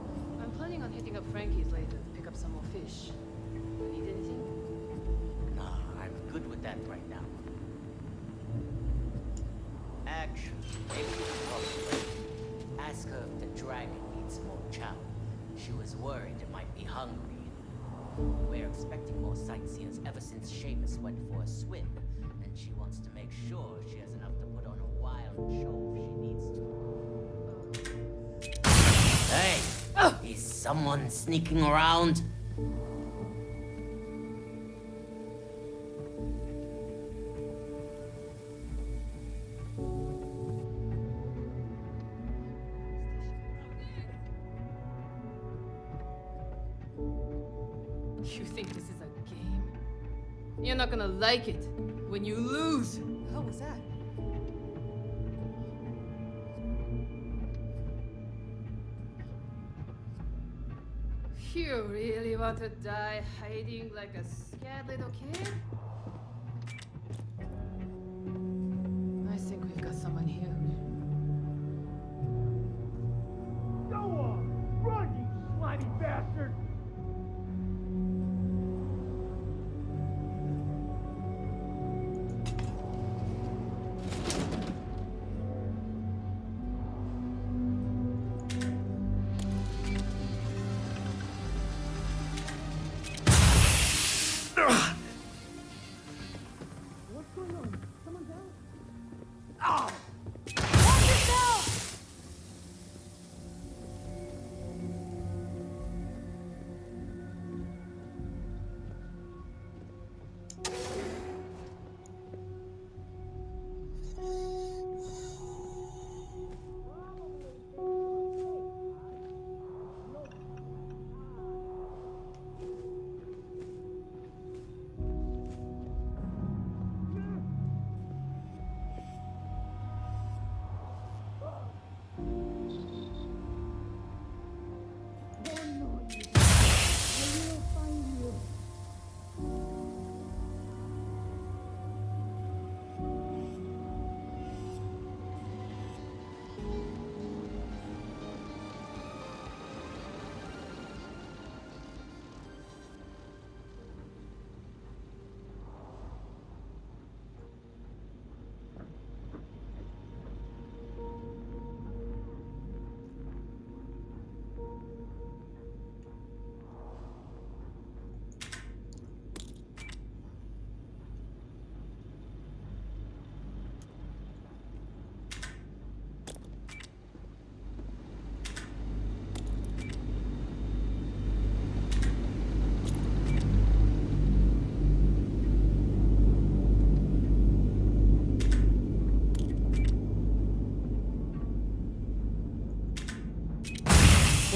I'm planning on hitting up Frankie's later to pick up some more fish. Need anything? Nah, I'm good with that right now. Actually, maybe you can talk to Ray. Ask her if the dragon needs more chow. She was worried it might be hungry. We're expecting more sightseers ever since Seamus went for a swim, and she wants to make sure she has enough to put on a wild show if she needs to. Hey! Is someone sneaking around? You think this is a game? You're not gonna like it when you lose. How was that? You really want to die hiding like a scared little kid? I think we've got someone here. Go on! Run, you slimy bastard!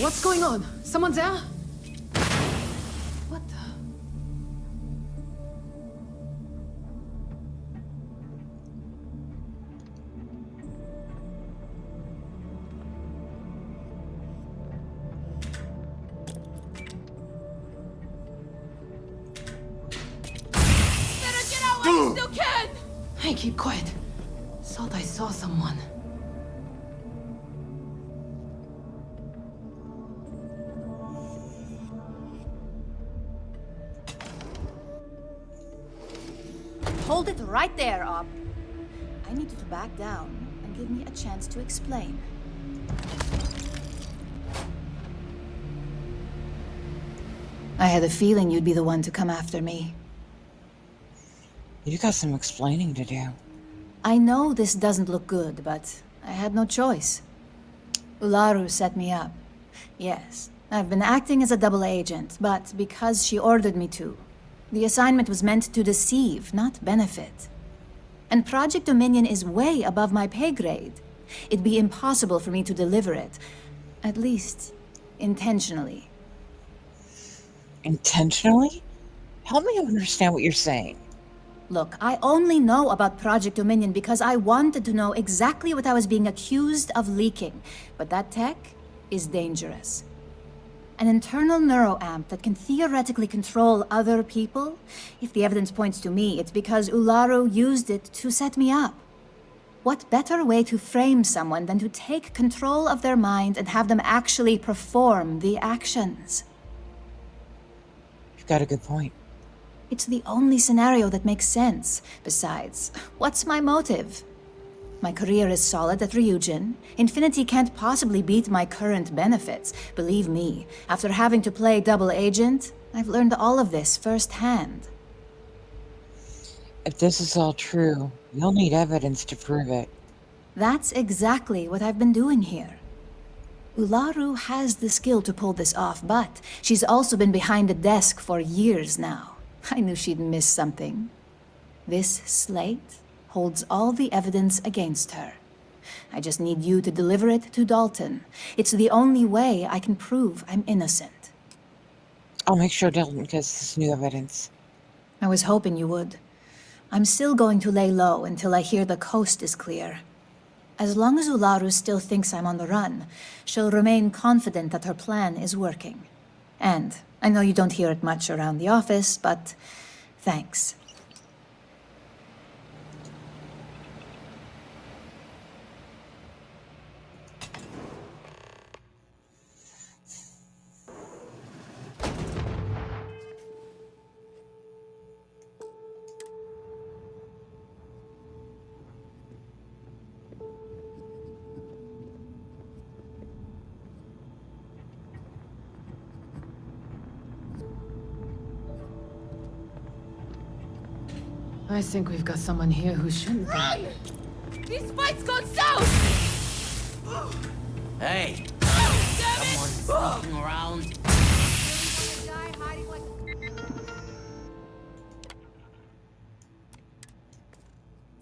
What's going on? Someone's there? What the? Hey, keep quiet. Thought I saw someone. Hold it right there, Op. I need you to back down and give me a chance to explain. I had a feeling you'd be the one to come after me. You got some explaining to do. I know this doesn't look good, but I had no choice. Ularu set me up. Yes, I've been acting as a double agent, but because she ordered me to. The assignment was meant to deceive, not benefit. And Project Dominion is way above my pay grade. It'd be impossible for me to deliver it. At least, intentionally. Intentionally? Help me understand what you're saying. Look, I only know about Project Dominion because I wanted to know exactly what I was being accused of leaking. But that tech is dangerous. An internal neuroamp that can theoretically control other people? If the evidence points to me, it's because Ularu used it to set me up. What better way to frame someone than to take control of their mind and have them actually perform the actions? You've got a good point. It's the only scenario that makes sense. Besides, what's my motive? My career is solid at Ryujin. Infinity can't possibly beat my current benefits. Believe me, after having to play double agent, I've learned all of this firsthand. If this is all true, you'll need evidence to prove it. That's exactly what I've been doing here. Ularu has the skill to pull this off, but she's also been behind the desk for years now. I knew she'd miss something. This slate holds all the evidence against her. I just need you to deliver it to Dalton. It's the only way I can prove I'm innocent. I'll make sure Dalton gets this new evidence. I was hoping you would. I'm still going to lay low until I hear the coast is clear. As long as Ularu still thinks I'm on the run, she'll remain confident that her plan is working. And I know you don't hear it much around the office, but thanks. I think we've got someone here who shouldn't be. Run! This fight's gone south! Hey! Someone sneaking around?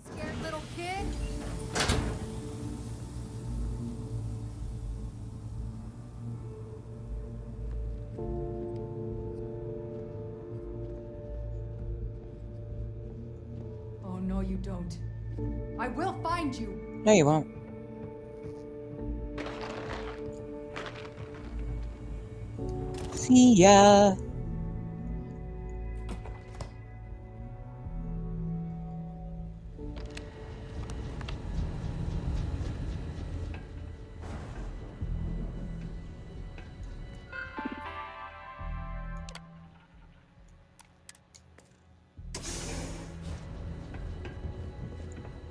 Scared little kid? Oh, no, you don't. I will find you. No, you won't. See ya.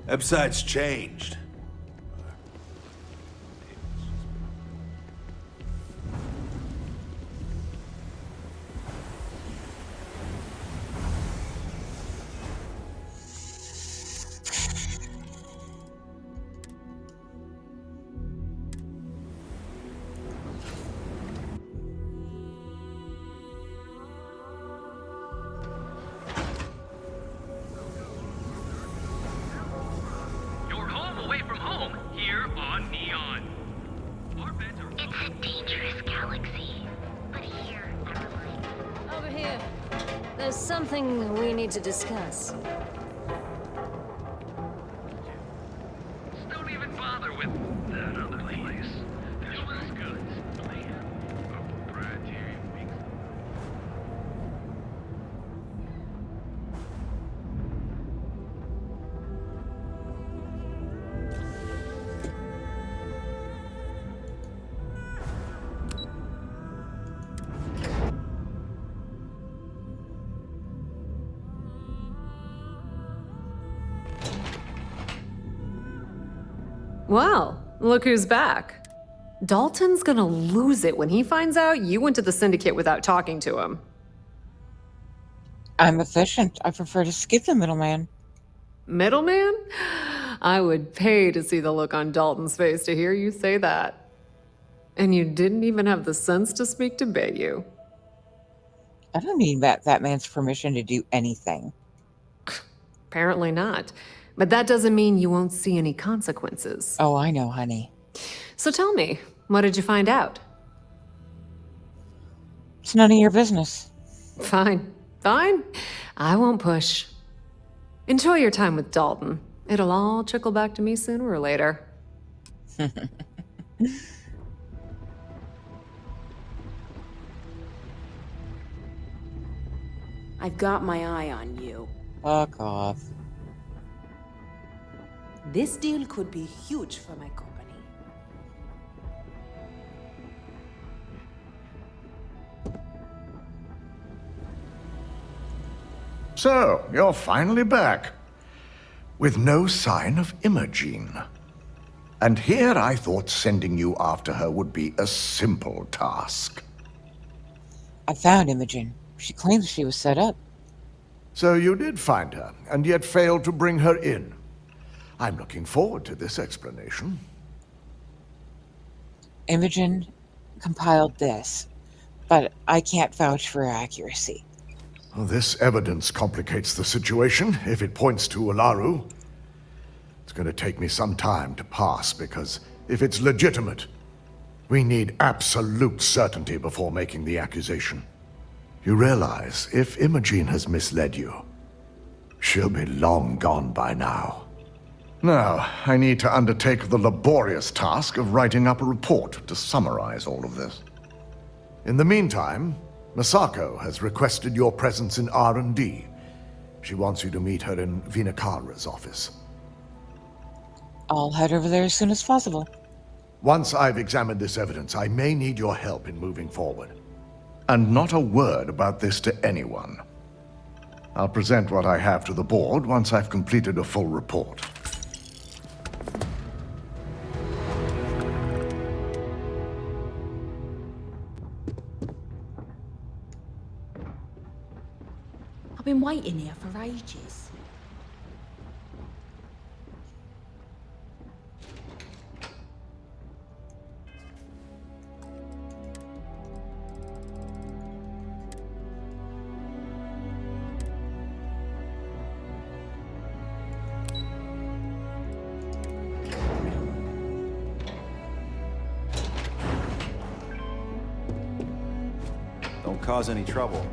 Website's changed. It's a dangerous galaxy, but here, Caroline. Over here. There's something we need to discuss. Don't even bother with that other place. This one's good. Proprietary mix. Well, look who's back. Dalton's gonna lose it when he finds out you went to the Syndicate without talking to him. I'm efficient. I prefer to skip the middleman. Middleman? I would pay to see the look on Dalton's face to hear you say that. And you didn't even have the sense to speak to Bayou. I don't need that man's permission to do anything. Apparently not. But that doesn't mean you won't see any consequences. Oh, I know, honey. So tell me, what did you find out? It's none of your business. Fine. Fine. I won't push. Enjoy your time with Dalton. It'll all trickle back to me sooner or later. I've got my eye on you. Fuck off. This deal could be huge for my company. So, you're finally back. With no sign of Imogen. And here I thought sending you after her would be a simple task. I found Imogen. She claims she was set up. So you did find her, and yet failed to bring her in. I'm looking forward to this explanation. Imogen compiled this, but I can't vouch for her accuracy. Well, this evidence complicates the situation, if it points to Alaru. It's going to take me some time to pass, because if it's legitimate, we need absolute certainty before making the accusation. You realize, if Imogen has misled you, she'll be long gone by now. Now, I need to undertake the laborious task of writing up a report to summarize all of this. In the meantime, Masako has requested your presence in R&D. She wants you to meet her in Vinakara's office. I'll head over there as soon as possible. Once I've examined this evidence, I may need your help in moving forward. And not a word about this to anyone. I'll present what I have to the board once I've completed a full report. I've been waiting here for ages. Don't cause any trouble.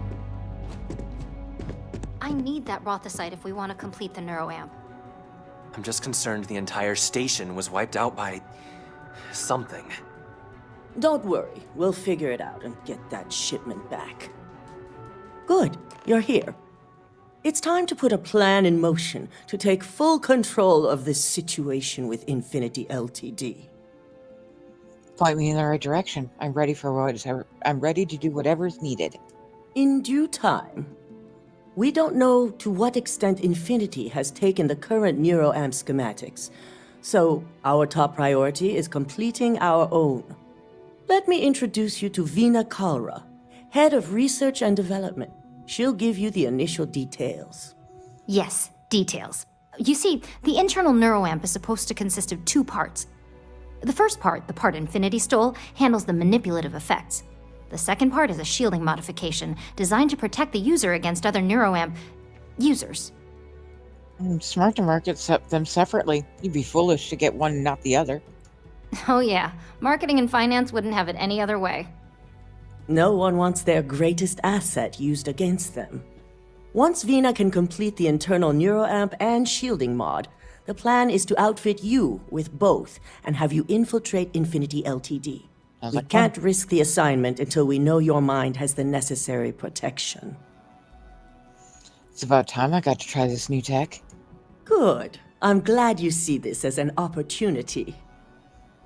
I need that Rothicite if we want to complete the neuroamp. I'm just concerned the entire station was wiped out by... something. Don't worry, we'll figure it out and get that shipment back. Good, you're here. It's time to put a plan in motion to take full control of this situation with Infinity Ltd. Point me in the right direction. I'm ready for whatever. I'm ready to do whatever is needed. In due time. We don't know to what extent Infinity has taken the current neuroamp schematics, so our top priority is completing our own. Let me introduce you to Vina Kalra, Head of Research and Development. She'll give you the initial details. Yes, details. You see, the internal neuroamp is supposed to consist of two parts. The first part, the part Infinity stole, handles the manipulative effects. The second part is a shielding modification designed to protect the user against other neuroamp users. Smart to market them separately. You'd be foolish to get one and not the other. Oh yeah, marketing and finance wouldn't have it any other way. No one wants their greatest asset used against them. Once Vina can complete the internal neuroamp and shielding mod, the plan is to outfit you with both and have you infiltrate Infinity Ltd. We can't risk the assignment until we know your mind has the necessary protection. It's about time I got to try this new tech. Good. I'm glad you see this as an opportunity.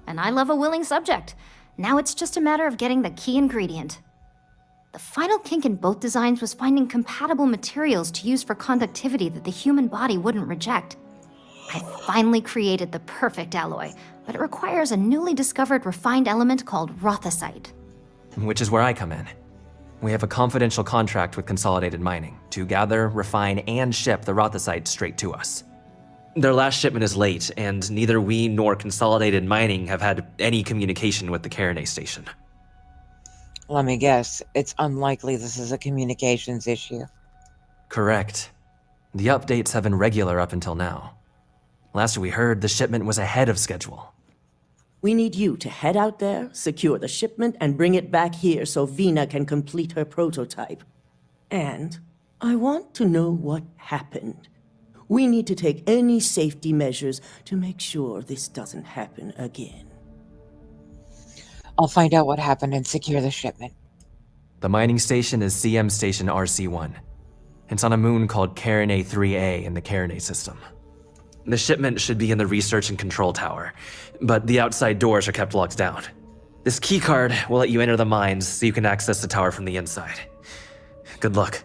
And I love a willing subject. Now it's just a matter of getting the key ingredient. The final kink in both designs was finding compatible materials to use for conductivity that the human body wouldn't reject. I finally created the perfect alloy, but it requires a newly discovered refined element called rothosite. Which is where I come in. We have a confidential contract with Consolidated Mining to gather, refine, and ship the rothosite straight to us. Their last shipment is late, and neither we nor Consolidated Mining have had any communication with the Carinay station. Let me guess, it's unlikely this is a communications issue. Correct. The updates have been regular up until now. Last we heard, the shipment was ahead of schedule. We need you to head out there, secure the shipment, and bring it back here so Vina can complete her prototype. And I want to know what happened. We need to take any safety measures to make sure this doesn't happen again. I'll find out what happened and secure the shipment. The mining station is CM Station RC-1. It's on a moon called Carinay 3A in the Carinay system. The shipment should be in the research and control tower, but the outside doors are kept locked down. This keycard will let you enter the mines so you can access the tower from the inside. Good luck.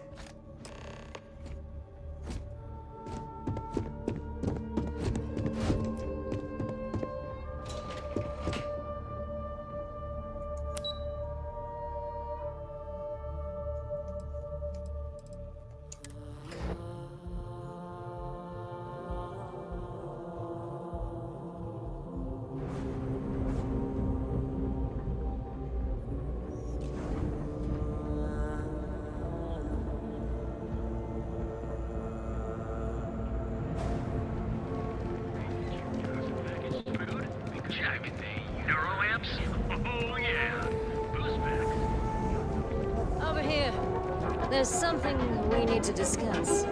Over here. There's something we need to discuss.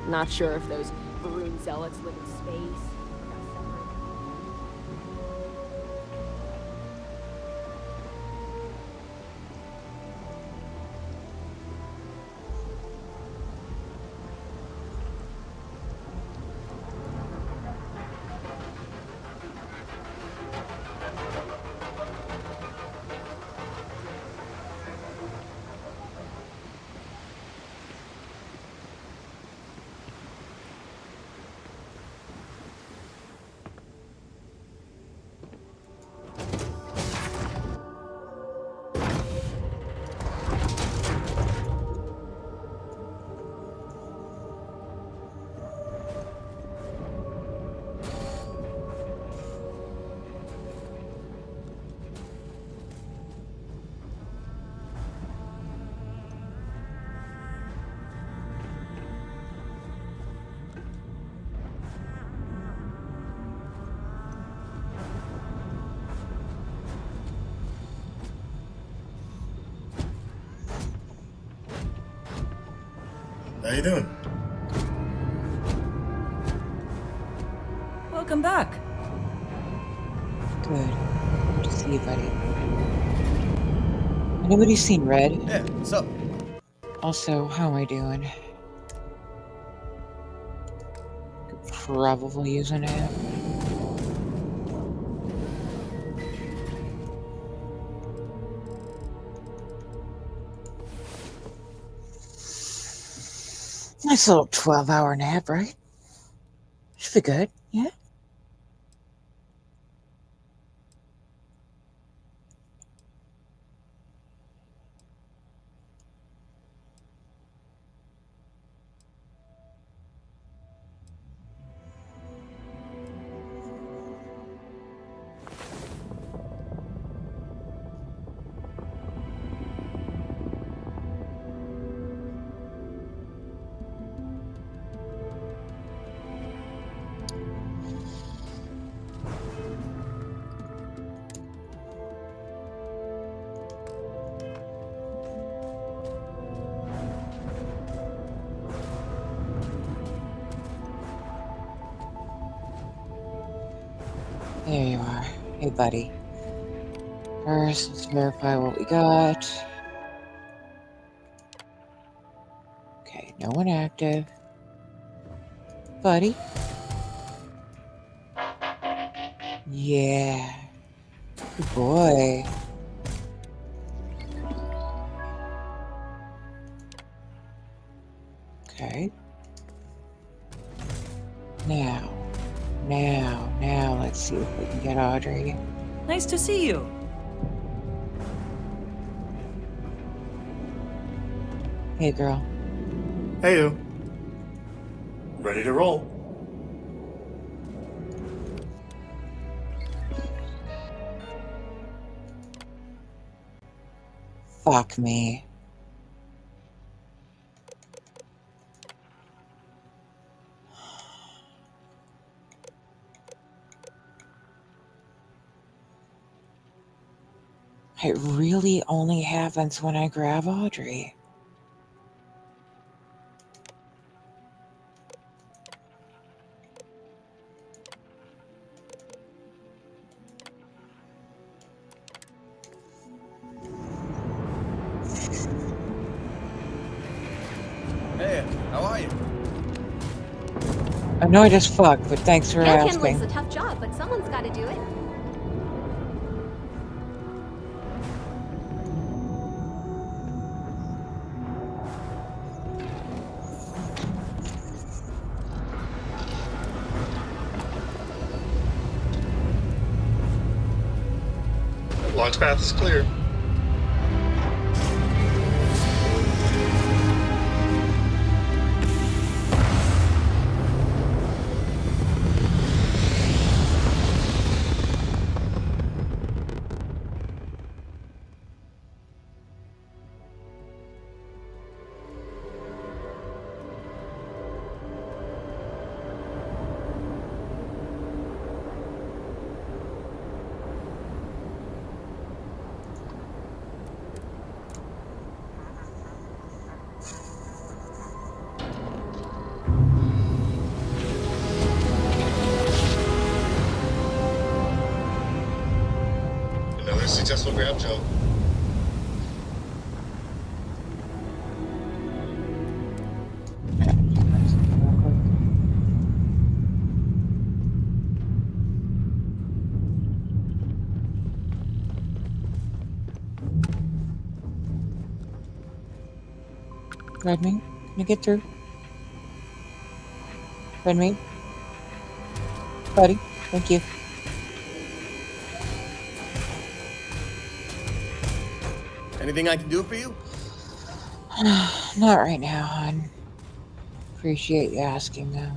Not sure if those Varun zealots live in space. How you doing? Welcome back. Good. Good to see you, buddy. Anybody seen Red? Yeah, what's up? Also, how am I doing? Could probably use a nap. Nice little 12-hour nap, right? Should be good, yeah? There you are. Hey, buddy. First, let's verify what we got. Okay, no one active. Buddy? Yeah. Good boy. Okay. Now, let's see if we can get Audrey. Nice to see you. Hey, girl. Hey, you. Ready to roll. Fuck me. It really only happens when I grab Audrey. Hey, how are you? Annoyed as fuck, but thanks for Panhandling's asking. a tough job, but someone's got to do it. Launch path is clear. Another successful grab jump. Redmi, can you get through? Redmi? Buddy, thank you. Anything I can do for you? Not right now, hon. Appreciate you asking, though.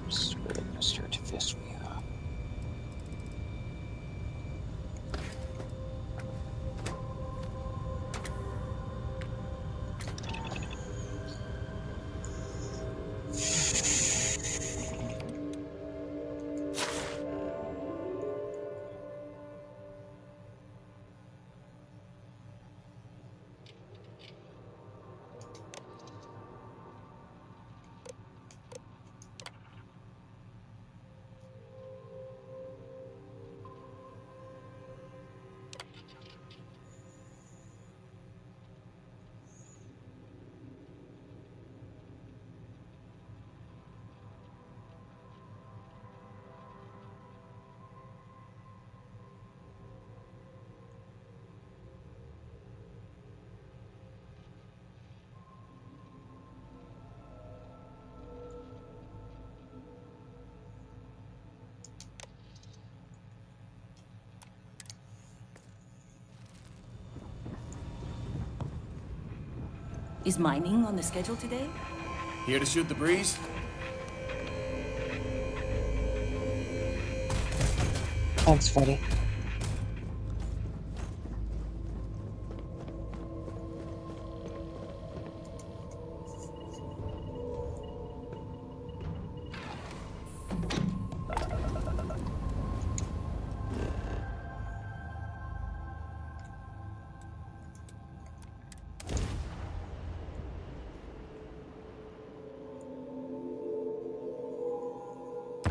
Just really gonna start to fist me up. Is mining on the schedule today? Here to shoot the breeze? Thanks, Freddy.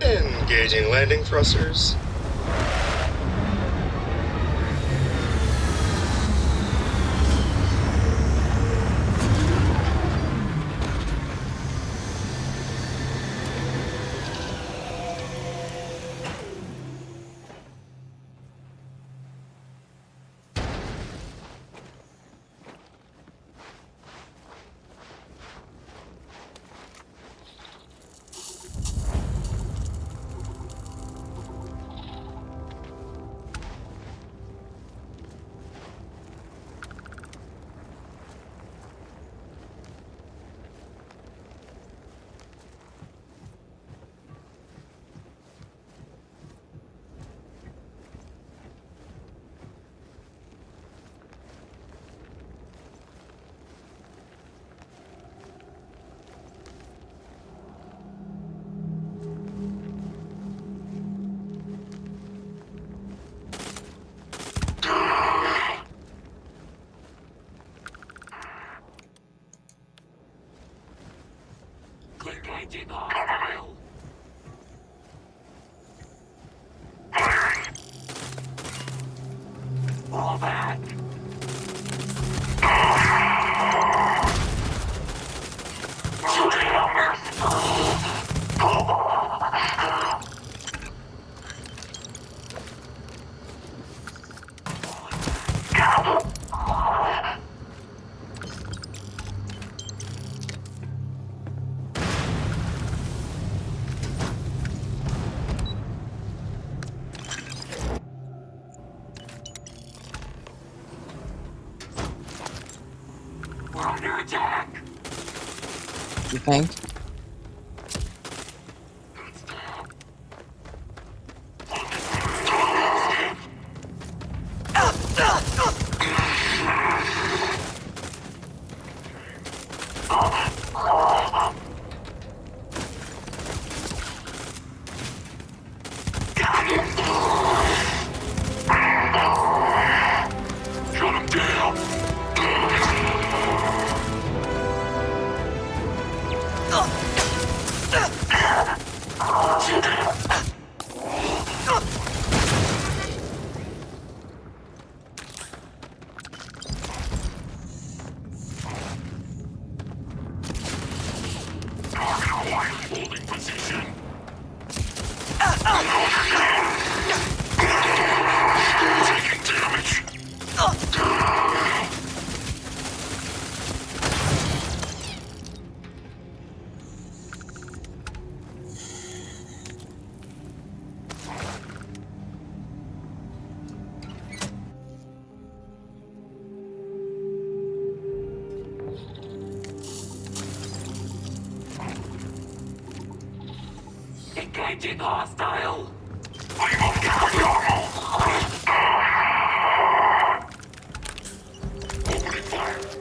Engaging landing thrusters. You think? Engaging hostile. Opening fire.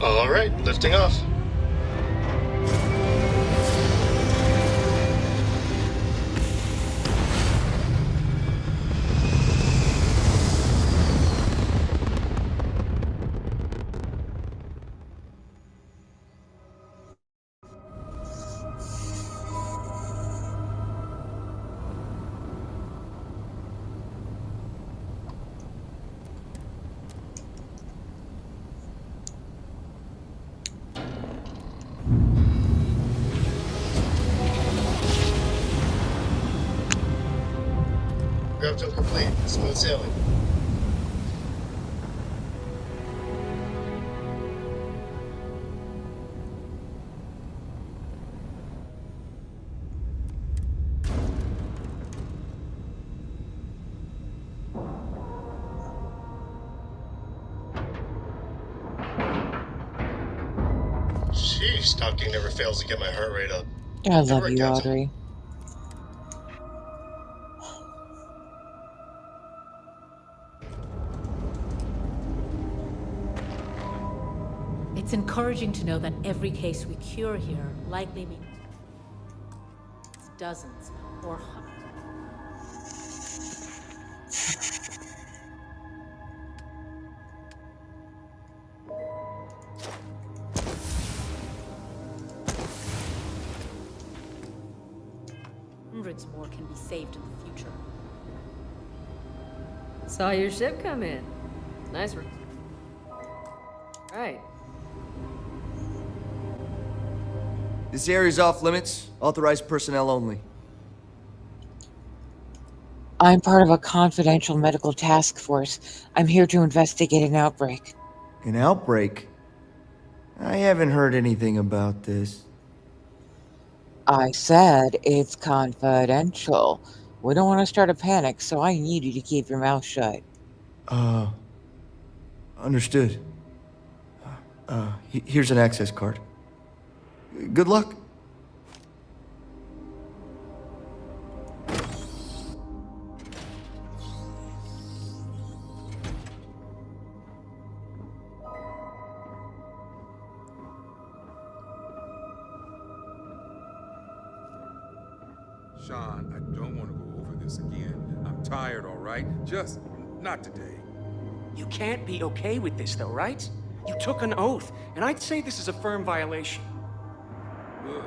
Alright, lifting off. Grav jump complete. Smooth sailing. Sheesh, talking never fails to get my heart rate up. I love you, Audrey. It's encouraging to know that every case we cure here likely means dozens or hundreds more can be saved in the future. Saw your ship come in. Nice. Right. This area's off limits. Authorized personnel only. I'm part of a confidential medical task force. I'm here to investigate an outbreak. An outbreak? I haven't heard anything about this. I said it's confidential. We don't want to start a panic, so I need you to keep your mouth shut. Understood. Here's an access card. Good luck. Sean, I don't want to go over this again. I'm tired, all right? Just not today. You can't be okay with this, though, right? You took an oath, and I'd say this is a firm violation. Look,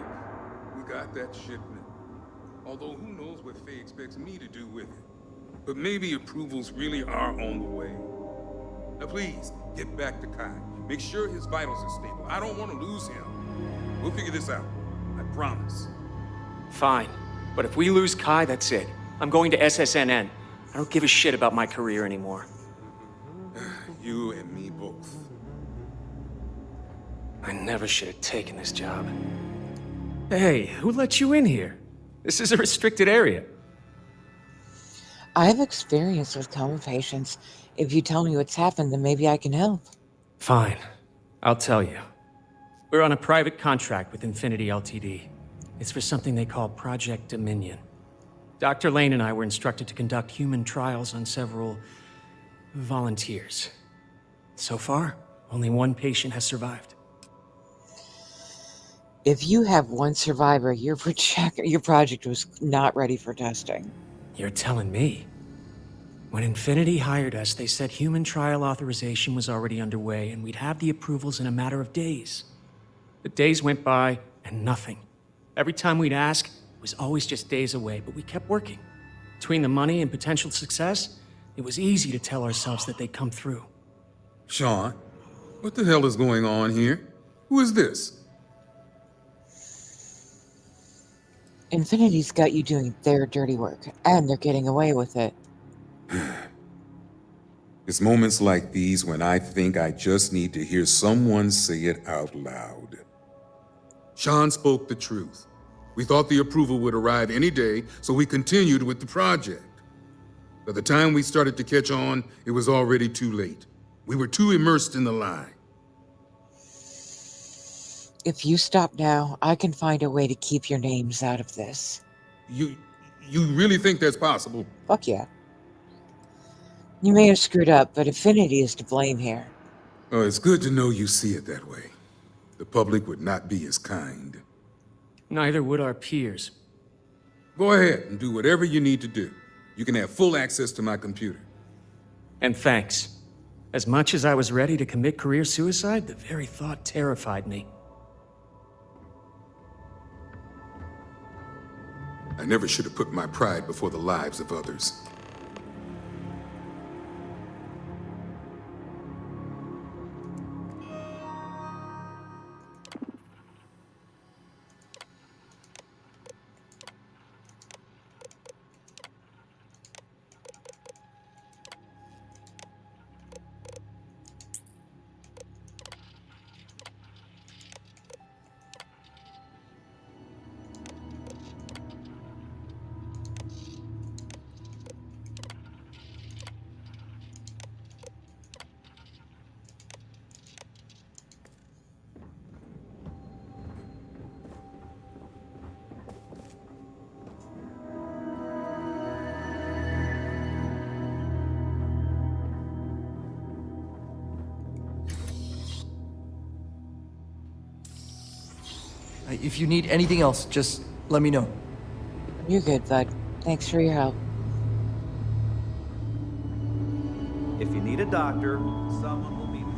we got that shipment. Although who knows what Faye expects me to do with it. But maybe approvals really are on the way. Now please, get back to Kai. Make sure his vitals are stable. I don't want to lose him. We'll figure this out. I promise. Fine. But if we lose Kai, that's it. I'm going to SSNN. I don't give a shit about my career anymore. You and me both. I never should have taken this job. Hey, who let you in here? This is a restricted area. I have experience with coma patients. If you tell me what's happened, then maybe I can help. Fine. I'll tell you. We're on a private contract with Infinity Ltd. It's for something they call Project Dominion. Dr. Lane and I were instructed to conduct human trials on several volunteers. So far, only one patient has survived. If you have one survivor, your project was not ready for testing. You're telling me? When Infinity hired us, they said human trial authorization was already underway and we'd have the approvals in a matter of days. The days went by and nothing. Every time we'd ask, it was always just days away, but we kept working. Between the money and potential success, it was easy to tell ourselves that they'd come through. Sean, what the hell is going on here? Who is this? Infinity's got you doing their dirty work, and they're getting away with it. It's moments like these when I think I just need to hear someone say it out loud. Sean spoke the truth. We thought the approval would arrive any day, so we continued with the project. By the time we started to catch on, it was already too late. We were too immersed in the lie. If you stop now, I can find a way to keep your names out of this. You really think that's possible? Fuck yeah. You may have screwed up, but Infinity is to blame here. Oh, it's good to know you see it that way. The public would not be as kind. Neither would our peers. Go ahead and do whatever you need to do. You can have full access to my computer. And thanks. As much as I was ready to commit career suicide, the very thought terrified me. I never should have put my pride before the lives of others. If you need anything else, just let me know. You're good, bud. Thanks for your help. If you need a doctor, someone will meet with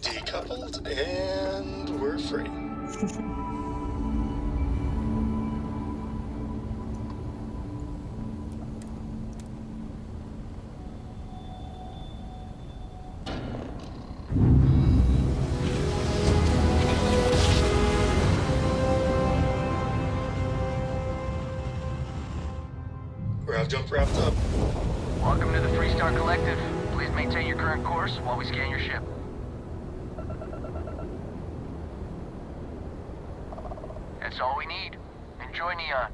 Decoupled, and we're free. Grav jump wrapped up. Welcome to the Freestar Collective. Please maintain your current course while we scan your ship. That's all we need. Enjoy Neon.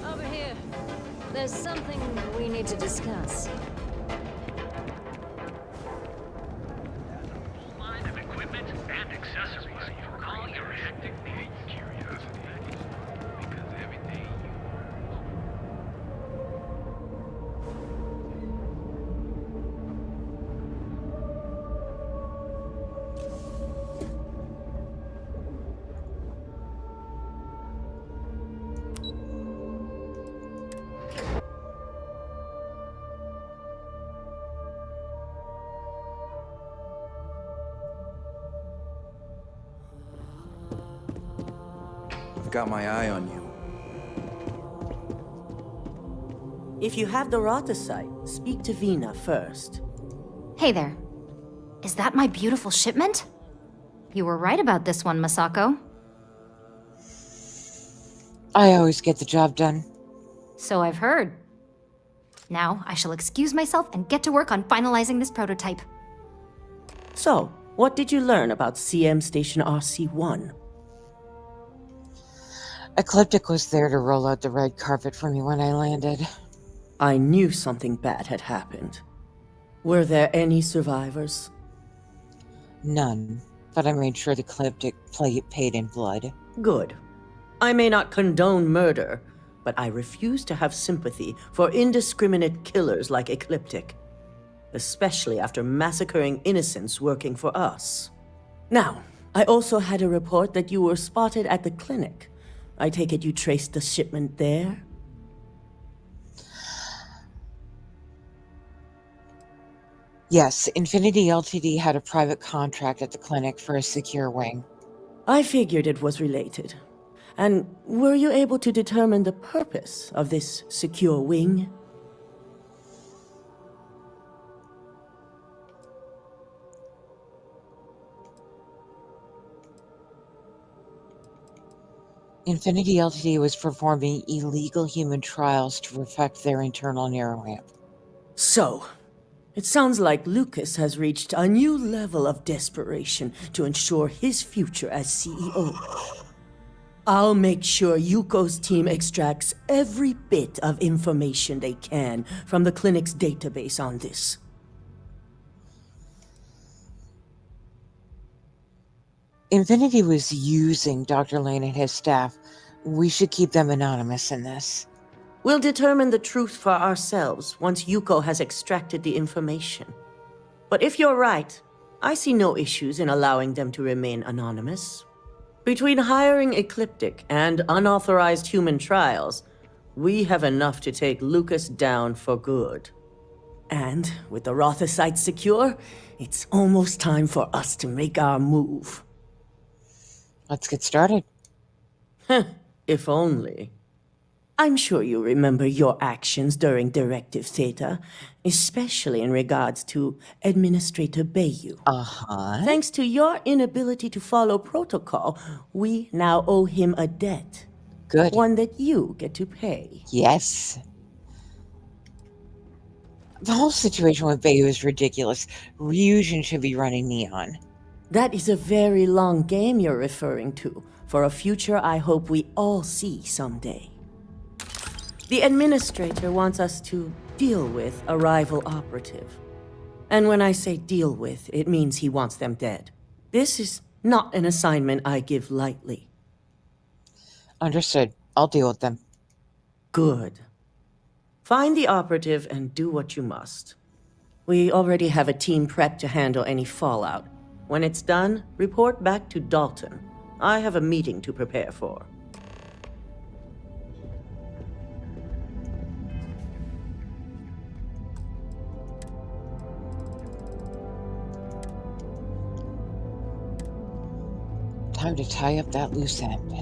Over here. There's something we need to discuss. Line of equipment and accessories for all your hectic curiosity. Because every day I've got my eye on you. If you have the Rotosite, speak to Vina first. Hey there. Is that my beautiful shipment? You were right about this one, Masako. I always get the job done. So I've heard. Now, I shall excuse myself and get to work on finalizing this prototype. So, what did you learn about CM Station RC-1? Ecliptic was there to roll out the red carpet for me when I landed. I knew something bad had happened. Were there any survivors? None, but I made sure the Ecliptic paid in blood. Good. I may not condone murder, but I refuse to have sympathy for indiscriminate killers like Ecliptic, especially after massacring innocents working for us. Now, I also had a report that you were spotted at the clinic. I take it you traced the shipment there? Yes, Infinity Ltd had a private contract at the clinic for a secure wing. I figured it was related. And were you able to determine the purpose of this secure wing? Infinity Ltd was performing illegal human trials to perfect their internal neuroamp. So, it sounds like Lucas has reached a new level of desperation to ensure his future as CEO. I'll make sure Yuko's team extracts every bit of information they can from the clinic's database on this. Infinity was using Dr. Lane and his staff. We should keep them anonymous in this. We'll determine the truth for ourselves once Yuko has extracted the information. But if you're right, I see no issues in allowing them to remain anonymous. Between hiring Ecliptic and unauthorized human trials, we have enough to take Lucas down for good. And with the Rotha site secure, it's almost time for us to make our move. Let's get started. If only. I'm sure you remember your actions during Directive Theta, especially in regards to Administrator Bayu. Uh-huh. Thanks to your inability to follow protocol, we now owe him a debt. Good. One that you get to pay. Yes. The whole situation with Bayu is ridiculous. Ryujin should be running Neon. That is a very long game you're referring to, for a future I hope we all see someday. The administrator wants us to deal with a rival operative. And when I say deal with, it means he wants them dead. This is not an assignment I give lightly. Understood. I'll deal with them. Good. Find the operative and do what you must. We already have a team prepped to handle any fallout. When it's done, report back to Dalton. I have a meeting to prepare for. Time to tie up that loose end.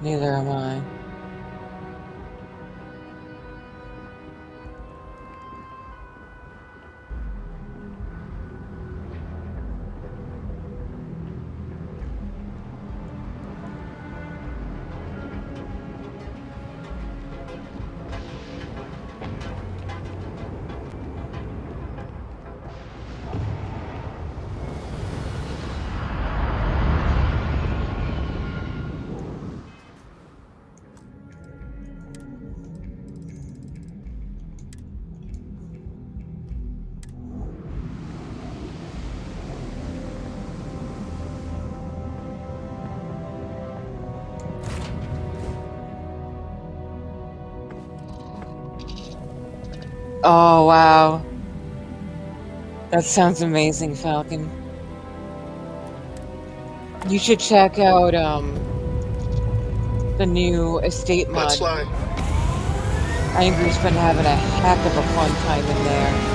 Neither am I. Oh, wow. That sounds amazing, Falcon. You should check out, the new estate mod. Let's lie. Angry's been having a heck of a fun time in there.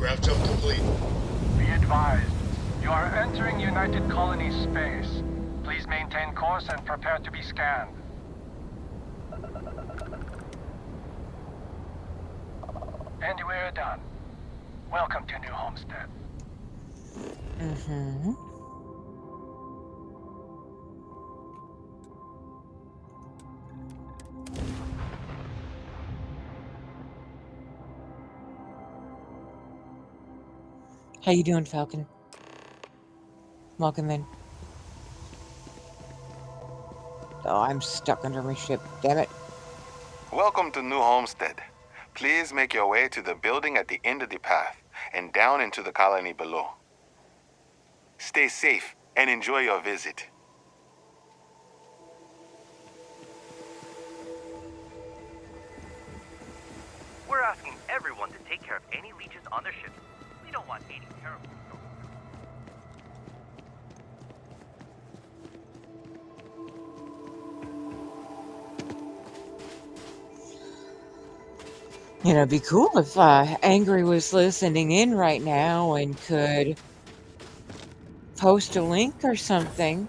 Graph jump complete. Be advised, you are entering United Colony space. Please maintain course and prepare to be scanned. And we're done. Welcome to New Homestead. Mm-hmm. How you doing, Falcon? Welcome in. Oh, I'm stuck under my ship. Damn it. Welcome to New Homestead. Please make your way to the building at the end of the path and down into the colony below. Stay safe and enjoy your visit. We're asking everyone to take care of any leeches on their ships. We don't want any terrible stories. You know, it'd be cool if Angry was listening in right now and could post a link or something.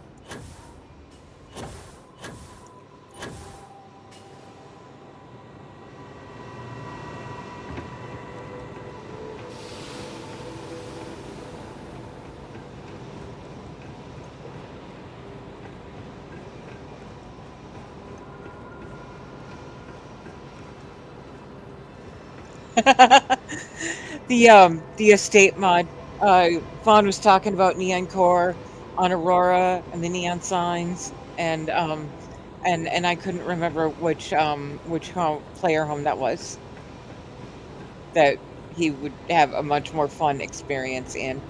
The estate mod. Vaughn was talking about neon core on Aurora and the neon signs, and I couldn't remember which player home that was. That he would have a much more fun experience in.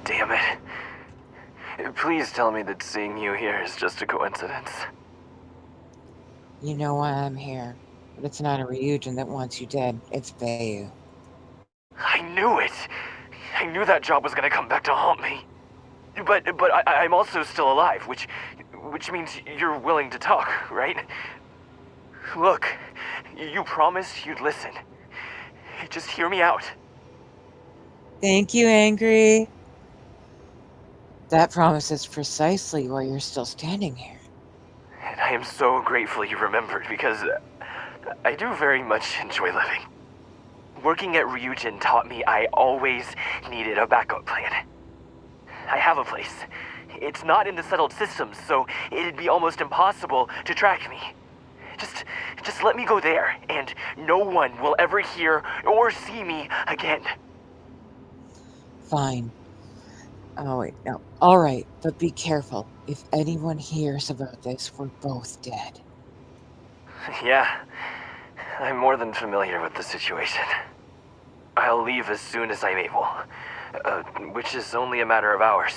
Damn it. Please tell me that seeing you here is just a coincidence. You know why I'm here, but it's not a Ryujin that wants you dead. It's Bayu. I knew it! I knew that job was gonna come back to haunt me. But I'm also still alive, which means you're willing to talk, right? Look, you promised you'd listen. Just hear me out. Thank you, Angry. That promise is precisely why you're still standing here. And I am so grateful you remembered, because I do very much enjoy living. Working at Ryujin taught me I always needed a backup plan. I have a place. It's not in the settled systems, so it'd be almost impossible to track me. Just let me go there, and no one will ever hear or see me again. Fine. Oh, wait, no. All right, but be careful. If anyone hears about this, we're both dead. Yeah, I'm more than familiar with the situation. I'll leave as soon as I'm able, which is only a matter of hours.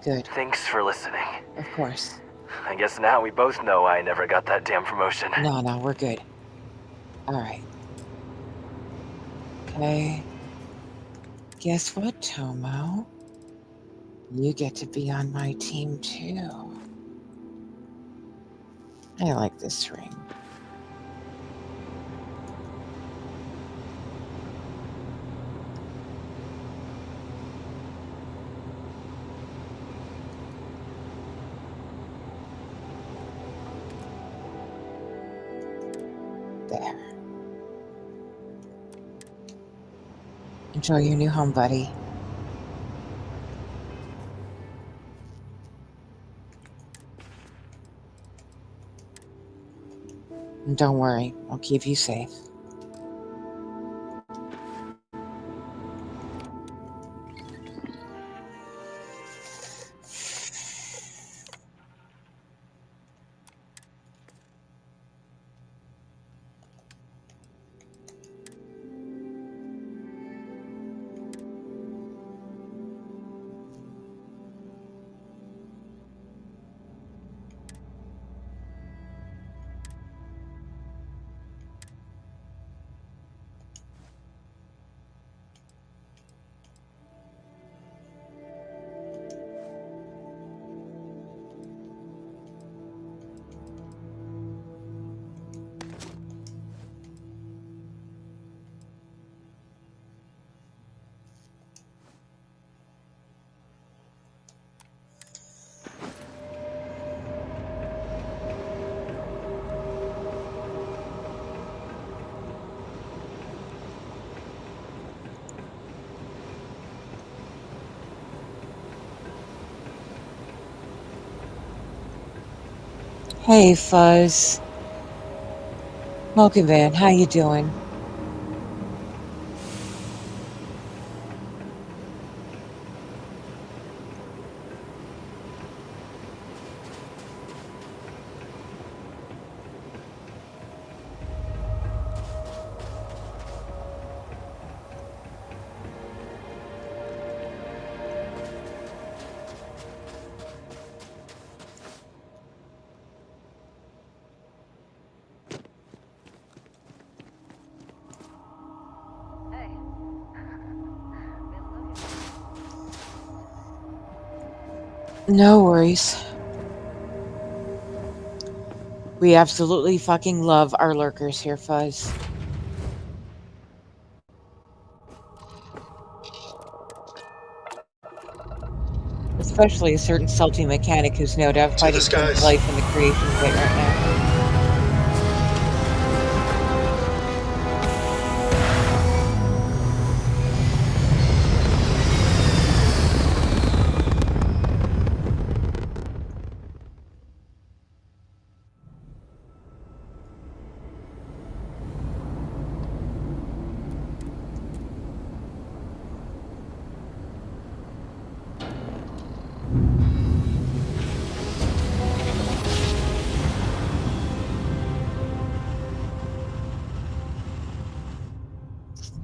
Good. Thanks for listening. Of course. I guess now we both know I never got that damn promotion. No, we're good. All right. Okay. Guess what, Tomo? You get to be on my team, too. I like this ring. There. Enjoy your new home, buddy. And don't worry, I'll keep you safe. Hey, Fuzz. Smoking Van, how you doing? No worries. We absolutely fucking love our lurkers here, Fuzz. Especially a certain salty mechanic who's no doubt fighting for his life in the creation pit right now.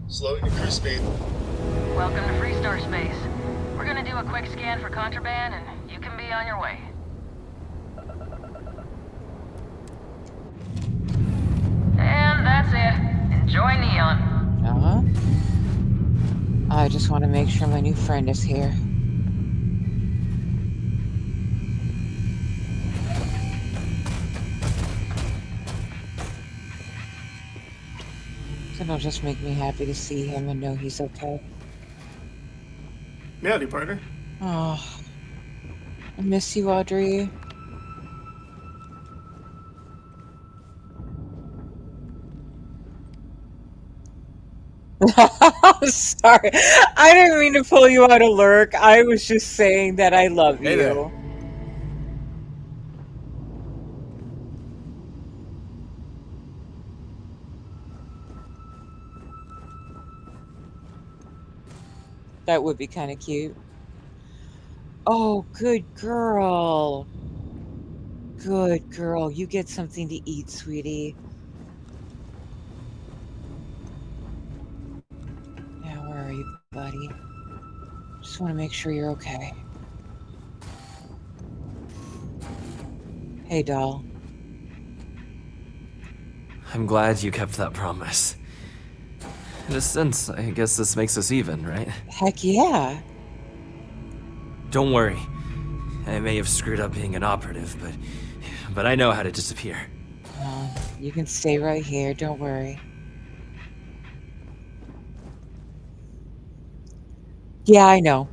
Slowing your cruise speed. Welcome to Freestar Space. We're gonna do a quick scan for contraband, and you can be on your way. And that's it. Enjoy Neon. I just want to make sure my new friend is here. It'll just make me happy to see him and know he's okay. Howdy, partner. Oh, I miss you, Audrey. I'm sorry. I didn't mean to pull you out of lurk. I was just saying that I love Hey you. there. That would be kind of cute. Oh, good girl. Good girl. You get something to eat, sweetie. Now, where are you, buddy? Just want to make sure you're okay. Hey, doll. I'm glad you kept that promise. In a sense, I guess this makes us even, right? Heck yeah. Don't worry. I may have screwed up being an operative, but I know how to disappear. You can stay right here. Don't worry. Yeah, I know.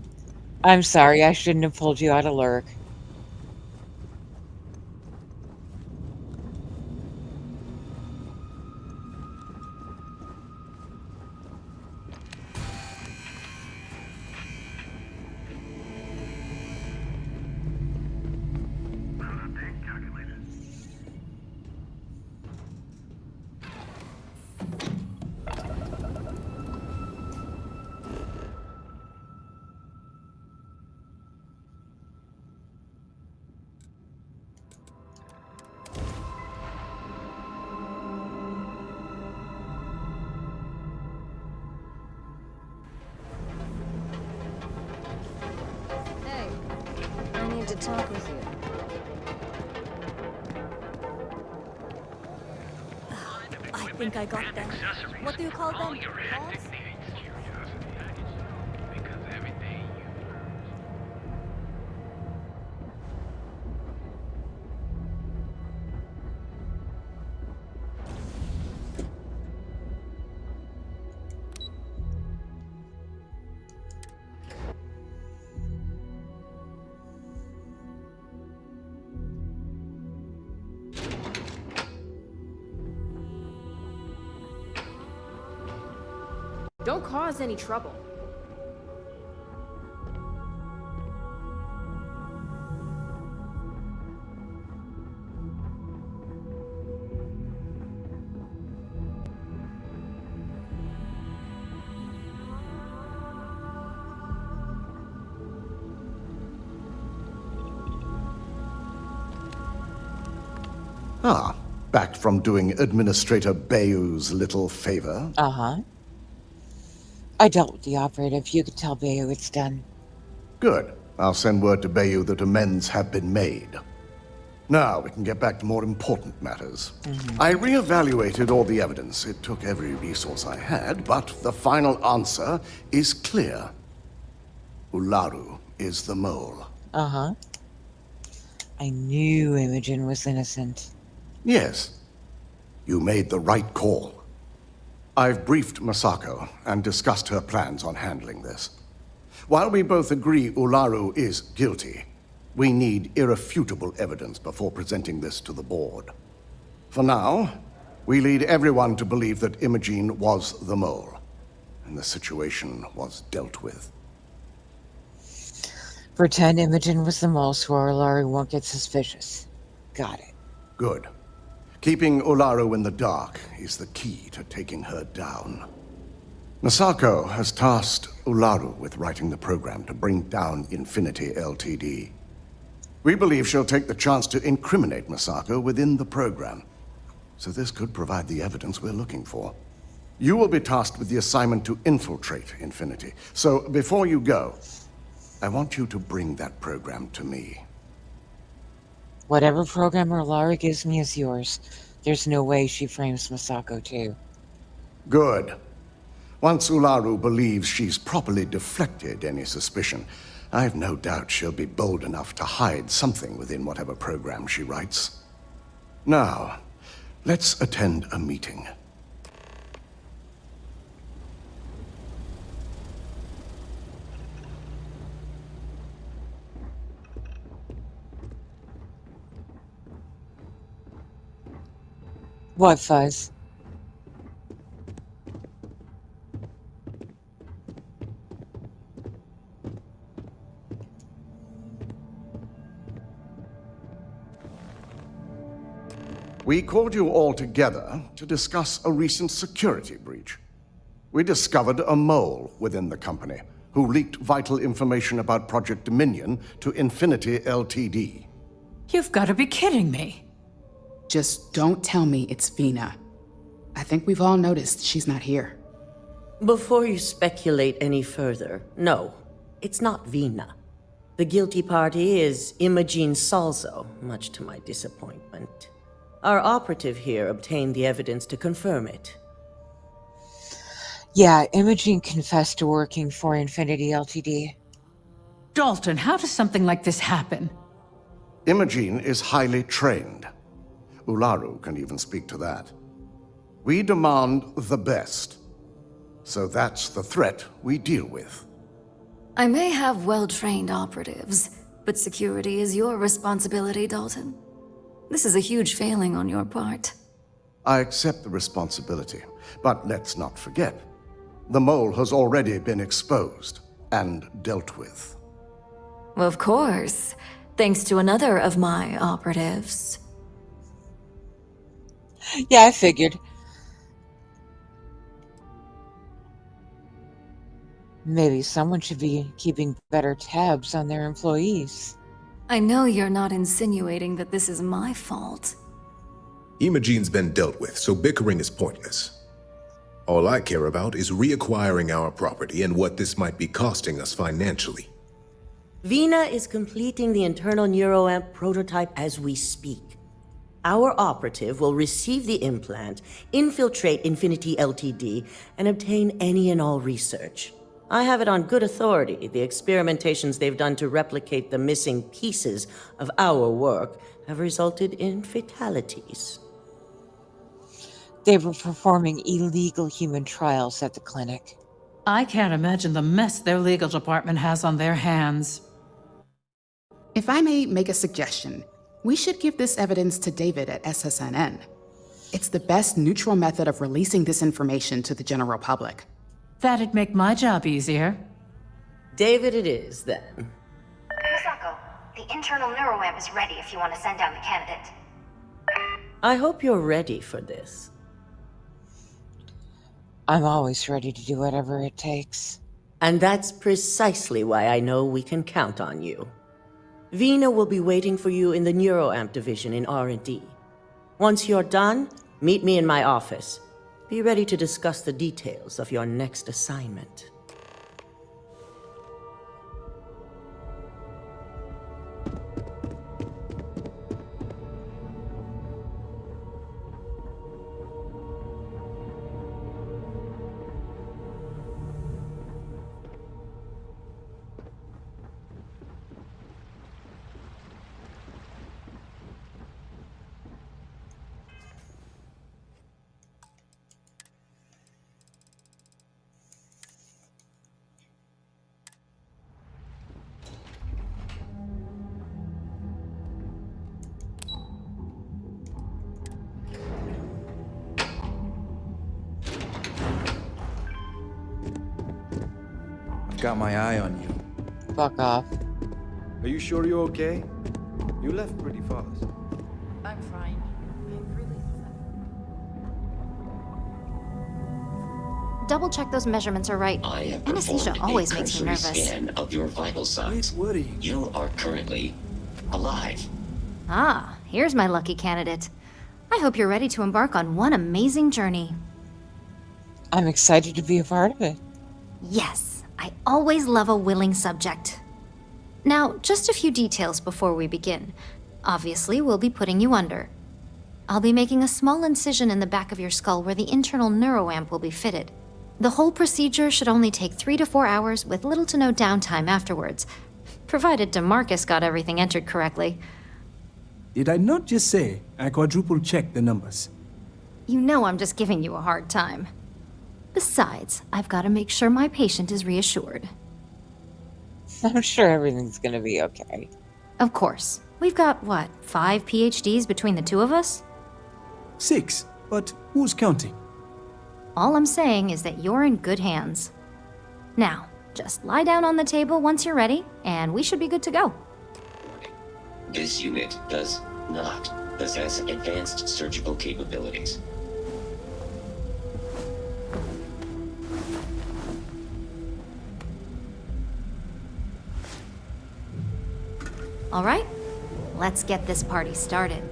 I'm sorry. I shouldn't have pulled you out of lurk. Hey, I need to talk with you. I think I got them. What do you call them? Balls? Don't cause any trouble. Ah, back from doing Administrator Bayou's little favor? Uh-huh. I dealt with the operative. You could tell Bayou it's done. Good. I'll send word to Bayou that amends have been made. Now we can get back to more important matters. I reevaluated all the evidence. It took every resource I had, but the final answer is clear. Ularu is the mole. Uh-huh. I knew Imogen was innocent. Yes. You made the right call. I've briefed Masako and discussed her plans on handling this. While we both agree Ularu is guilty, we need irrefutable evidence before presenting this to the board. For now, we lead everyone to believe that Imogen was the mole, and the situation was dealt with. Pretend Imogen was the mole so Ularu won't get suspicious. Got it. Good. Keeping Ularu in the dark is the key to taking her down. Masako has tasked Ularu with writing the program to bring down Infinity Ltd. We believe she'll take the chance to incriminate Masako within the program, so this could provide the evidence we're looking for. You will be tasked with the assignment to infiltrate Infinity, so before you go, I want you to bring that program to me. Whatever program Ularu gives me is yours. There's no way she frames Masako too. Good. Once Ularu believes she's properly deflected any suspicion, I've no doubt she'll be bold enough to hide something within whatever program she writes. Now, let's attend a meeting. What fuzz? We called you all together to discuss a recent security breach. We discovered a mole within the company who leaked vital information about Project Dominion to Infinity Ltd. You've got to be kidding me. Just don't tell me it's Vina. I think we've all noticed she's not here. Before you speculate any further, no, it's not Vina. The guilty party is Imogen Salzo, much to my disappointment. Our operative here obtained the evidence to confirm it. Yeah, Imogen confessed to working for Infinity Ltd. Dalton, how does something like this happen? Imogen is highly trained. Ularu can even speak to that. We demand the best. So that's the threat we deal with. I may have well-trained operatives, but security is your responsibility, Dalton. This is a huge failing on your part. I accept the responsibility, but let's not forget, the mole has already been exposed and dealt with. Of course, thanks to another of my operatives. Yeah, I figured. Maybe someone should be keeping better tabs on their employees. I know you're not insinuating that this is my fault. Imogen's been dealt with, so bickering is pointless. All I care about is reacquiring our property and what this might be costing us financially. Vina is completing the internal neuroamp prototype as we speak. Our operative will receive the implant, infiltrate Infinity Ltd, and obtain any and all research. I have it on good authority. The experimentations they've done to replicate the missing pieces of our work have resulted in fatalities. They were performing illegal human trials at the clinic. I can't imagine the mess their legal department has on their hands. If I may make a suggestion, we should give this evidence to David at SSNN. It's the best neutral method of releasing this information to the general public. That'd make my job easier. David it is, then. Masako, the internal neuroamp is ready if you want to send down the candidate. I hope you're ready for this. I'm always ready to do whatever it takes. And that's precisely why I know we can count on you. Vina will be waiting for you in the neuroamp division in R&D. Once you're done, meet me in my office. Be ready to discuss the details of your next assignment. Got my eye on you. Fuck off. Are you sure you're okay? You left pretty fast. I'm fine. Double check those measurements are right. I have Anesthesia performed always a makes me cursory nervous. scan of your vital signs. You are currently alive. Ah, here's my lucky candidate. I hope you're ready to embark on one amazing journey. I'm excited to be a part of it. Yes, I always love a willing subject. Now, just a few details before we begin. Obviously, we'll be putting you under. I'll be making a small incision in the back of your skull where the internal neuroamp will be fitted. The whole procedure should only take 3 to 4 hours with little to no downtime afterwards, provided DeMarcus got everything entered correctly. Did I not just say I quadruple-checked the numbers? You know I'm just giving you a hard time. Besides, I've got to make sure my patient is reassured. I'm sure everything's gonna be okay. Of course. We've got, what, 5 PhDs between the two of us? 6, but who's counting? All I'm saying is that you're in good hands. Now, just lie down on the table once you're ready, and we should be good to go. This unit does not possess advanced surgical capabilities. All right, let's get this party started.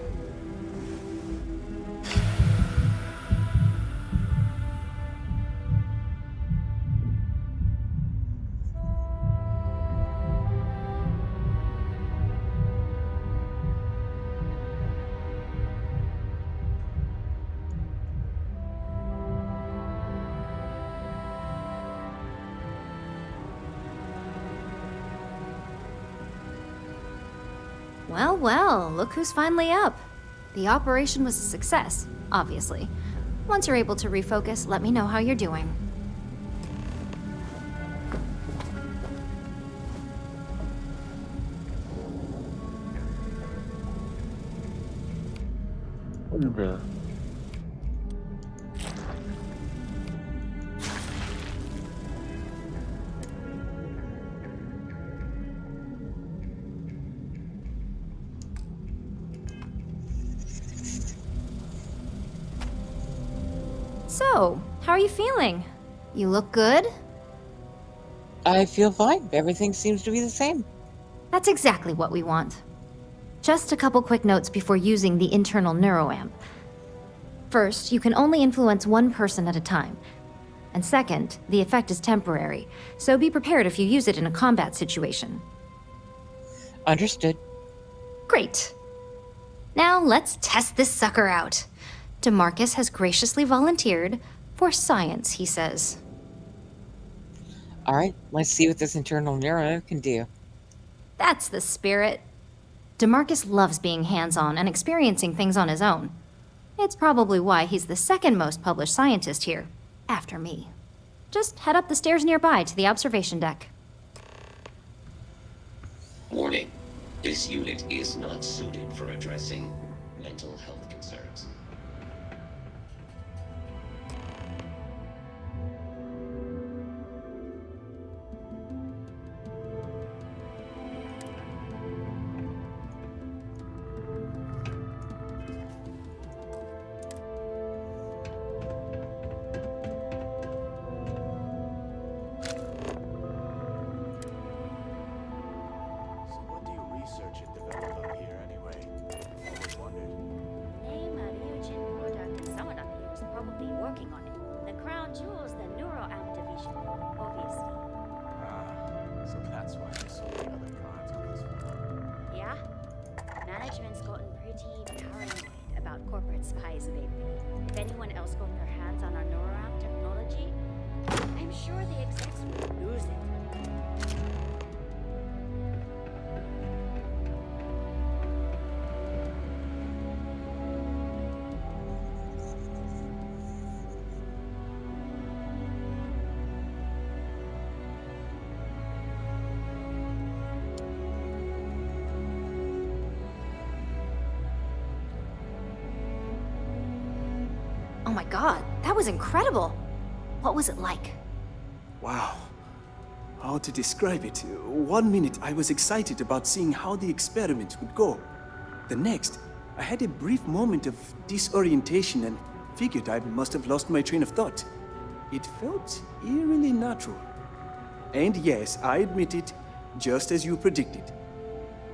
Well, well, look who's finally up. The operation was a success, obviously. Once you're able to refocus, let me know how you're doing. So, how are you feeling? You look good? I feel fine. Everything seems to be the same. That's exactly what we want. Just a couple quick notes before using the internal neuroamp. First, you can only influence one person at a time. And second, the effect is temporary, so be prepared if you use it in a combat situation. Understood. Great. Now let's test this sucker out. DeMarcus has graciously volunteered for science, he says. All right, let's see what this internal neuro can do. That's the spirit. DeMarcus loves being hands-on and experiencing things on his own. It's probably why he's the second most published scientist here, after me. Just head up the stairs nearby to the observation deck. Warning. This unit is not suited for addressing mental health concerns. Research and develop up here anyway. Always wondered. Hey, Maddie. working on it. The crown jewel's the neuroamp division, obviously. So that's why I saw the other cards on this floor. Yeah? Management's gotten pretty paranoid about corporate spies lately. If anyone else got their hands on our neuroamp technology, I'm sure the execs would lose it. Oh my god, that was incredible. What was it like? Wow. How to describe it? 1 minute I was excited about seeing how the experiment would go. The next, I had a brief moment of disorientation and figured I must have lost my train of thought. It felt eerily natural. And yes, I admit it, just as you predicted.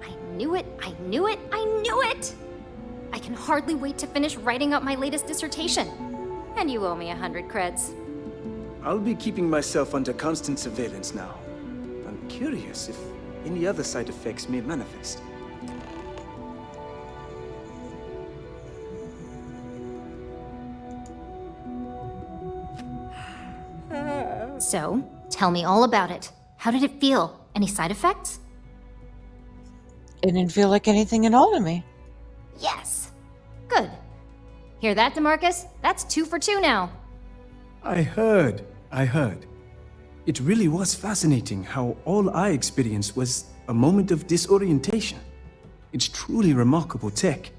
I knew it, I knew it, I knew it! I can hardly wait to finish writing up my latest dissertation. And you owe me 100 creds. I'll be keeping myself under constant surveillance now. I'm curious if any other side effects may manifest. So, tell me all about it. How did it feel? Any side effects? It didn't feel like anything at all to me. Yes. Good. Hear that, DeMarcus? That's 2 for 2 now. I heard. It really was fascinating how all I experienced was a moment of disorientation. It's truly remarkable tech.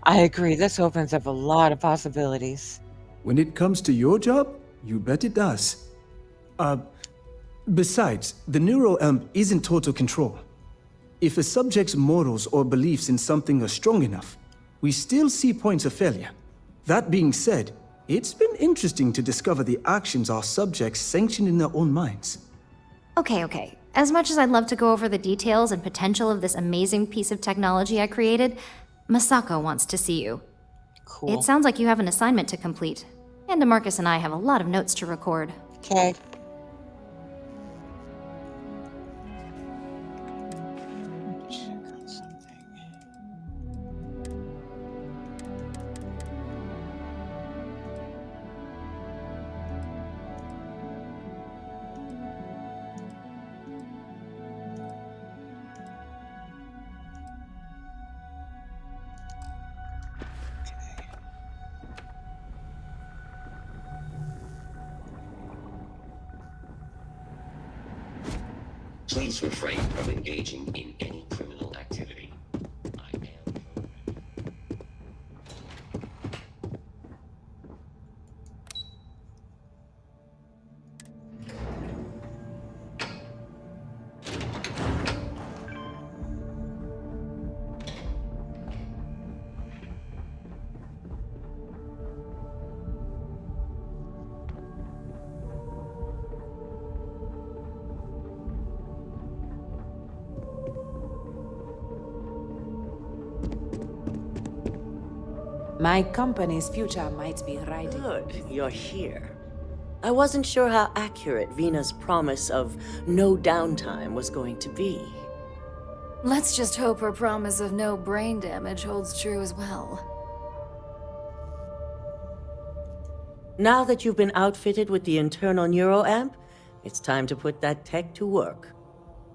I agree. This opens up a lot of possibilities. When it comes to your job, you bet it does. Besides, the neuroamp is in total control. If a subject's morals or beliefs in something are strong enough, we still see points of failure. That being said, it's been interesting to discover the actions our subjects sanction in their own minds. Okay. As much as I'd love to go over the details and potential of this amazing piece of technology I created, Masako wants to see you. Cool. It sounds like you have an assignment to complete. And DeMarcus and I have a lot of notes to record. Okay. Please refrain from engaging in any criminal activity. I am. My company's future might be riding. Good, you're here. I wasn't sure how accurate Vina's promise of no downtime was going to be. Let's just hope her promise of no brain damage holds true as well. Now that you've been outfitted with the internal neuroamp, it's time to put that tech to work.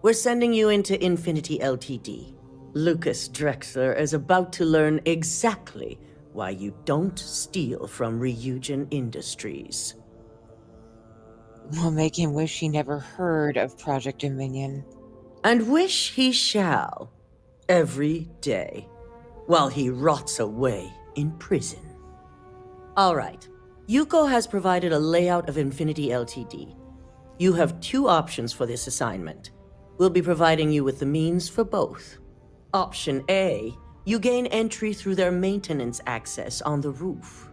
We're sending you into Infinity Ltd. Lucas Drexler is about to learn exactly why you don't steal from Ryujin Industries. We'll make him wish he never heard of Project Dominion. And wish he shall, every day, while he rots away in prison. All right, Yuko has provided a layout of Infinity Ltd. You have 2 options for this assignment. We'll be providing you with the means for both. Option A, you gain entry through their maintenance access on the roof.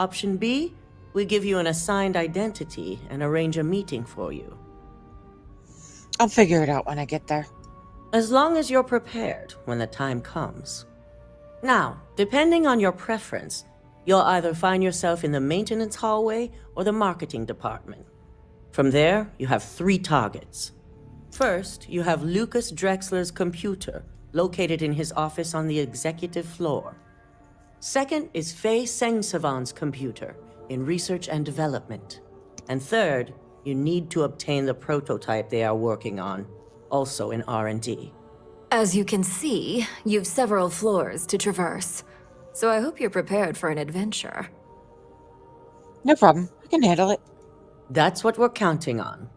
Option B, we give you an assigned identity and arrange a meeting for you. I'll figure it out when I get there. As long as you're prepared when the time comes. Now, depending on your preference, You'll either find yourself in the maintenance hallway or the marketing department. From there, you have 3 targets. First, you have Lucas Drexler's computer, located in his office on the executive floor. Second is Faye Sengsavan's computer, in research and development. And third, you need to obtain the prototype they are working on, also in R&D. As you can see, you've several floors to traverse. So I hope you're prepared for an adventure. No problem. I can handle it. That's what we're counting on.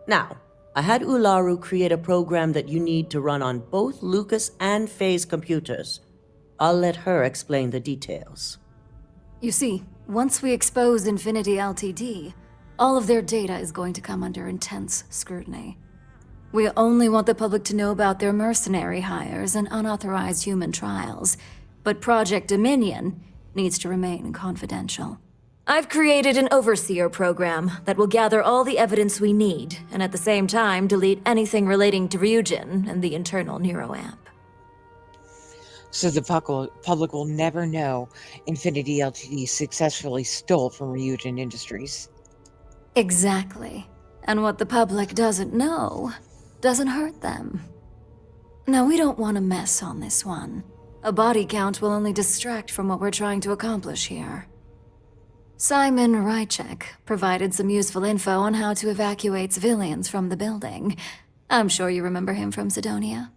Now, I had Ularu create a program that you need to run on both Lucas and Faye's computers. I'll let her explain the details. You see, once we expose Infinity Ltd., all of their data is going to come under intense scrutiny. We only want the public to know about their mercenary hires and unauthorized human trials, but Project Dominion needs to remain confidential. I've created an overseer program that will gather all the evidence we need, and at the same time delete anything relating to Ryujin and the internal neuroamp. So the public will never know Infinity Ltd successfully stole from Ryujin Industries. Exactly. And what the public doesn't know doesn't hurt them. Now, we don't want to mess on this one. A body count will only distract from what we're trying to accomplish here. Simon Rychek provided some useful info on how to evacuate civilians from the building. I'm sure you remember him from Sidonia.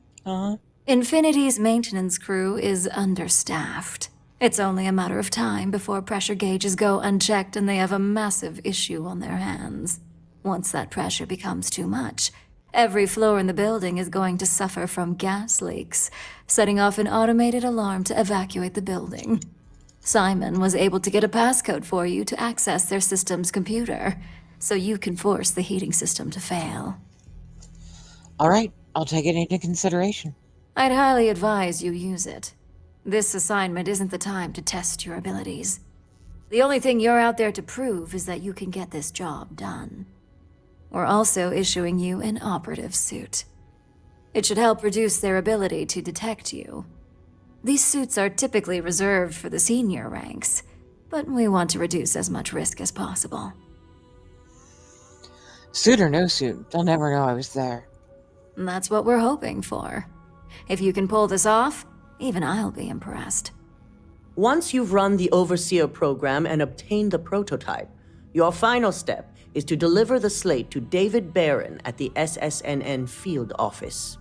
Infinity's maintenance crew is understaffed. It's only a matter of time before pressure gauges go unchecked and they have a massive issue on their hands. Once that pressure becomes too much, every floor in the building is going to suffer from gas leaks, setting off an automated alarm to evacuate the building. Simon was able to get a passcode for you to access their system's computer, so you can force the heating system to fail. All right, I'll take it into consideration. I'd highly advise you use it. This assignment isn't the time to test your abilities. The only thing you're out there to prove is that you can get this job done. We're also issuing you an operative suit. It should help reduce their ability to detect you. These suits are typically reserved for the senior ranks, but we want to reduce as much risk as possible. Suit or no suit, they'll never know I was there. And that's what we're hoping for. If you can pull this off, even I'll be impressed. Once you've run the Overseer program and obtained the prototype, your final step is to deliver the slate to David Barron at the SSNN field office.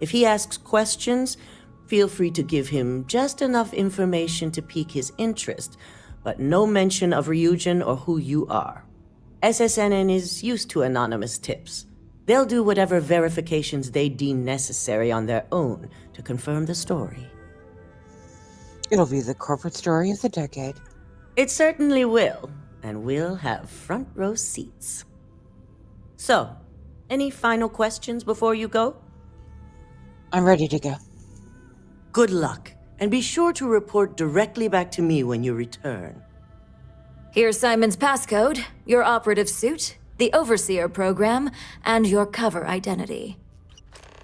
If he asks questions, feel free to give him just enough information to pique his interest, but no mention of Ryujin or who you are. SSNN is used to anonymous tips. They'll do whatever verifications they deem necessary on their own to confirm the story. It'll be the corporate story of the decade. It certainly will, and we'll have front row seats. So, any final questions before you go? I'm ready to go. Good luck, and be sure to report directly back to me when you return. Here's Simon's passcode, your operative suit, the Overseer program, and your cover identity.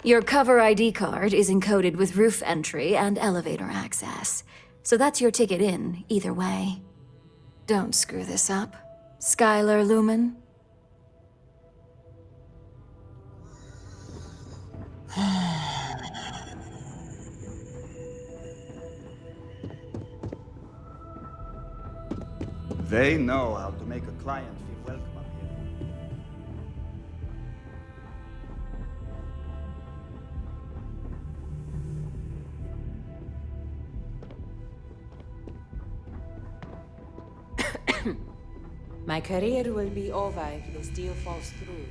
Your cover ID card is encoded with roof entry and elevator access, so that's your ticket in, either way. Don't screw this up, Skylar Lumen. They know how to make a client feel welcome up here. My career will be over if this deal falls through.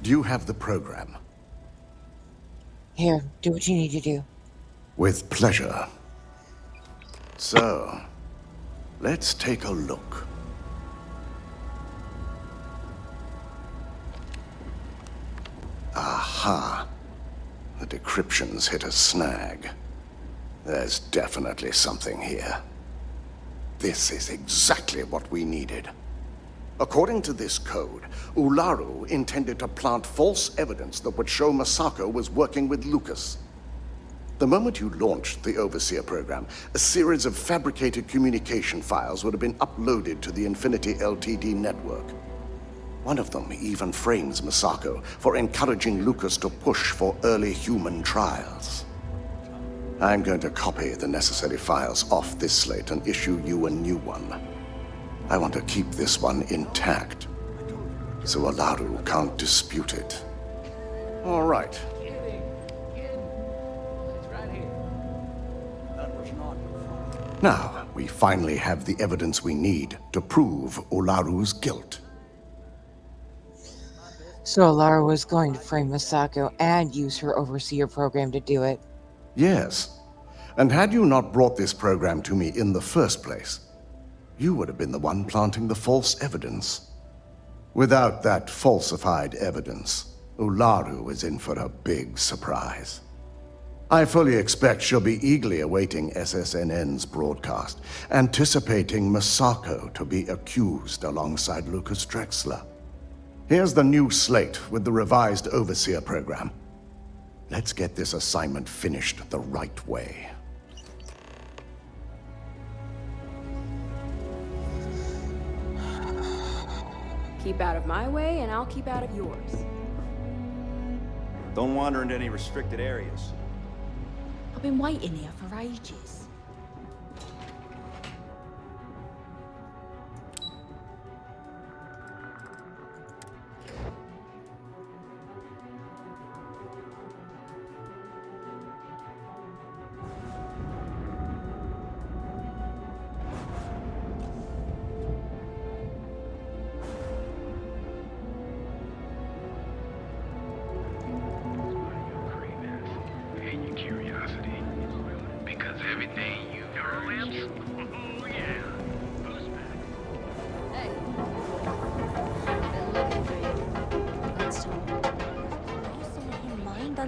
Do you have the program? Here, do what you need to do. With pleasure. So, let's take a look. Aha. The decryption's hit a snag. There's definitely something here. This is exactly what we needed. According to this code, Ularu intended to plant false evidence that would show Masako was working with Lucas. The moment you launched the Overseer program, a series of fabricated communication files would have been uploaded to the Infinity Ltd network. One of them even frames Masako for encouraging Lucas to push for early human trials. I'm going to copy the necessary files off this slate and issue you a new one. I want to keep this one intact, so Ularu can't dispute it. All right. Now, we finally have the evidence we need to prove Ularu's guilt. So Lara was going to frame Masako and use her Overseer program to do it. Yes. And had you not brought this program to me in the first place, you would have been the one planting the false evidence. Without that falsified evidence, Ularu is in for a big surprise. I fully expect she'll be eagerly awaiting SSNN's broadcast, anticipating Masako to be accused alongside Lucas Drexler. Here's the new slate with the revised Overseer program. Let's get this assignment finished the right way. Keep out of my way, and I'll keep out of yours. Don't wander into any restricted areas. I've been waiting here for ages.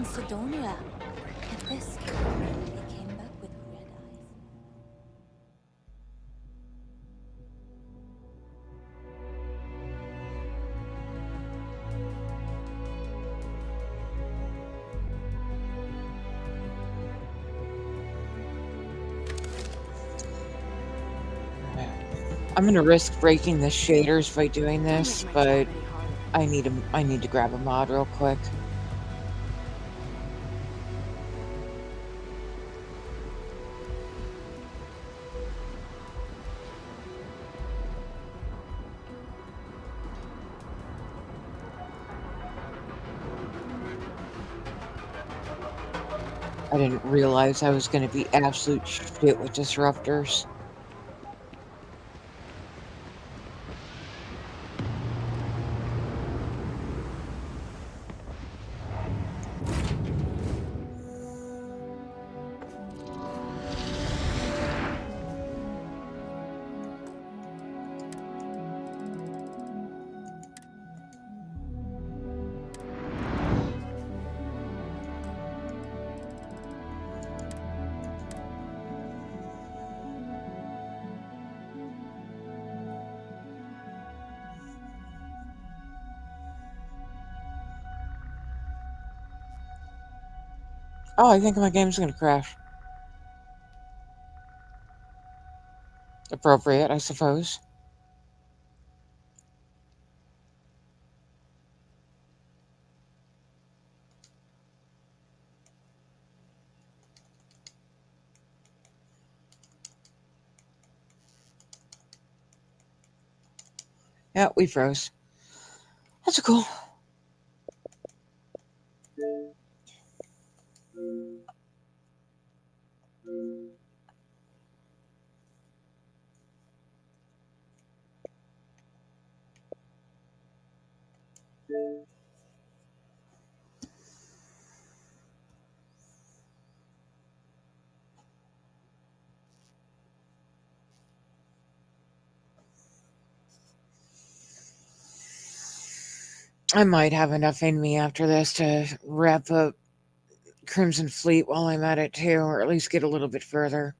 Sidonia. At this, they came back with red eyes. I'm gonna risk breaking the shaders by doing this, but I need to grab a mod real quick. I didn't realize I was going to be absolute shit with disruptors. Oh, I think my game's gonna crash. Appropriate, I suppose. Yeah, we froze. That's cool. I might have enough in me after this to wrap up Crimson Fleet while I'm at it too, or at least get a little bit further.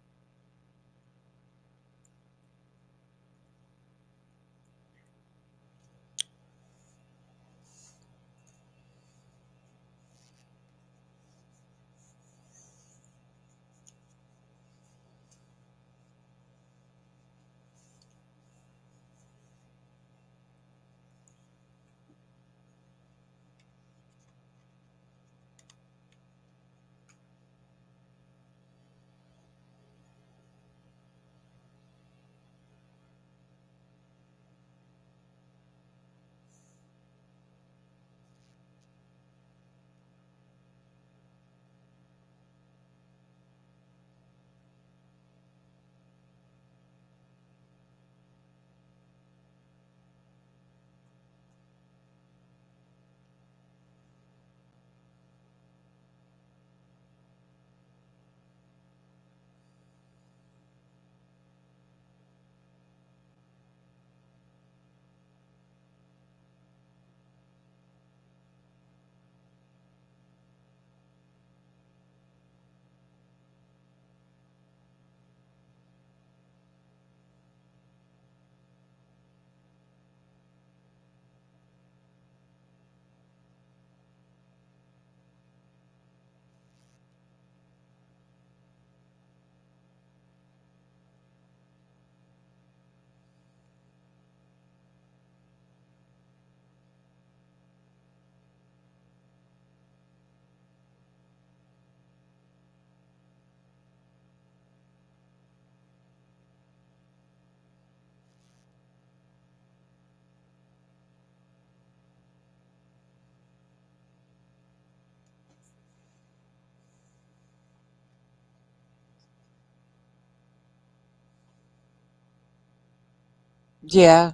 Yeah.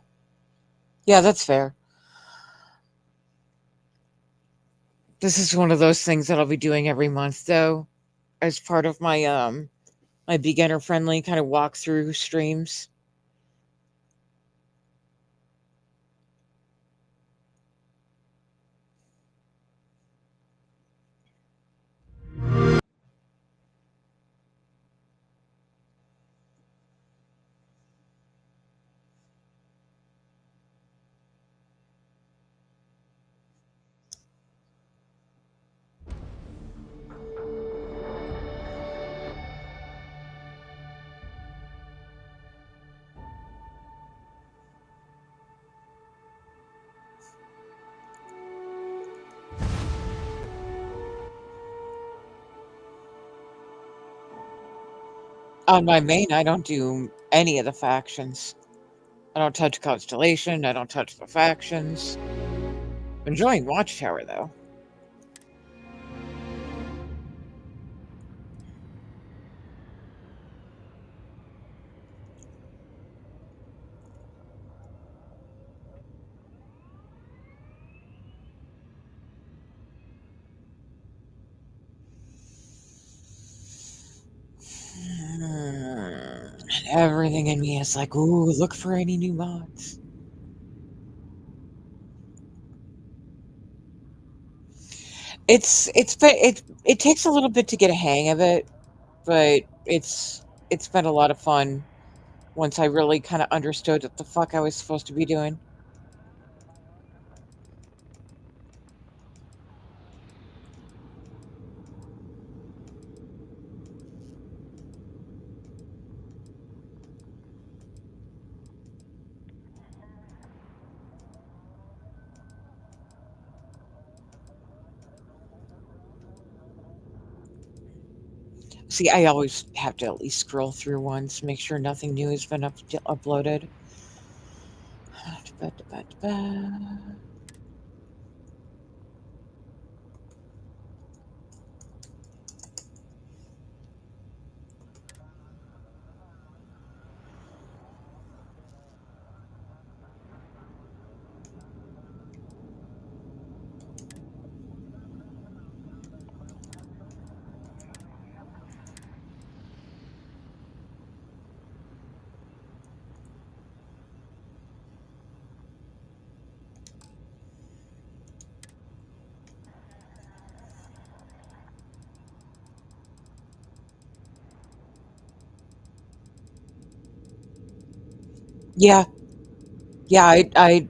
Yeah, that's fair. This is one of those things that I'll be doing every month, though, as part of my beginner friendly kind of walkthrough streams. On my main, I don't do any of the factions. I don't touch Constellation, I don't touch the factions. Enjoying Watchtower, though. Everything in me is like, ooh, look for any new mods. It takes a little bit to get a hang of it, but it's been a lot of fun once I really kind of understood what the fuck I was supposed to be doing. See, I always have to at least scroll through once, make sure nothing new has been uploaded. Yeah, yeah, I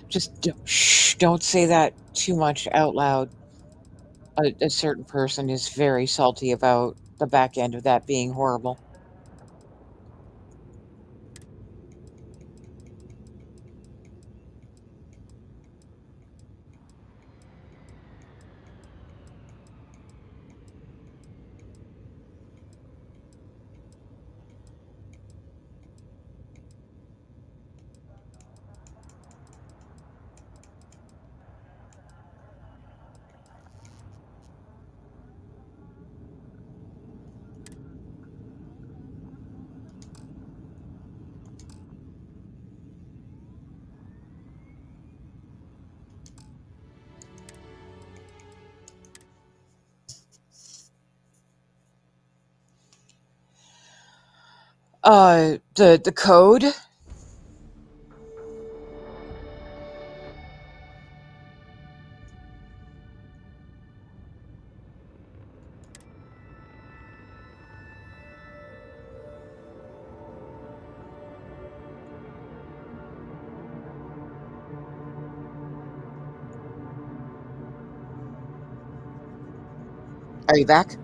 just shh, don't say that too much out loud. A certain person is very salty about the back end of that being horrible. The code. Are you back?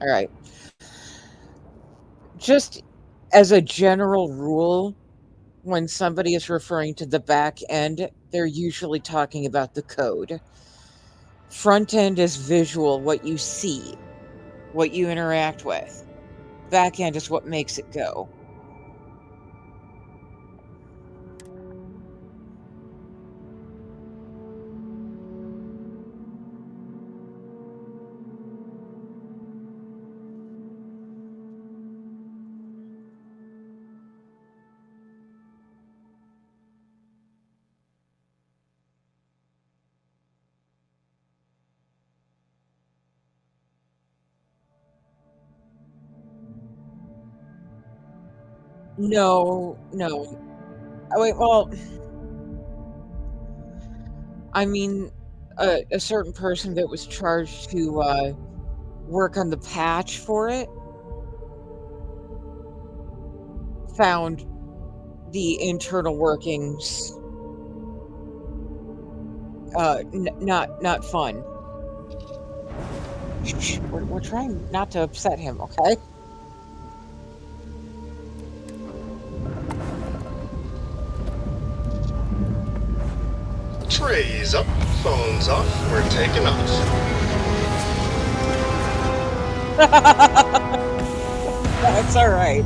All right. Just as a general rule, when somebody is referring to the back end, they're usually talking about the code. Front end is visual, what you see, what you interact with. Back end is what makes it go. No, no. Oh, wait, well, I mean, a certain person that was charged to work on the patch for it found the internal workings not fun. Shh, we're trying not to upset him, okay? Trays up, phones off, we're taking off. That's all right.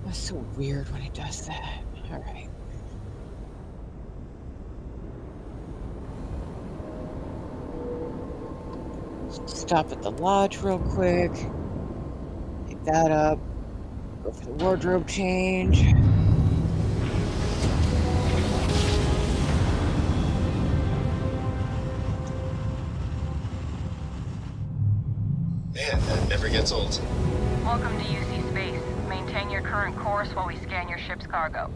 That's so weird when it does that. All right. Stop at the lodge real quick. Pick that up. Go for the wardrobe change. Man, that never gets old. Welcome to UC Space. Maintain your current course while we scan your ship's cargo.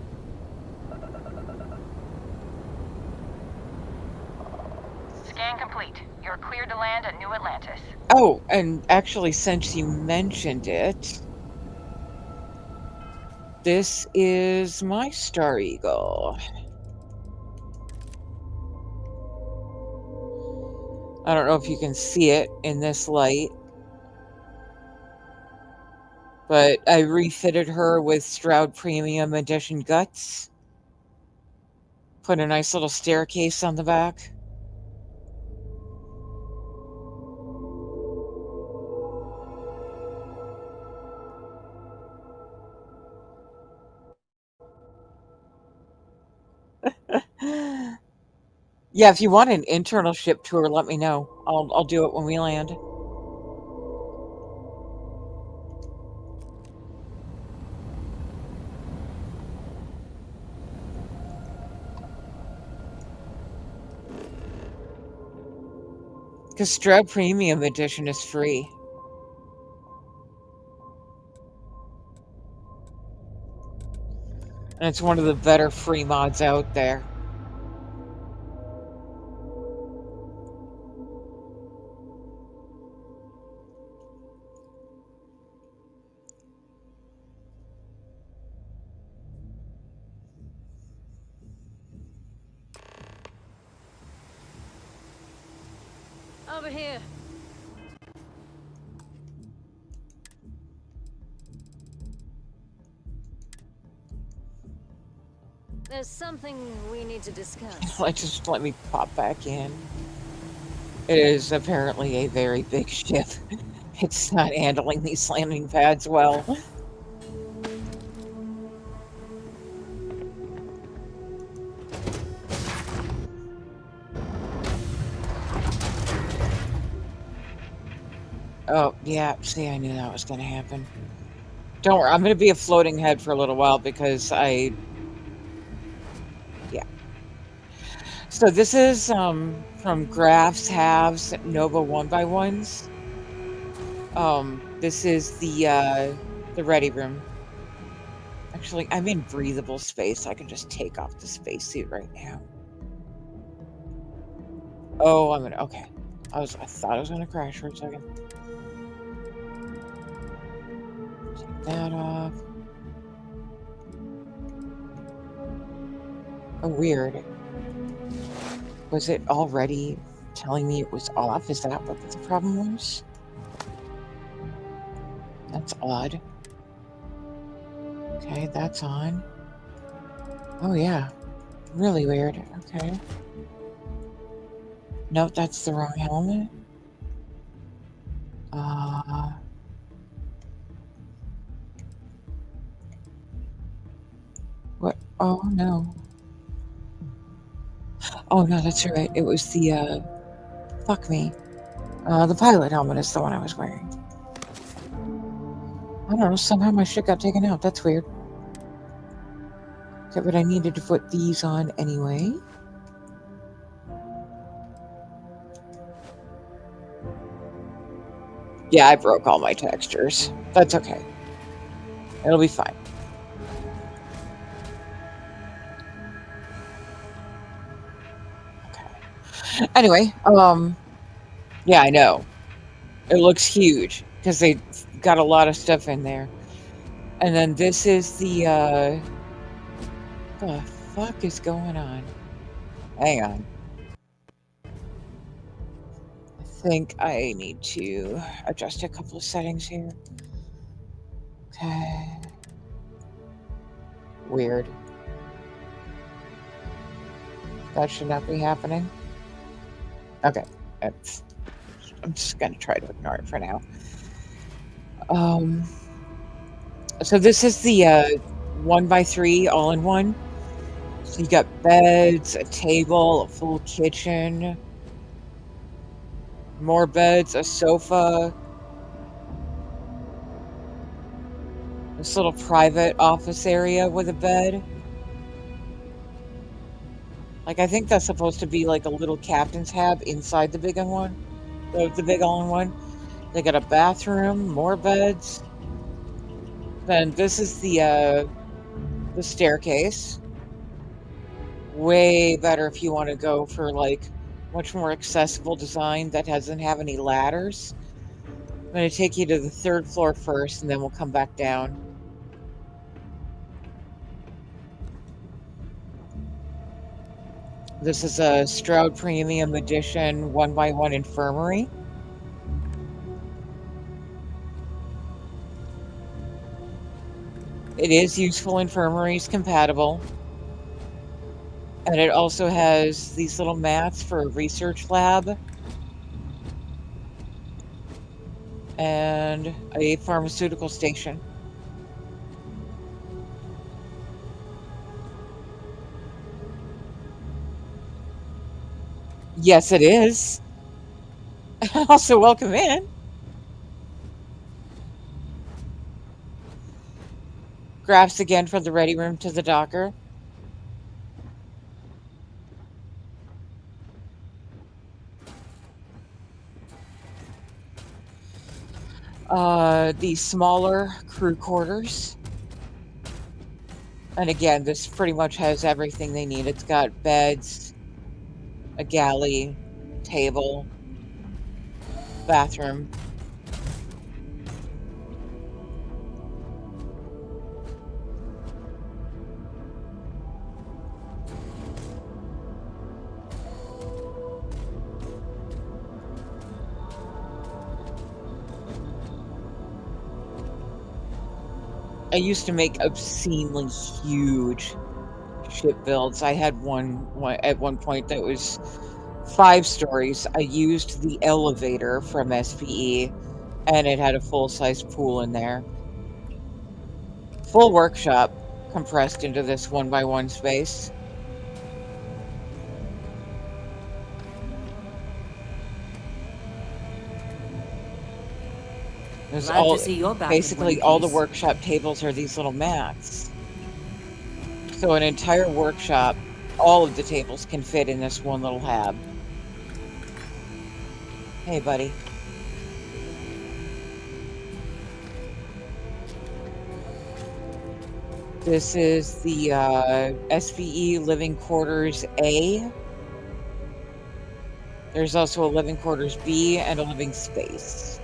Scan complete. You're cleared to land at New Atlantis. Oh, and actually, since you mentioned it, this is my Star Eagle. I don't know if you can see it in this light, but I refitted her with Stroud Premium Edition guts. Put a nice little staircase on the back. Yeah, if you want an internal ship tour, let me know. I'll do it when we land. Because Stroud Premium Edition is free. And it's one of the better free mods out there. Over here. There's something we need to discuss. Just let me pop back in. It is apparently a very big ship. It's not handling these landing pads well. Oh, yeah, see, I knew that was going to happen. Don't worry, I'm going to be a floating head for a little while because yeah. So this is from Graphs, Halves, Nova 1x1s. This is the ready room. Actually, I'm in breathable space. I can just take off the spacesuit right now. Oh, okay. I thought I was gonna crash for a second. Take that off. Oh, weird. Was it already telling me it was off? Is that what the problem was? That's odd. Okay, that's on. Oh, yeah. Really weird. Okay. Nope, that's the wrong helmet. What? Oh, no. Oh, no, that's right. It was the, fuck me. The pilot helmet is the one I was wearing. I don't know, somehow my shit got taken out. That's weird. Okay, but I needed to put these on anyway. Yeah, I broke all my textures. That's okay. It'll be fine. Okay. Anyway, yeah, I know. It looks huge because they got a lot of stuff in there. And then this is the fuck is going on? Hang on. I think I need to adjust a couple of settings here. Okay. Weird. That should not be happening. Okay. I'm just gonna try to ignore it for now. So this is the 1x3 all-in-one. So you got beds, a table, a full kitchen, more beds, a sofa, this little private office area with a bed. Like, I think that's supposed to be like a little captain's hab inside the big one, the big all-in-one. They got a bathroom, more beds. Then this is the staircase. Way better if you want to go for like much more accessible design that doesn't have any ladders. I'm going to take you to the 3rd floor first, and then we'll come back down. This is a Stroud Premium Edition 1x1 infirmary. It is Useful Infirmaries compatible. And it also has these little mats for a research lab. And a pharmaceutical station. Yes, it is. Also, welcome in. Graphs again from the ready room to the docker. The smaller crew quarters. And again, this pretty much has everything they need. It's got beds, a galley, table, bathroom. I used to make obscenely huge ship builds. I had one at one point that was 5 stories. I used the elevator from SPE, and it had a full-size pool in there. Full workshop compressed into this 1x1 space. There's Glad to see you're back in basically one all the piece. workshop tables are these little mats. So an entire workshop, all of the tables can fit in this one little hab. Hey, buddy. This is the SVE Living Quarters A. There's also a Living Quarters B and a Living Space.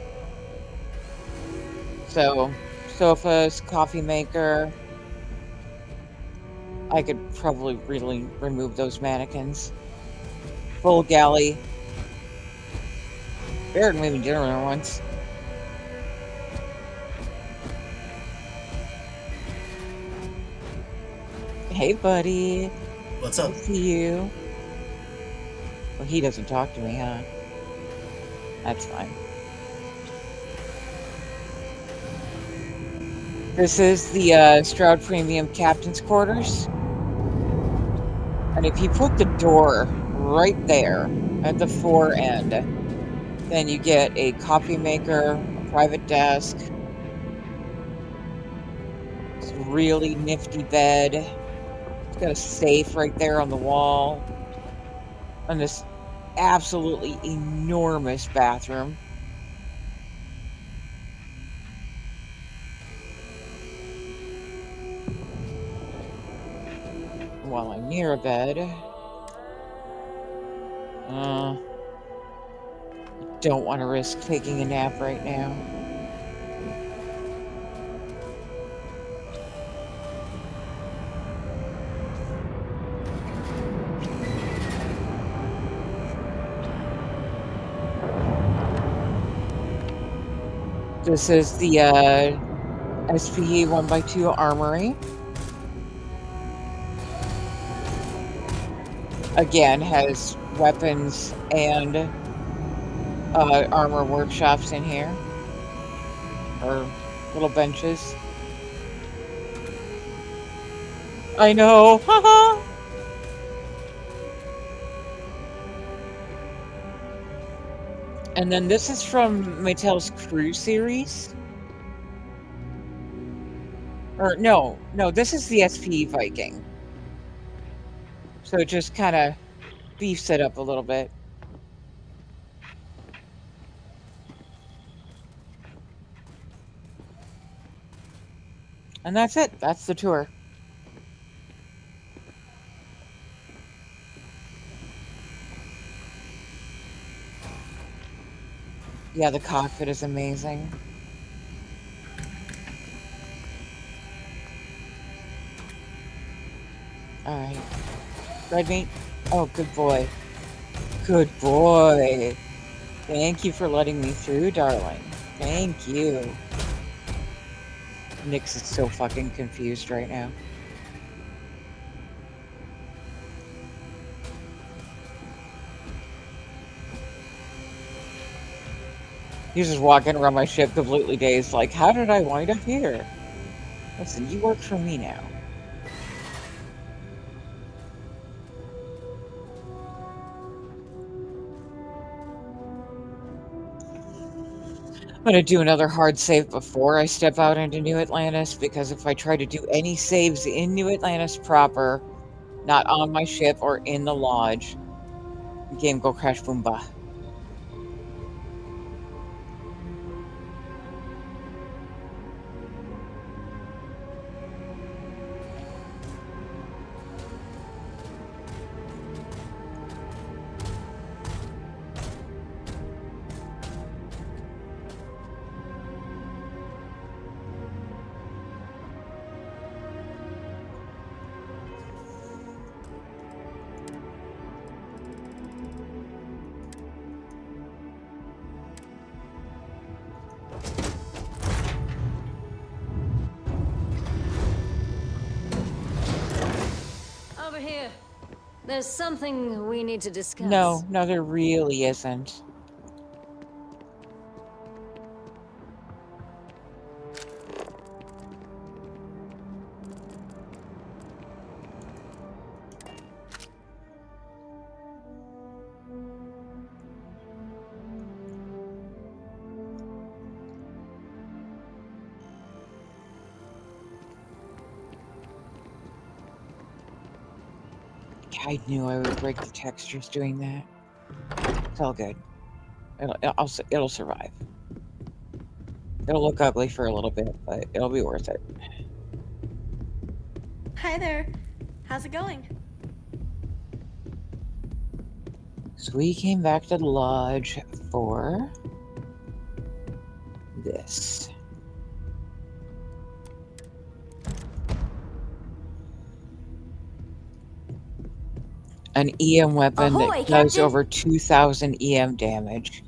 So, sofas, coffee maker. I could probably really remove those mannequins. Full galley. Barrett made me dinner there once. Hey, buddy. What's up? Good to see you. Well, he doesn't talk to me, huh? That's fine. This is the Stroud Premium Captain's Quarters. And if you put the door right there at the fore end, then you get a coffee maker, a private desk, really nifty bed. It's got a safe right there on the wall. And this absolutely enormous bathroom. While I'm near a bed, don't want to risk taking a nap right now. This is the SPE 1x2 armory. Again, has weapons and armor workshops in here. Or little benches. I know! Haha! And then this is from Mattel's Crew series. Or no, this is the SPE Viking. So it just kind of beefs it up a little bit. And that's it. That's the tour. Yeah, the cockpit is amazing. Alright. Red meat? Oh, good boy. Good boy. Thank you for letting me through, darling. Thank you. Nyx is so fucking confused right now. He's just walking around my ship completely dazed, like, how did I wind up here? Listen, you work for me now. I'm going to do another hard save before I step out into New Atlantis, because if I try to do any saves in New Atlantis proper, not on my ship or in the lodge, the game go crash boomba. Over here. There's something we need to discuss. No, there really isn't. I knew I would break the textures doing that. It's all good. It'll survive. It'll look ugly for a little bit, but it'll be worth it. Hi there. How's it going? So we came back to the lodge for this. An EM weapon Ahoy, that does Captain. over 2,000 EM damage.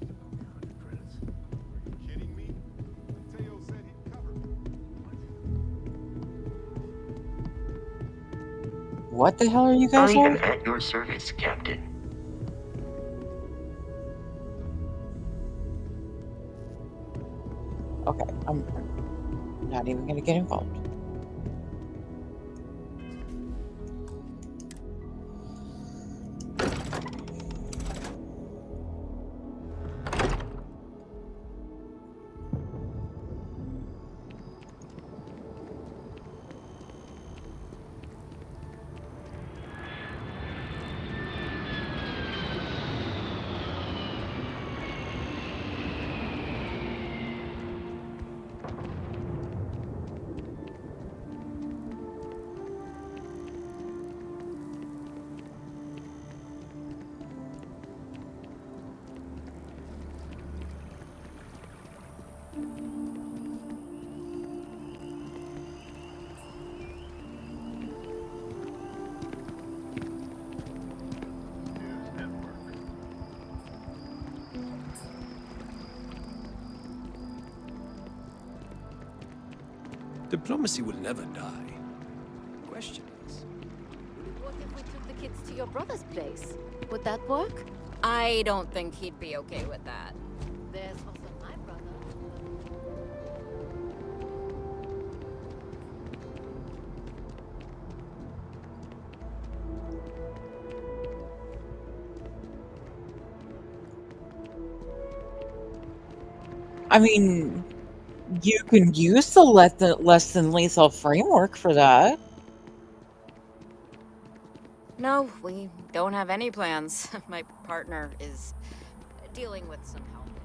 What the hell are you guys I am on? at your service, Captain. Okay, I'm not even gonna get involved. Diplomacy will never die. Question is... What if we took the kids to your brother's place? Would that work? I don't think he'd be okay with that. There's also my brother. I mean, you can use the less than lethal framework for that. No, we don't have any plans. My partner is dealing with some health issues.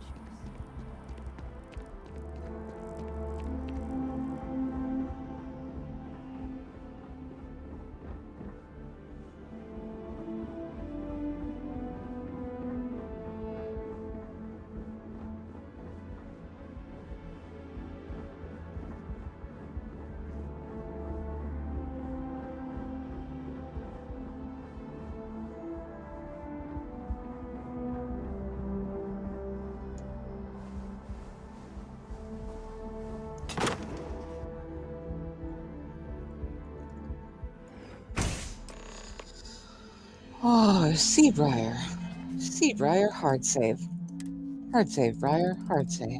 Oh, Seabriar. Seabriar, hard save. Hard save, Briar, hard save.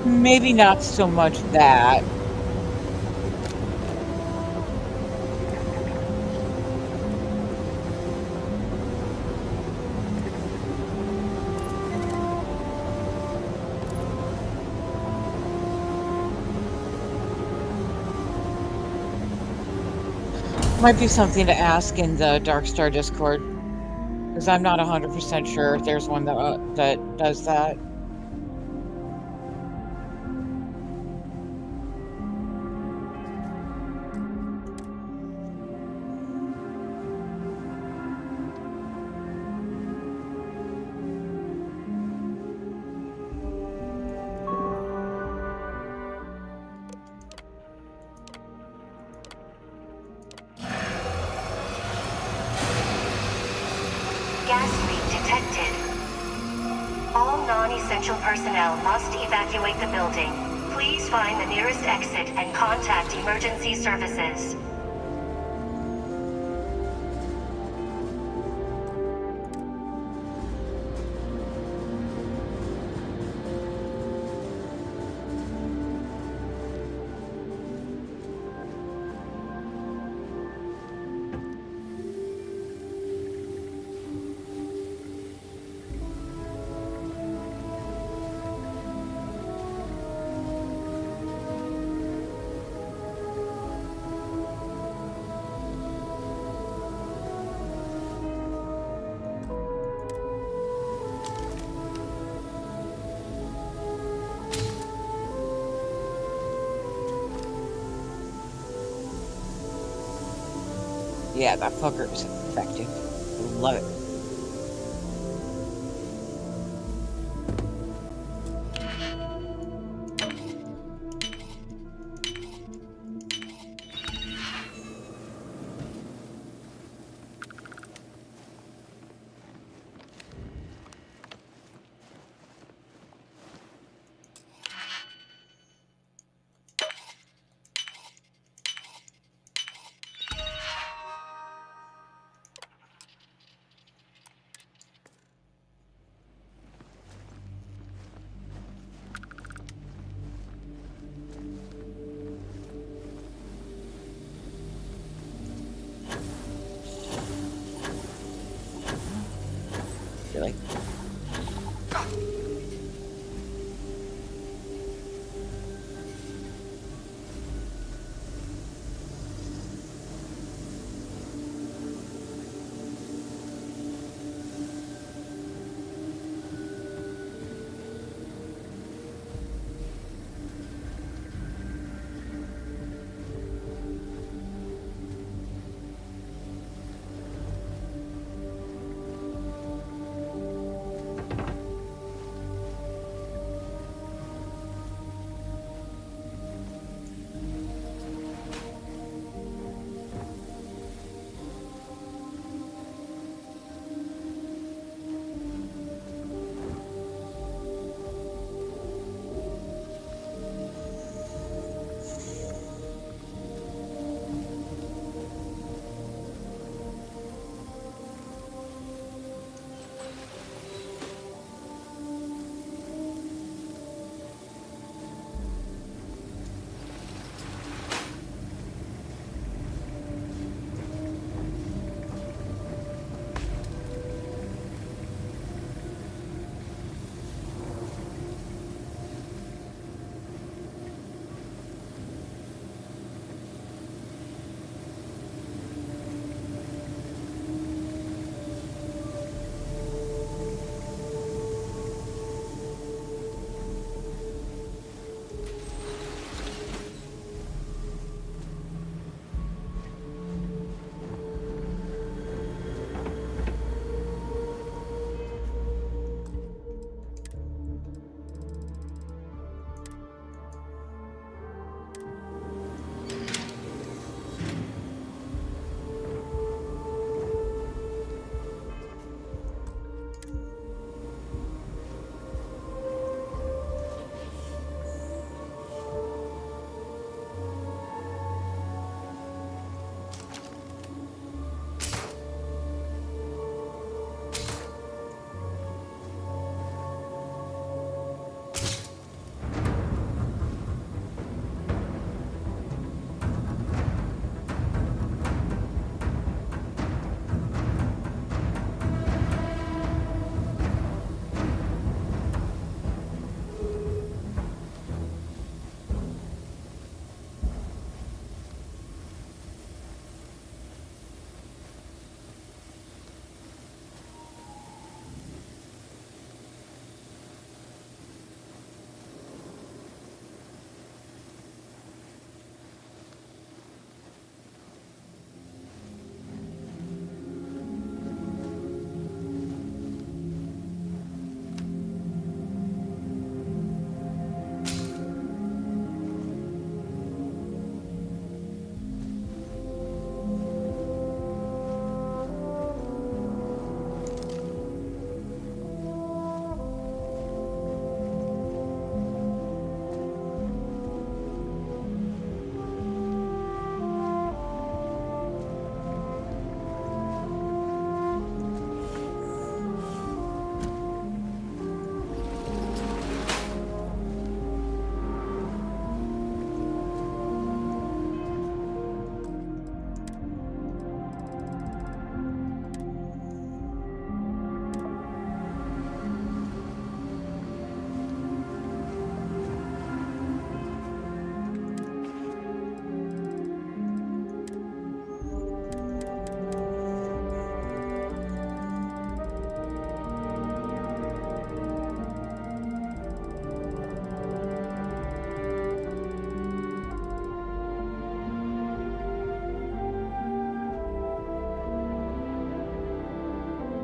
Maybe not so much that. Might be something to ask in the Darkstar Discord, because I'm not 100% sure if there's one that does that. Gas leak detected. All non-essential personnel must evacuate the building. Please find the nearest exit and contact emergency services. Yeah, that fucker is effective. Love it.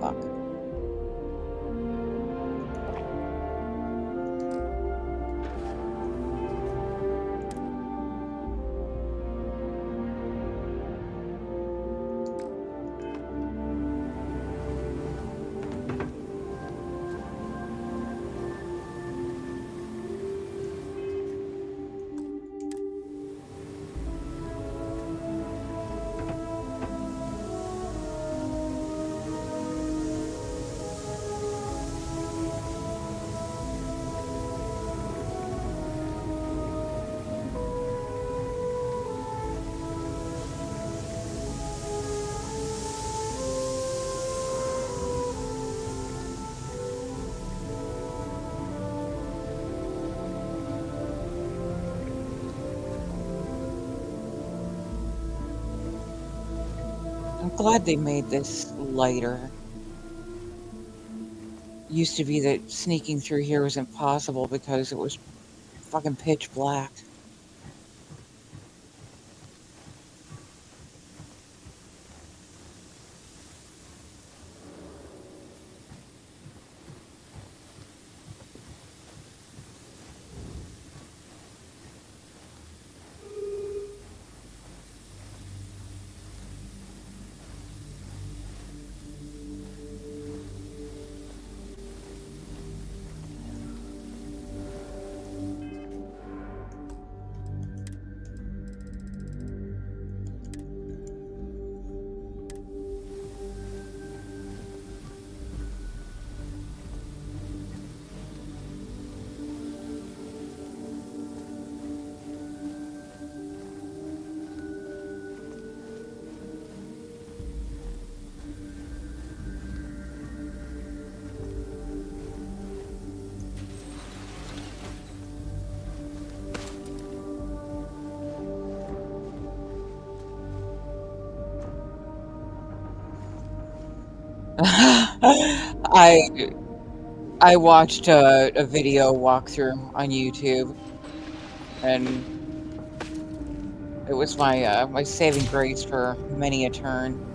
Fuck. I'm glad they made this lighter. Used to be that sneaking through here was impossible because it was fucking pitch black. I watched a video walkthrough on YouTube, and it was my my saving grace for many a turn.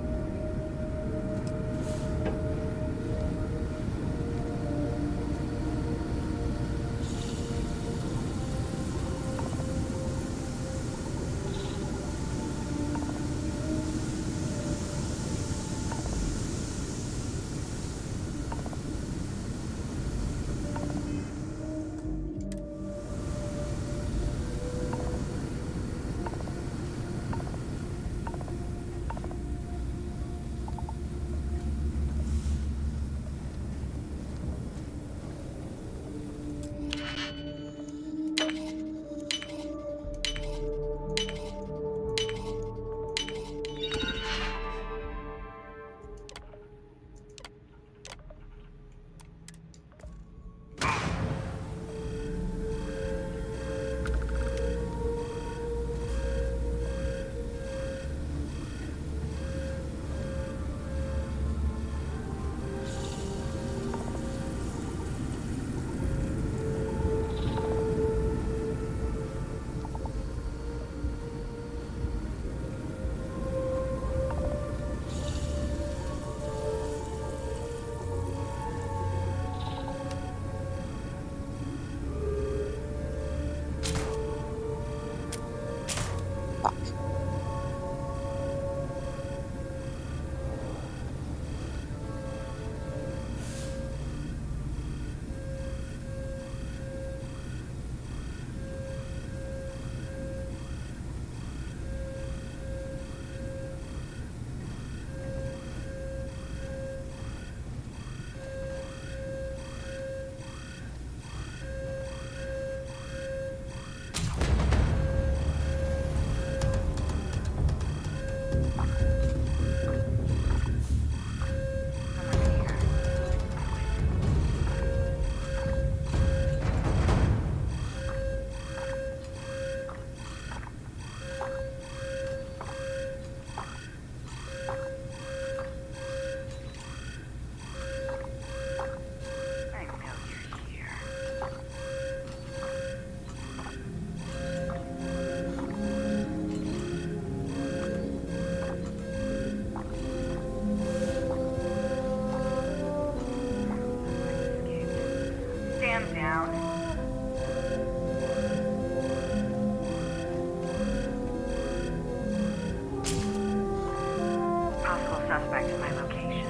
suspect to my location.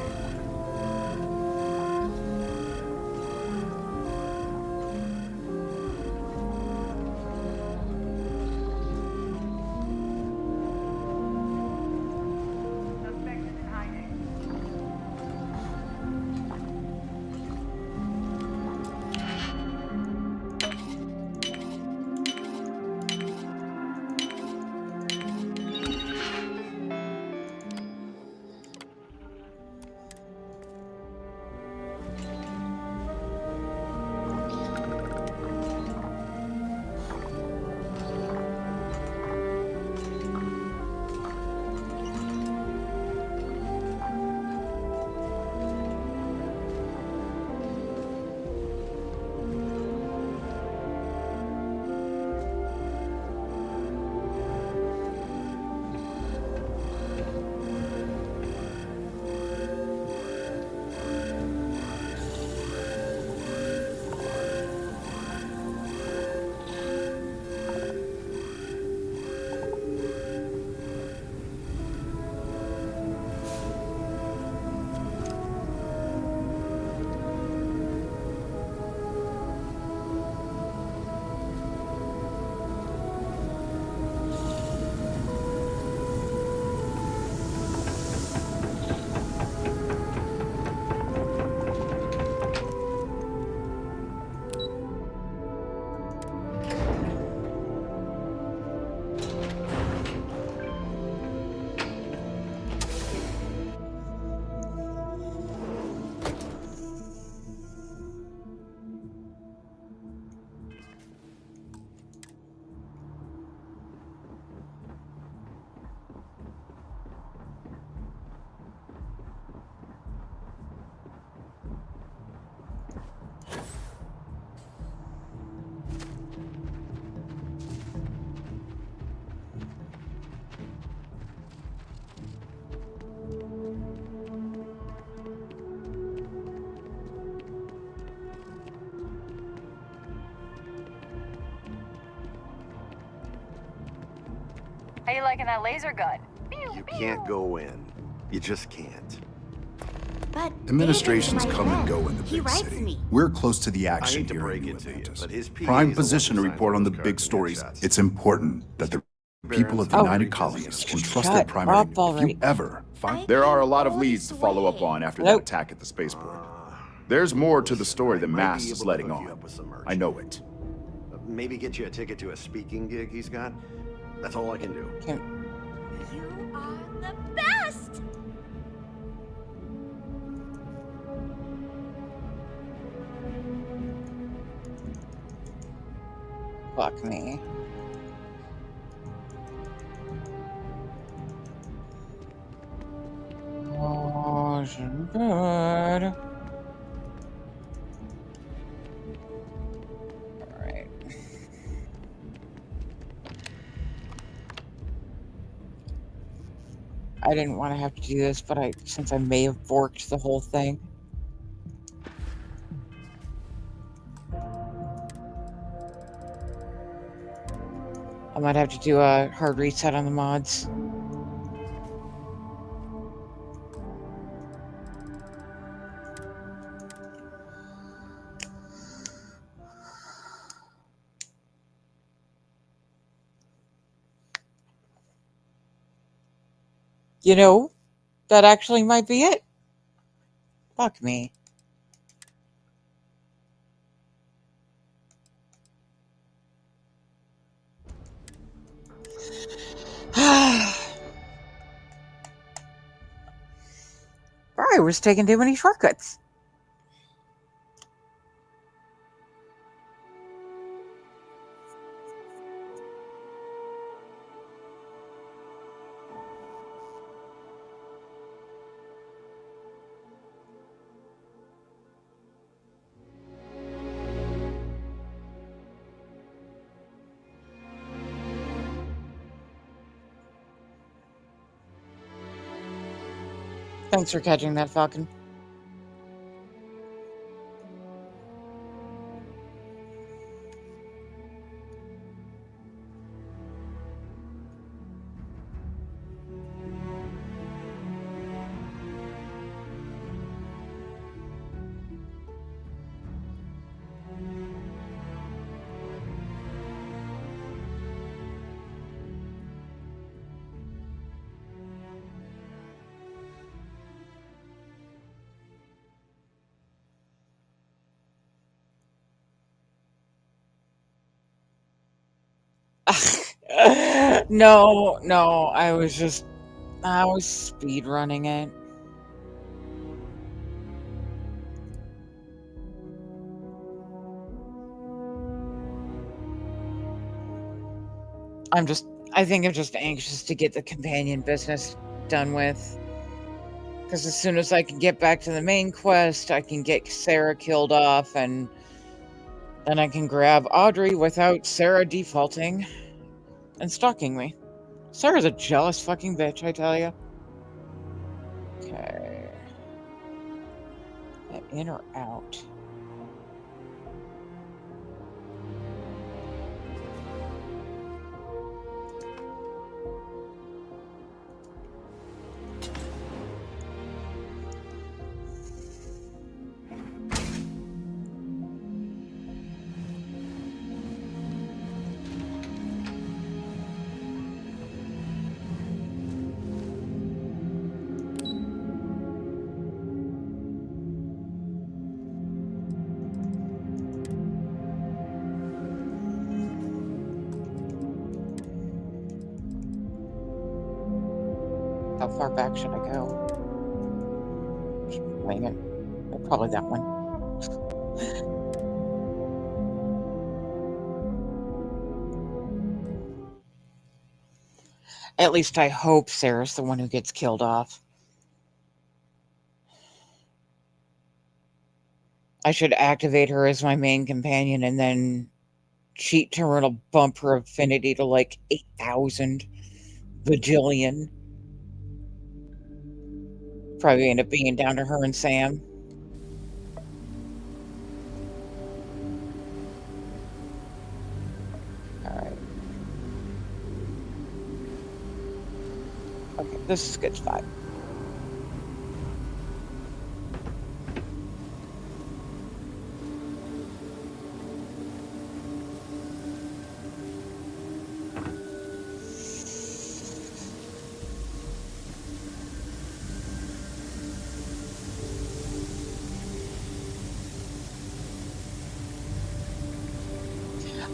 Suspect is in hiding. How you liking that laser gun? You can't go in. You just can't. But Administrations come and go in the He big writes city. me. We're close to the I action hate to here break in it to you, Atlantis. but his PAs Prime are position to what report on the assigns big those stories. cards and It's important that the people of the Oh. United Colonies can trust their Shut primary. up If already. you ever find There are a lot of leads to follow up on after that Nope. attack at the spaceport. There's more to the story than might be Mass is able to letting hook you on. up with some merch. I know it. Maybe get you a ticket to a speaking gig he's got. That's all I can do. You are the best! Fuck me. Oh, good. Alright. I didn't want to have to do this, but since I may have borked the whole thing. I might have to do a hard reset on the mods. You know, that actually might be it. Fuck me. I was taking too many shortcuts. Thanks for catching that, Falcon. No, I was speed running it. I think I'm just anxious to get the companion business done with. Because as soon as I can get back to the main quest, I can get Sarah killed off, and then I can grab Audrey without Sarah defaulting and stalking me. Sarah's a jealous fucking bitch, I tell you. Okay. In or out? How far back should I go? Just wing it. Probably that one. At least I hope Sarah's the one who gets killed off. I should activate her as my main companion and then cheat to her and bump her affinity to like 8,000 bajillion. Probably end up being down to her and Sam. Alright. Okay, this is a good spot.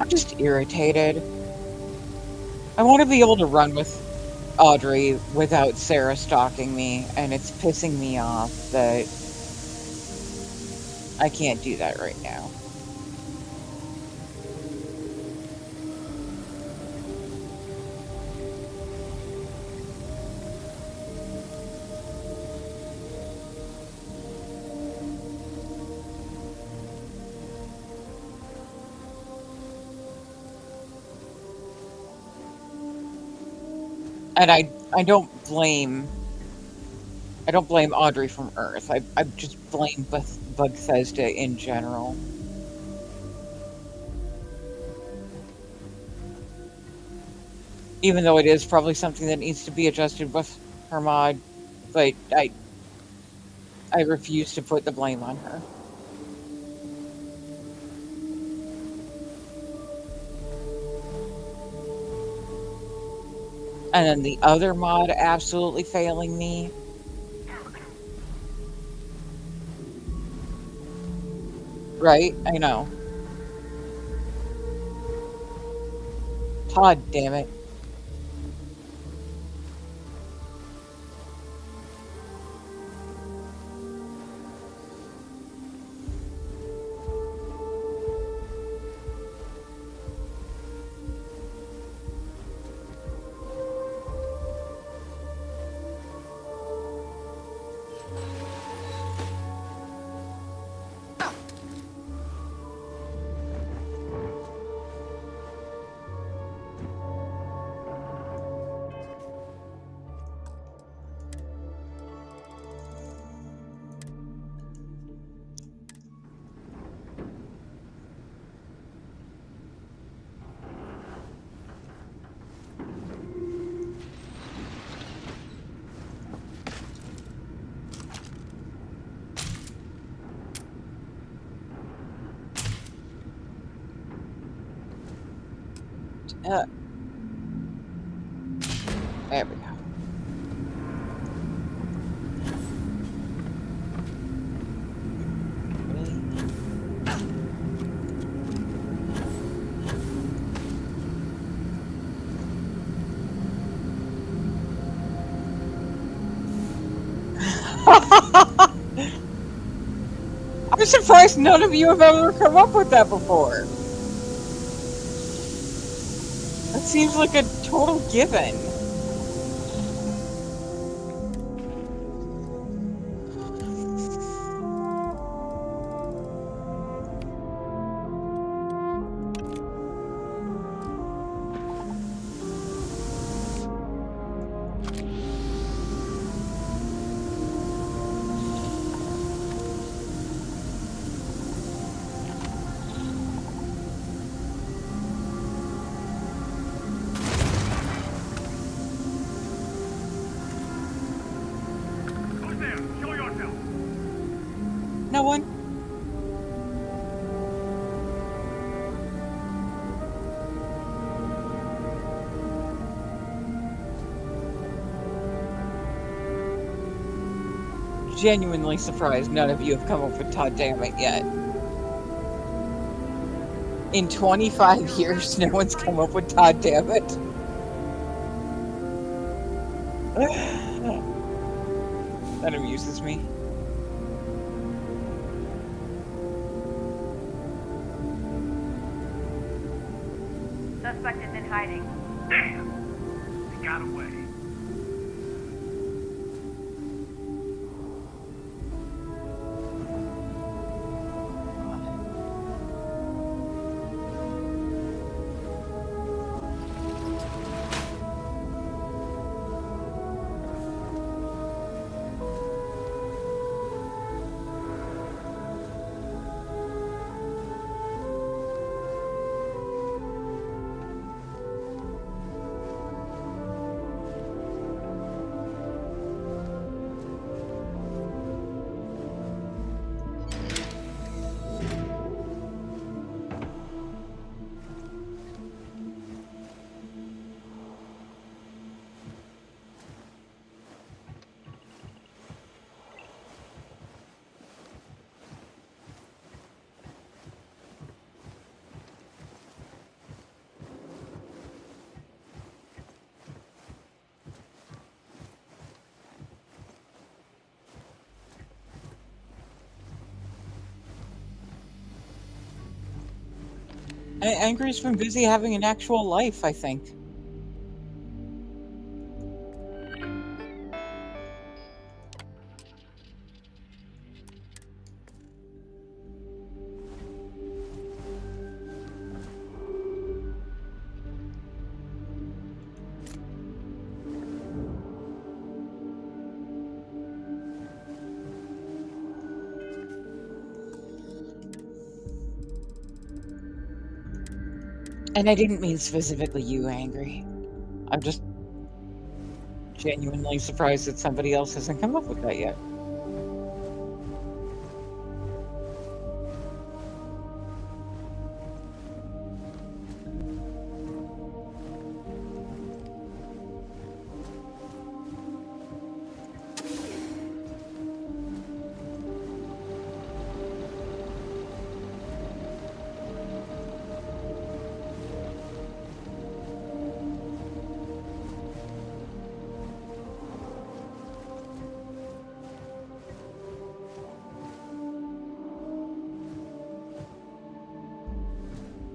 I'm just irritated. I want to be able to run with Audrey without Sarah stalking me, and it's pissing me off that I can't do that right now. And I don't blame Audrey from Earth. I just blame Bethesda in general. Even though it is probably something that needs to be adjusted with her mod, but I refuse to put the blame on her. And then the other mod absolutely failing me. Right? I know. Todd, damn it. There we go. I'm surprised none of you have ever come up with that before. That seems like a total given. No one? Genuinely surprised none of you have come up with Todd Dammit yet. In 25 years, no one's come up with Todd Dammit. That amuses me. Suspect is in hiding. Damn! They got away. Angry's been busy having an actual life, I think. And I didn't mean specifically you, Angry. I'm just genuinely surprised that somebody else hasn't come up with that yet.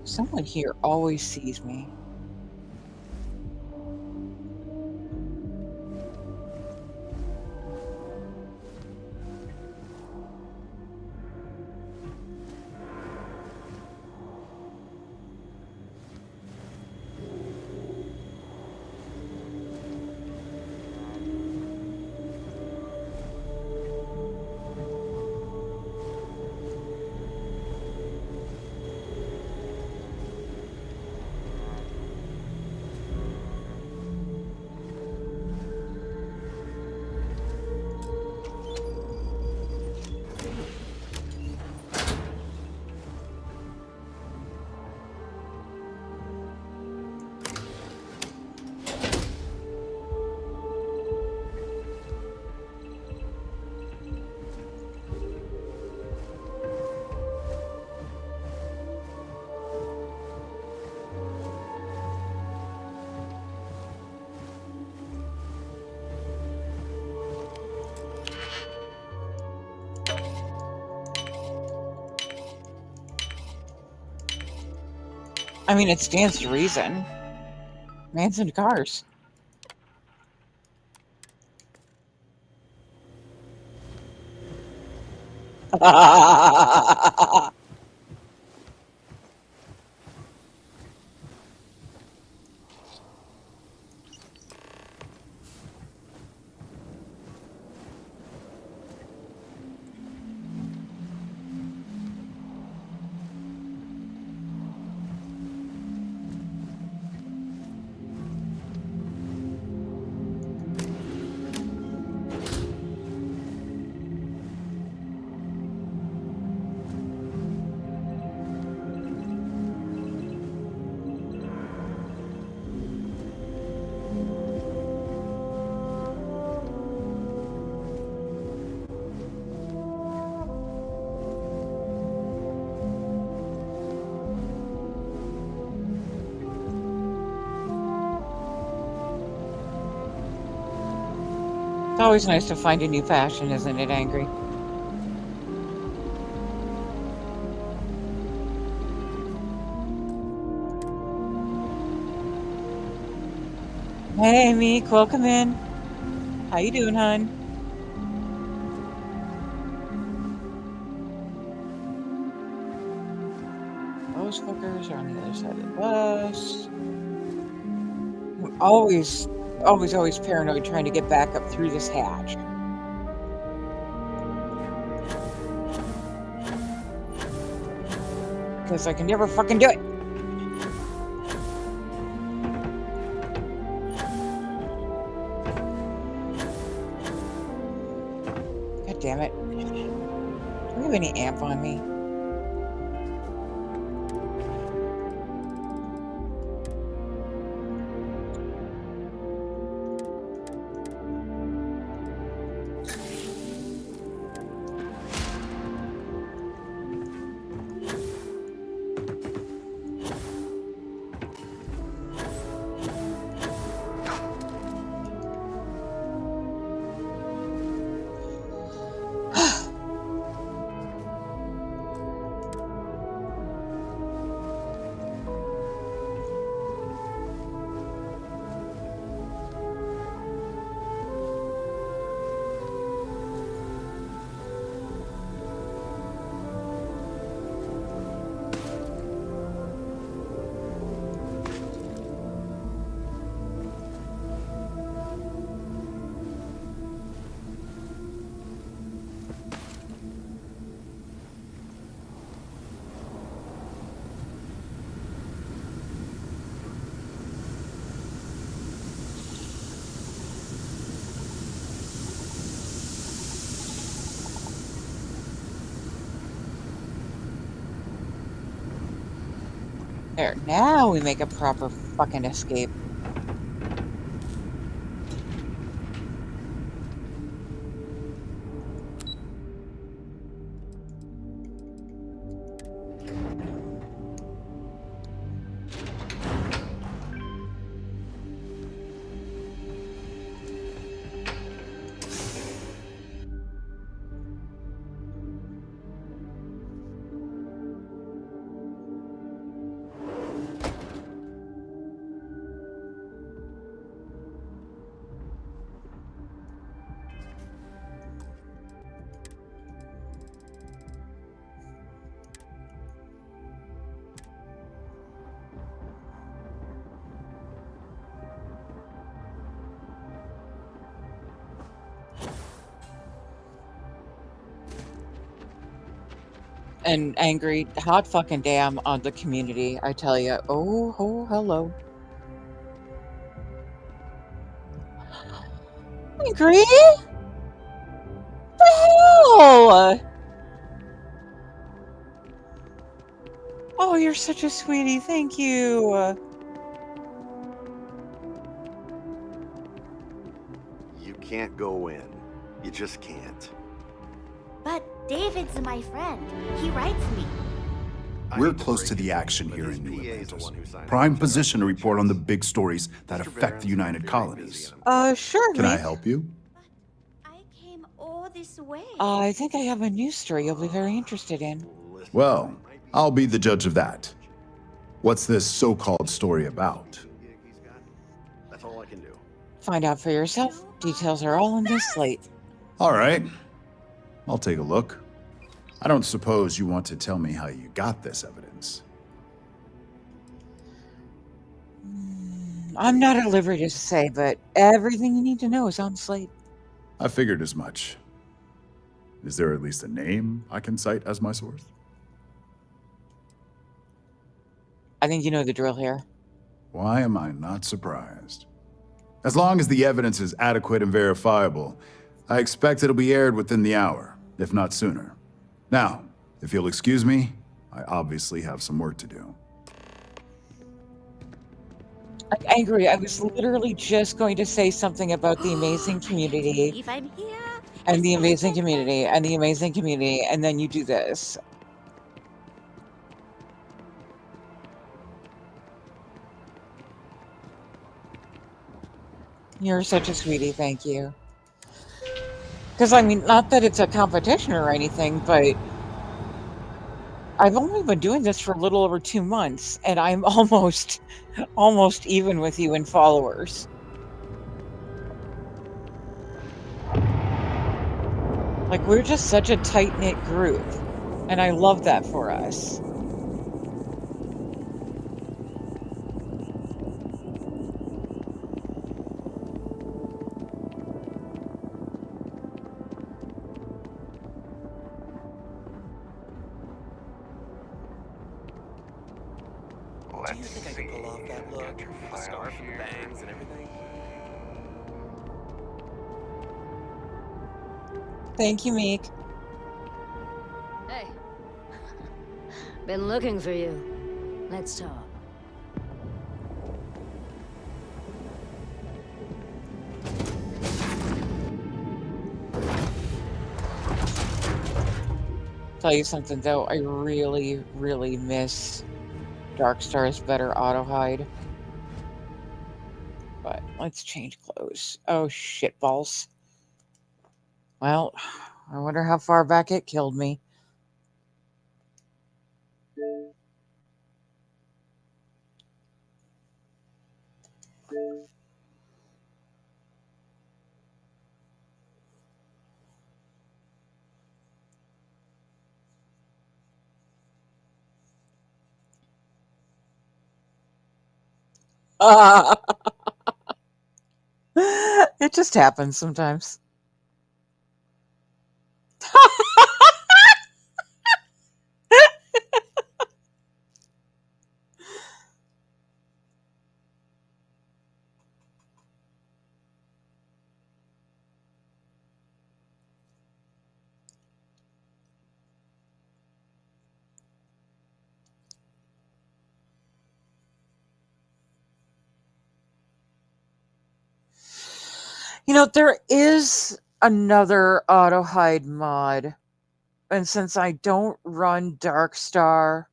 Someone here always sees me. I mean, it stands to reason. Man's into cars. It's always nice to find a new fashion, isn't it, Angry? Hey, Meek, welcome in. How you doing, hon? Those fuckers are on the other side of the bus. I'm always paranoid trying to get back up through this hatch. Because I can never fucking do it. God damn it. Do I have any amp on me? There, now we make a proper fucking escape. And Angry, hot fucking damn on the community, I tell you. Oh, hello. Angry? The hell? Oh, you're such a sweetie. Thank you. You can't go in. You just can't. But David's my friend. He writes me. We're close to the action here in New Atlantis. Prime position to report on the big stories that affect the United Colonies. Sure, Can I Meek. help you? I came all this way. I think I have a news story you'll be very interested in. Well, I'll be the judge of that. What's this so-called story about? That's all I can do. Find out for yourself. Details are all in this slate. All right. I'll take a look. I don't suppose you want to tell me how you got this evidence. I'm not at liberty to say, but everything you need to know is on slate. I figured as much. Is there at least a name I can cite as my source? I think you know the drill here. Why am I not surprised? As long as the evidence is adequate and verifiable, I expect it'll be aired within the hour, if not sooner. Now, if you'll excuse me, I obviously have some work to do. I'm angry. I was literally just going to say something about the amazing community. If I'm here. And the amazing community, and the amazing community, and then you do this. You're such a sweetie, thank you. Because, I mean, not that it's a competition or anything, but I've only been doing this for a little over 2 months, and I'm almost even with you in followers. Like, we're just such a tight-knit group, and I love that for us. Do you think I could pull off that look? The scarf and the bangs and everything? Thank you, Meek. Hey. Been looking for you. Let's talk. Tell you something, though. I really, really miss Darkstar's better auto-hide. But let's change clothes. Oh, shitballs. Well, I wonder how far back it killed me. It just happens sometimes. You know, there is another auto hide mod, and since I don't run Darkstar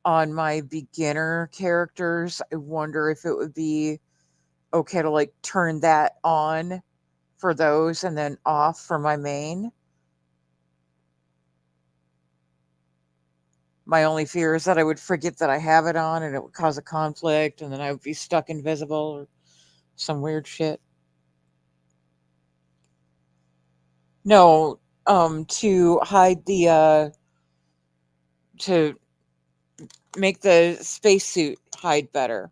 on my beginner characters, I wonder if it would be okay to like turn that on for those and then off for my main. My only fear is that I would forget that I have it on and it would cause a conflict and then I would be stuck invisible or some weird shit. No, to hide the to make the spacesuit hide better.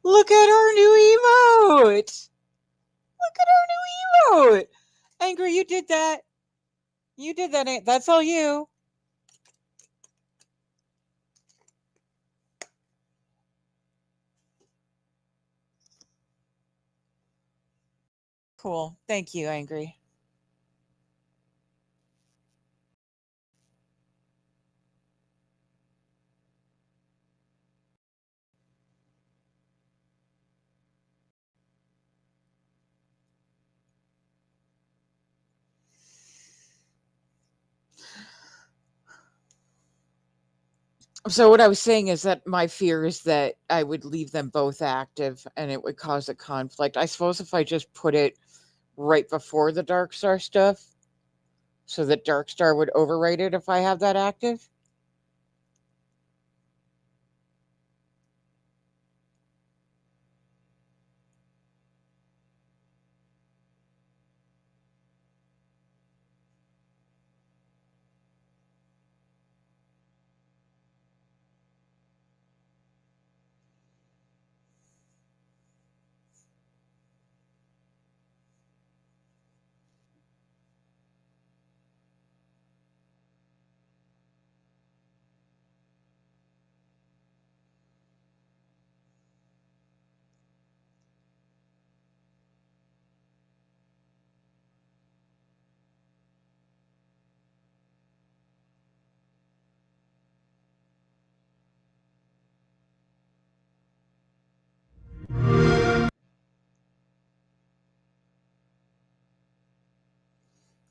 Look at our new emote! Look at our new emote! Angry, you did that. You did that. That's all you. Cool. Thank you, Angry. So what I was saying is that my fear is that I would leave them both active and it would cause a conflict. I suppose if I just put it right before the Dark Star stuff, so that Dark Star would override it if I have that active.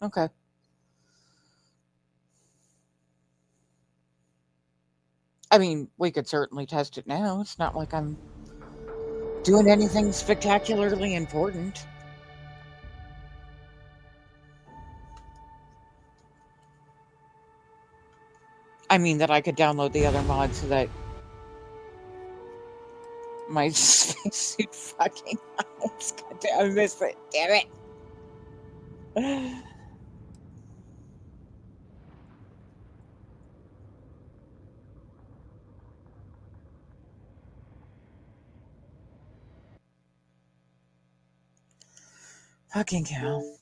Okay. I mean, we could certainly test it now. It's not like I'm doing anything spectacularly important. I mean, that I could download the other mod so that my spacesuit fucking eyes. God damn, I missed it. Damn it. Fucking hell.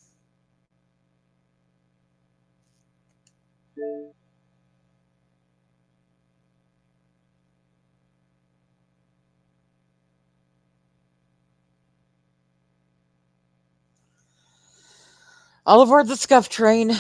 All aboard the scuff train.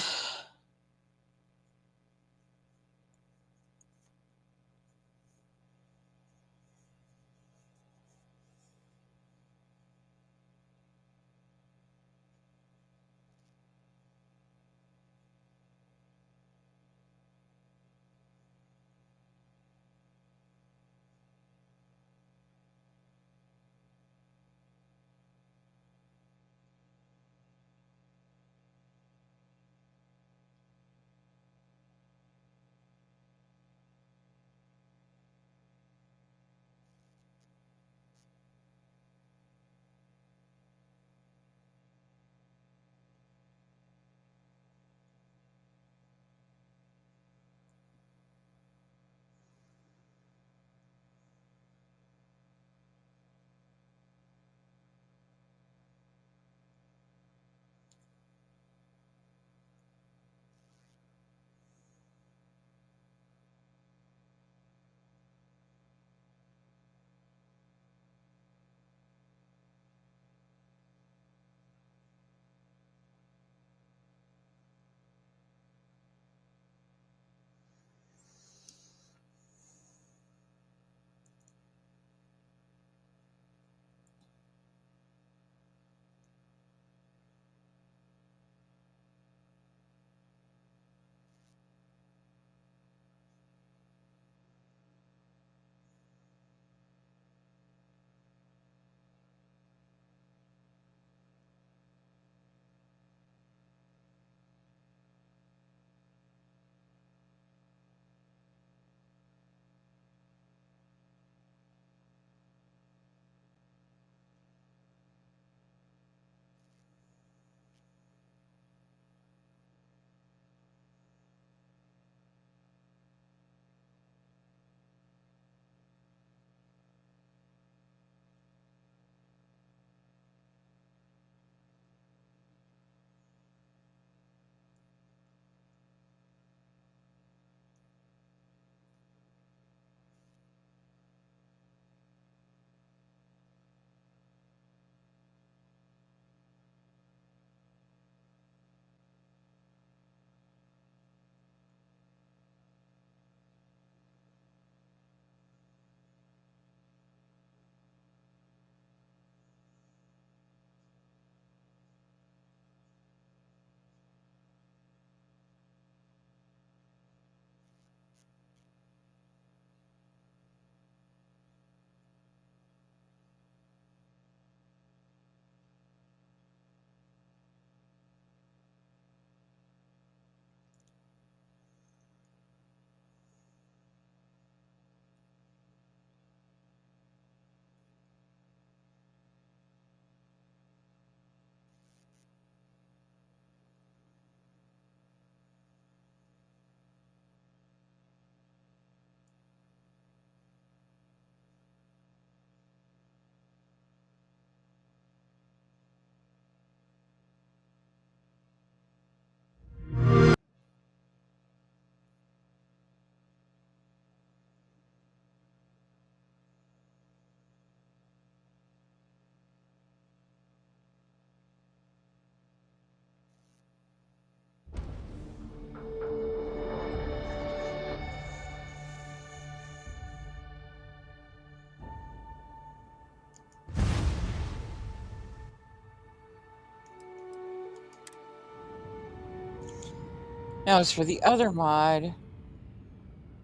Now, as for the other mod,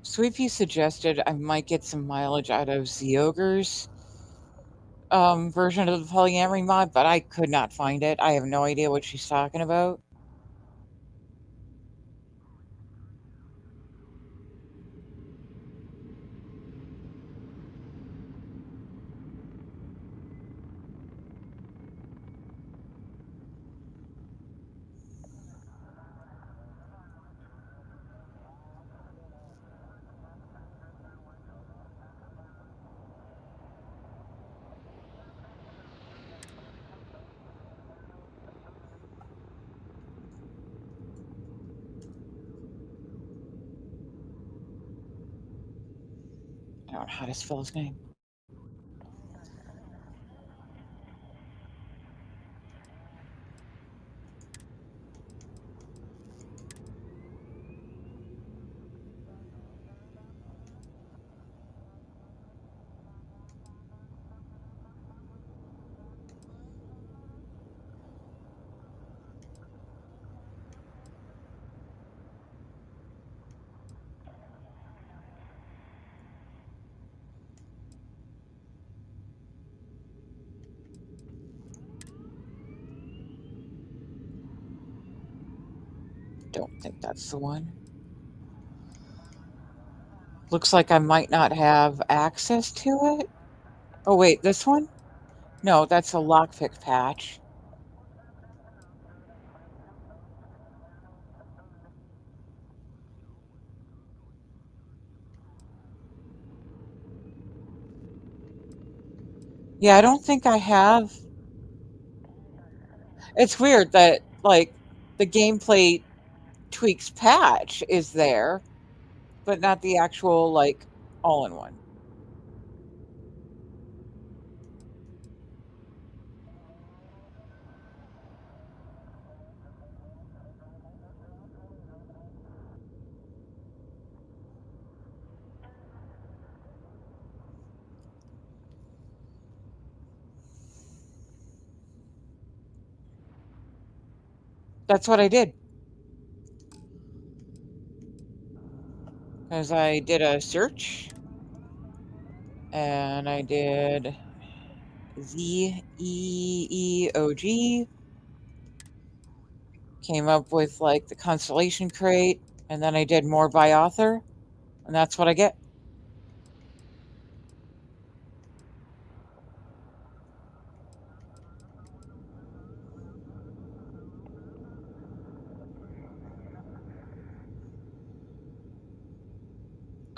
Sweepy suggested I might get some mileage out of Zyoger's version of the polyamory mod, but I could not find it. I have no idea what she's talking about. I don't know how to spell his name. Don't think that's the one. Looks like I might not have access to it. Oh, wait, this one? No, that's a lockpick patch. Yeah, I don't think I have. It's weird that, like, the gameplay tweaks patch is there, but not the actual, like, all-in-one. That's what I did. Because I did a search, and I did ZEEOG, came up with, like, the Constellation Crate, and then I did more by author, and that's what I get.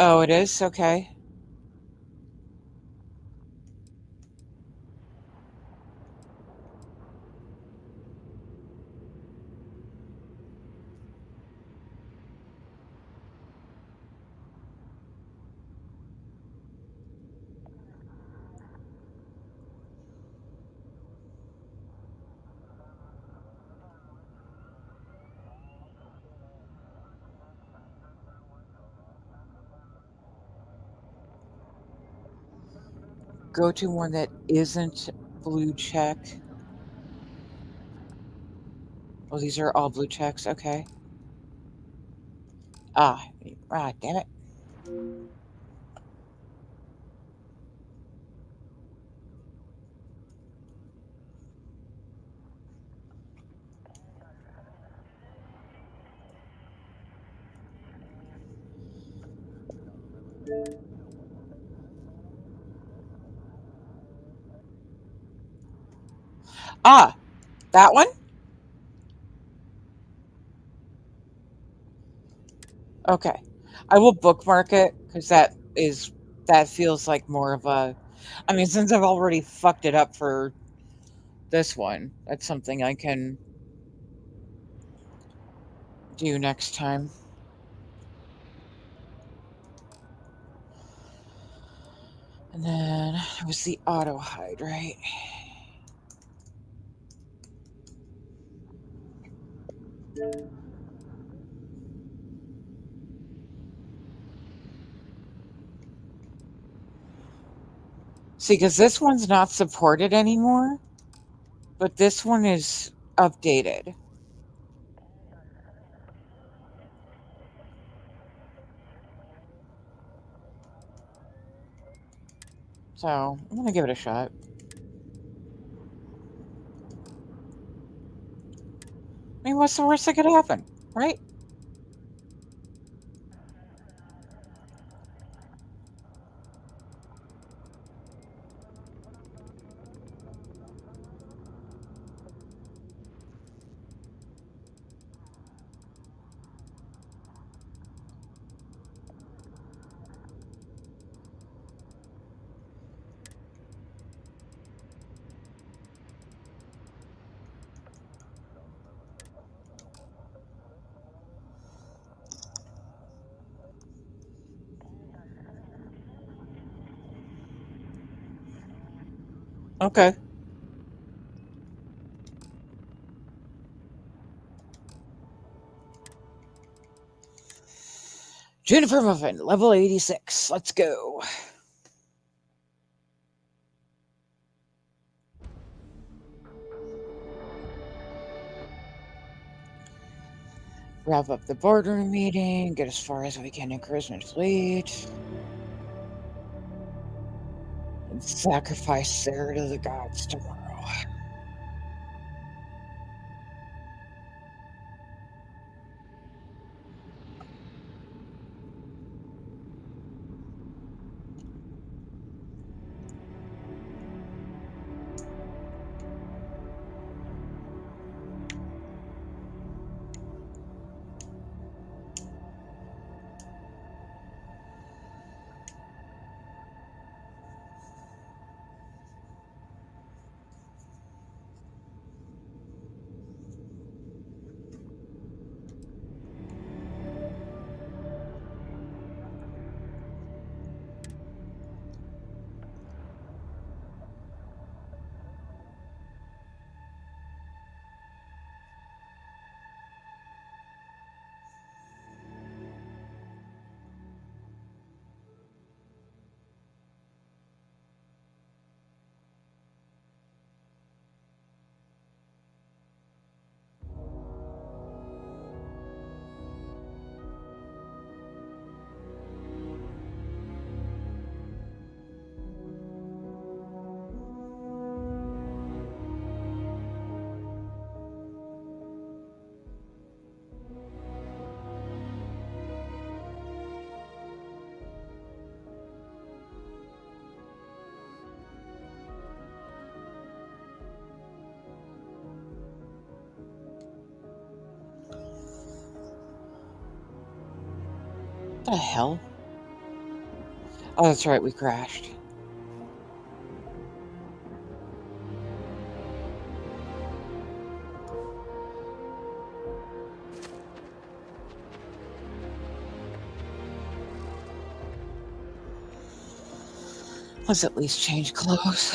Oh, it is? Okay. Go to one that isn't blue check. Oh, these are all blue checks, okay. Ah, damn it. Ah, that one? Okay. I will bookmark it, because that feels like more of a... I mean, since I've already fucked it up for this one, that's something I can do next time. And then it was the auto hide, right? See, because this one's not supported anymore, but this one is updated. So, I'm gonna give it a shot. I mean, what's the worst that could happen, right? Okay. Jennifer Muffin, level 86. Let's go. Wrap up the boardroom meeting, get as far as we can in Charisma Fleet, and sacrifice Sarah to the gods tomorrow. What the hell? Oh, that's right, we crashed. Let's at least change clothes.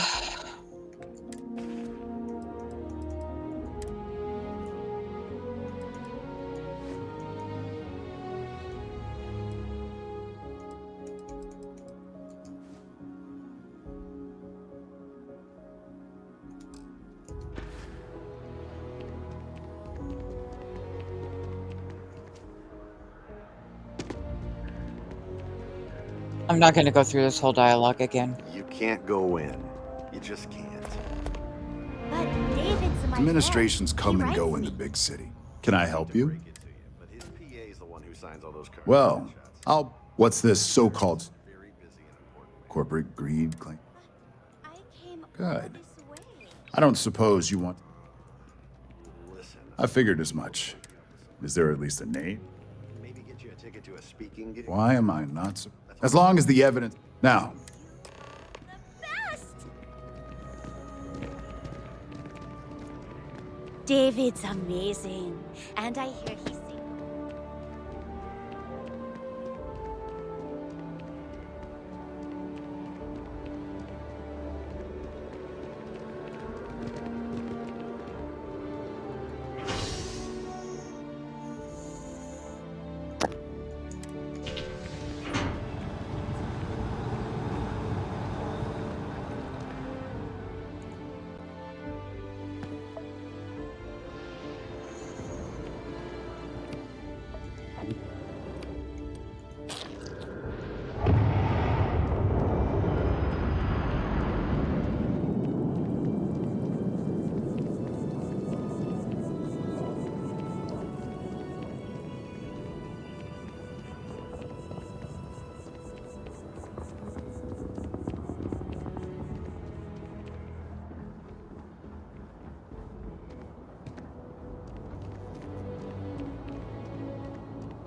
I'm not going to go through this whole dialogue again. You can't go in. You just can't. But David's my Administrations come and go in the big city. Can I help you? But his PA's the one who signs all those cards. Well, What's this so-called corporate greed claim? Good. I don't suppose you want... I figured as much. Is there at least a name? Maybe get you a ticket to a speaking gig. Why am I not so... As long as the evidence... Now, David's amazing. And I hear he's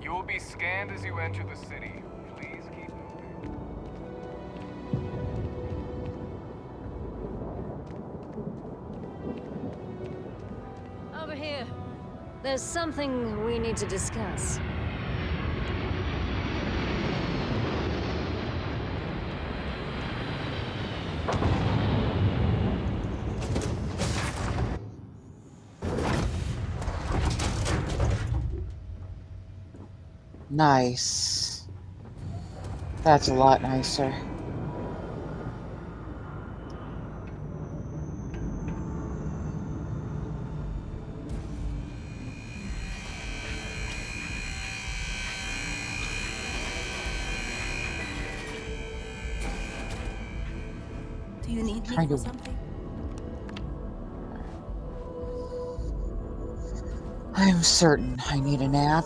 You will be scanned as you enter the city. Please keep moving. Over here. There's something we need to discuss. Nice. That's a lot nicer. Do you need me Trying for to- something? I'm certain I need a nap.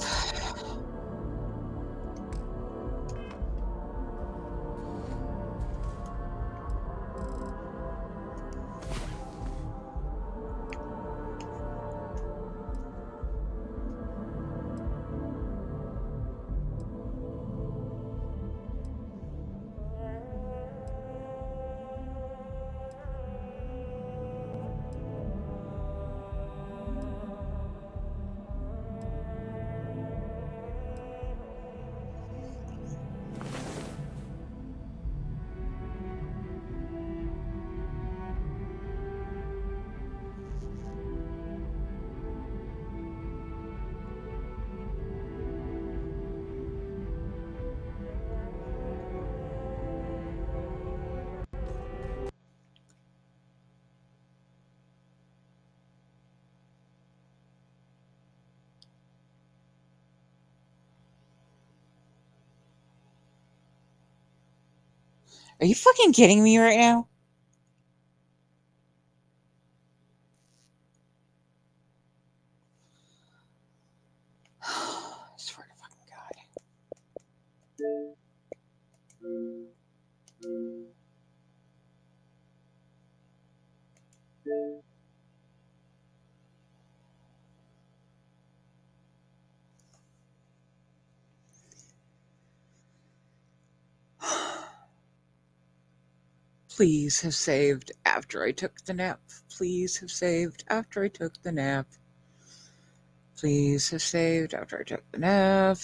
Are you fucking kidding me right now? I swear to fucking God. Please have saved after I took the nap. Please have saved after I took the nap. Please have saved after I took the nap.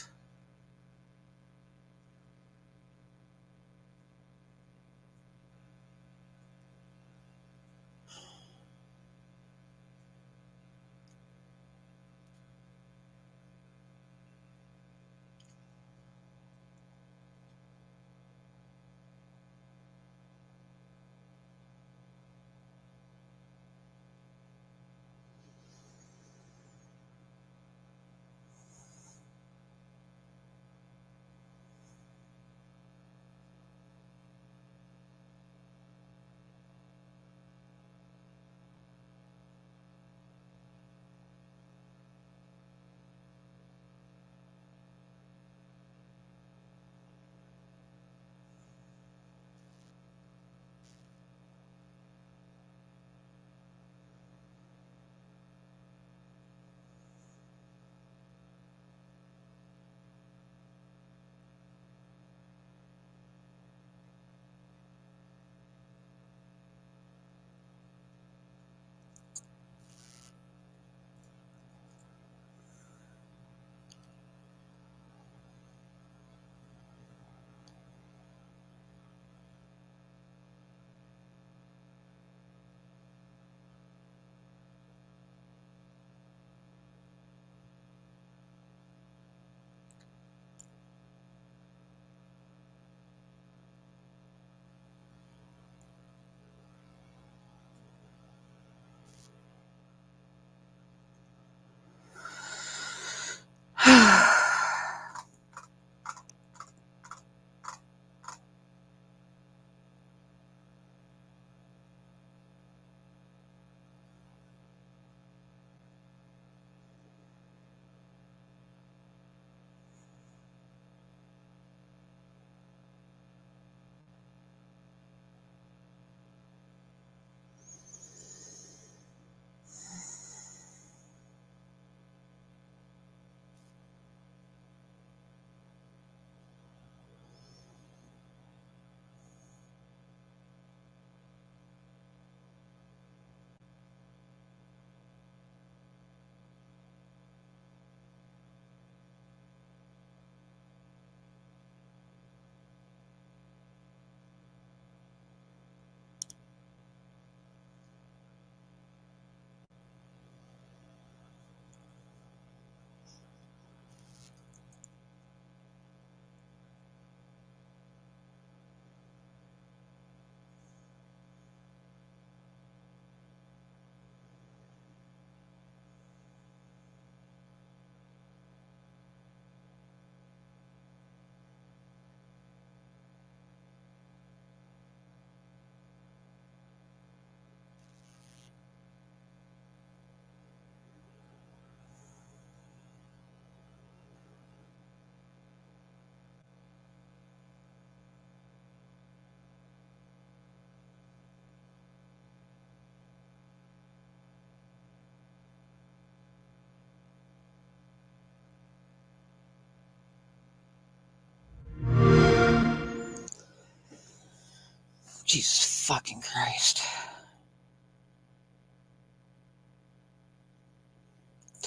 Jesus fucking Christ.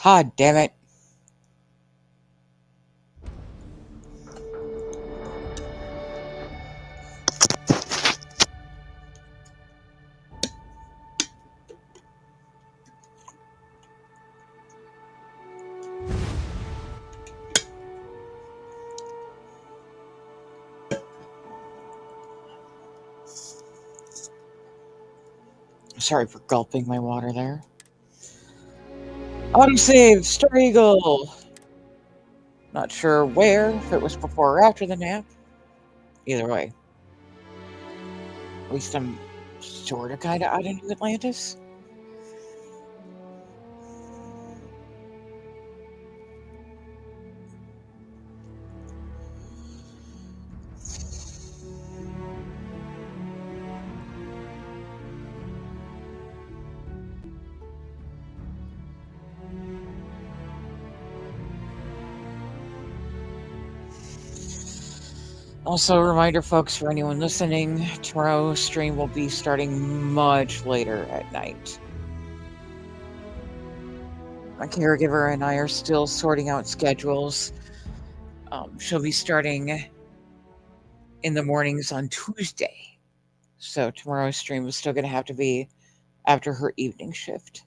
God damn it. Sorry for gulping my water there. Autosave, Star Eagle. Not sure where, if it was before or after the nap. Either way. At least I'm sorta kinda out of New Atlantis. Also, a reminder, folks, for anyone listening, tomorrow's stream will be starting much later at night. My caregiver and I are still sorting out schedules. She'll be starting in the mornings on Tuesday. So tomorrow's stream is still going to have to be after her evening shift.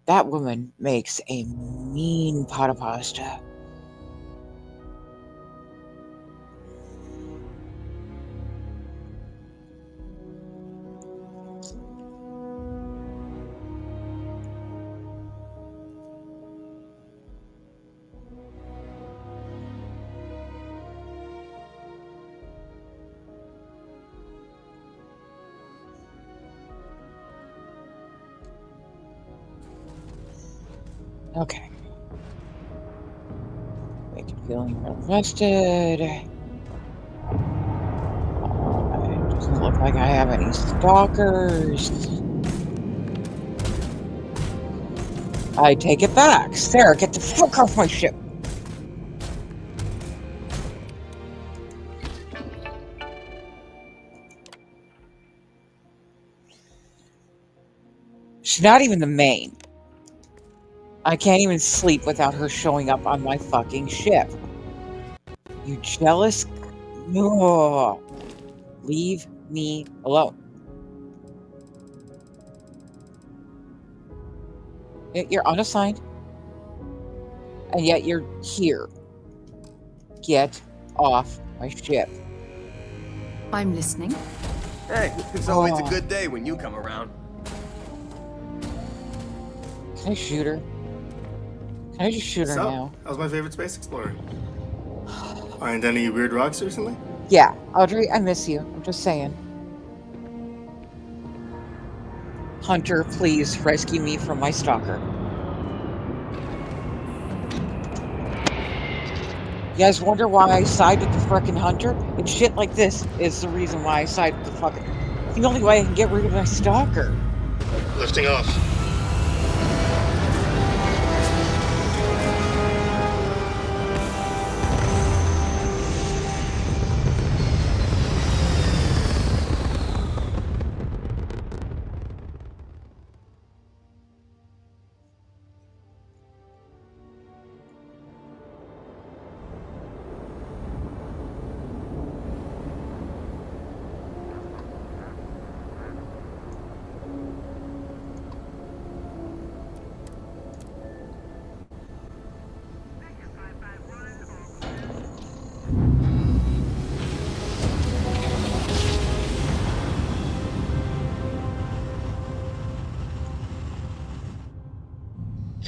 That woman makes a mean pot of pasta. Okay. Make it feeling real rested. It doesn't look like I have any stalkers. I take it back. Sarah, get the fuck off my ship. She's not even the main. I can't even sleep without her showing up on my fucking ship. You jealous? No. Leave me alone. You're unassigned. And yet you're here. Get off my ship. I'm listening. Hey, it's always a good day when you come around. Can I shoot her? Can I just shoot her now? That was my favorite space explorer. Find any weird rocks recently? Yeah, Audrey, I miss you. I'm just saying. Hunter, please rescue me from my stalker. You guys wonder why I side with the frickin' Hunter? And shit like this is the reason why I side with the fucking... The only way I can get rid of my stalker. Lifting off.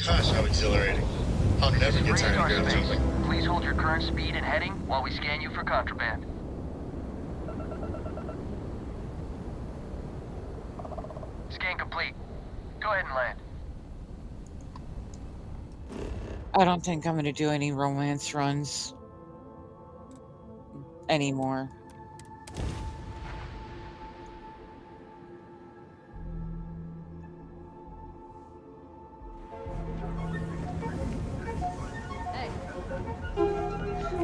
Gosh, how exhilarating. I'll never get tired of going space. Please hold your current speed and heading while we scan you for contraband. Scan complete. Go ahead and land. I don't think I'm gonna do any romance runs anymore.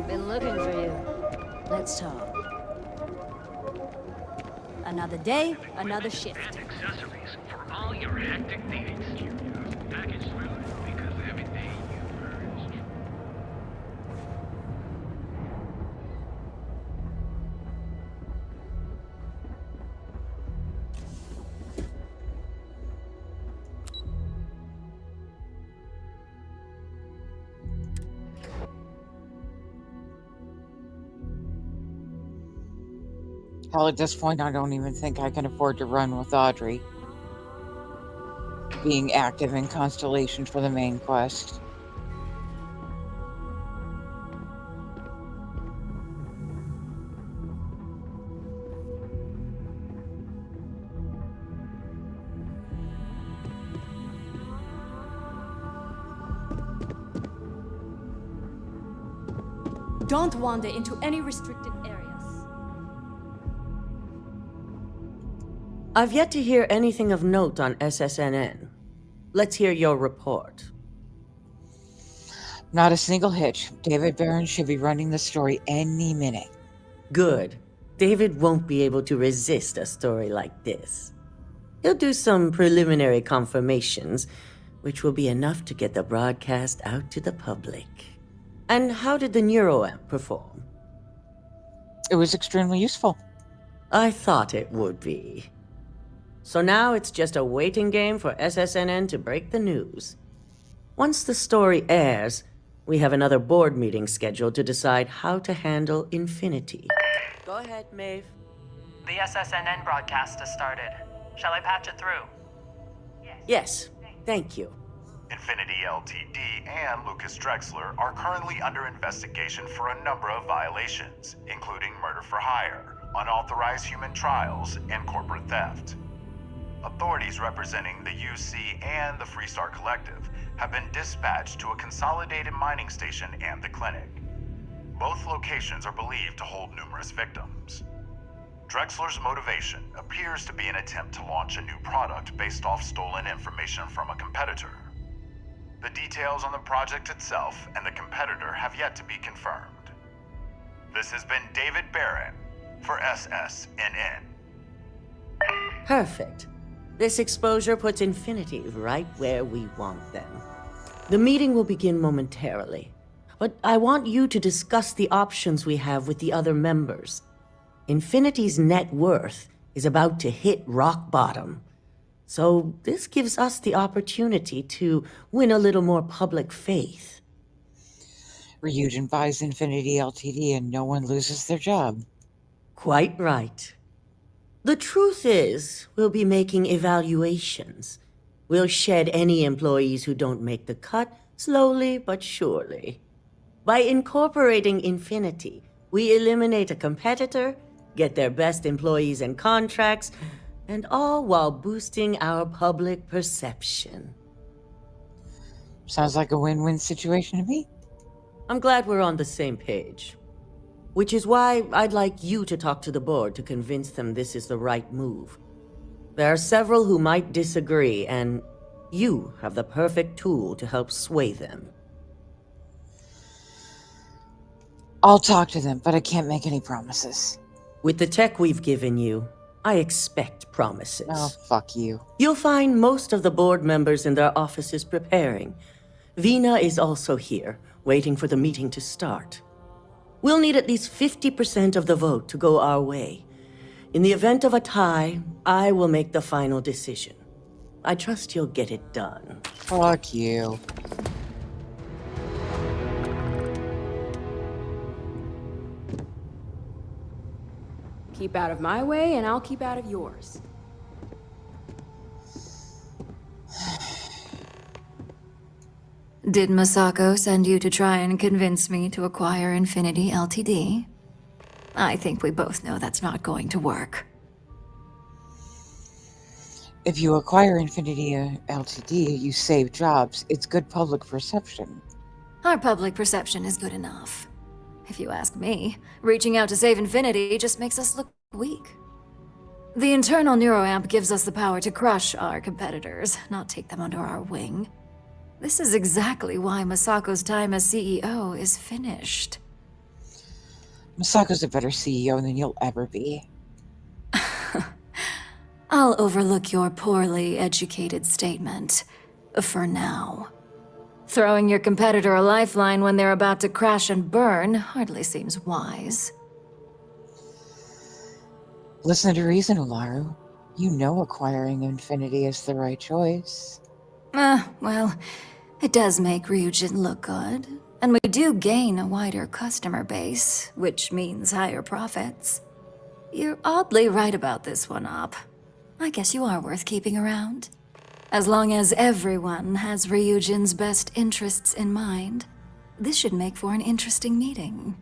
Been looking for you. Let's talk. Another day, another shift. And accessories for all your hectic needs. Package food because everything you earn is true. Hell, at this point, I don't even think I can afford to run with Audrey being active in Constellation for the main quest. Don't wander into any restricted areas. I've yet to hear anything of note on SSNN. Let's hear your report. Not a single hitch. David Barron should be running the story any minute. Good. David won't be able to resist a story like this. He'll do some preliminary confirmations, which will be enough to get the broadcast out to the public. And how did the NeuroAmp perform? It was extremely useful. I thought it would be. So now it's just a waiting game for SSNN to break the news. Once the story airs, we have another board meeting scheduled to decide how to handle Infinity. Go ahead, Maeve. The SSNN broadcast has started. Shall I patch it through? Yes, thank you. Infinity Ltd. and Lucas Drexler are currently under investigation for a number of violations, including murder for hire, unauthorized human trials, and corporate theft. Authorities representing the UC and the Freestar Collective have been dispatched to a consolidated mining station and the clinic. Both locations are believed to hold numerous victims. Drexler's motivation appears to be an attempt to launch a new product based off stolen information from a competitor. The details on the project itself and the competitor have yet to be confirmed. This has been David Barron for SSNN. Perfect. This exposure puts Infinity right where we want them. The meeting will begin momentarily, but I want you to discuss the options we have with the other members. Infinity's net worth is about to hit rock bottom, so this gives us the opportunity to win a little more public faith. Ryujin buys Infinity Ltd. And no one loses their job. Quite right. The truth is, we'll be making evaluations. We'll shed any employees who don't make the cut, slowly but surely. By incorporating Infinity, we eliminate a competitor, get their best employees and contracts, and all while boosting our public perception. Sounds like a win-win situation to me. I'm glad we're on the same page. Which is why I'd like you to talk to the board to convince them this is the right move. There are several who might disagree, and you have the perfect tool to help sway them. I'll talk to them, but I can't make any promises. With the tech we've given you, I expect promises. Oh, fuck you. You'll find most of the board members in their offices preparing. Vina is also here, waiting for the meeting to start. We'll need at least 50% of the vote to go our way. In the event of a tie, I will make the final decision. I trust you'll get it done. Fuck you. Keep out of my way, and I'll keep out of yours. Did Masako send you to try and convince me to acquire Infinity Ltd? I think we both know that's not going to work. If you acquire Infinity Ltd., you save jobs. It's good public perception. Our public perception is good enough. If you ask me, reaching out to save Infinity just makes us look weak. The internal NeuroAmp gives us the power to crush our competitors, not take them under our wing. This is exactly why Masako's time as CEO is finished. Masako's a better CEO than you'll ever be. I'll overlook your poorly educated statement. For now. Throwing your competitor a lifeline when they're about to crash and burn hardly seems wise. Listen to reason, Ularu. You know acquiring Infinity is the right choice. Well, it does make Ryujin look good. And we do gain a wider customer base, which means higher profits. You're oddly right about this one, Op. I guess you are worth keeping around. As long as everyone has Ryujin's best interests in mind, this should make for an interesting meeting.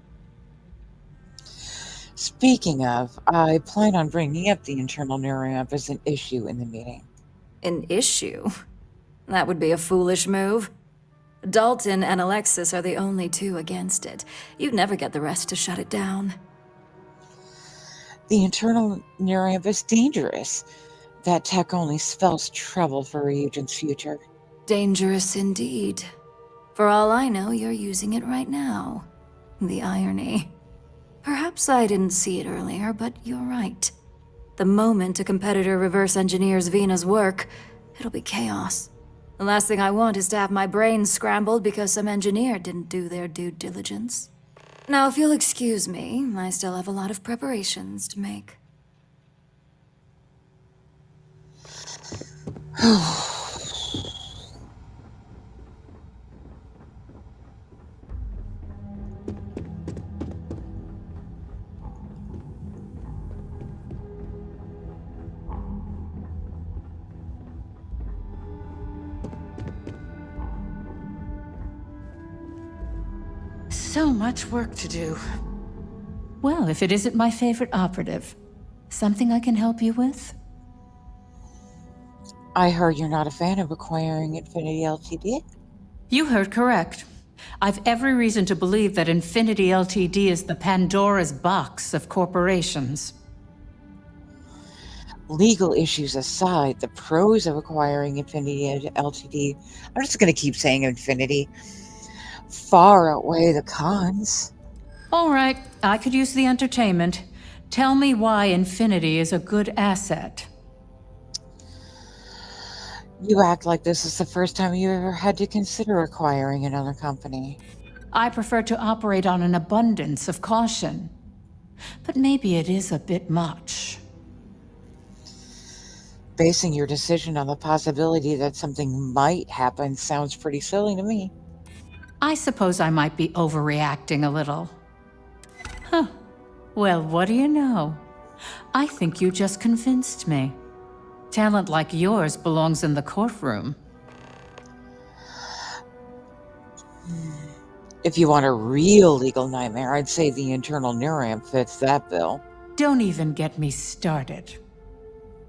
Speaking of, I plan on bringing up the internal neuroamp as an issue in the meeting. An issue? That would be a foolish move. Dalton and Alexis are the only two against it. You'd never get the rest to shut it down. The internal neuroamp is dangerous. That tech only spells trouble for Ryujin's future. Dangerous indeed. For all I know, you're using it right now. The irony. Perhaps I didn't see it earlier, but you're right. The moment a competitor reverse engineers Vina's work, it'll be chaos. The last thing I want is to have my brain scrambled because some engineer didn't do their due diligence. Now, if you'll excuse me, I still have a lot of preparations to make. So much work to do. Well, if it isn't my favorite operative, something I can help you with? I heard you're not a fan of acquiring Infinity Ltd? You heard correct. I've every reason to believe that Infinity Ltd is the Pandora's box of corporations. Legal issues aside, the pros of acquiring Infinity Ltd, I'm just going to keep saying Infinity, far outweigh the cons. All right, I could use the entertainment. Tell me why Infinity is a good asset. You act like this is the first time you ever had to consider acquiring another company. I prefer to operate on an abundance of caution. But maybe it is a bit much. Basing your decision on the possibility that something might happen sounds pretty silly to me. I suppose I might be overreacting a little. Huh. Well, what do you know? I think you just convinced me. Talent like yours belongs in the courtroom. If you want a real legal nightmare, I'd say the internal neuroamp fits that bill. Don't even get me started.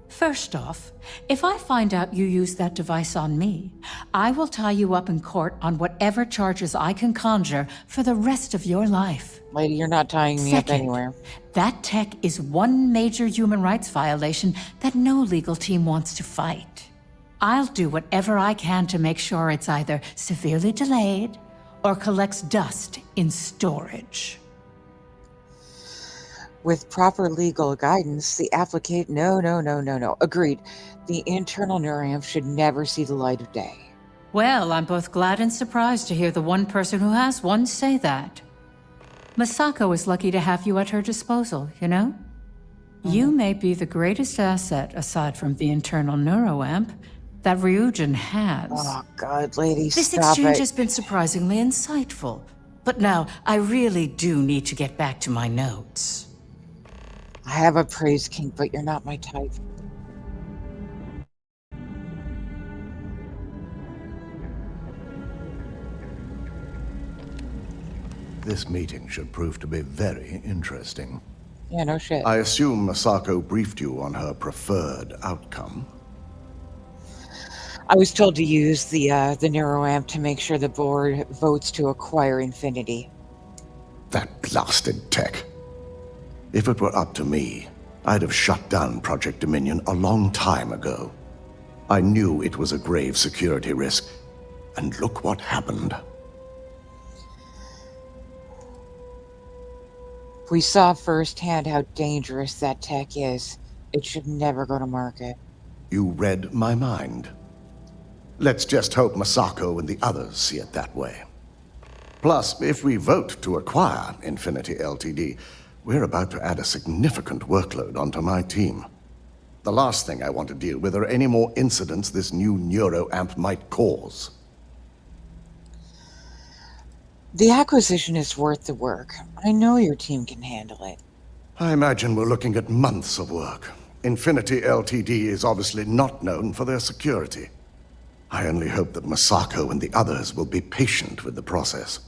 First off, if I find out you used that device on me, I will tie you up in court on whatever charges I can conjure for the rest of your life. Lady, you're not tying me up anywhere. That tech is one major human rights violation that no legal team wants to fight. I'll do whatever I can to make sure it's either severely delayed or collects dust in storage. With proper legal guidance, the applicant... No. Agreed. The internal neuroamp should never see the light of day. Well, I'm both glad and surprised to hear the one person who has one say that. Masako is lucky to have you at her disposal, you know? You may be the greatest asset, aside from the internal neuroamp, that Ryujin has. Oh, God, lady, This stop exchange it. has been surprisingly insightful. But now, I really do need to get back to my notes. I have a praise kink, but you're not my type. This meeting should prove to be very interesting. Yeah, no shit. I assume Masako briefed you on her preferred outcome. I was told to use the neuroamp to make sure the board votes to acquire Infinity. That blasted tech. If it were up to me, I'd have shut down Project Dominion a long time ago. I knew it was a grave security risk, and look what happened. We saw firsthand how dangerous that tech is. It should never go to market. You read my mind. Let's just hope Masako and the others see it that way. Plus, if we vote to acquire Infinity Ltd., we're about to add a significant workload onto my team. The last thing I want to deal with are any more incidents this new neuroamp might cause. The acquisition is worth the work. I know your team can handle it. I imagine we're looking at months of work. Infinity Ltd. Is obviously not known for their security. I only hope that Masako and the others will be patient with the process.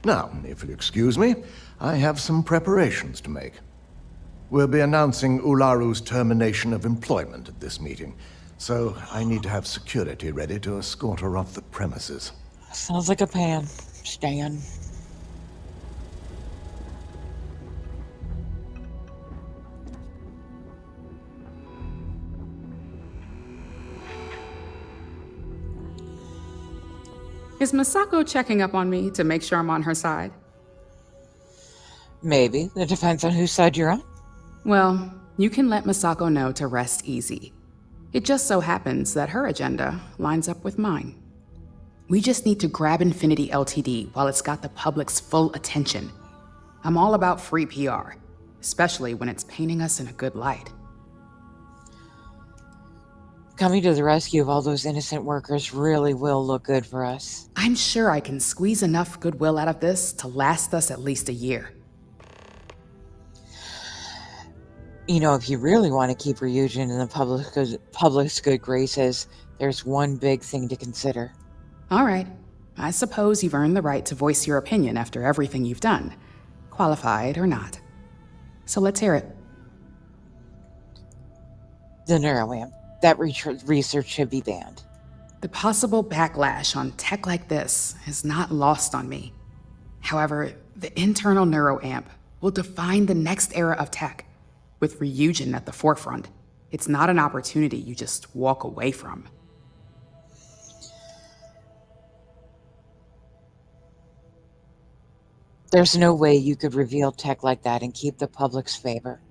Now, if you'll excuse me, I have some preparations to make. We'll be announcing Ularu's termination of employment at this meeting, so I need to have security ready to escort her off the premises. Sounds like a plan, Stan. Is Masako checking up on me to make sure I'm on her side? Maybe. It depends on whose side you're on. Well, you can let Masako know to rest easy. It just so happens that her agenda lines up with mine. We just need to grab Infinity Ltd. while it's got the public's full attention. I'm all about free PR, especially when it's painting us in a good light. Coming to the rescue of all those innocent workers really will look good for us. I'm sure I can squeeze enough goodwill out of this to last us at least a year. You know, if you really want to keep Ryujin in the public's good graces, there's one big thing to consider. All right. I suppose you've earned the right to voice your opinion after everything you've done, qualified or not. So let's hear it. The neuroamp. That research should be banned. The possible backlash on tech like this is not lost on me. However, the internal neuroamp will define the next era of tech, with Ryujin at the forefront. It's not an opportunity you just walk away from. There's no way you could reveal tech like that and keep the public's favor.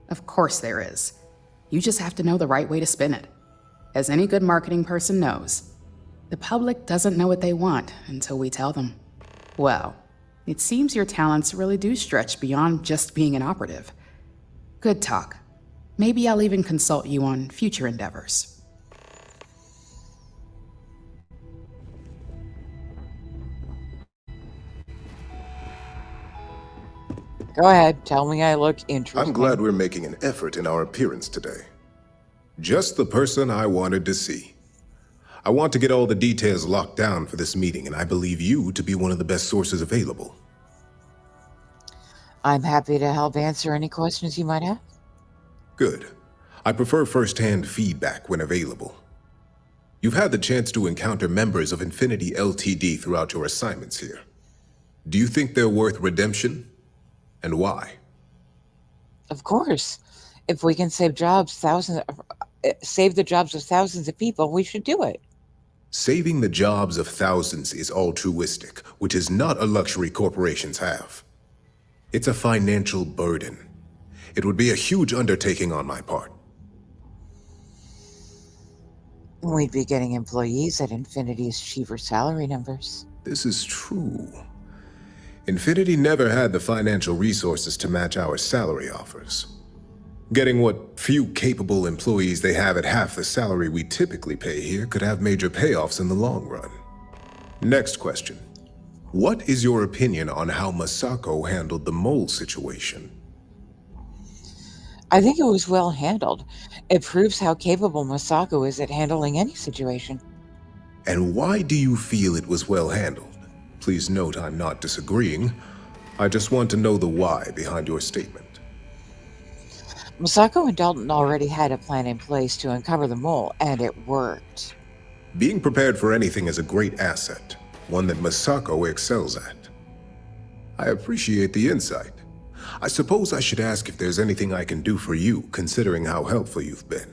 Of course there is. You just have to know the right way to spin it. As any good marketing person knows, the public doesn't know what they want until we tell them. Well, it seems your talents really do stretch beyond just being an operative. Good talk. Maybe I'll even consult you on future endeavors. Go ahead, tell me I look interesting. I'm glad we're making an effort in our appearance today. Just the person I wanted to see. I want to get all the details locked down for this meeting, and I believe you to be one of the best sources available. I'm happy to help answer any questions you might have. Good. I prefer first-hand feedback when available. You've had the chance to encounter members of Infinity Ltd. Throughout your assignments here. Do you think they're worth redemption? And why? Of course. If we can save the jobs of thousands of people, we should do it. Saving the jobs of thousands is altruistic, which is not a luxury corporations have. It's a financial burden. It would be a huge undertaking on my part. We'd be getting employees at Infinity's cheaper salary numbers. This is true. Infinity never had the financial resources to match our salary offers. Getting what few capable employees they have at half the salary we typically pay here could have major payoffs in the long run. Next question. What is your opinion on how Masako handled the mole situation? I think it was well handled. It proves how capable Masako is at handling any situation. And why do you feel it was well handled? Please note I'm not disagreeing. I just want to know the why behind your statement. Masako and Dalton already had a plan in place to uncover the mole, and it worked. Being prepared for anything is a great asset, one that Masako excels at. I appreciate the insight. I suppose I should ask if there's anything I can do for you, considering how helpful you've been.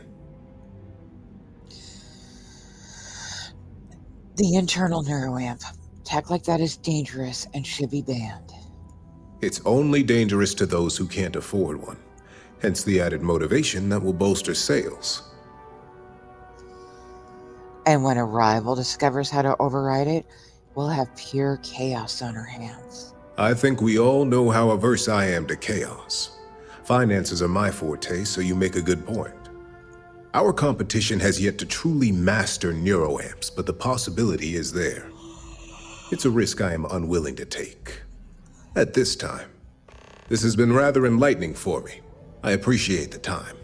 The internal neuroamp. Tech like that is dangerous and should be banned. It's only dangerous to those who can't afford one. Hence the added motivation that will bolster sales. And when a rival discovers how to override it, we'll have pure chaos on our hands. I think we all know how averse I am to chaos. Finances are my forte, so you make a good point. Our competition has yet to truly master neuroamps, but the possibility is there. It's a risk I am unwilling to take. At this time. This has been rather enlightening for me. I appreciate the time.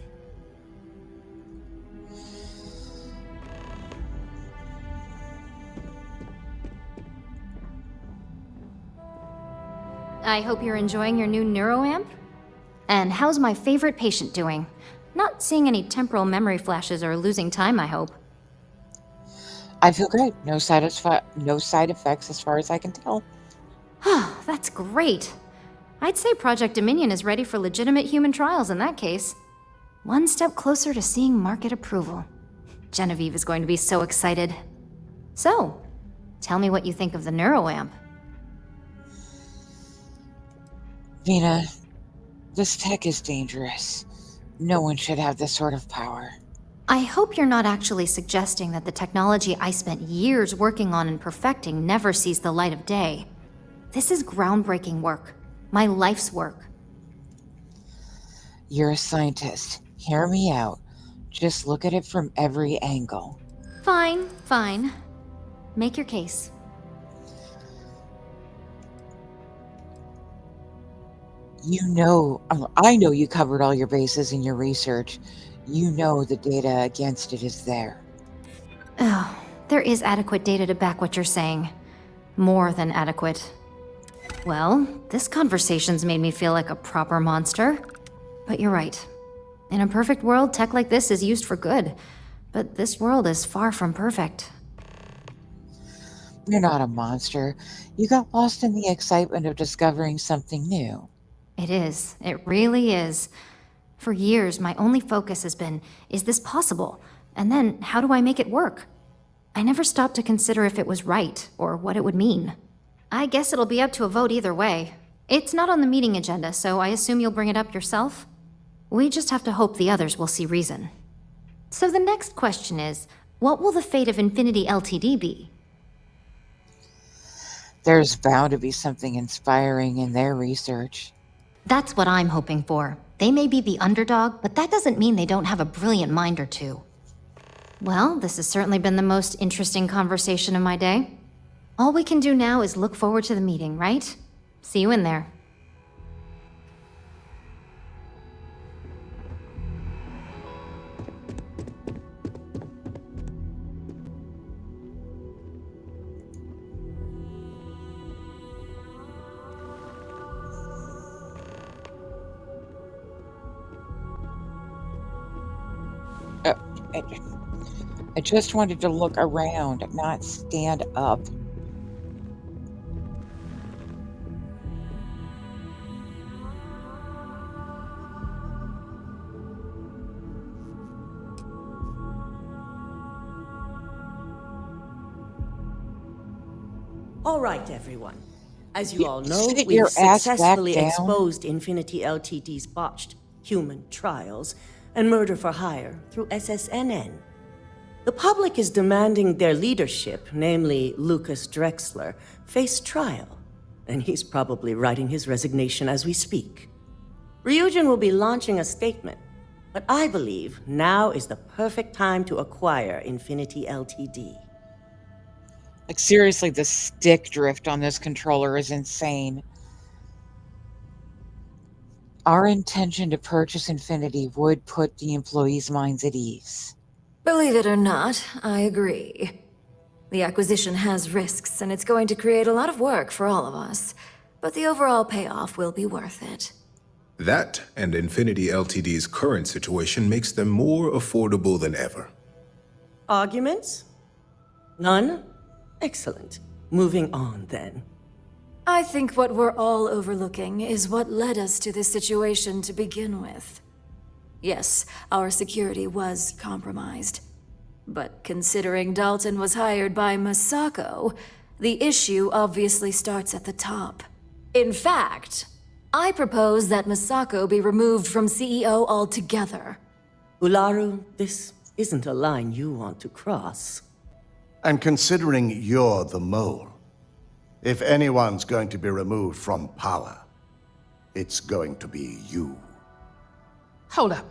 I hope you're enjoying your new neuroamp. And how's my favorite patient doing? Not seeing any temporal memory flashes or losing time, I hope. I feel great. No side effects as far as I can tell. That's great. I'd say Project Dominion is ready for legitimate human trials in that case. One step closer to seeing market approval. Genevieve is going to be so excited. So, tell me what you think of the neuroamp. Vina, this tech is dangerous. No one should have this sort of power. I hope you're not actually suggesting that the technology I spent years working on and perfecting never sees the light of day. This is groundbreaking work. My life's work. You're a scientist. Hear me out. Just look at it from every angle. Fine, fine. Make your case. I know you covered all your bases in your research. You know the data against it is there. Oh, there is adequate data to back what you're saying. More than adequate. Well, this conversation's made me feel like a proper monster. But you're right. In a perfect world, tech like this is used for good. But this world is far from perfect. You're not a monster. You got lost in the excitement of discovering something new. It is. It really is. For years, my only focus has been, is this possible? And then, how do I make it work? I never stopped to consider if it was right, or what it would mean. I guess it'll be up to a vote either way. It's not on the meeting agenda, so I assume you'll bring it up yourself? We just have to hope the others will see reason. So the next question is, what will the fate of Infinity Ltd be? There's bound to be something inspiring in their research. That's what I'm hoping for. They may be the underdog, but that doesn't mean they don't have a brilliant mind or two. Well, this has certainly been the most interesting conversation of my day. All we can do now is look forward to the meeting, right? See you in there. I just wanted to look around, not stand up. All right, everyone. As you all know, Sit we've your ass back successfully down. exposed Infinity Ltd's botched human trials and murder for hire through SSNN. The public is demanding their leadership, namely Lucas Drexler, face trial, and he's probably writing his resignation as we speak. Ryujin will be launching a statement, but I believe now is the perfect time to acquire Infinity Ltd. Like, seriously, the stick drift on this controller is insane. Our intention to purchase Infinity would put the employees' minds at ease. Believe it or not, I agree. The acquisition has risks, and it's going to create a lot of work for all of us. But the overall payoff will be worth it. That and Infinity Ltd's current situation makes them more affordable than ever. Arguments? None? Excellent. Moving on, then. I think what we're all overlooking is what led us to this situation to begin with. Yes, our security was compromised. But considering Dalton was hired by Masako, the issue obviously starts at the top. In fact, I propose that Masako be removed from CEO altogether. Ularu, this isn't a line you want to cross. And considering you're the mole, if anyone's going to be removed from power, it's going to be you. Hold up.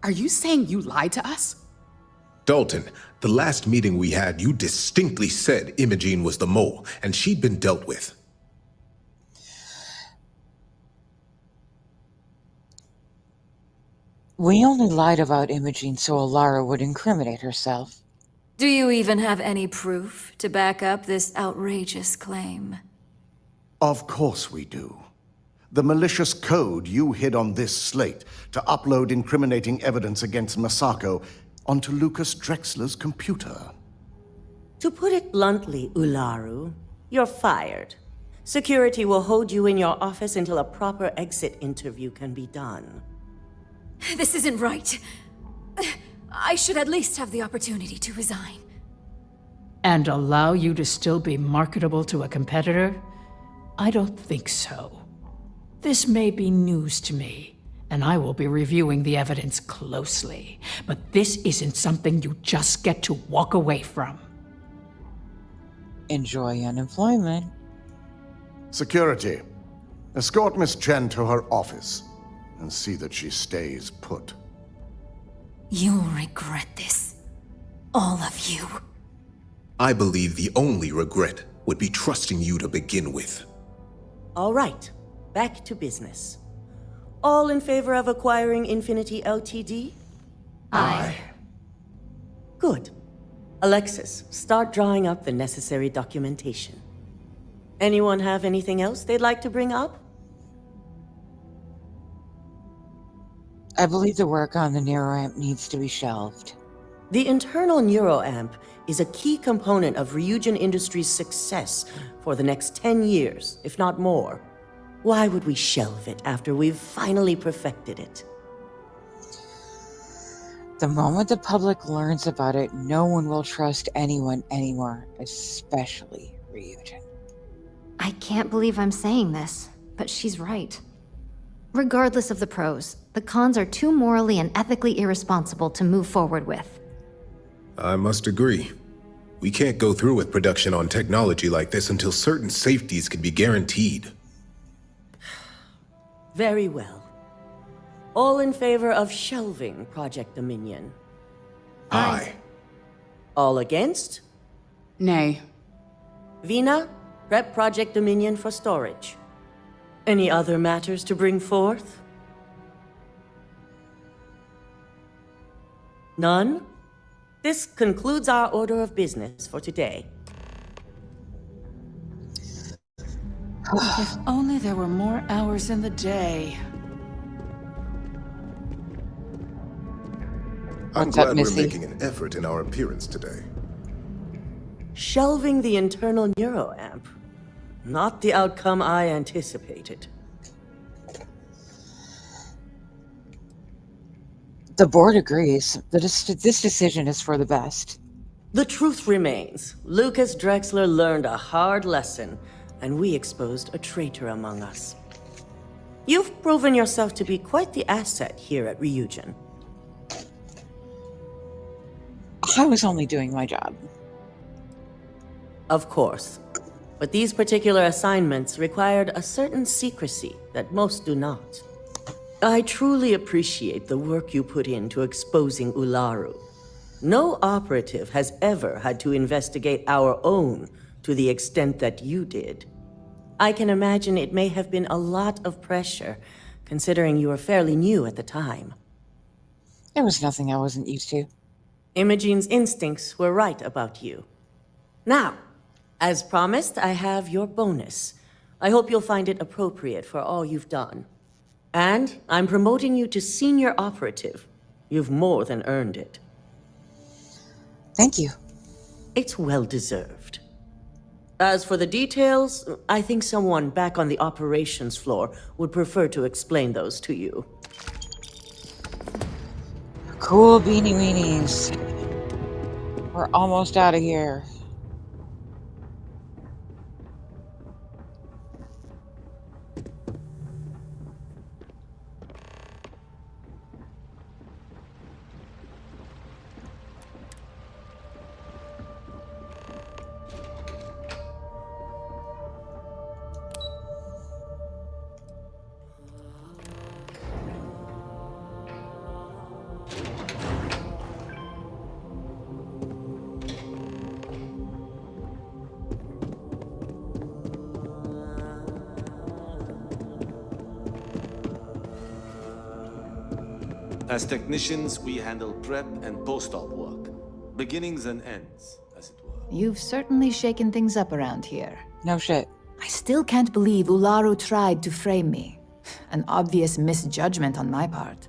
Are you saying you lied to us? Dalton, the last meeting we had, you distinctly said Imogene was the mole, and she'd been dealt with. We only lied about Imogene so Alara would incriminate herself. Do you even have any proof to back up this outrageous claim? Of course we do. The malicious code you hid on this slate to upload incriminating evidence against Masako onto Lucas Drexler's computer. To put it bluntly, Ularu, you're fired. Security will hold you in your office until a proper exit interview can be done. This isn't right. I should at least have the opportunity to resign. And allow you to still be marketable to a competitor? I don't think so. This may be news to me, and I will be reviewing the evidence closely. But this isn't something you just get to walk away from. Enjoy unemployment. Security, escort Miss Chen to her office and see that she stays put. You'll regret this. All of you. I believe the only regret would be trusting you to begin with. All right, back to business. All in favor of acquiring Infinity Ltd? Aye. Good. Alexis, start drawing up the necessary documentation. Anyone have anything else they'd like to bring up? I believe the work on the neuroamp needs to be shelved. The internal neuroamp is a key component of Ryujin Industries' success for the next 10 years, if not more. Why would we shelve it after we've finally perfected it? The moment the public learns about it, no one will trust anyone anymore, especially Ryujin. I can't believe I'm saying this, but she's right. Regardless of the pros, the cons are too morally and ethically irresponsible to move forward with. I must agree. We can't go through with production on technology like this until certain safeties can be guaranteed. Very well. All in favor of shelving Project Dominion? Aye. All against? Nay. Vina, prep Project Dominion for storage. Any other matters to bring forth? None? This concludes our order of business for today. If only there were more hours in the day. I'm What's up, glad we're Missy? making an effort in our appearance today. Shelving the internal neuroamp. Not the outcome I anticipated. The board agrees that this decision is for the best. The truth remains, Lucas Drexler learned a hard lesson, and we exposed a traitor among us. You've proven yourself to be quite the asset here at Ryujin. I was only doing my job. Of course. But these particular assignments required a certain secrecy that most do not. I truly appreciate the work you put into exposing Ularu. No operative has ever had to investigate our own to the extent that you did. I can imagine it may have been a lot of pressure, considering you were fairly new at the time. There was nothing I wasn't used to. Imogene's instincts were right about you. Now, as promised, I have your bonus. I hope you'll find it appropriate for all you've done. And I'm promoting you to senior operative. You've more than earned it. Thank you. It's well deserved. As for the details, I think someone back on the operations floor would prefer to explain those to you. Cool beanie weenies. We're almost out of here. As technicians, we handle prep and post-op work. Beginnings and ends, as it were. You've certainly shaken things up around here. No shit. I still can't believe Ularu tried to frame me. An obvious misjudgment on my part.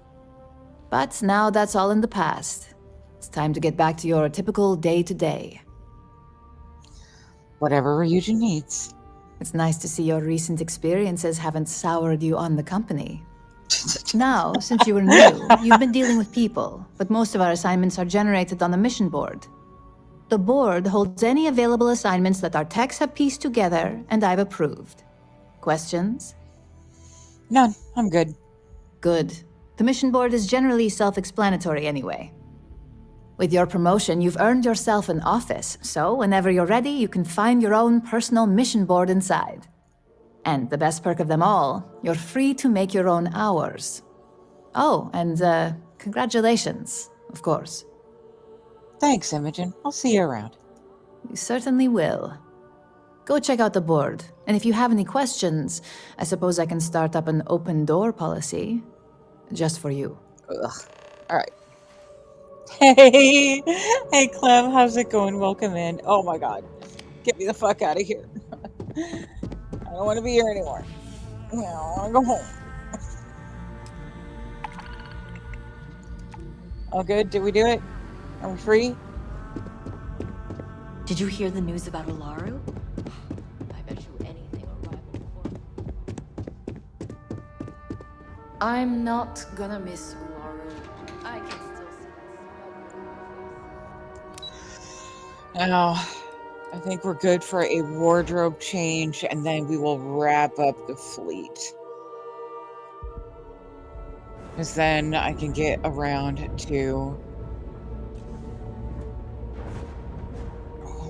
But now that's all in the past. It's time to get back to your typical day-to-day. Whatever Ryujin needs. It's nice to see your recent experiences haven't soured you on the company. Now, since you were new, you've been dealing with people, but most of our assignments are generated on the mission board. The board holds any available assignments that our techs have pieced together, and I've approved. Questions? None. I'm good. Good. The mission board is generally self-explanatory anyway. With your promotion, you've earned yourself an office, so whenever you're ready, you can find your own personal mission board inside. And the best perk of them all, you're free to make your own hours. Oh, and congratulations, of course. Thanks, Imogen. I'll see you around. You certainly will. Go check out the board, and if you have any questions, I suppose I can start up an open door policy. Just for you. Ugh. Alright. Hey! Hey, Clem, how's it going? Welcome in. Oh my god. Get me the fuck out of here. I don't want to be here anymore. I want to go home. All good? Did we do it? Are we free? Did you hear the news about Ularu? I bet you anything a rival I'm not gonna miss Ularu. I can still see Now, I think we're good for a wardrobe change, and then we will wrap up the fleet. Because then I can get around to...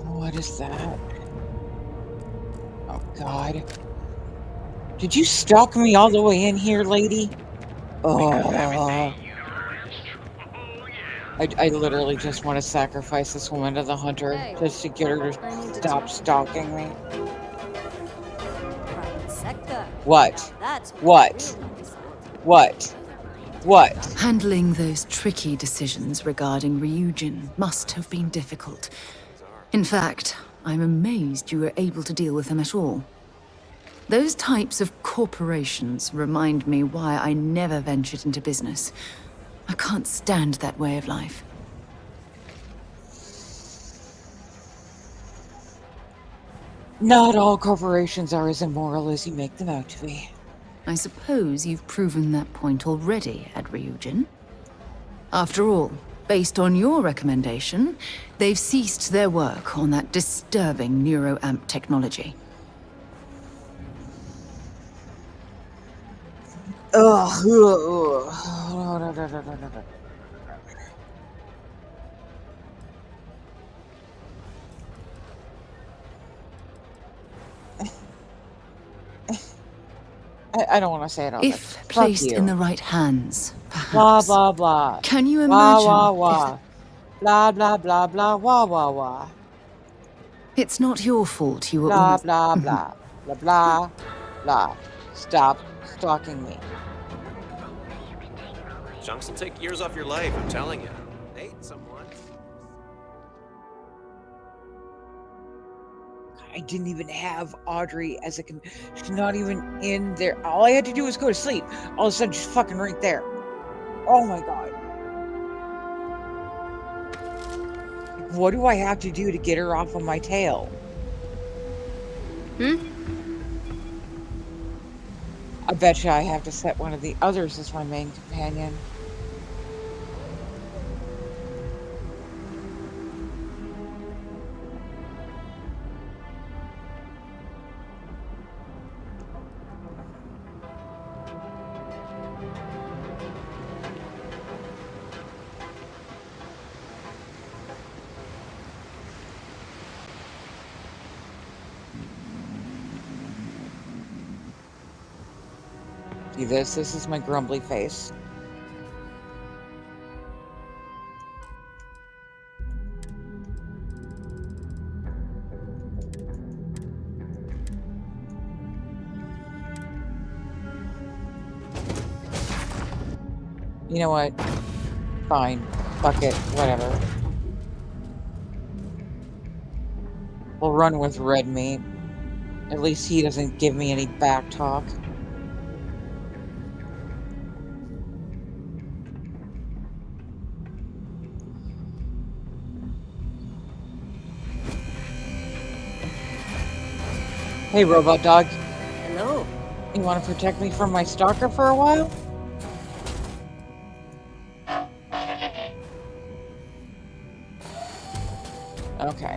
What is that? Oh, God. Did you stalk me all the way in here, lady? Oh. I literally just want to sacrifice this woman to the hunter just to get her to stop stalking me. What? What? What? What? Handling those tricky decisions regarding Ryujin must have been difficult. In fact, I'm amazed you were able to deal with them at all. Those types of corporations remind me why I never ventured into business. I can't stand that way of life. Not all corporations are as immoral as you make them out to be. I suppose you've proven that point already at Ryujin. After all, based on your recommendation, they've ceased their work on that disturbing neuroamp technology. I don't want to say it all. If placed in the right hands, perhaps. Blah, blah, blah. Can you Wah, imagine? wah, wah. Blah, blah, blah, blah, wah, wah, wah. It's not your fault you were Blah, always... blah, blah. Blah, blah, blah. Stop stalking me. Chunks will take years off your life, I'm telling you. Hey, someone. I didn't even have Audrey as a... She's not even in there. All I had to do was go to sleep. All of a sudden, she's fucking right there. Oh my god. What do I have to do to get her off of my tail? I bet you I have to set one of the others as my main companion. See this? This is my grumbly face. You know what? Fine. Fuck it. Whatever. We'll run with red meat. At least he doesn't give me any back talk. Hey, robot dog. Hello. You want to protect me from my stalker for a while? Okay.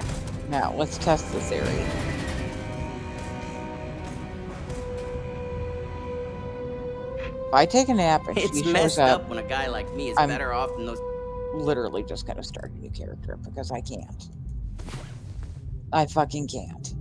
Now, let's test the theory. If I take a nap and It's she shows messed up, up when a guy like me is I'm better off than those. literally just gonna start a new character because I can't. I fucking can't.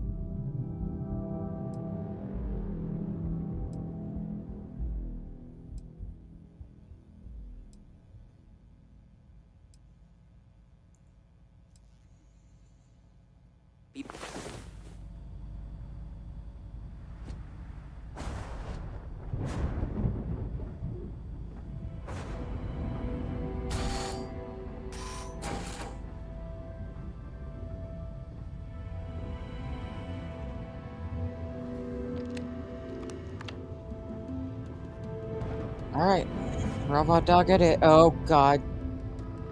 Alright. Robot dog at it. Oh god.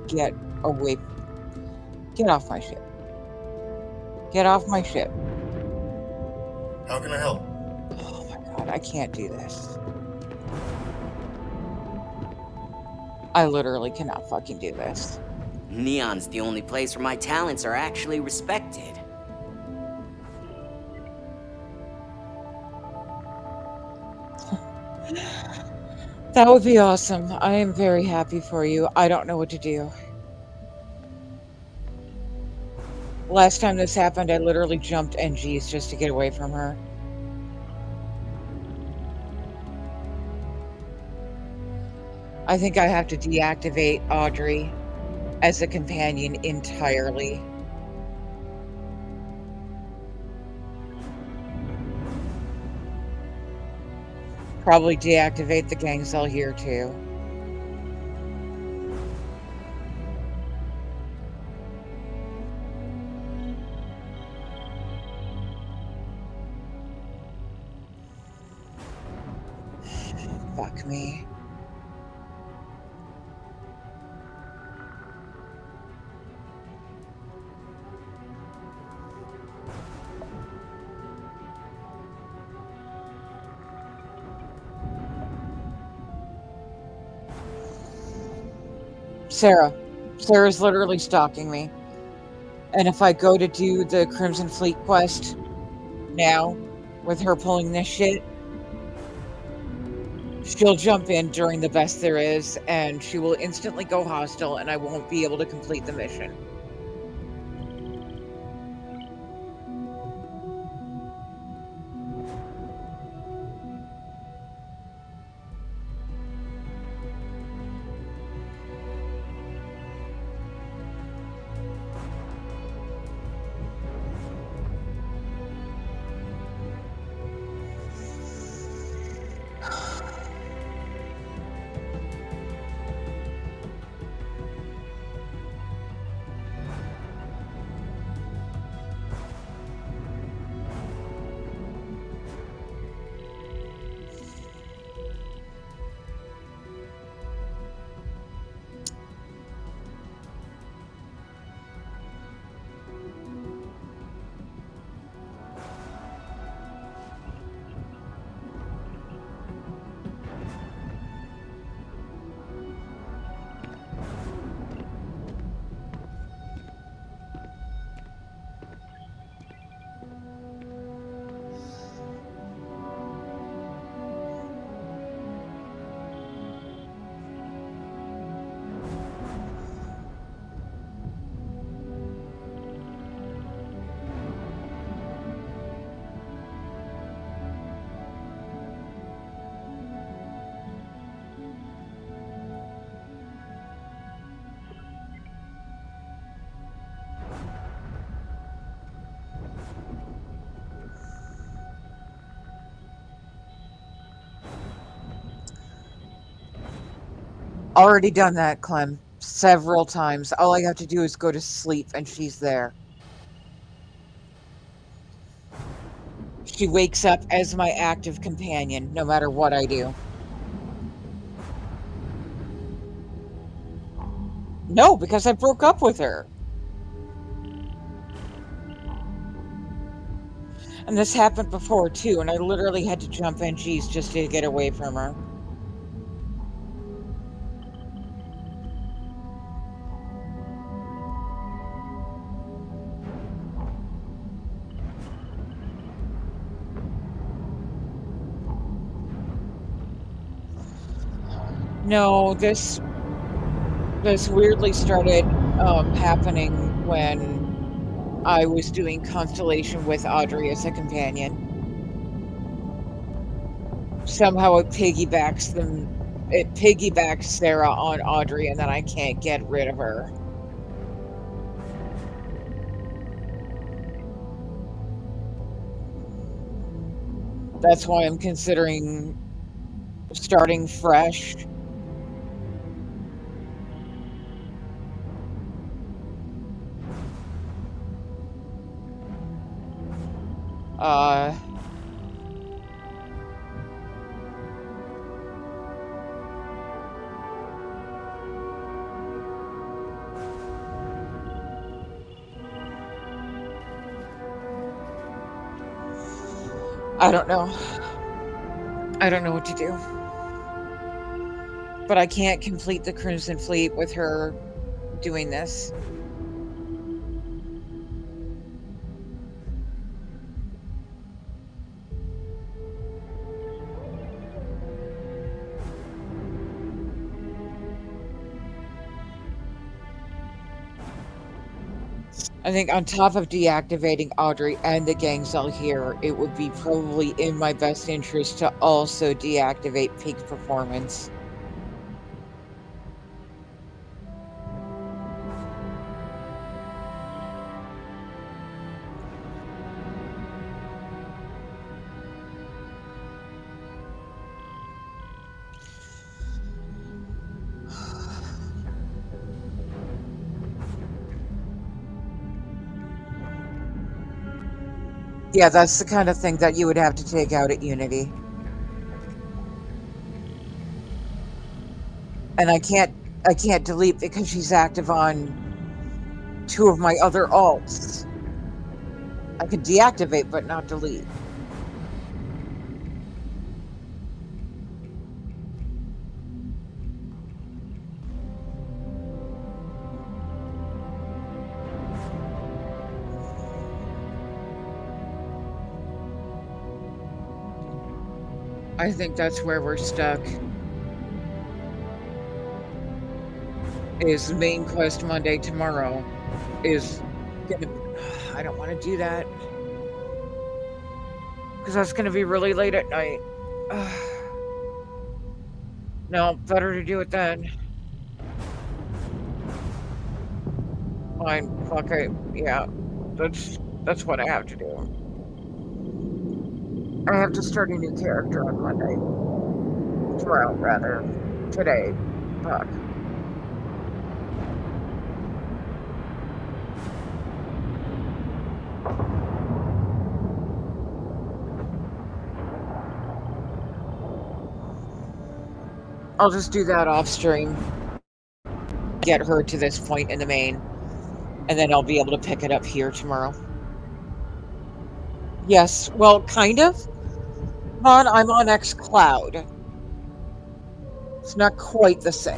Get away. Get off my ship. Get off my ship. How can I help? Oh my god, I can't do this. I literally cannot fucking do this. Neon's the only place where my talents are actually respected. That would be awesome. I am very happy for you. I don't know what to do. Last time this happened, I literally jumped NGs just to get away from her. I think I have to deactivate Audrey as a companion entirely. Probably deactivate the gang cell here too. Fuck me. Sarah's literally stalking me. And if I go to do the Crimson Fleet quest now, with her pulling this shit, she'll jump in during the best there is, and she will instantly go hostile, and I won't be able to complete the mission. Already done that, Clem. several times. All I have to do is go to sleep and she's there. She wakes up as my active companion, no matter what I do. No, because I broke up with her. And this happened before, too, and I literally had to jump NGs just to get away from her. No, this weirdly started happening when I was doing Constellation with Audrey as a companion. Somehow it piggybacks Sarah on Audrey, and then I can't get rid of her. That's why I'm considering starting fresh. I don't know. I don't know what to do. But I can't complete the Crimson Fleet with her doing this. I think on top of deactivating Audrey and the gang cell here, it would be probably in my best interest to also deactivate Peak Performance. Yeah, that's the kind of thing that you would have to take out at Unity. And I can't delete because she's active on 2 of my other alts. I could deactivate but not delete. I think that's where we're stuck. Is main quest Monday tomorrow is gonna... I don't want to do that. Because that's going to be really late at night. No, better to do it then. Fine, fuck it. Yeah, that's what I have to do. I have to start a new character on Monday. Tomorrow, rather. Today. Fuck. I'll just do that off stream. Get her to this point in the main. And then I'll be able to pick it up here tomorrow. Yes, well, kind of. But I'm on xCloud. It's not quite the same.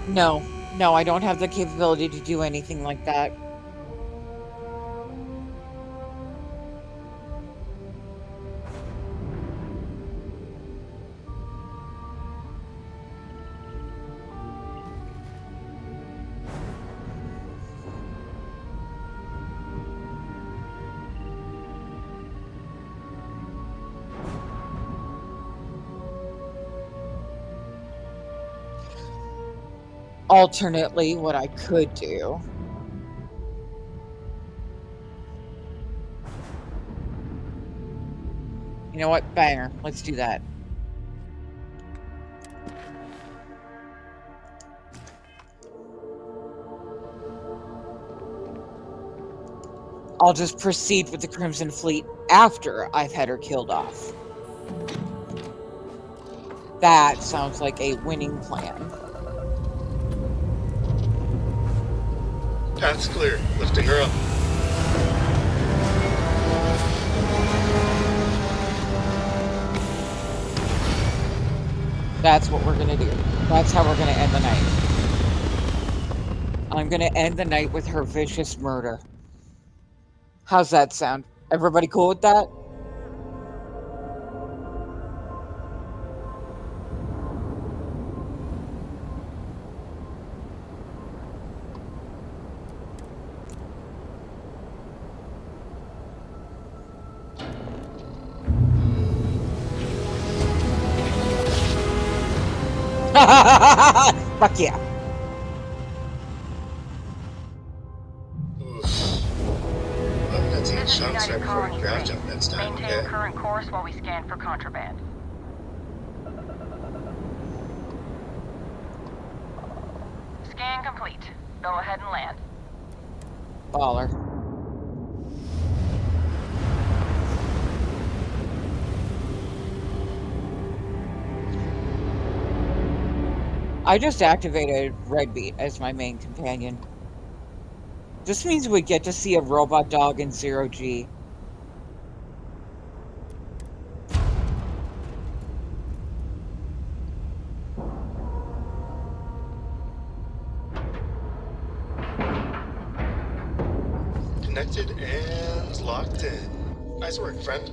No, no, I don't have the capability to do anything like that. Alternately, what I could do. You know what? Banger. Let's do that. I'll just proceed with the Crimson Fleet after I've had her killed off. That sounds like a winning plan. Path's clear. Lifting her up. That's what we're gonna do. That's how we're gonna end the night. I'm gonna end the night with her vicious murder. How's that sound? Everybody cool with that? Fuck yeah. I'm gonna take shots right before I crash jump next time, Maintain okay? current course while we scan for contraband. Scan complete. Go ahead and land. Baller. I just activated Redbeat as my main companion. This means we get to see a robot dog in 0G. Connected and locked in. Nice work, friend.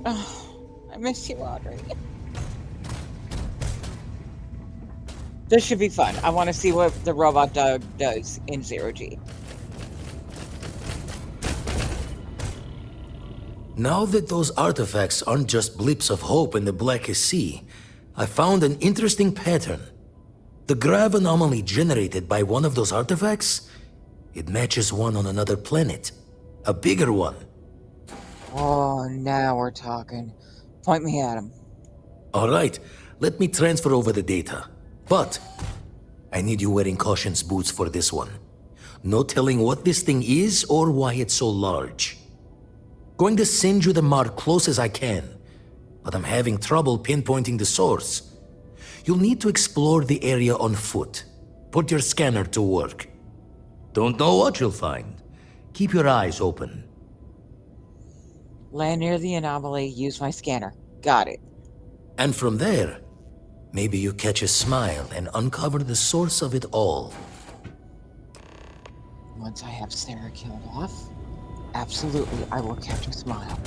Oh, I miss you, Audrey. This should be fun. I want to see what the robot dog does in 0G. Now that those artifacts aren't just blips of hope in the blackest sea, I found an interesting pattern. The grav anomaly generated by one of those artifacts, it matches one on another planet. A bigger one. Oh, now we're talking. Point me at him. All right, let me transfer over the data. But I need you wearing caution's boots for this one. No telling what this thing is or why it's so large. Going to send you the mark close as I can, but I'm having trouble pinpointing the source. You'll need to explore the area on foot. Put your scanner to work. Don't know what you'll find. Keep your eyes open. Land near the anomaly, use my scanner. Got it. And from there, maybe you catch a smile and uncover the source of it all. Once I have Sarah killed off, absolutely I will catch a smile.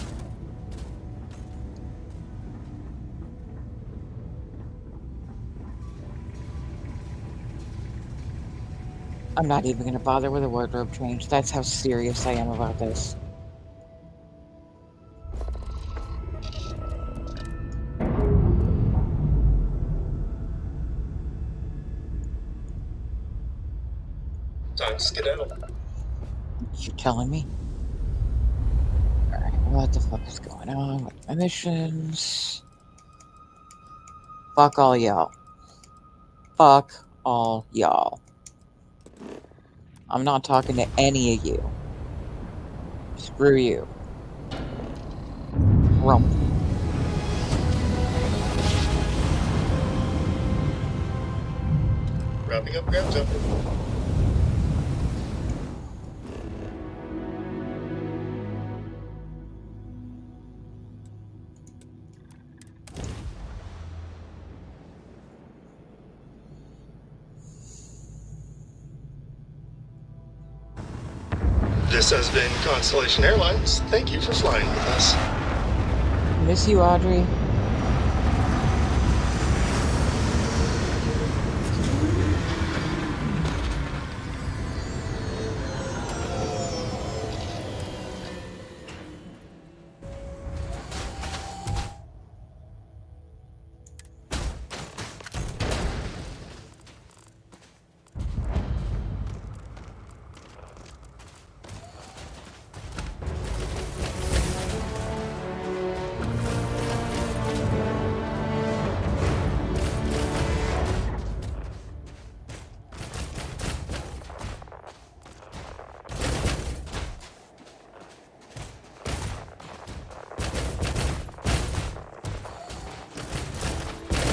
I'm not even going to bother with a wardrobe change. That's how serious I am about this. Time to skedaddle. You're telling me? Alright, what the fuck is going on with my missions? Fuck all y'all. Fuck all y'all. I'm not talking to any of you. Screw you. Rump. Wrapping up ground jumper. This has been Constellation Airlines. Thank you for flying with us. Miss you, Audrey.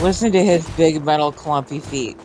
Listen to his big metal clumpy feet.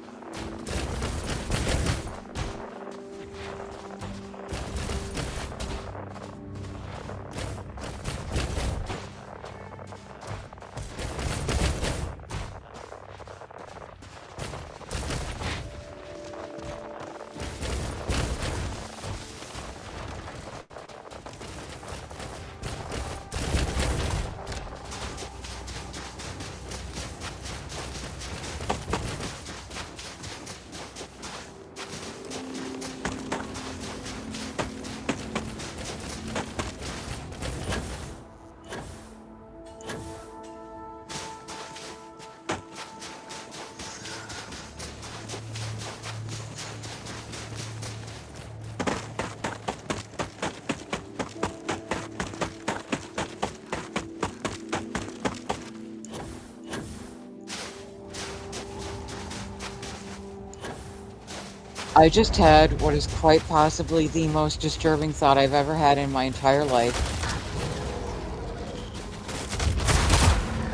I just had what is quite possibly the most disturbing thought I've ever had in my entire life.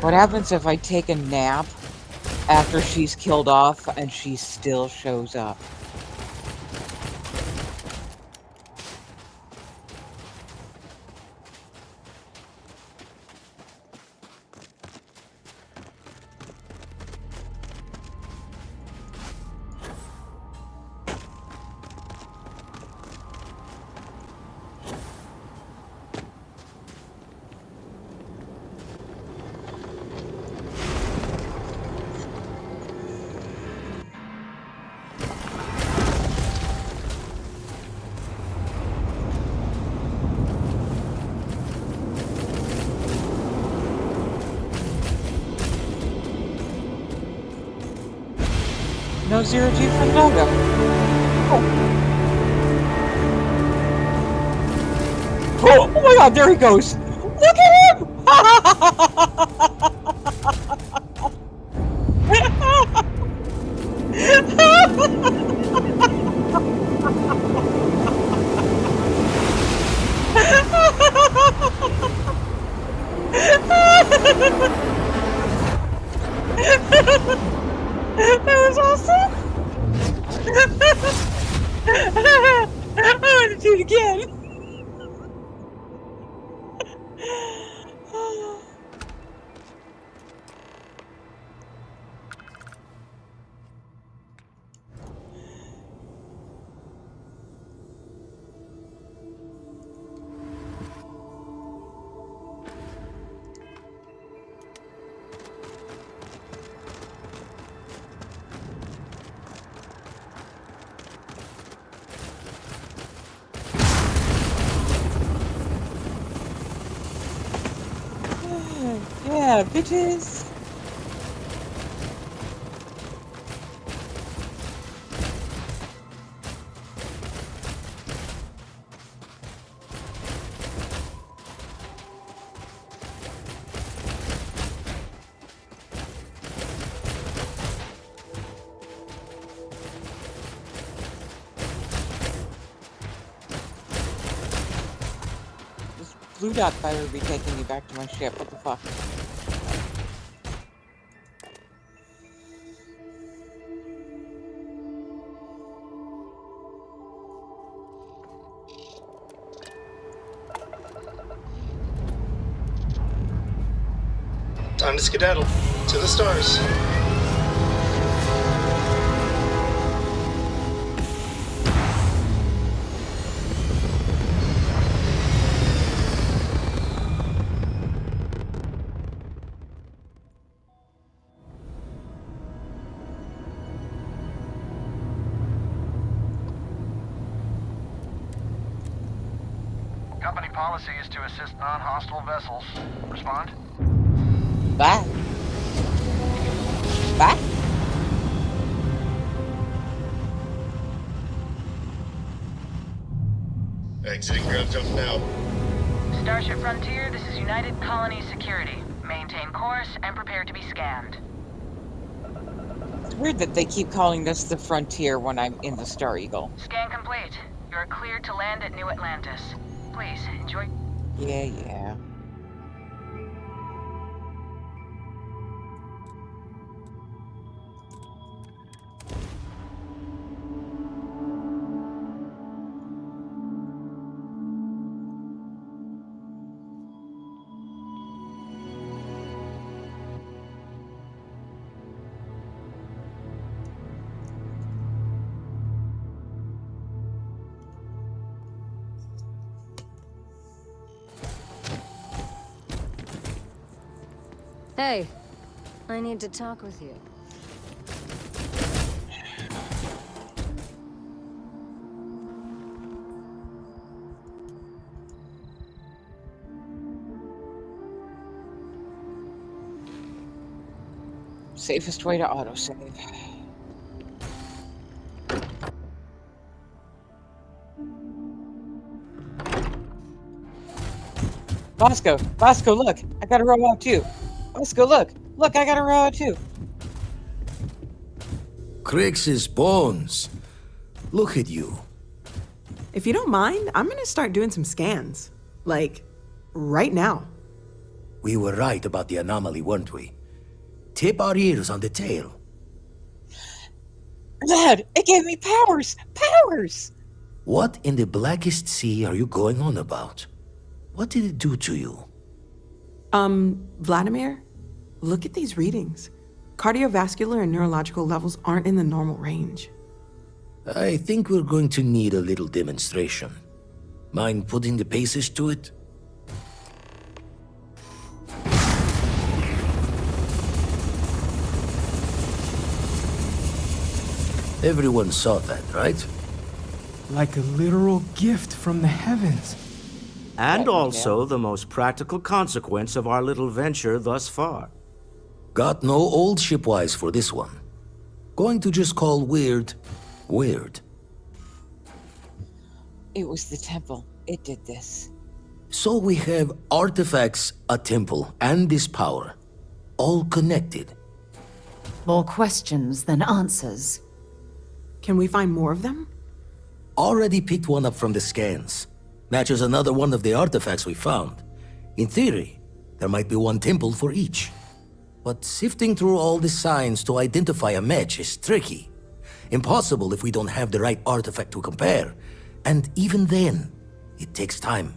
What happens if I take a nap after she's killed off and she still shows up? No zero G for the doggo. Oh my god, there he goes! Look at him! That was awesome! I want to do it again! Yeah, bitches. This blue dot better be taking me back to my ship. What the fuck? Time to skedaddle. To the stars. policy is to assist non-hostile vessels. Respond? Bye. Bye. Exiting ground jump now. Starship Frontier, this is United Colony Security. Maintain course and prepare to be scanned. It's weird that they keep calling us the Frontier when I'm in the Star Eagle. Scan complete. You're cleared to land at New Atlantis. Please, enjoy. Yeah. Hey, I need to talk with you. Safest way to autosave. Bosco, look! I got a robot too! Bosco, look! Look, I got a robot too! Crix's bones. Look at you. If you don't mind, I'm gonna start doing some scans. Like, right now. We were right about the anomaly, weren't we? Tip our ears on the tail. Dad, it gave me powers! Powers! What in the blackest sea are you going on about? What did it do to you? Vladimir, look at these readings. Cardiovascular and neurological levels aren't in the normal range. I think we're going to need a little demonstration. Mind putting the paces to it? Everyone saw that, right? Like a literal gift from the heavens. And also the most practical consequence of our little venture thus far. Got no old shipwise for this one. Going to just call weird, weird. It was the temple. It did this. So we have artifacts, a temple, and this power. All connected. More questions than answers. Can we find more of them? Already picked one up from the scans. Matches another one of the artifacts we found. In theory, there might be one temple for each. But sifting through all the signs to identify a match is tricky. Impossible if we don't have the right artifact to compare. And even then, it takes time.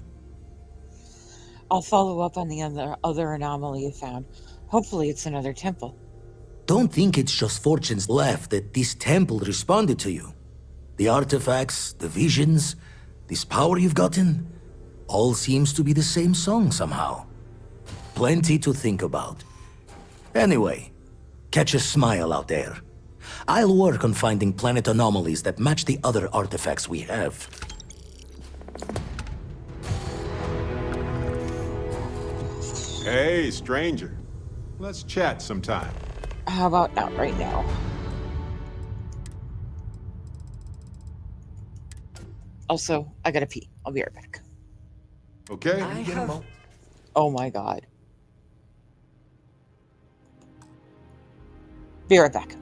I'll follow up on the other anomaly you found. Hopefully it's another temple. Don't think it's just fortunes left that this temple responded to you. The artifacts, the visions, this power you've gotten, all seems to be the same song somehow. Plenty to think about. Anyway, catch a smile out there. I'll work on finding planet anomalies that match the other artifacts we have. Hey, stranger. Let's chat sometime. How about not right now? Also, I gotta pee. I'll be right back. Okay. Oh my god. Be right back.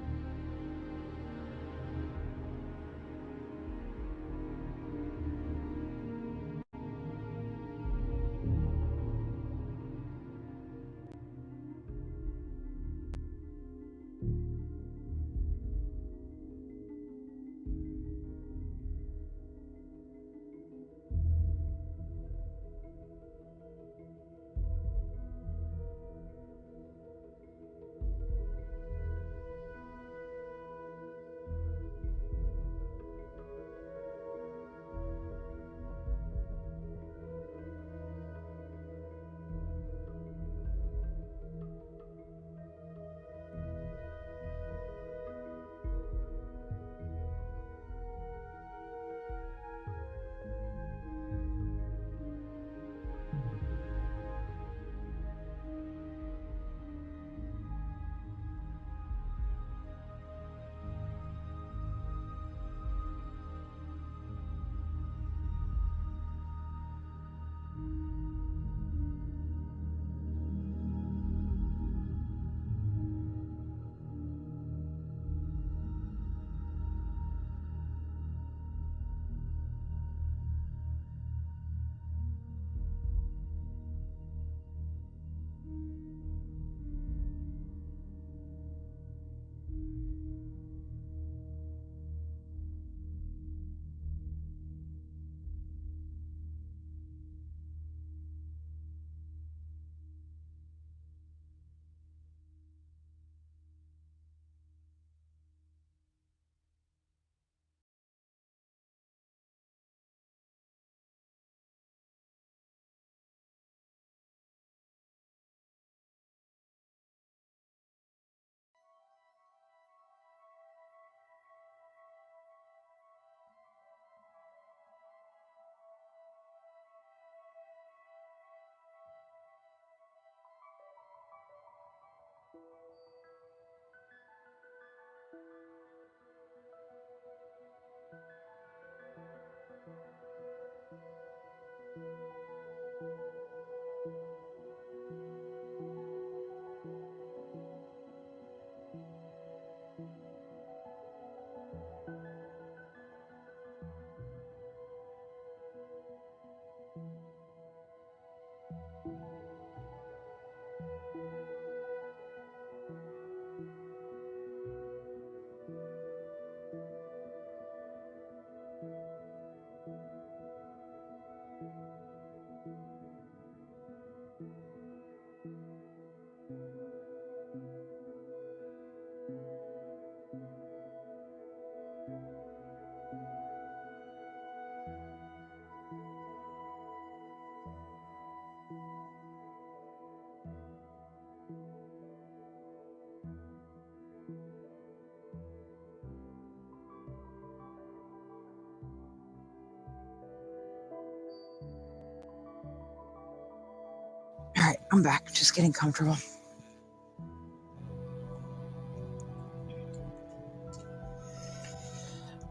Alright, I'm back. Just getting comfortable.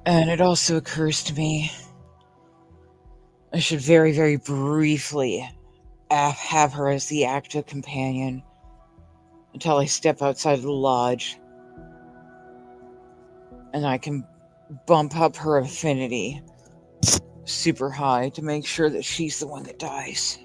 And it also occurs to me I should very, very briefly have her as the active companion until I step outside of the lodge. And I can bump up her affinity super high to make sure that she's the one that dies.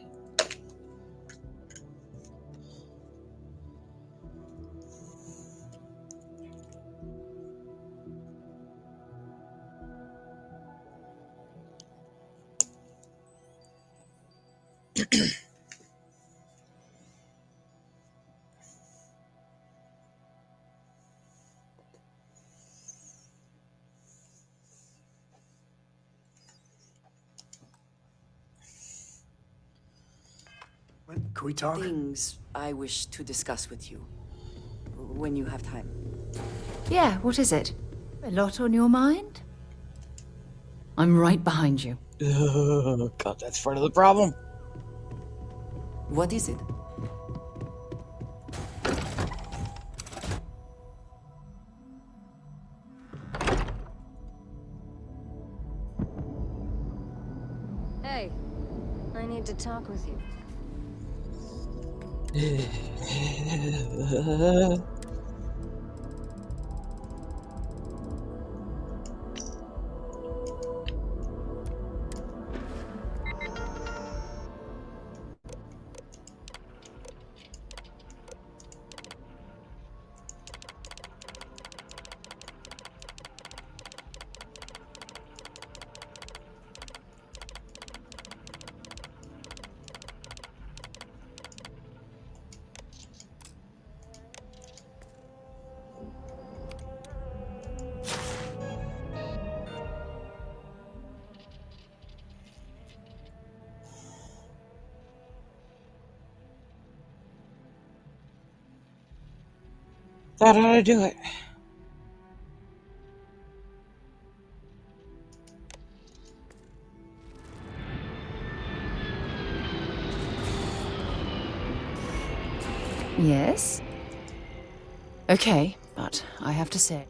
Can we talk? Things I wish to discuss with you. When you have time. Yeah, what is it? A lot on your mind? I'm right behind you. God, that's part of the problem. What is it? Hey, I need to talk with you. That ought to do it. Yes? Okay, but I have to say...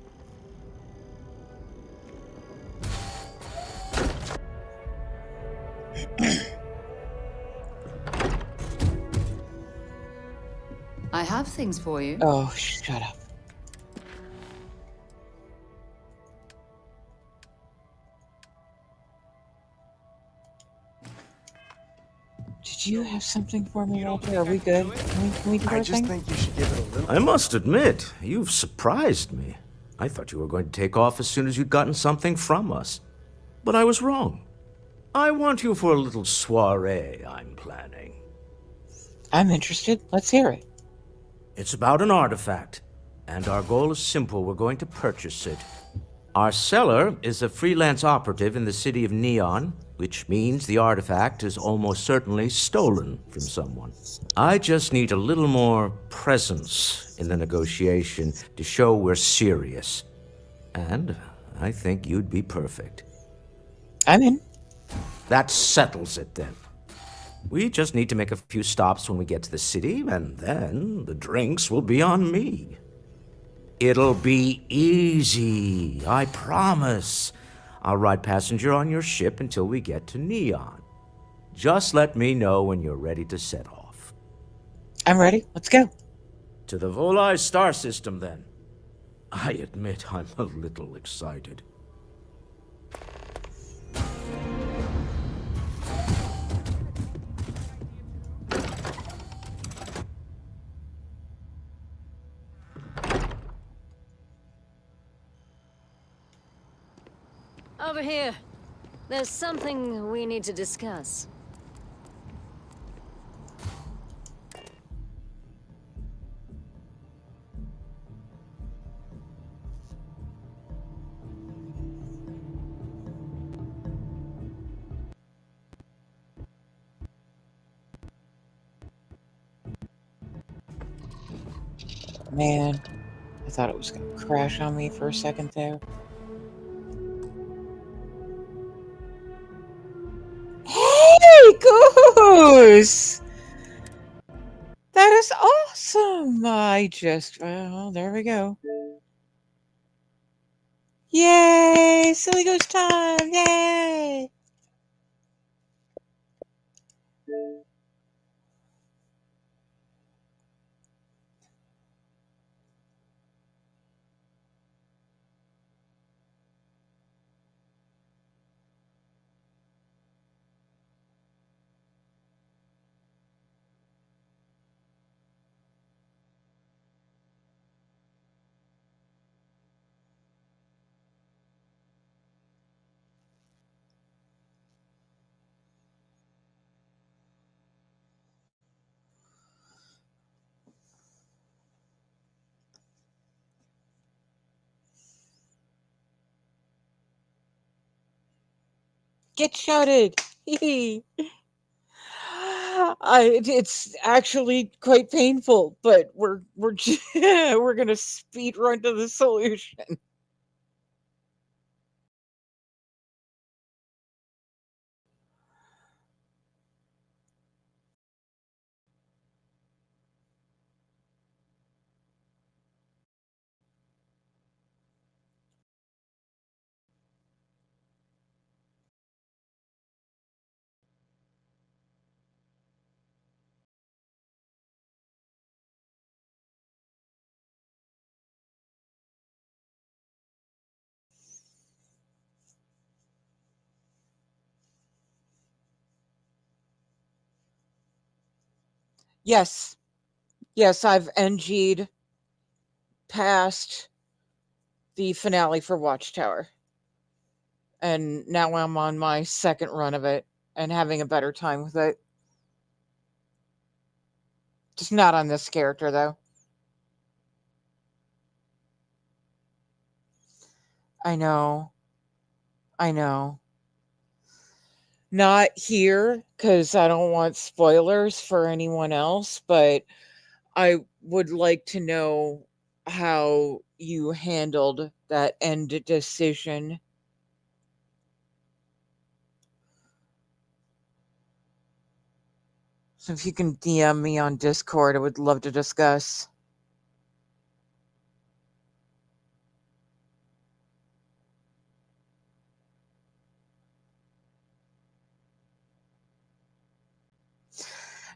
I have things for you. Oh, shut up. Did you have something for me, Walter? Are we good? Can we do our thing? think you should give it a little. I must admit, you've surprised me. I thought you were going to take off as soon as you'd gotten something from us. But I was wrong. I want you for a little soiree I'm planning. I'm interested. Let's hear it. It's about an artifact, and our goal is simple. We're going to purchase it. Our seller is a freelance operative in the city of Neon, which means the artifact is almost certainly stolen from someone. I just need a little more presence in the negotiation to show we're serious. And I think you'd be perfect. I'm in. That settles it then. We just need to make a few stops when we get to the city, and then the drinks will be on me. It'll be easy, I promise. I'll ride passenger on your ship until we get to Neon. Just let me know when you're ready to set off. I'm ready. Let's go. To the Volai star system, then. I admit I'm a little excited. Over here. There's something we need to discuss. Man, I thought it was going to crash on me for a second there. Hey, Goose! That is awesome. Well, there we go. Yay! Silly Ghost time! Yay! Get shouted! It's actually quite painful, but we're we're gonna speed run to the solution. Yes, yes, I've NG'd past the finale for Watchtower, and now I'm on my second run of it and having a better time with it. Just not on this character though. I know. I know. Not here, because I don't want spoilers for anyone else, but I would like to know how you handled that end decision. So if you can DM me on Discord, I would love to discuss.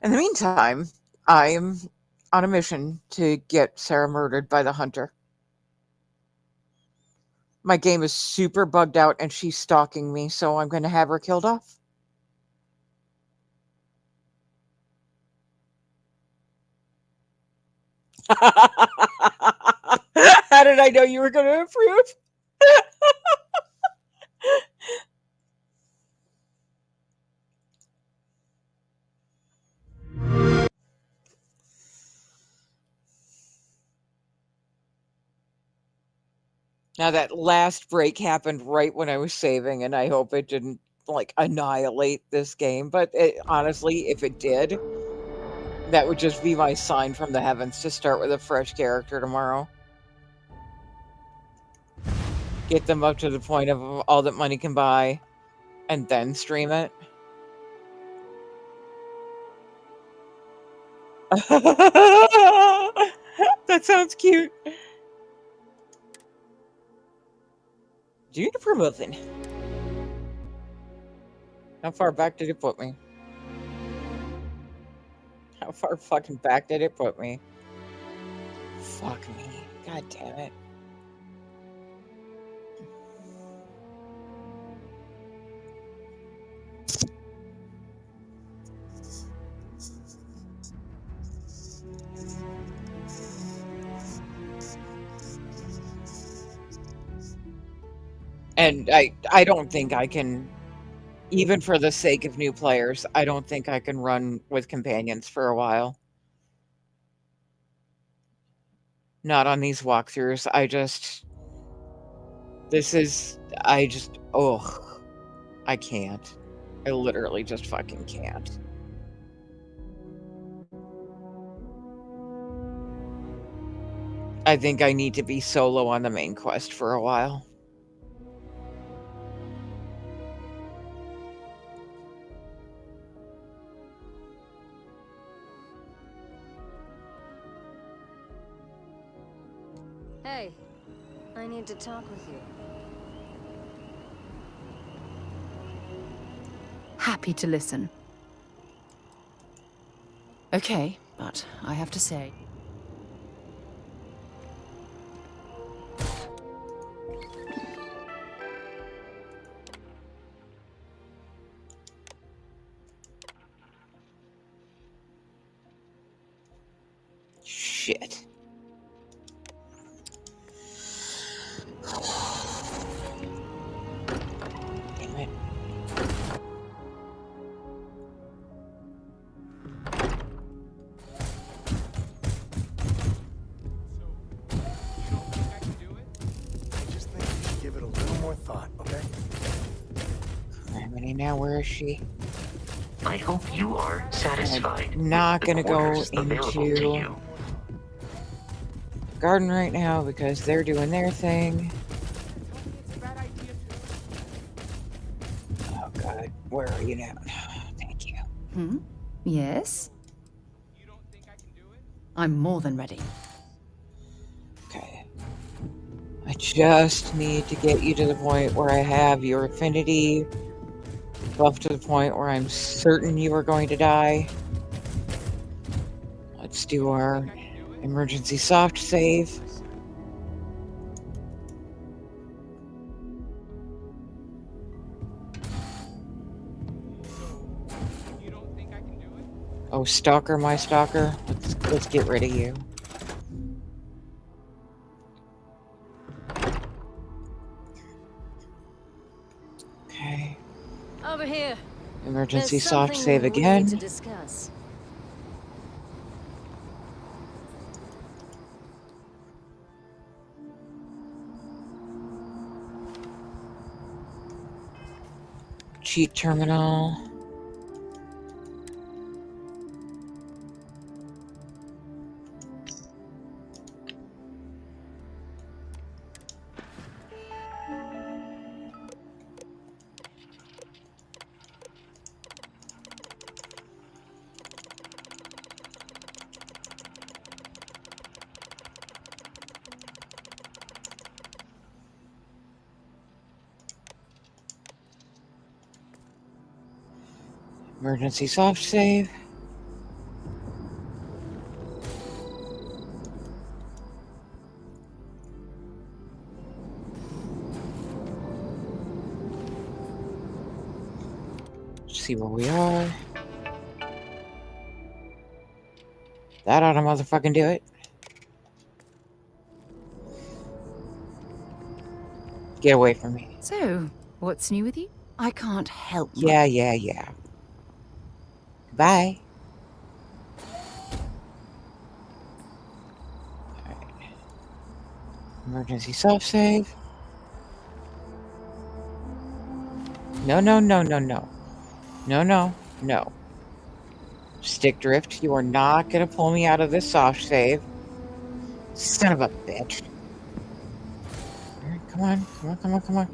In the meantime, I'm on a mission to get Sarah murdered by the hunter. My game is super bugged out and she's stalking me, so I'm going to have her killed off. How did I know you were going to approve? Now that last break happened right when I was saving, and I hope it didn't like annihilate this game. But honestly, if it did, that would just be my sign from the heavens to start with a fresh character tomorrow. Get them up to the point of all that money can buy, and then stream it. That sounds cute. Do you need a promotion? How far back did it put me? How far fucking back did it put me? Fuck me. God damn it. And I don't think I can, even for the sake of new players, I don't think I can run with companions for a while. Not on these walkthroughs. Oh, I can't. I literally just fucking can't. I think I need to be solo on the main quest for a while. Hey, I need to talk with you. Happy to listen. Okay, but I have to say... Shit. Damn it. I just think you should give it a little more thought, okay? Harmony, now where is she? I hope you are satisfied. I'm not gonna go Orders available to into you. the garden right now because they're doing their thing. Oh god, where are you now? Thank you. Hmm? Yes? I'm more than ready. Okay. I just need to get you to the point where I have your affinity buffed to the point where I'm certain you are going to die. Let's do our emergency soft save. Oh, stalker, my stalker. Let's get rid of you. Okay. Over here. Emergency There's soft something save we again. need to discuss. Cheat terminal. Emergency soft save. See where we are. That ought to motherfucking do it. Get away from me. So, what's new with you? I can't help Yeah. Bye. Alright. Emergency soft save. No. No. Stick drift, you are not gonna pull me out of this soft save. Son of a bitch. Alright, come on.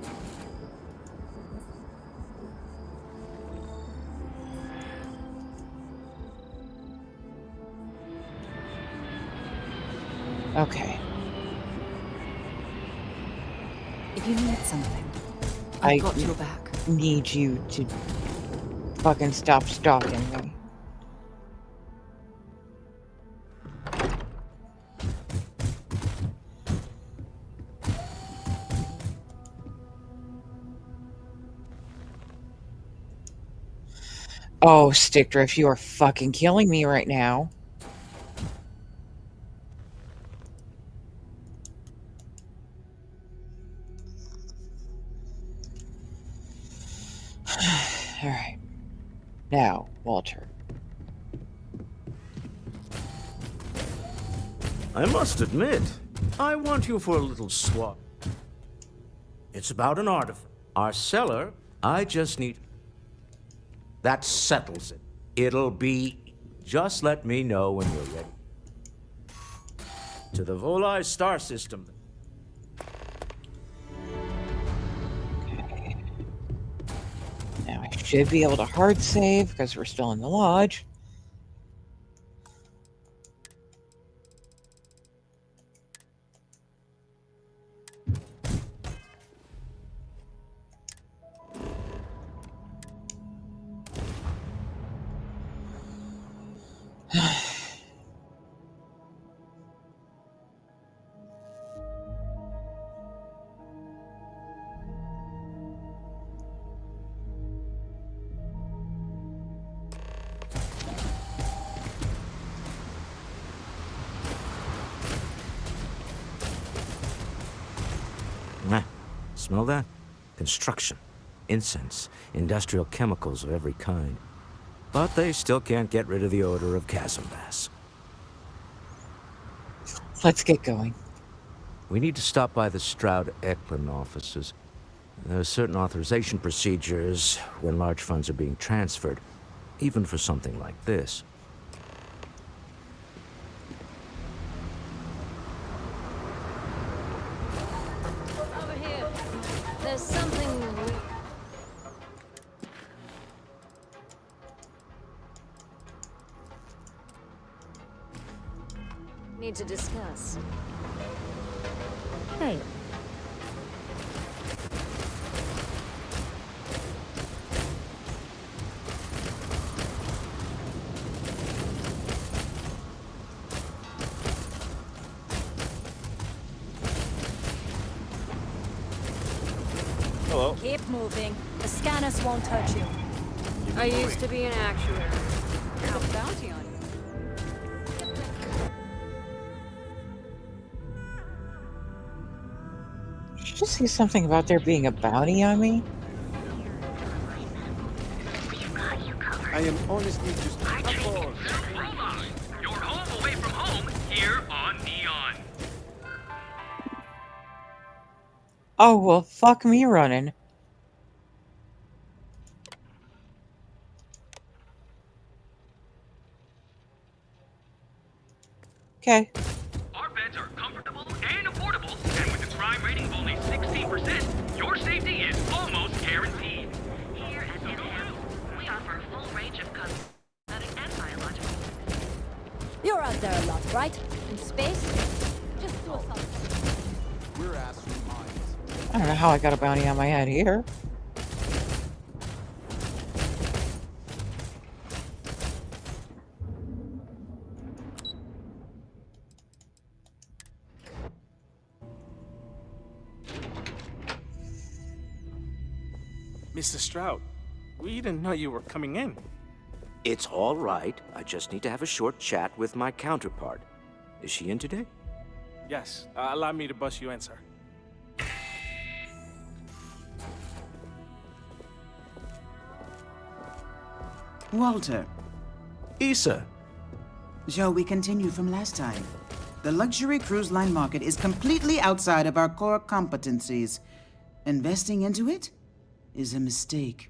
Okay. If you need something, I've got your back. Need you to fucking stop stalking me. Oh, stick drift, you are fucking killing me right now. All right. Now, Walter. I must admit, I want you for a little swap. It's about an artifact. Our cellar, I just need... That settles it. It'll be... Just let me know when you're ready. To the Volai star system. Okay. Now I should be able to hard save because we're still in the lodge. Smell that? Construction, incense, industrial chemicals of every kind. But they still can't get rid of the odor of chasm bass. Let's get going. We need to stop by the Stroud-Eklund offices. There are certain authorization procedures when large funds are being transferred, even for something like this. Over here. There's something we... need to discuss. Hey. Hello. Keep moving. The scanners won't hurt you. I used to be an actuator. There's a bounty on you. Did you say something about there being a bounty on me? I am honestly just... Hold on. You're home away from home here on Neon. Oh, well, fuck me running. Okay. Our beds are comfortable and affordable, and with a crime rating of only 16%, your safety is almost guaranteed. Here at Andreja, we offer a full range of cosmetic and biological. You're out there a lot, right? In space? Just do something. We're astral minds. I don't know how I got a bounty on my head here. Mr. Stroud, we didn't know you were coming in. It's all right. I just need to have a short chat with my counterpart. Is she in today? Yes, allow me to bust you in, sir. Walter. Issa. Shall we continue from last time? The luxury cruise line market is completely outside of our core competencies. Investing into it is a mistake.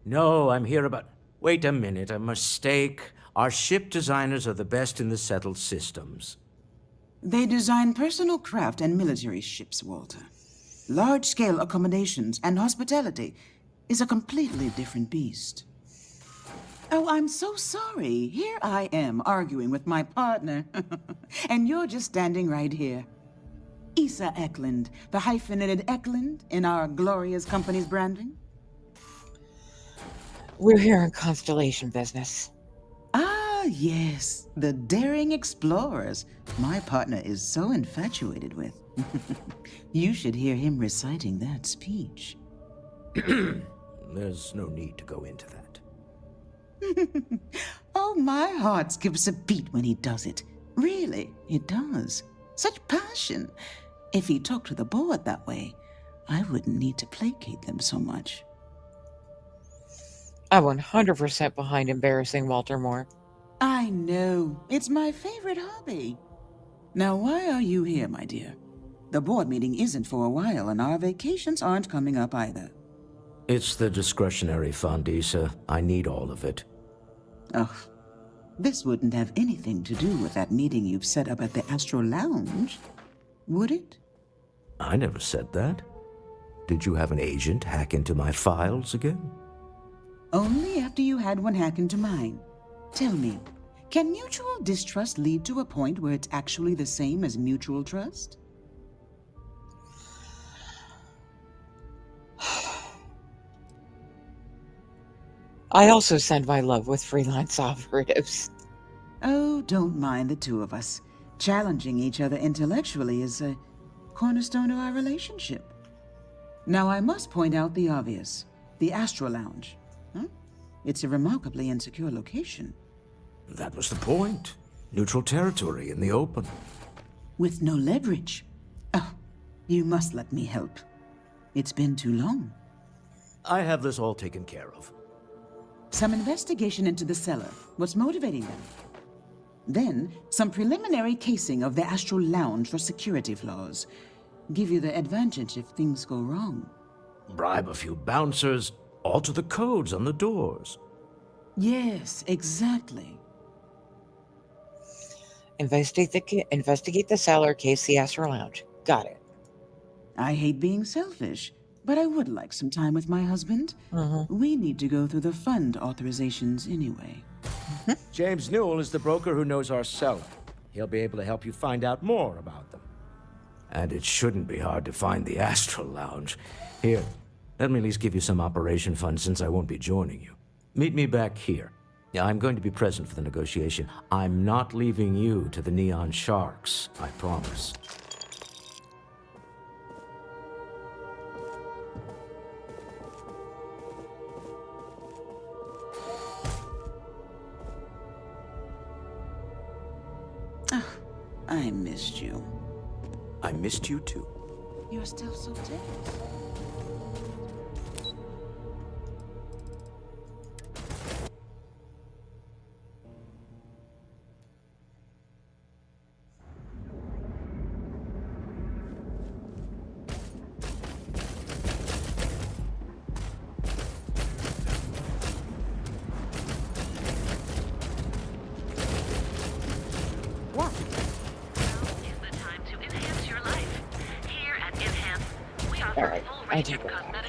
No, I'm here about... Wait a minute, a mistake. Our ship designers are the best in the settled systems. They design personal craft and military ships, Walter. Large-scale accommodations and hospitality is a completely different beast. Oh, I'm so sorry. Here I am arguing with my partner. And you're just standing right here. Issa Eklund, the hyphenated Eklund in our glorious company's branding. We're here in constellation business. Ah, yes, the daring explorers my partner is so infatuated with. You should hear him reciting that speech. There's no need to go into that. Oh, my heart skips a beat when he does it. Really, it does. Such passion. If he talked to the board that way, I wouldn't need to placate them so much. I'm 100% behind embarrassing Walter Moore. I know. It's my favorite hobby. Now, why are you here, my dear? The board meeting isn't for a while, and our vacations aren't coming up either. It's the discretionary fund, Issa. I need all of it. Oh, this wouldn't have anything to do with that meeting you've set up at the Astro Lounge, would it? I never said that. Did you have an agent hack into my files again? Only after you had one hack into mine. Tell me, can mutual distrust lead to a point where it's actually the same as mutual trust? I also send my love with freelance operatives. Oh, don't mind the two of us. Challenging each other intellectually is a cornerstone of our relationship. Now, I must point out the obvious. The Astro Lounge. Huh? It's a remarkably insecure location. That was the point. Neutral territory in the open. With no leverage. Oh, you must let me help. It's been too long. I have this all taken care of. Some investigation into the cellar. What's motivating them? Then, some preliminary casing of the Astral Lounge for security flaws. Give you the advantage if things go wrong. Bribe a few bouncers, alter the codes on the doors. Yes, exactly. Investigate the cellar, case the Astro Lounge. Got it. I hate being selfish, but I would like some time with my husband. We need to go through the fund authorizations anyway. James Newell is the broker who knows our cellar. He'll be able to help you find out more about them. And it shouldn't be hard to find the Astral Lounge. Here, let me at least give you some operation funds since I won't be joining you. Meet me back here. I'm going to be present for the negotiation. I'm not leaving you to the Neon Sharks, I promise. I missed you. I missed you too. You're still so tense.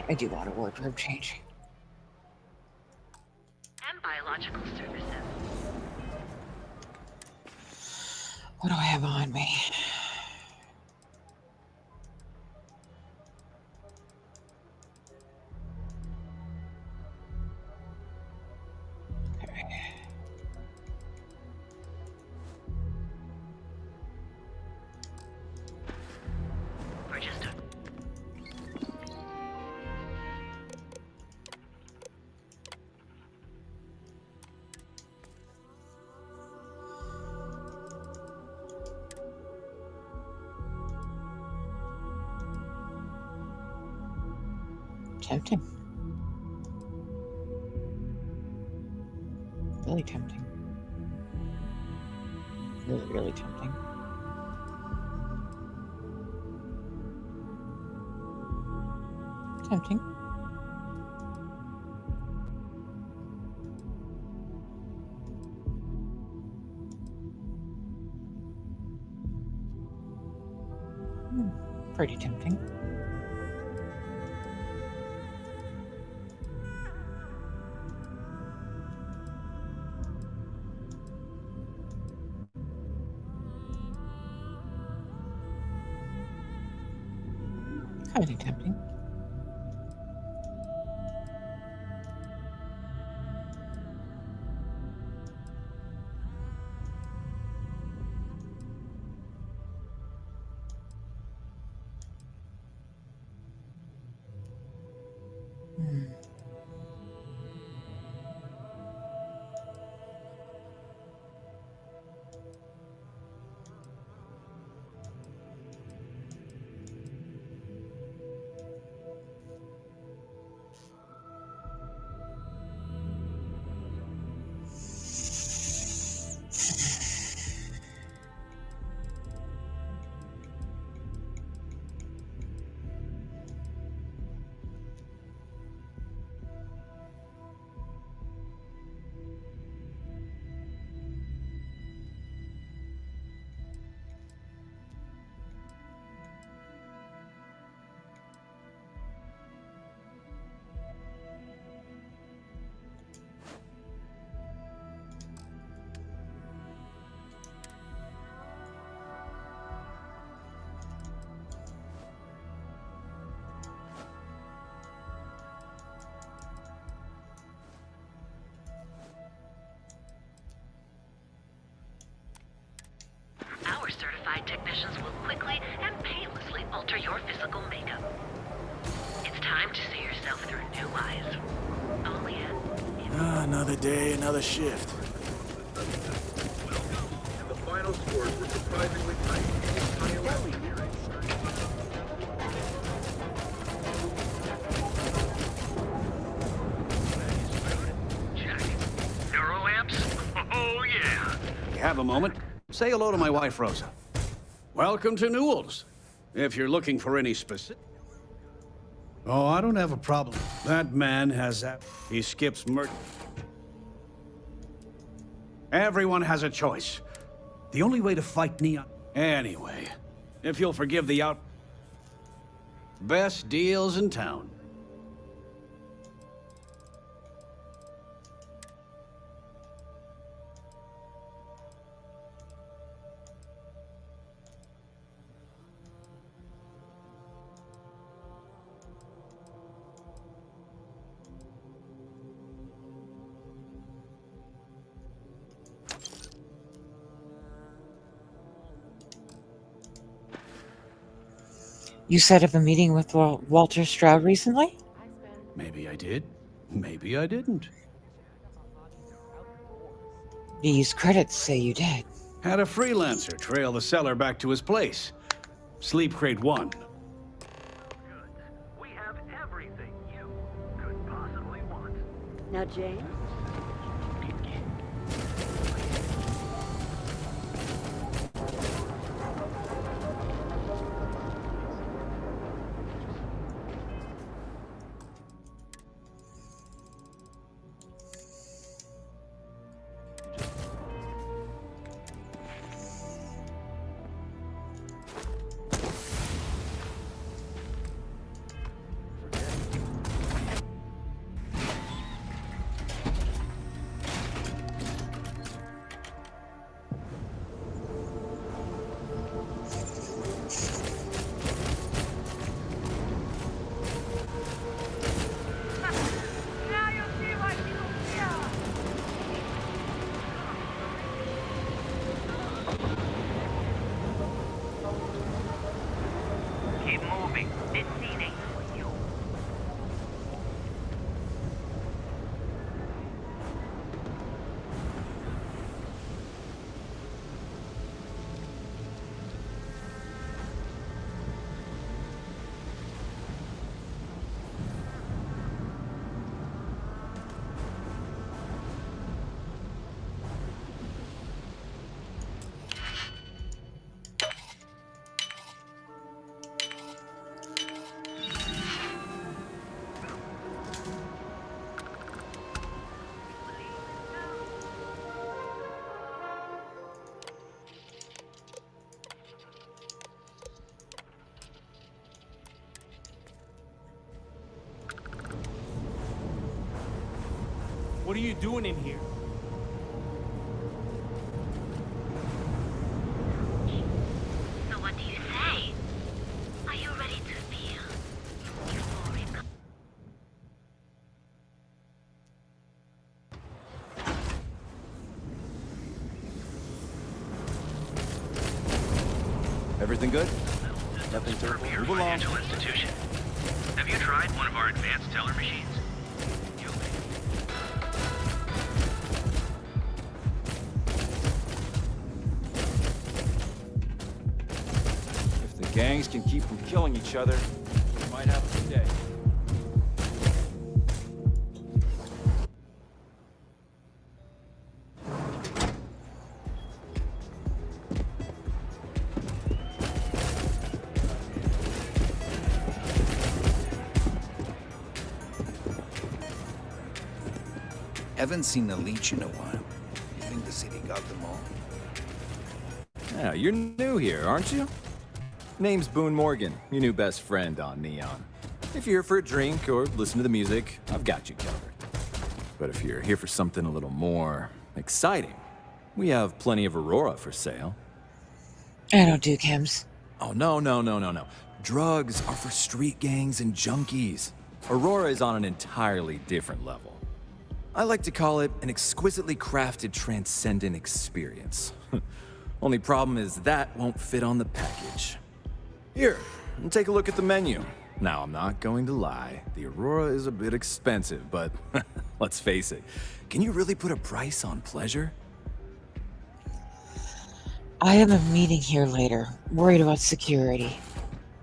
I do want a wardrobe change. And biological services. What do I have on me? Tempting. Really tempting. Really, really tempting. Tempting. Pretty tempting. Kind of tempting. AI technicians will quickly and painlessly alter your physical makeup. It's time to see yourself through new eyes. Only at... Another day, another shift. And the final scores were surprisingly tight. Oh, yeah. You have a moment? Say hello to my wife, Rosa. Welcome to Newell's. If you're looking for any specific... Oh, I don't have a problem. That man has that. He skips murder. Everyone has a choice. The only way to fight Neon... Anyway, if you'll forgive the out... Best deals in town. You set up a meeting with Walter Stroud recently? Maybe I did. Maybe I didn't. These credits say you did. Had a freelancer trail the seller back to his place. Sleep Crate 1. We have everything you could possibly want. Now, Jane? Keep moving. This scene ain't for you. What are you doing in here? So what do you say? Are you ready to feel euphoric? Everything good? Nothing to move along. Financial institution. Have you tried one of our advanced teller machines? If the gangs can keep from killing each other, we might have a good day. Haven't seen a leech in a while. You think the city got them all? Yeah, you're new here, aren't you? Name's Boone Morgan, your new best friend on Neon. If you're here for a drink or listen to the music, I've got you covered. But if you're here for something a little more exciting, we have plenty of Aurora for sale. I don't do chems. Oh, no. Drugs are for street gangs and junkies. Aurora is on an entirely different level. I like to call it an exquisitely crafted transcendent experience. Only problem is that won't fit on the package. Here, take a look at the menu. Now, I'm not going to lie. The Aurora is a bit expensive, but let's face it. Can you really put a price on pleasure? I have a meeting here later. Worried about security.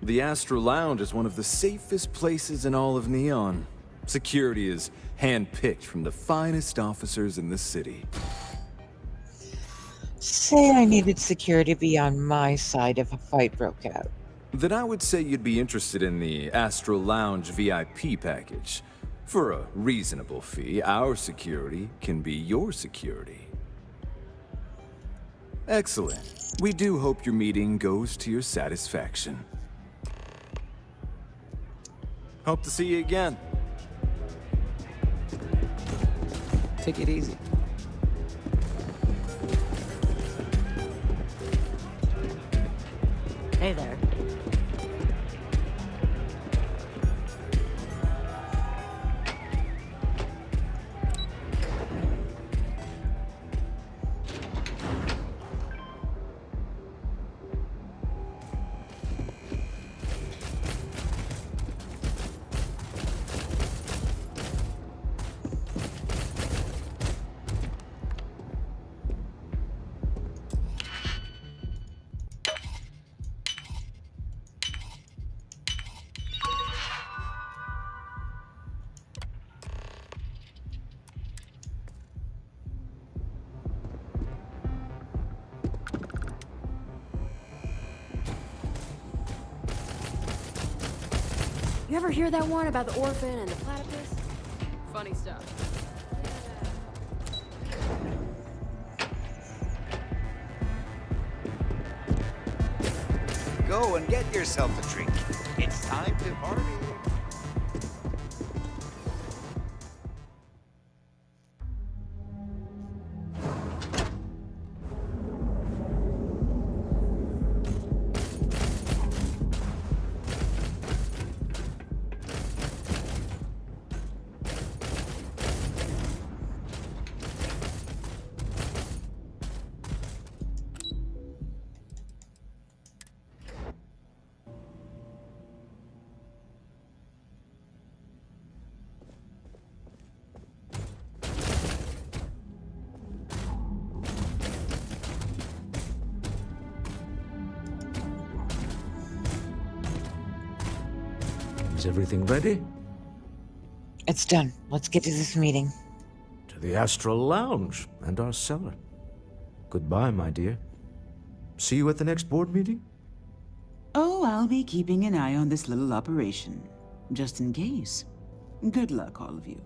The Astro Lounge is one of the safest places in all of Neon. Security is handpicked from the finest officers in the city. Say I needed security to be on my side if a fight broke out. Then I would say you'd be interested in the Astro Lounge VIP package. For a reasonable fee, our security can be your security. Excellent. We do hope your meeting goes to your satisfaction. Hope to see you again. Take it easy. Hey there. You ever hear that one about the orphan and the platypus? Funny stuff. Go and get yourself a drink. It's time to party. Is everything ready? It's done. Let's get to this meeting. To the Astral Lounge and our cellar. Goodbye, my dear. See you at the next board meeting? Oh, I'll be keeping an eye on this little operation, just in case. Good luck, all of you.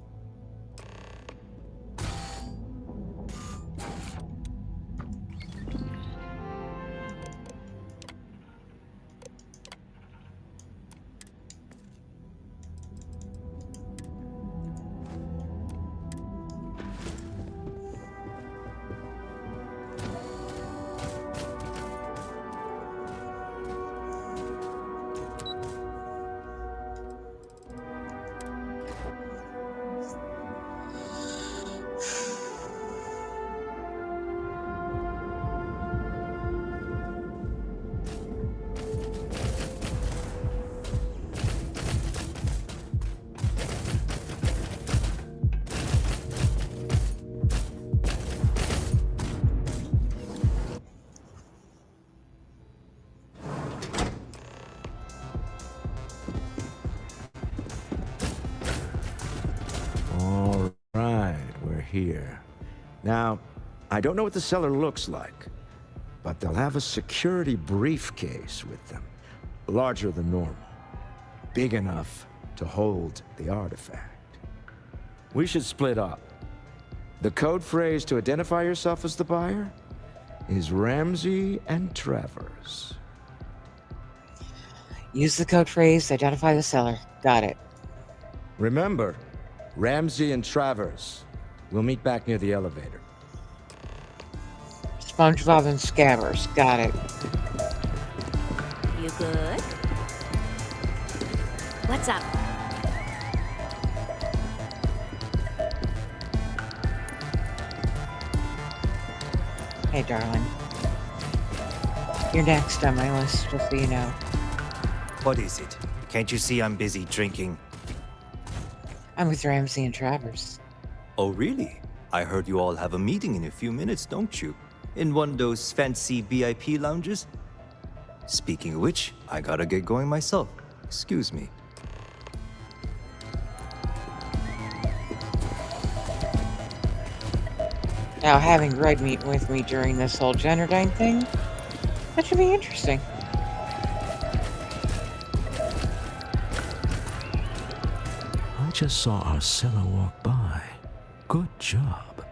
All right, we're here. Now, I don't know what the cellar looks like, but they'll have a security briefcase with them, larger than normal, big enough to hold the artifact. We should split up. The code phrase to identify yourself as the buyer is Ramsey and Travers. Use the code phrase, identify the seller. Got it. Remember, Ramsey and Travers. We'll meet back near the elevator. SpongeBob and Scabbers. Got it. You good? What's up? Hey, darling. You're next on my list, just so you know. What is it? Can't you see I'm busy drinking? I'm with Ramsey and Travers. Oh, really? I heard you all have a meeting in a few minutes, don't you? In one of those fancy VIP lounges? Speaking of which, I gotta get going myself. Excuse me. Now, having Red meet with me during this whole Generdyne thing, that should be interesting. I just saw our cellar walk by. Good job.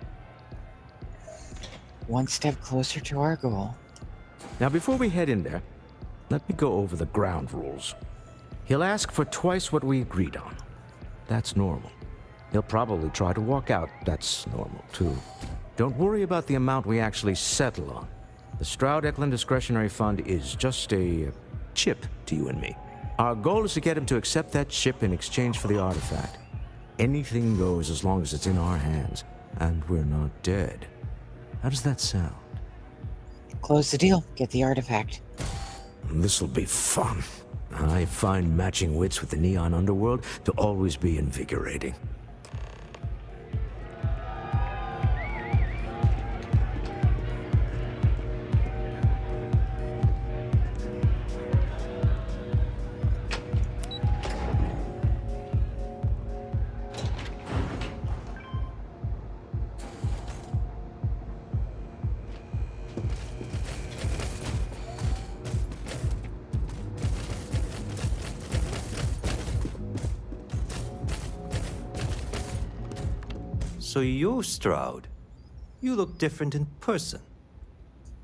One step closer to our goal. Now, before we head in there, let me go over the ground rules. He'll ask for twice what we agreed on. That's normal. He'll probably try to walk out. That's normal, too. Don't worry about the amount we actually settle on. The Stroud-Eklund Discretionary Fund is just a chip to you and me. Our goal is to get him to accept that chip in exchange for the artifact. Anything goes as long as it's in our hands, and we're not dead. How does that sound? Close the deal. Get the artifact. This'll be fun. I find matching wits with the Neon Underworld to always be invigorating. So you're Stroud. You look different in person.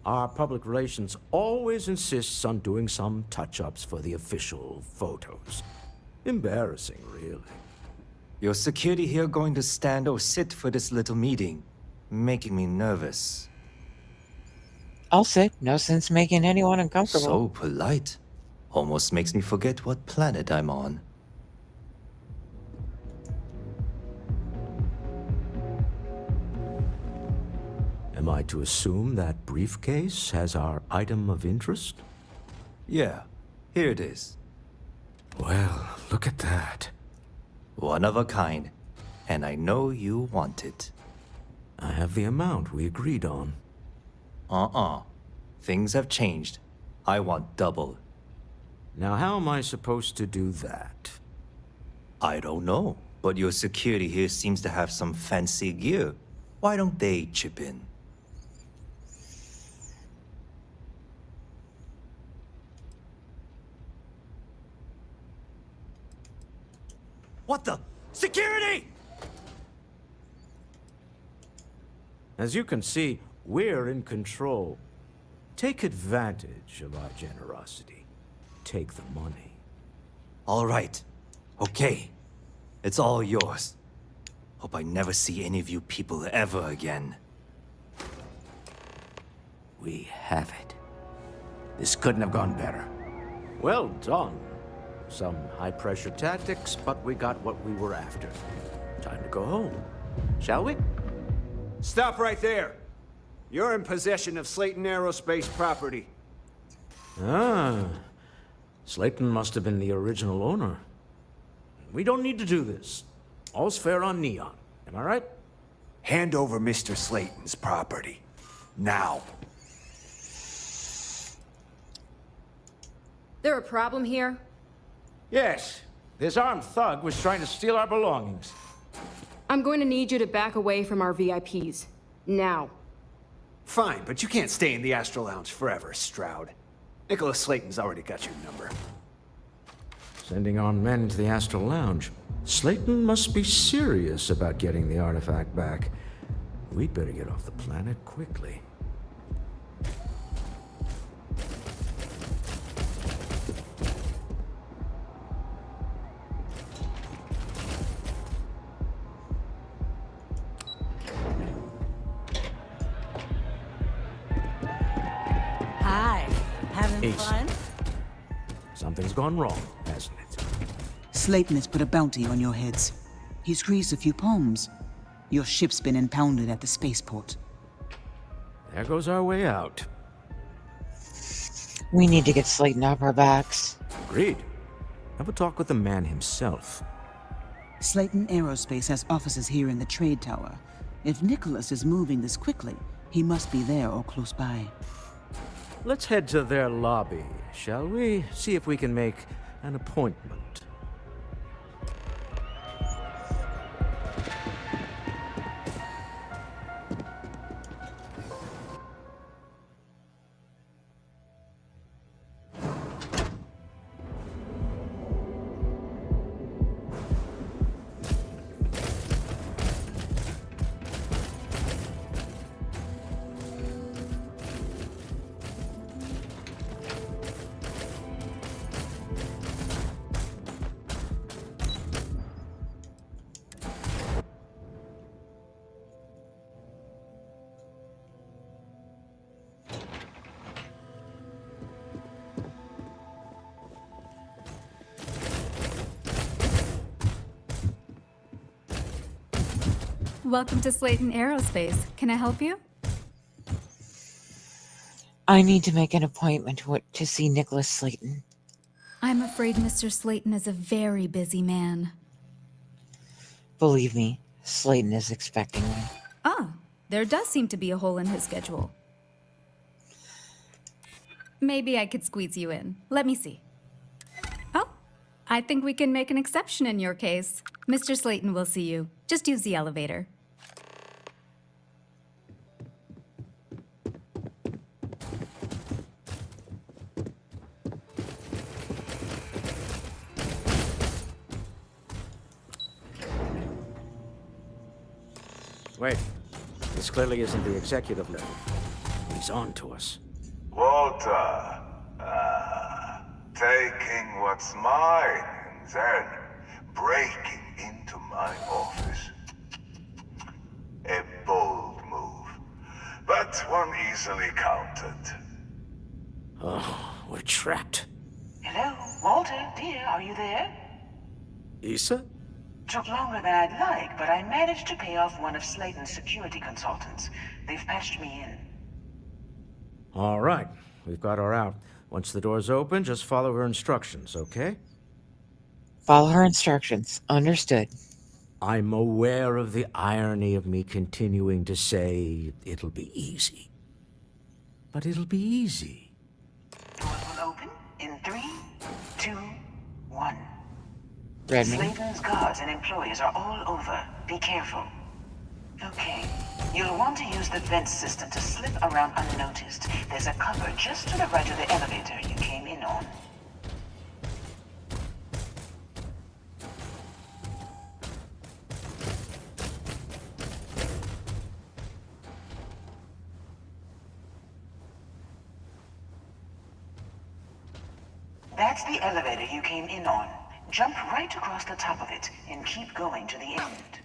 Our public relations always insists on doing some touch-ups for the official photos. Embarrassing, really. Your security here going to stand or sit for this little meeting, making me nervous. I'll sit. No sense making anyone uncomfortable. So polite. Almost makes me forget what planet I'm on. Am I to assume that briefcase has our item of interest? Yeah, here it is. Well, look at that. One of a kind, and I know you want it. I have the amount we agreed on. Things have changed. I want double. Now, how am I supposed to do that? I don't know, but your security here seems to have some fancy gear. Why don't they chip in? What the? Security! As you can see, we're in control. Take advantage of our generosity. Take the money. All right. Okay. It's all yours. Hope I never see any of you people ever again. We have it. This couldn't have gone better. Well done. Some high-pressure tactics, but we got what we were after. Time to go home. Shall we? Stop right there. You're in possession of Slayton Aerospace property. Ah. Slayton must have been the original owner. We don't need to do this. All's fair on Neon. Am I right? Hand over Mr. Slayton's property. Now. There a problem here? Yes. This armed thug was trying to steal our belongings. I'm going to need you to back away from our VIPs. Now. Fine, but you can't stay in the Astro Lounge forever, Stroud. Nicholas Slayton's already got your number. Sending armed men into the Astral Lounge. Slayton must be serious about getting the artifact back. We'd better get off the planet quickly. Hi. Having Ace. fun? Something's gone wrong, hasn't it? Slayton has put a bounty on your heads. He's greased a few palms. Your ship's been impounded at the spaceport. There goes our way out. We need to get Slayton off our backs. Agreed. Have a talk with the man himself. Slayton Aerospace has offices here in the trade tower. If Nicholas is moving this quickly, he must be there or close by. Let's head to their lobby, shall we? See if we can make an appointment. Welcome to Slayton Aerospace. Can I help you? I need to make an appointment to see Nicholas Slayton. I'm afraid Mr. Slayton is a very busy man. Believe me, Slayton is expecting me. Ah, there does seem to be a hole in his schedule. Maybe I could squeeze you in. Let me see. Oh, I think we can make an exception in your case. Mr. Slayton will see you. Just use the elevator. Wait. This clearly isn't the executive level. He's on to us. Walter, taking what's mine and then breaking into my office. A bold move, but one easily countered. Oh, we're trapped. Hello, Walter, dear, are you there? Issa? Took longer than I'd like, but I managed to pay off one of Slayton's security consultants. They've patched me in. All right. We've got her out. Once the door's open, just follow her instructions, okay? Follow her instructions. Understood. I'm aware of the irony of me continuing to say it'll be easy. But it'll be easy. Doors will open in 3, 2, 1. Redman. Slayton's guards and employees are all over. Be careful. Okay. You'll want to use the vent system to slip around unnoticed. There's a cupboard just to the right of the elevator you came in on. That's the elevator you came in on. Jump right across the top of it and keep going to the end.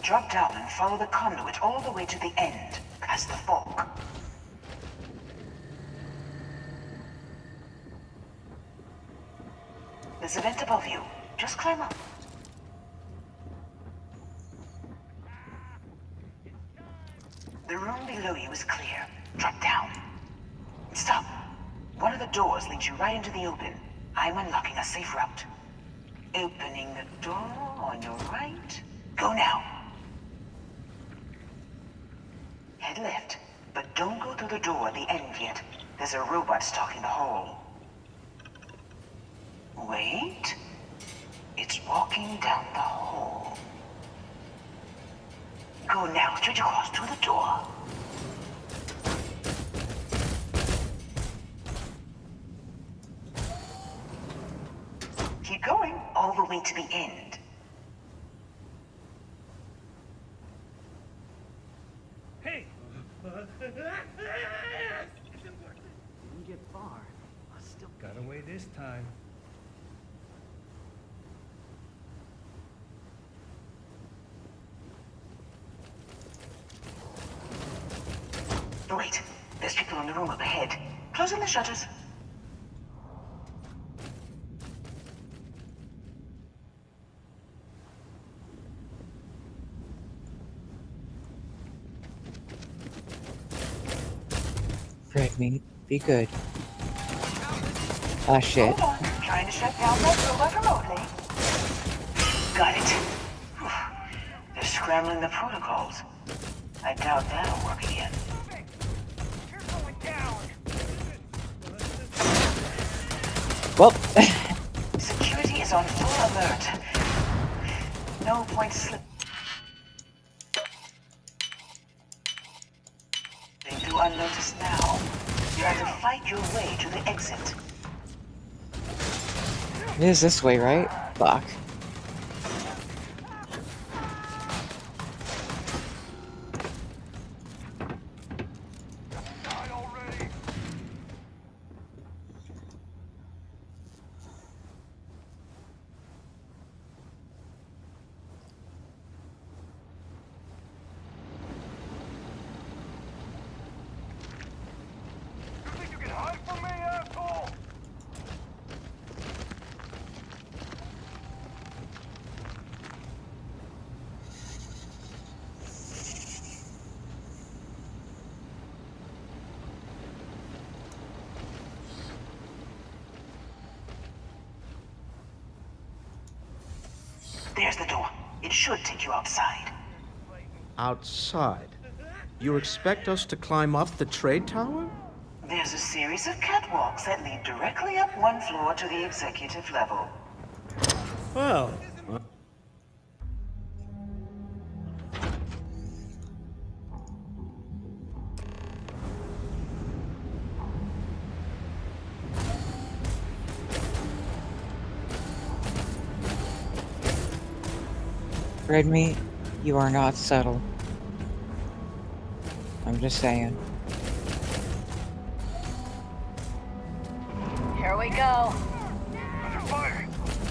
Drop down and follow the conduit all the way to the end, past the fork. There's a vent above you. Just climb up. The room below you is clear. Drop down. Stop. One of the doors leads you right into the open. I'm unlocking a safe route. Opening the door on your right. Go now. Head left, but don't go through the door at the end yet. There's a robot stalking the hall. Wait. It's walking down the hall. Go now, straight across to the door. Keep going all the way to the end. Hey! Didn't get far. I still Got away this time. Wait, there's people in the room up ahead. Closing the shutters. Red meat. Be good. Ah, shit. Hold on. Trying to shut down that robot remotely. Got it. They're scrambling the protocols. I doubt that'll work again. Well, Security is on full alert. No point slipping through unnoticed now. You have to fight your way to the exit. it is this way, right? Fuck. There's the door. It should take you outside. Outside? You expect us to climb up the trade tower? There's a series of catwalks that lead directly up one floor to the executive level. Well. Red meat, you are not subtle. I'm just saying. Here we go.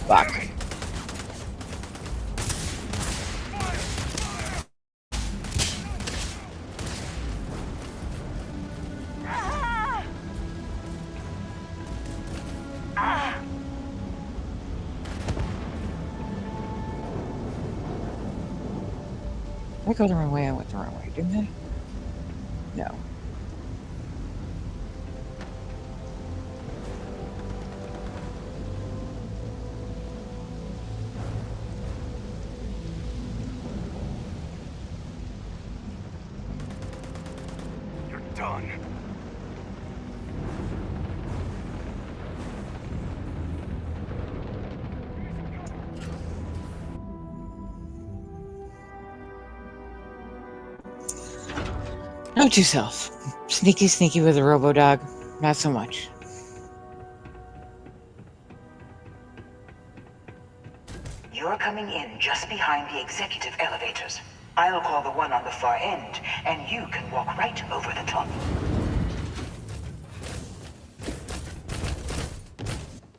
Fuck. Did I go the wrong way? I went the wrong way, didn't I? No. You're done. Note yourself. Sneaky, sneaky with a robo-dog. Not so much. You're coming in just behind the executive elevators. I'll call the one on the far end, and you can walk right over the top.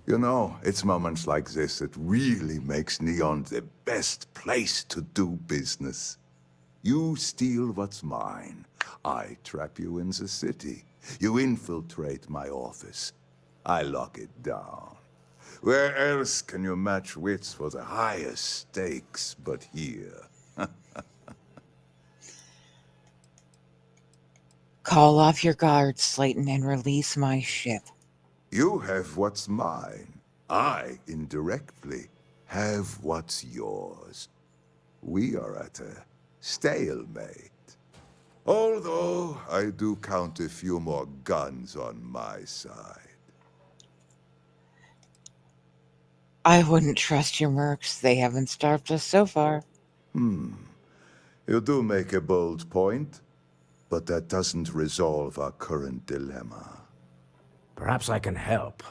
You know, it's moments like this that really makes Neon the best place to do business. You steal what's mine. I trap you in the city. You infiltrate my office. I lock it down. Where else can you match wits for the highest stakes but here? Call off your guards, Slayton, and release my ship. You have what's mine. I, indirectly, have what's yours. We are at a stalemate. Although, I do count a few more guns on my side. I wouldn't trust your mercs. They haven't starved us so far. You do make a bold point, but that doesn't resolve our current dilemma. Perhaps I can help.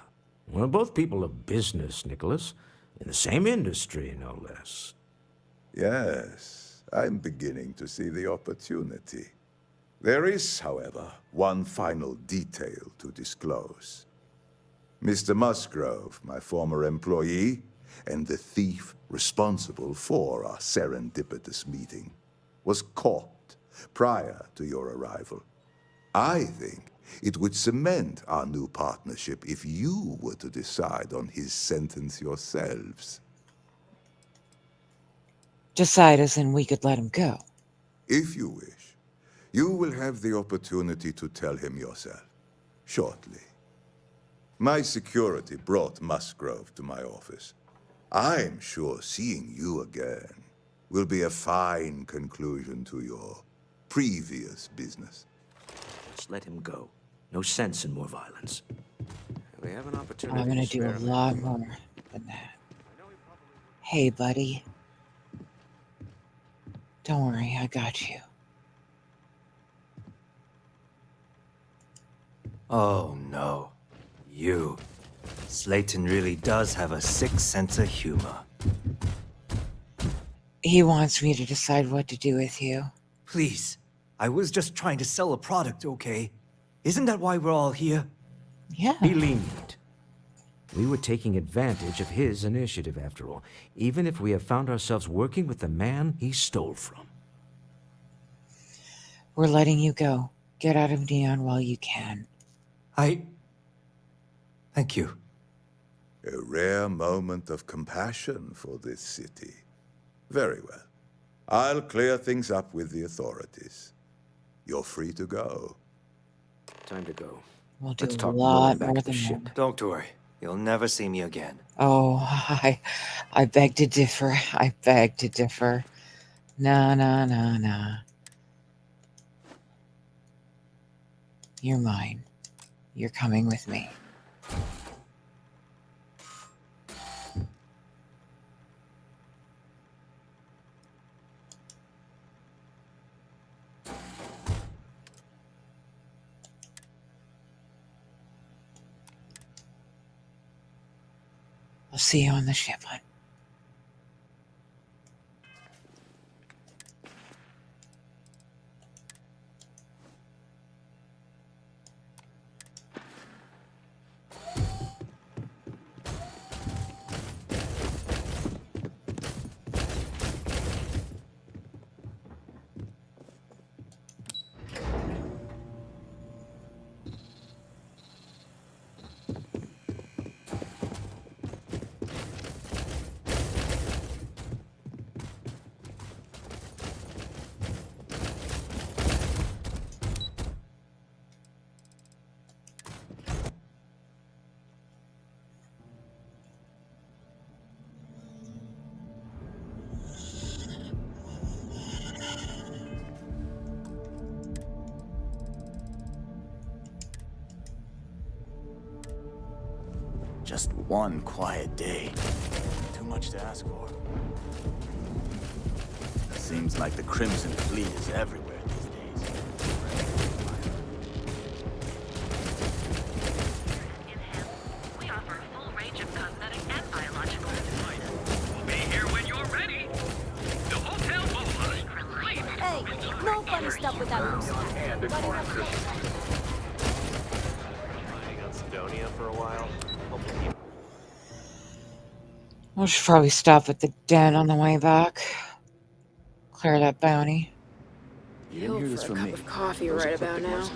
We're both people of business, Nicholas. In the same industry, no less. Yes, I'm beginning to see the opportunity. There is, however, one final detail to disclose. Mr. Musgrove, my former employee, and the thief responsible for our serendipitous meeting, was caught prior to your arrival. I think it would cement our new partnership if you were to decide on his sentence yourselves. Decide as in we could let him go. If you wish, you will have the opportunity to tell him yourself. shortly. My security brought Musgrove to my office. I'm sure seeing you again will be a fine conclusion to your previous business. Just let him go. No sense in more violence. We have an opportunity. I'm gonna do a lot more than that. Hey, buddy. Don't worry, I got you. Oh no. You. Slayton really does have a sick sense of humor. He wants me to decide what to do with you. Please. I was just trying to sell a product, okay? Isn't that why we're all here? Yeah. Be lenient. We were taking advantage of his initiative, after all, even if we have found ourselves working with the man he stole from. We're letting you go. Get out of Neon while you can. Thank you. A rare moment of compassion for this city. Very well. I'll clear things up with the authorities. You're free to go. Time to go. We'll do Let's a talk lot back more to the than ship. that. Don't worry. You'll never see me again. Oh, I beg to differ. I beg to differ. Nah. You're mine. You're coming with me. I'll see you on the ship, hon. Just one quiet day. Too much to ask for. Seems like the Crimson Fleet is everywhere these days. We offer a full range of cosmetic and biological. We'll be here when you're ready. The Hotel Bola. Hey, no funny stuff with that loose for a while. We should probably stop at the den on the way back. Clear that bounty. You didn't hear this from me. Of coffee right about now.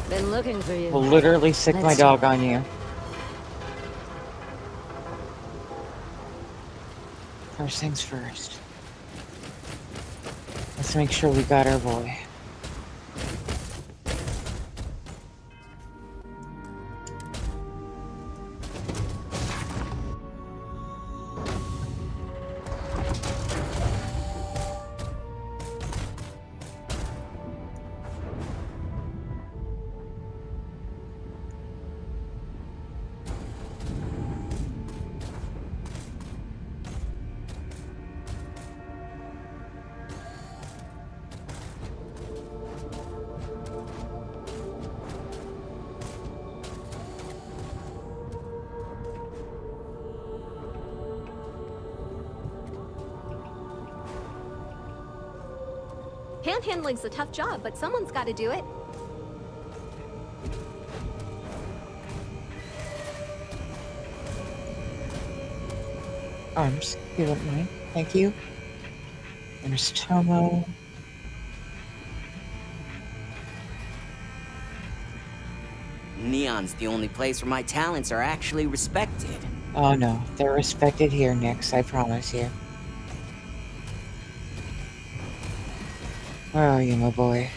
Been looking for you. Will literally sick my Let's dog talk. on you. First things first. Let's make sure we got our boy. Handhandling's a tough job, but someone's got to do it. Arms, if you don't mind. Thank you. There's Tomo. Neon's the only place where my talents are actually respected. Oh no, they're respected here, Nix, I promise you. Where are you, my boy?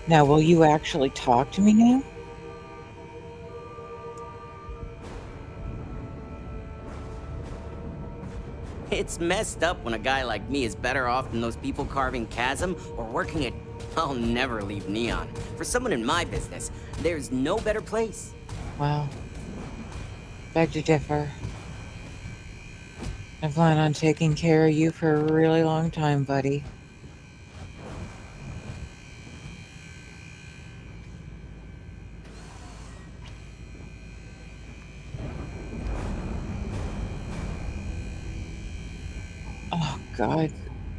Now, will you actually talk to me now? It's messed up when a guy like me is better off than those people carving Chasm or working at... I'll never leave Neon. For someone in my business, there's no better place. Well, beg to differ. I plan on taking care of you for a really long time, buddy. Oh, God.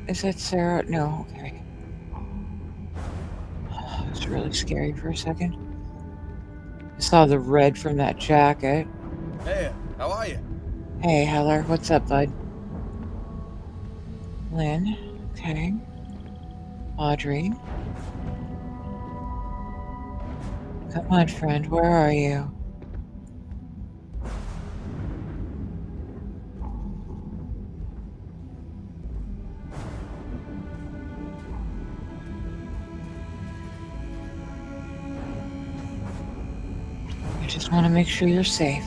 Is that Sarah? No, okay. It was really scary for a second. I saw the red from that jacket. Hey, how are you? Hey, Heller. What's up, bud? Lynn. Okay. Audrey. Come on, friend. Where are you? I just want to make sure you're safe.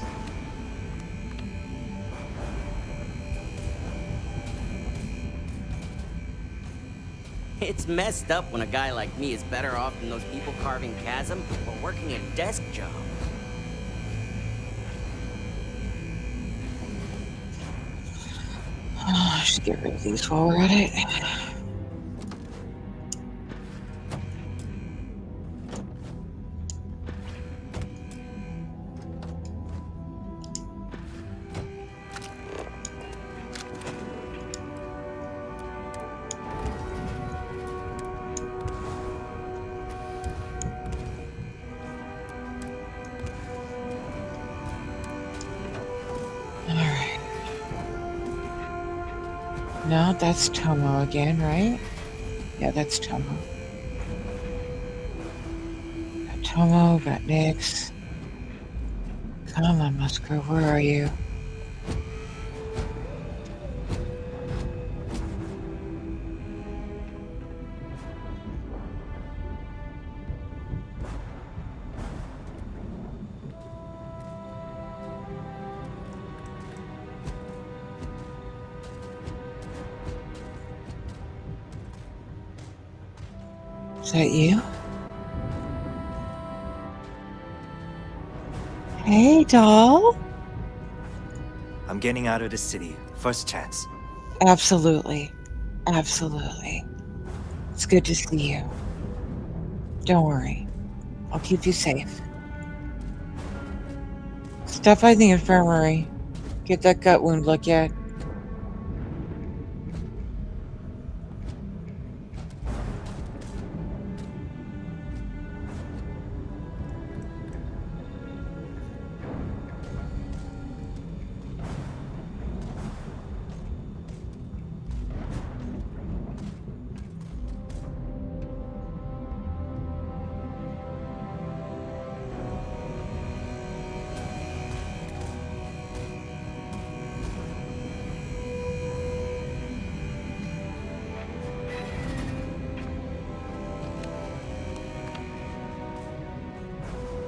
It's messed up when a guy like me is better off than those people carving Chasm or working a desk job. Oh, just get rid of these while we're at it. No, that's Tomo again, right? Yeah, that's Tomo. Got Tomo, got Nix. Come on, Musgrove, where are you? Is that you? Hey, doll. I'm getting out of the city. First chance. Absolutely. Absolutely. It's good to see you. Don't worry. I'll keep you safe. Stop by the infirmary. Get that gut wound looked at.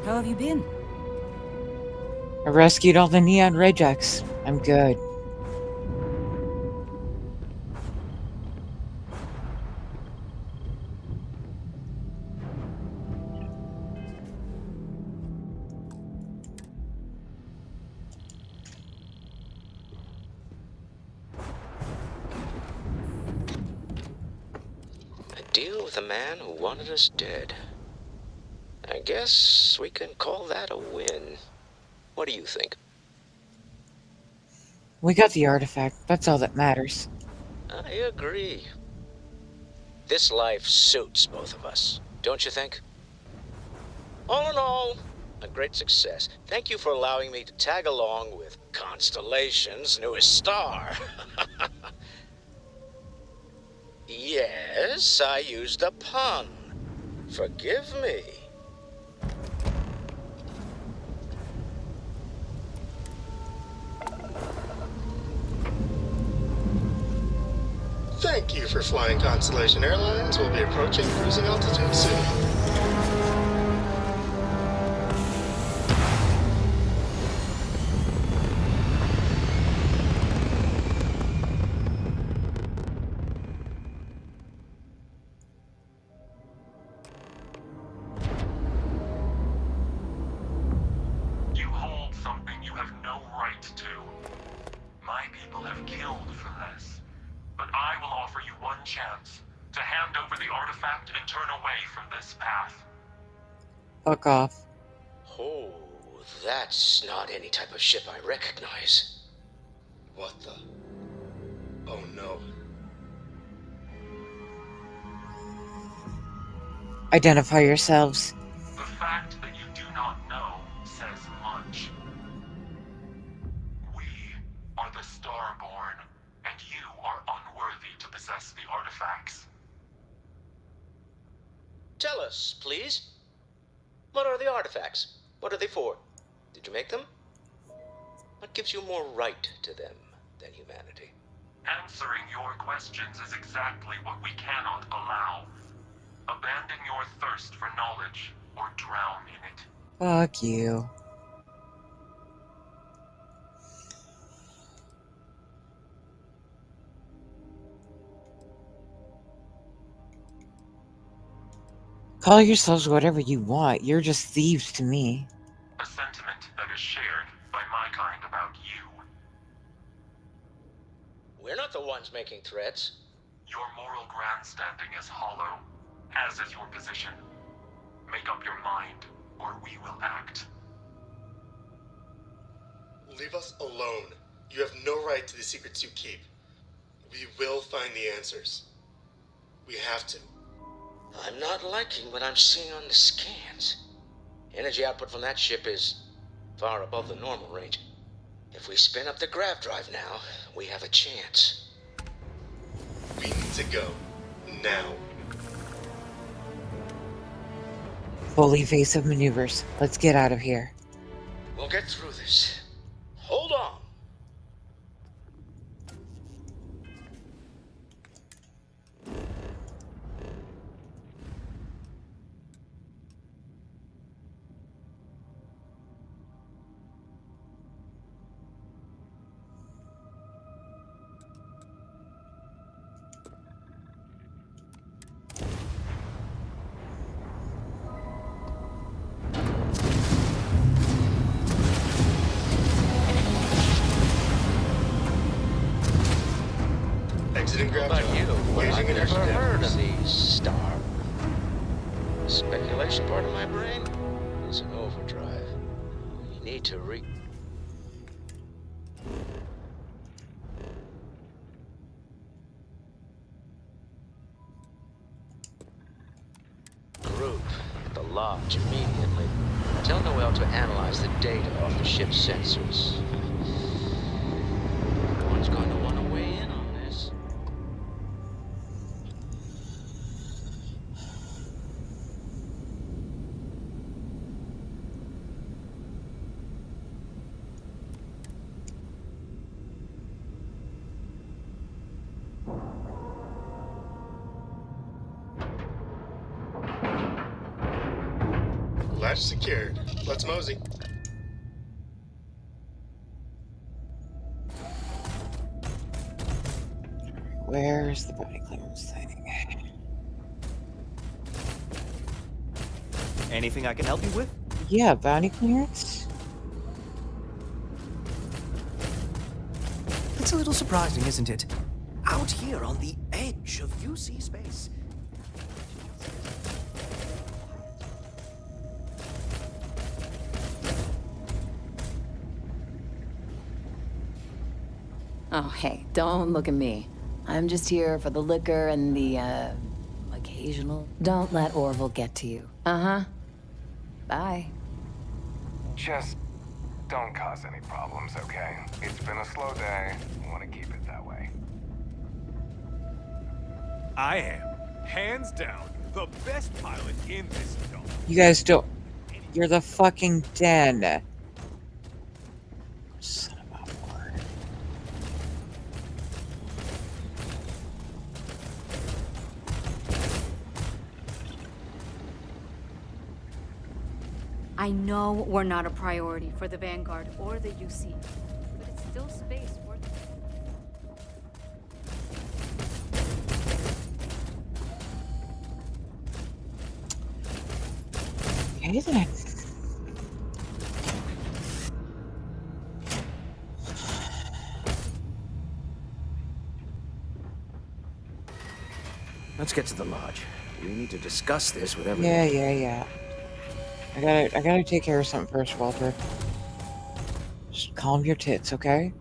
How have you been? I rescued all the neon rejects. I'm good. A deal with a man who wanted us dead. I guess we can call that a win. What do you think? We got the artifact. That's all that matters. I agree. This life suits both of us, don't you think? All in all, A great success. Thank you for allowing me to tag along with Constellation's newest star. Yes, I used a pun. Forgive me. Thank you for flying Constellation Airlines. We'll be approaching cruising altitude soon. You hold something you have no right to. My people have killed for this. But I will offer you one chance to hand over the artifact and turn away from this path. Fuck off. Oh, that's not any type of ship I recognize. What the? Oh no. Identify yourselves. The fact that you do not know says much. We are the Starborn, and you are unworthy to possess the artifacts. Tell us, please. What are the artifacts? What are they for? Did you make them? What gives you more right to them than humanity? Answering your questions is exactly what we cannot allow. Abandon your thirst for knowledge, or drown in it. Fuck you. Call yourselves whatever you want. You're just thieves to me. A sentiment that is shared by my kind about you. We're not the ones making threats. Your moral grandstanding is hollow, as is your position. Make up your mind, or we will act. Leave us alone. You have no right to the secrets you keep. We will find the answers. We have to. I'm not liking what I'm seeing on the scans. Energy output from that ship is far above the normal range. If we spin up the grav drive now, we have a chance. We need to go. Now. Full evasive maneuvers. Let's get out of here. We'll get through this. Hold on. Exiting How grab about drive. you? Well, Engaging I've inertia never heard of dampers. these star. Speculation part of my brain is in overdrive. We need to group at the lodge immediately. Tell Noel to analyze the data off the ship's sensors. Everyone's going to want to weigh in on this. Latch secured. Let's mosey. Where's the body clearance thing? Anything I can help you with? Yeah, body clearance? It's a little surprising, isn't it? Out here on the edge of UC space. Oh, hey, don't look at me. I'm just here for the liquor and the, occasional. Don't let Orville get to you. Uh-huh. Bye. Just don't cause any problems, okay? It's been a slow day. I want to keep it that way. I am, hands down, the best pilot in this dome. You guys don't. You're the fucking den. Son of a whore. I know we're not a priority for the Vanguard or the UC, but it's still space worth. Okay then. Let's get to the lodge. We need to discuss this with everyone. Yeah. I gotta take care of something first, Walter. Just calm your tits, okay?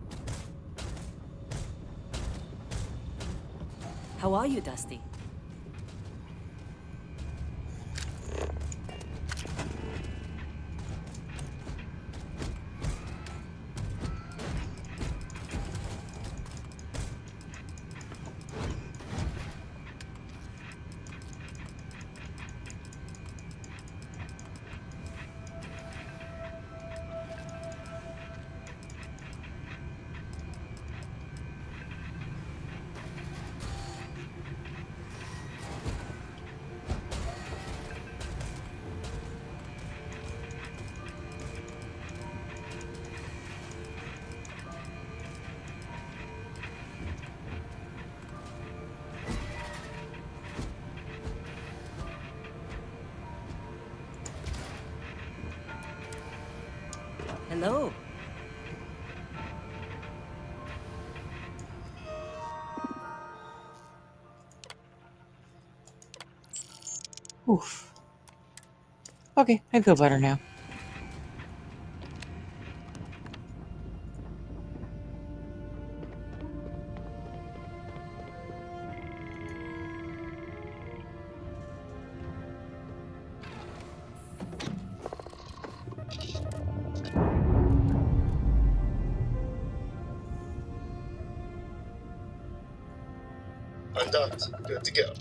How are you, Dusty? Hello. Oof. Okay, I feel better now. Undocked. Good to go.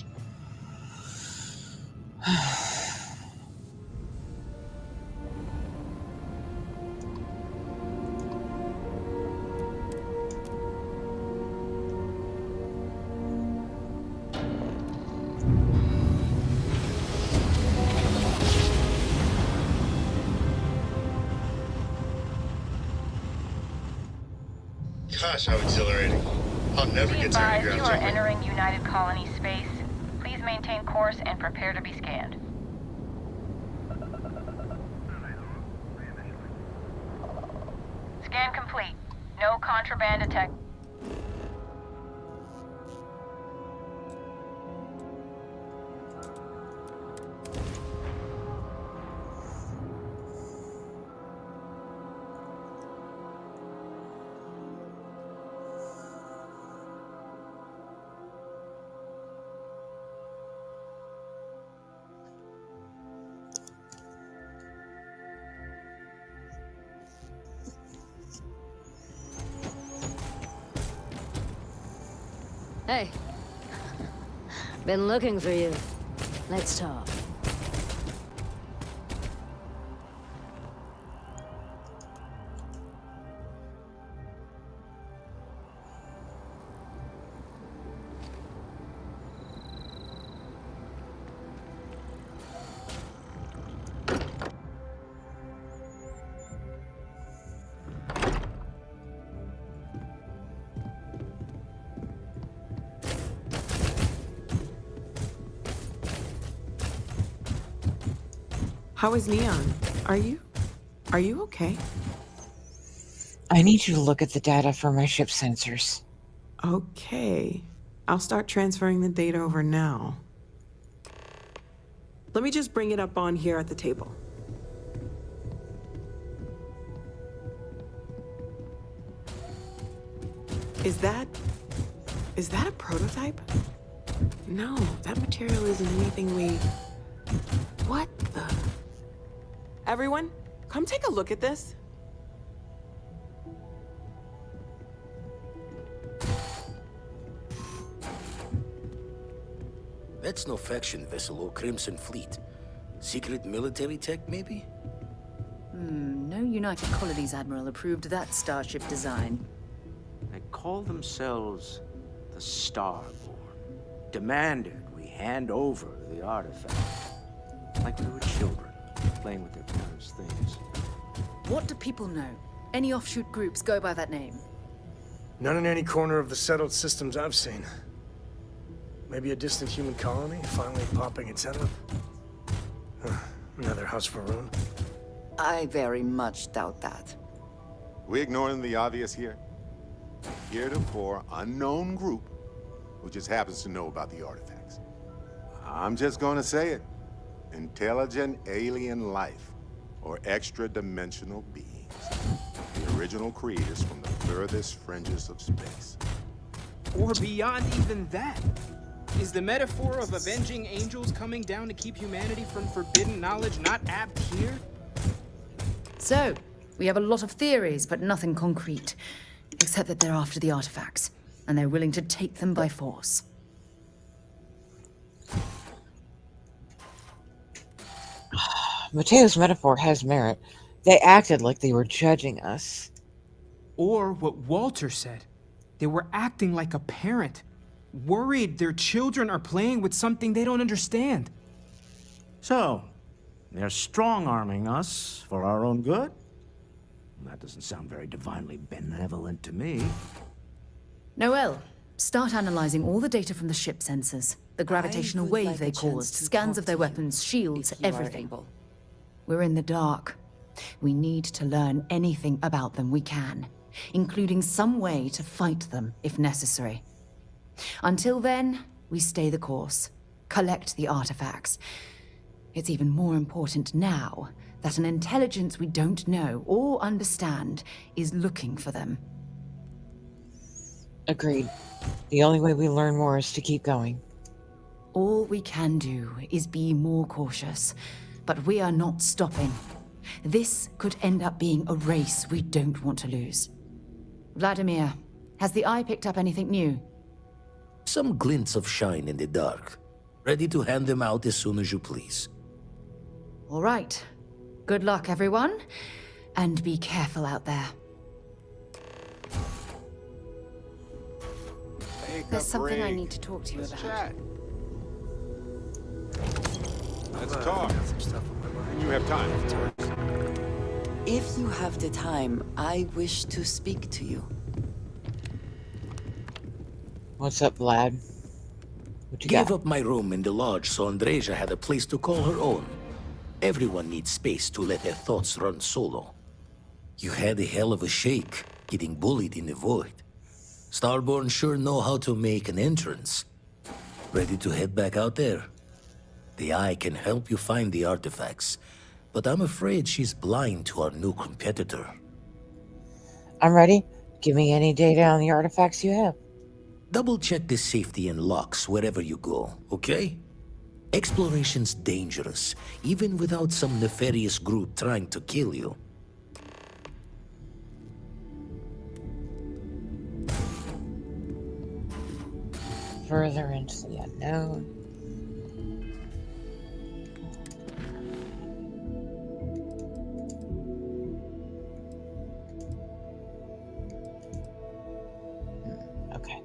Gosh, how exhilarating. I'll never Be get tired of advised, you ground are jumping. entering United Colony space. Please maintain course and prepare to be scanned. Scan complete. No contraband detected. Hey. Been looking for you. Let's talk. How is Neon? Are you okay? I need you to look at the data for my ship sensors. Okay. I'll start transferring the data over now. Let me just bring it up on here at the table. Is that a prototype? No, that material isn't anything we... What the... Everyone, Come take a look at this. That's no faction vessel or Crimson Fleet. Secret military tech, maybe? No United Colonies Admiral approved that starship design. They call themselves the Starborn. Demanded we hand over the artifact. Like we were children, playing with their parents' things. What do people know? Any offshoot groups go by that name? None in any corner of the settled systems I've seen. Maybe a distant human colony finally popping its head up. Another house for Rune. I very much doubt that. We ignoring the obvious here? Heretofore unknown group who just happens to know about the artifacts. I'm just gonna say it. Intelligent alien life, or extra-dimensional beings. The original creators from the furthest fringes of space. Or beyond even that. Is the metaphor of avenging angels coming down to keep humanity from forbidden knowledge not apt here? So, we have a lot of theories, but nothing concrete. Except that they're after the artifacts, and they're willing to take them by force. Mateo's metaphor has merit. They acted like they were judging us. Or what Walter said. They were acting like a parent. Worried their children are playing with something they don't understand. So, they're strong-arming us for our own good? That doesn't sound very divinely benevolent to me. Noel, start analyzing all the data from the ship sensors. The gravitational would wave like they a chance caused, to scans talk of their to you, weapons, shields, if you are everything. able. We're in the dark. We need to learn anything about them we can, including some way to fight them if necessary. Until then, we stay the course, collect the artifacts. It's even more important now that an intelligence we don't know or understand is looking for them. Agreed. The only way we learn more is to keep going. All we can do is be more cautious, but we are not stopping. This could end up being a race we don't want to lose. Vladimir, has the Eye picked up anything new? Some glints of shine in the dark. Ready to hand them out as soon as you please. All right. Good luck, everyone. And be careful out there. There's something I need to talk to you about. Chat. Let's talk. You have time. If you have the time, I wish to speak to you. What's up, Vlad? What you Gave got? up my room in the lodge so Andreja had a place to call her own. Everyone needs space to let their thoughts run solo. You had a hell of a shake, getting bullied in the void. Starborn sure know how to make an entrance. Ready to head back out there? The Eye can help you find the artifacts, but I'm afraid she's blind to our new competitor. I'm ready. Give me any data on the artifacts you have. Double-check the safety and locks wherever you go, okay? Exploration's dangerous, even without some nefarious group trying to kill you. Further into the unknown. Okay.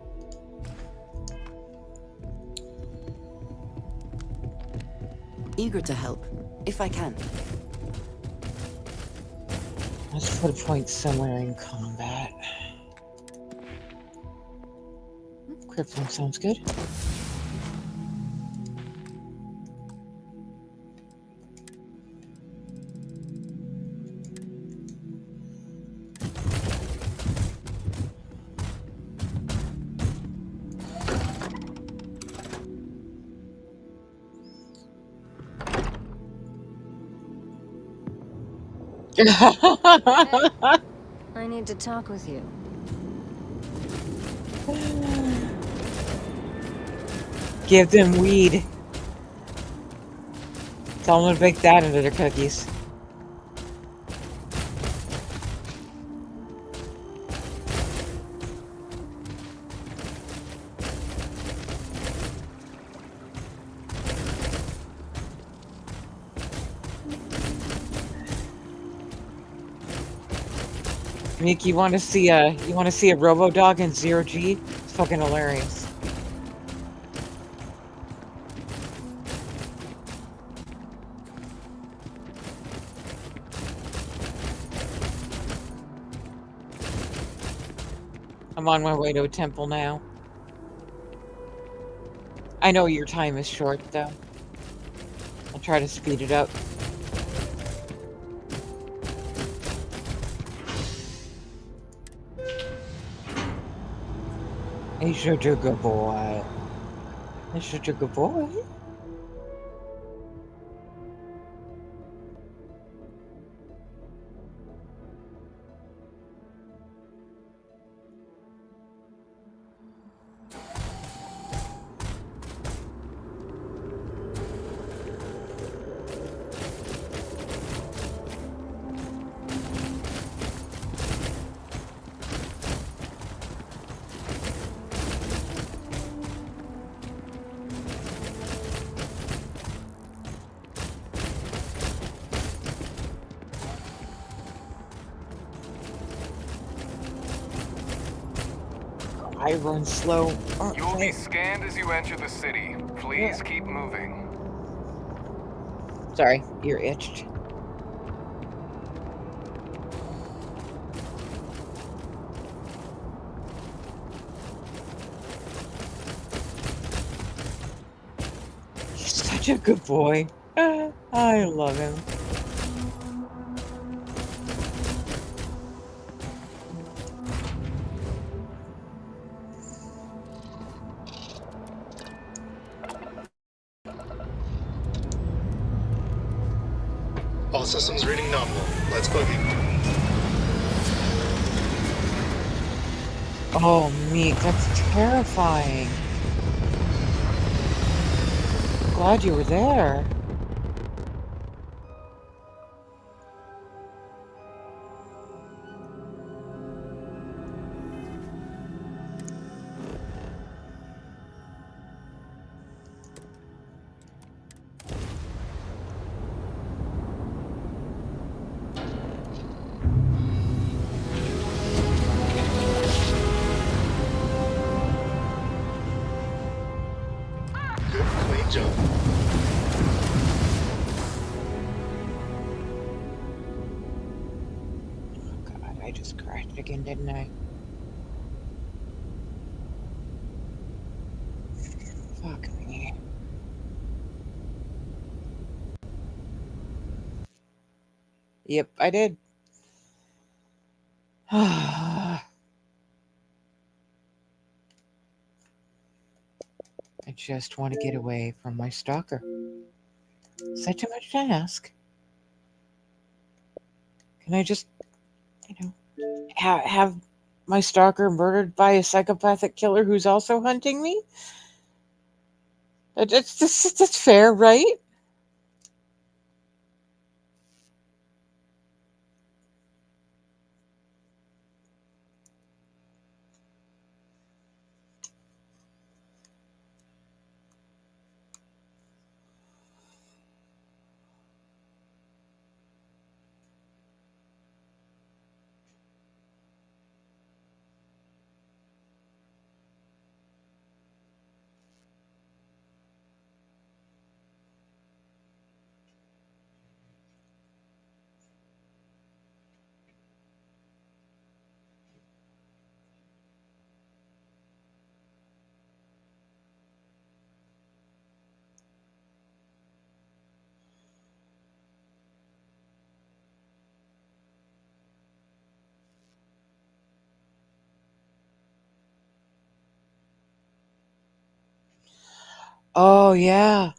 Eager to help, if I can. Let's put a point somewhere in combat. Crippling sounds good. I need to talk with you. Give them weed. Tell them to bake that into their cookies. Nick, you want to see a Robo Dog in 0G? It's fucking hilarious. I'm on my way to a temple now. I know your time is short, though. I'll try to speed it up. He's such a good boy. He's such a good boy. I run slow. You'll be scanned as you enter the city. Please keep moving. Sorry, you're itched. He's such a good boy. I love him. All systems reading nominal. Let's boogie. Oh, Meek, that's terrifying. Glad you were there. Good, clean jump. God, I just crashed again, didn't I? Fuck me. Yep, I did. I just want to get away from my stalker. Is that too much to ask? Can I just, have my stalker murdered by a psychopathic killer who's also hunting me? That's fair, right? Oh, yeah.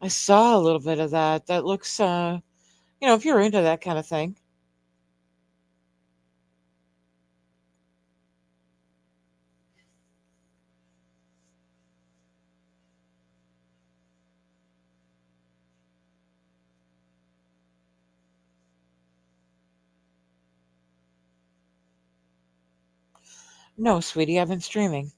I saw a little bit of that. That looks, if you're into that kind of thing. No, sweetie, I've been streaming.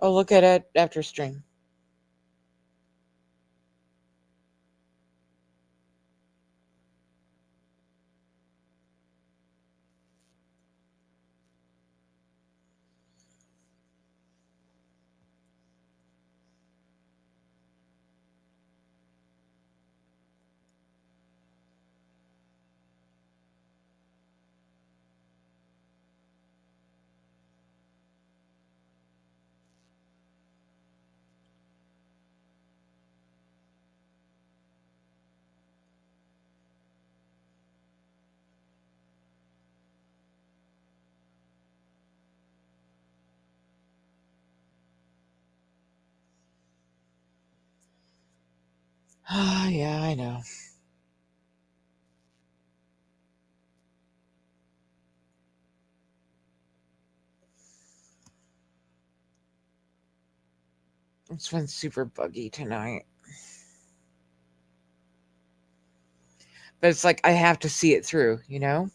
Oh, look at it after stream. Yeah, I know. It's been super buggy tonight. But it's like I have to see it through, you know?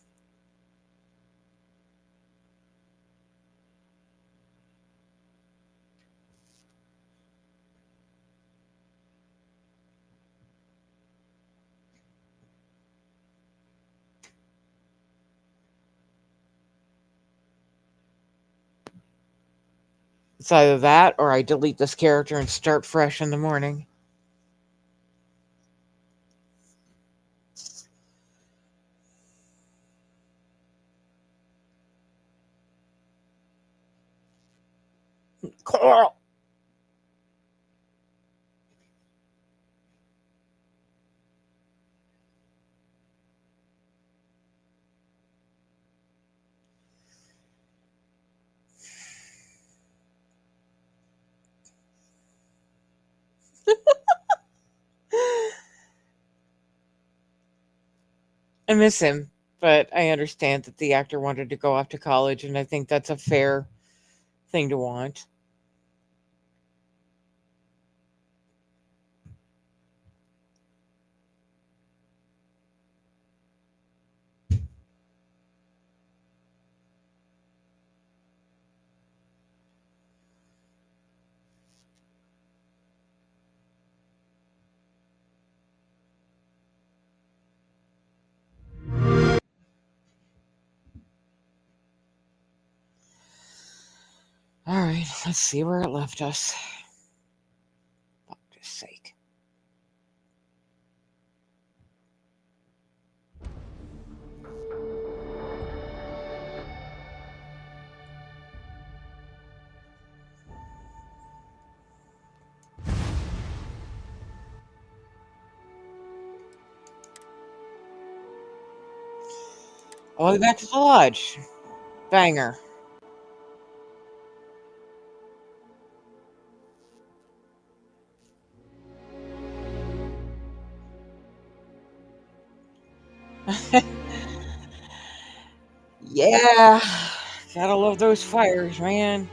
It's either that or I delete this character and start fresh in the morning. Carl! I miss him, but I understand that the actor wanted to go off to college, and I think that's a fair thing to want. All right, let's see where it left us. For fuck's sake. All the way back to the lodge. Banger. Yeah. Gotta love those fires, man.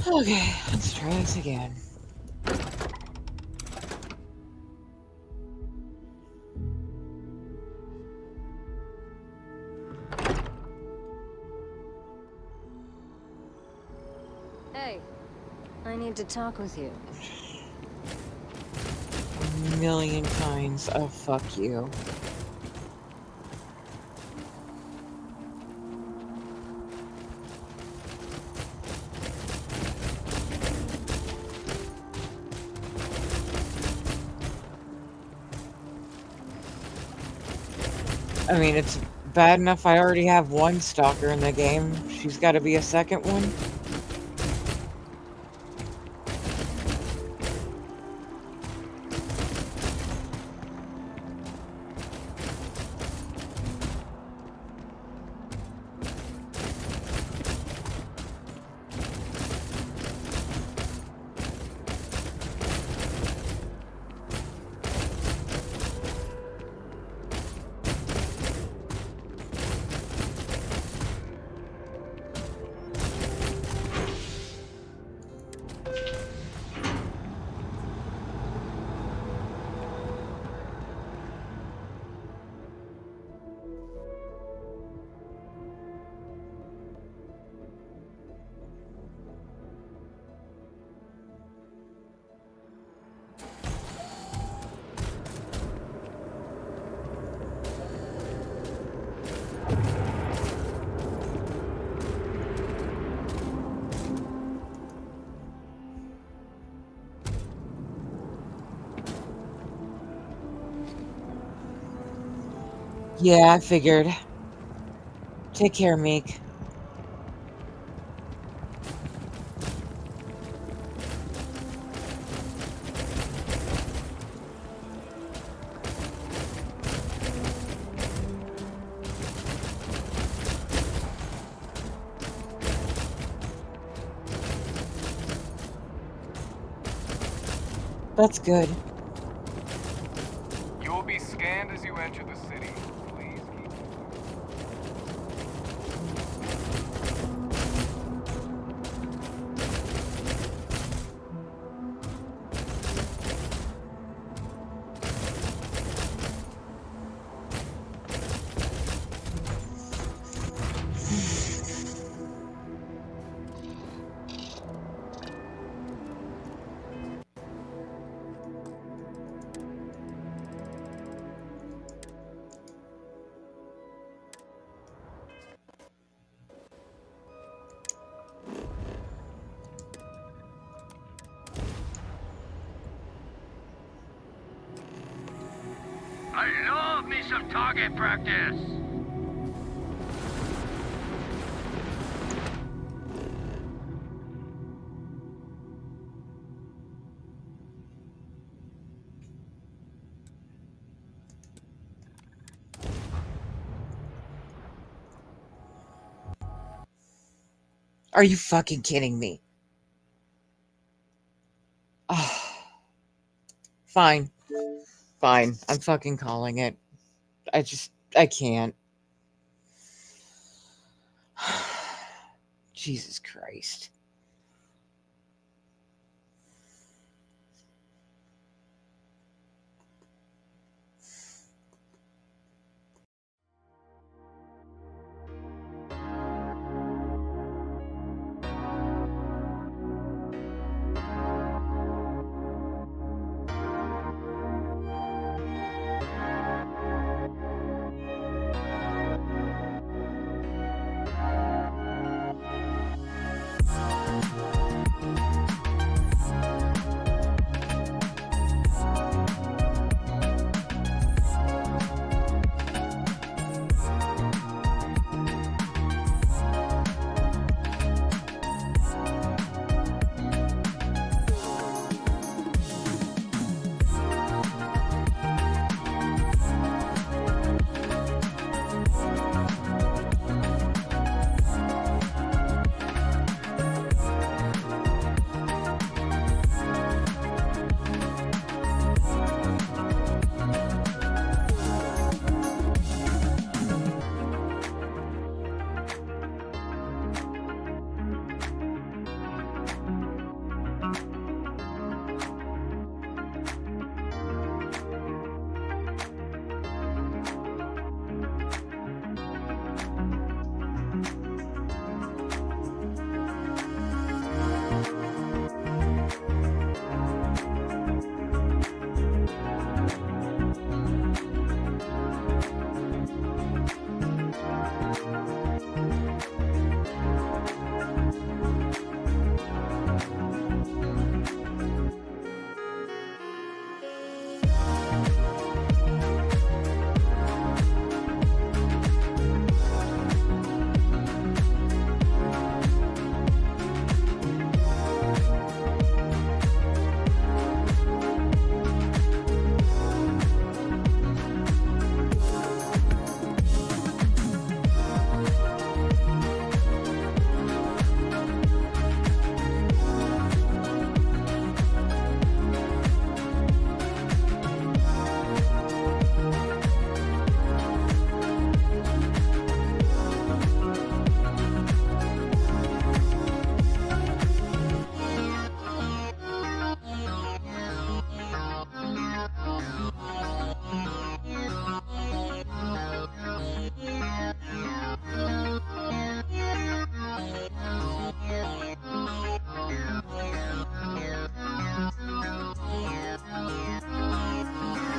Okay, let's try this again. Hey, I need to talk with you. A million kinds of fuck you. I mean, it's bad enough I already have one stalker in the game. She's got to be a second one. Yeah, I figured. Take care, Meek. That's good. You will be scanned as you enter the city. Please keep I love me some target practice. Are you fucking kidding me? Oh. Fine. Fine. I'm fucking calling it. I can't. Jesus Christ.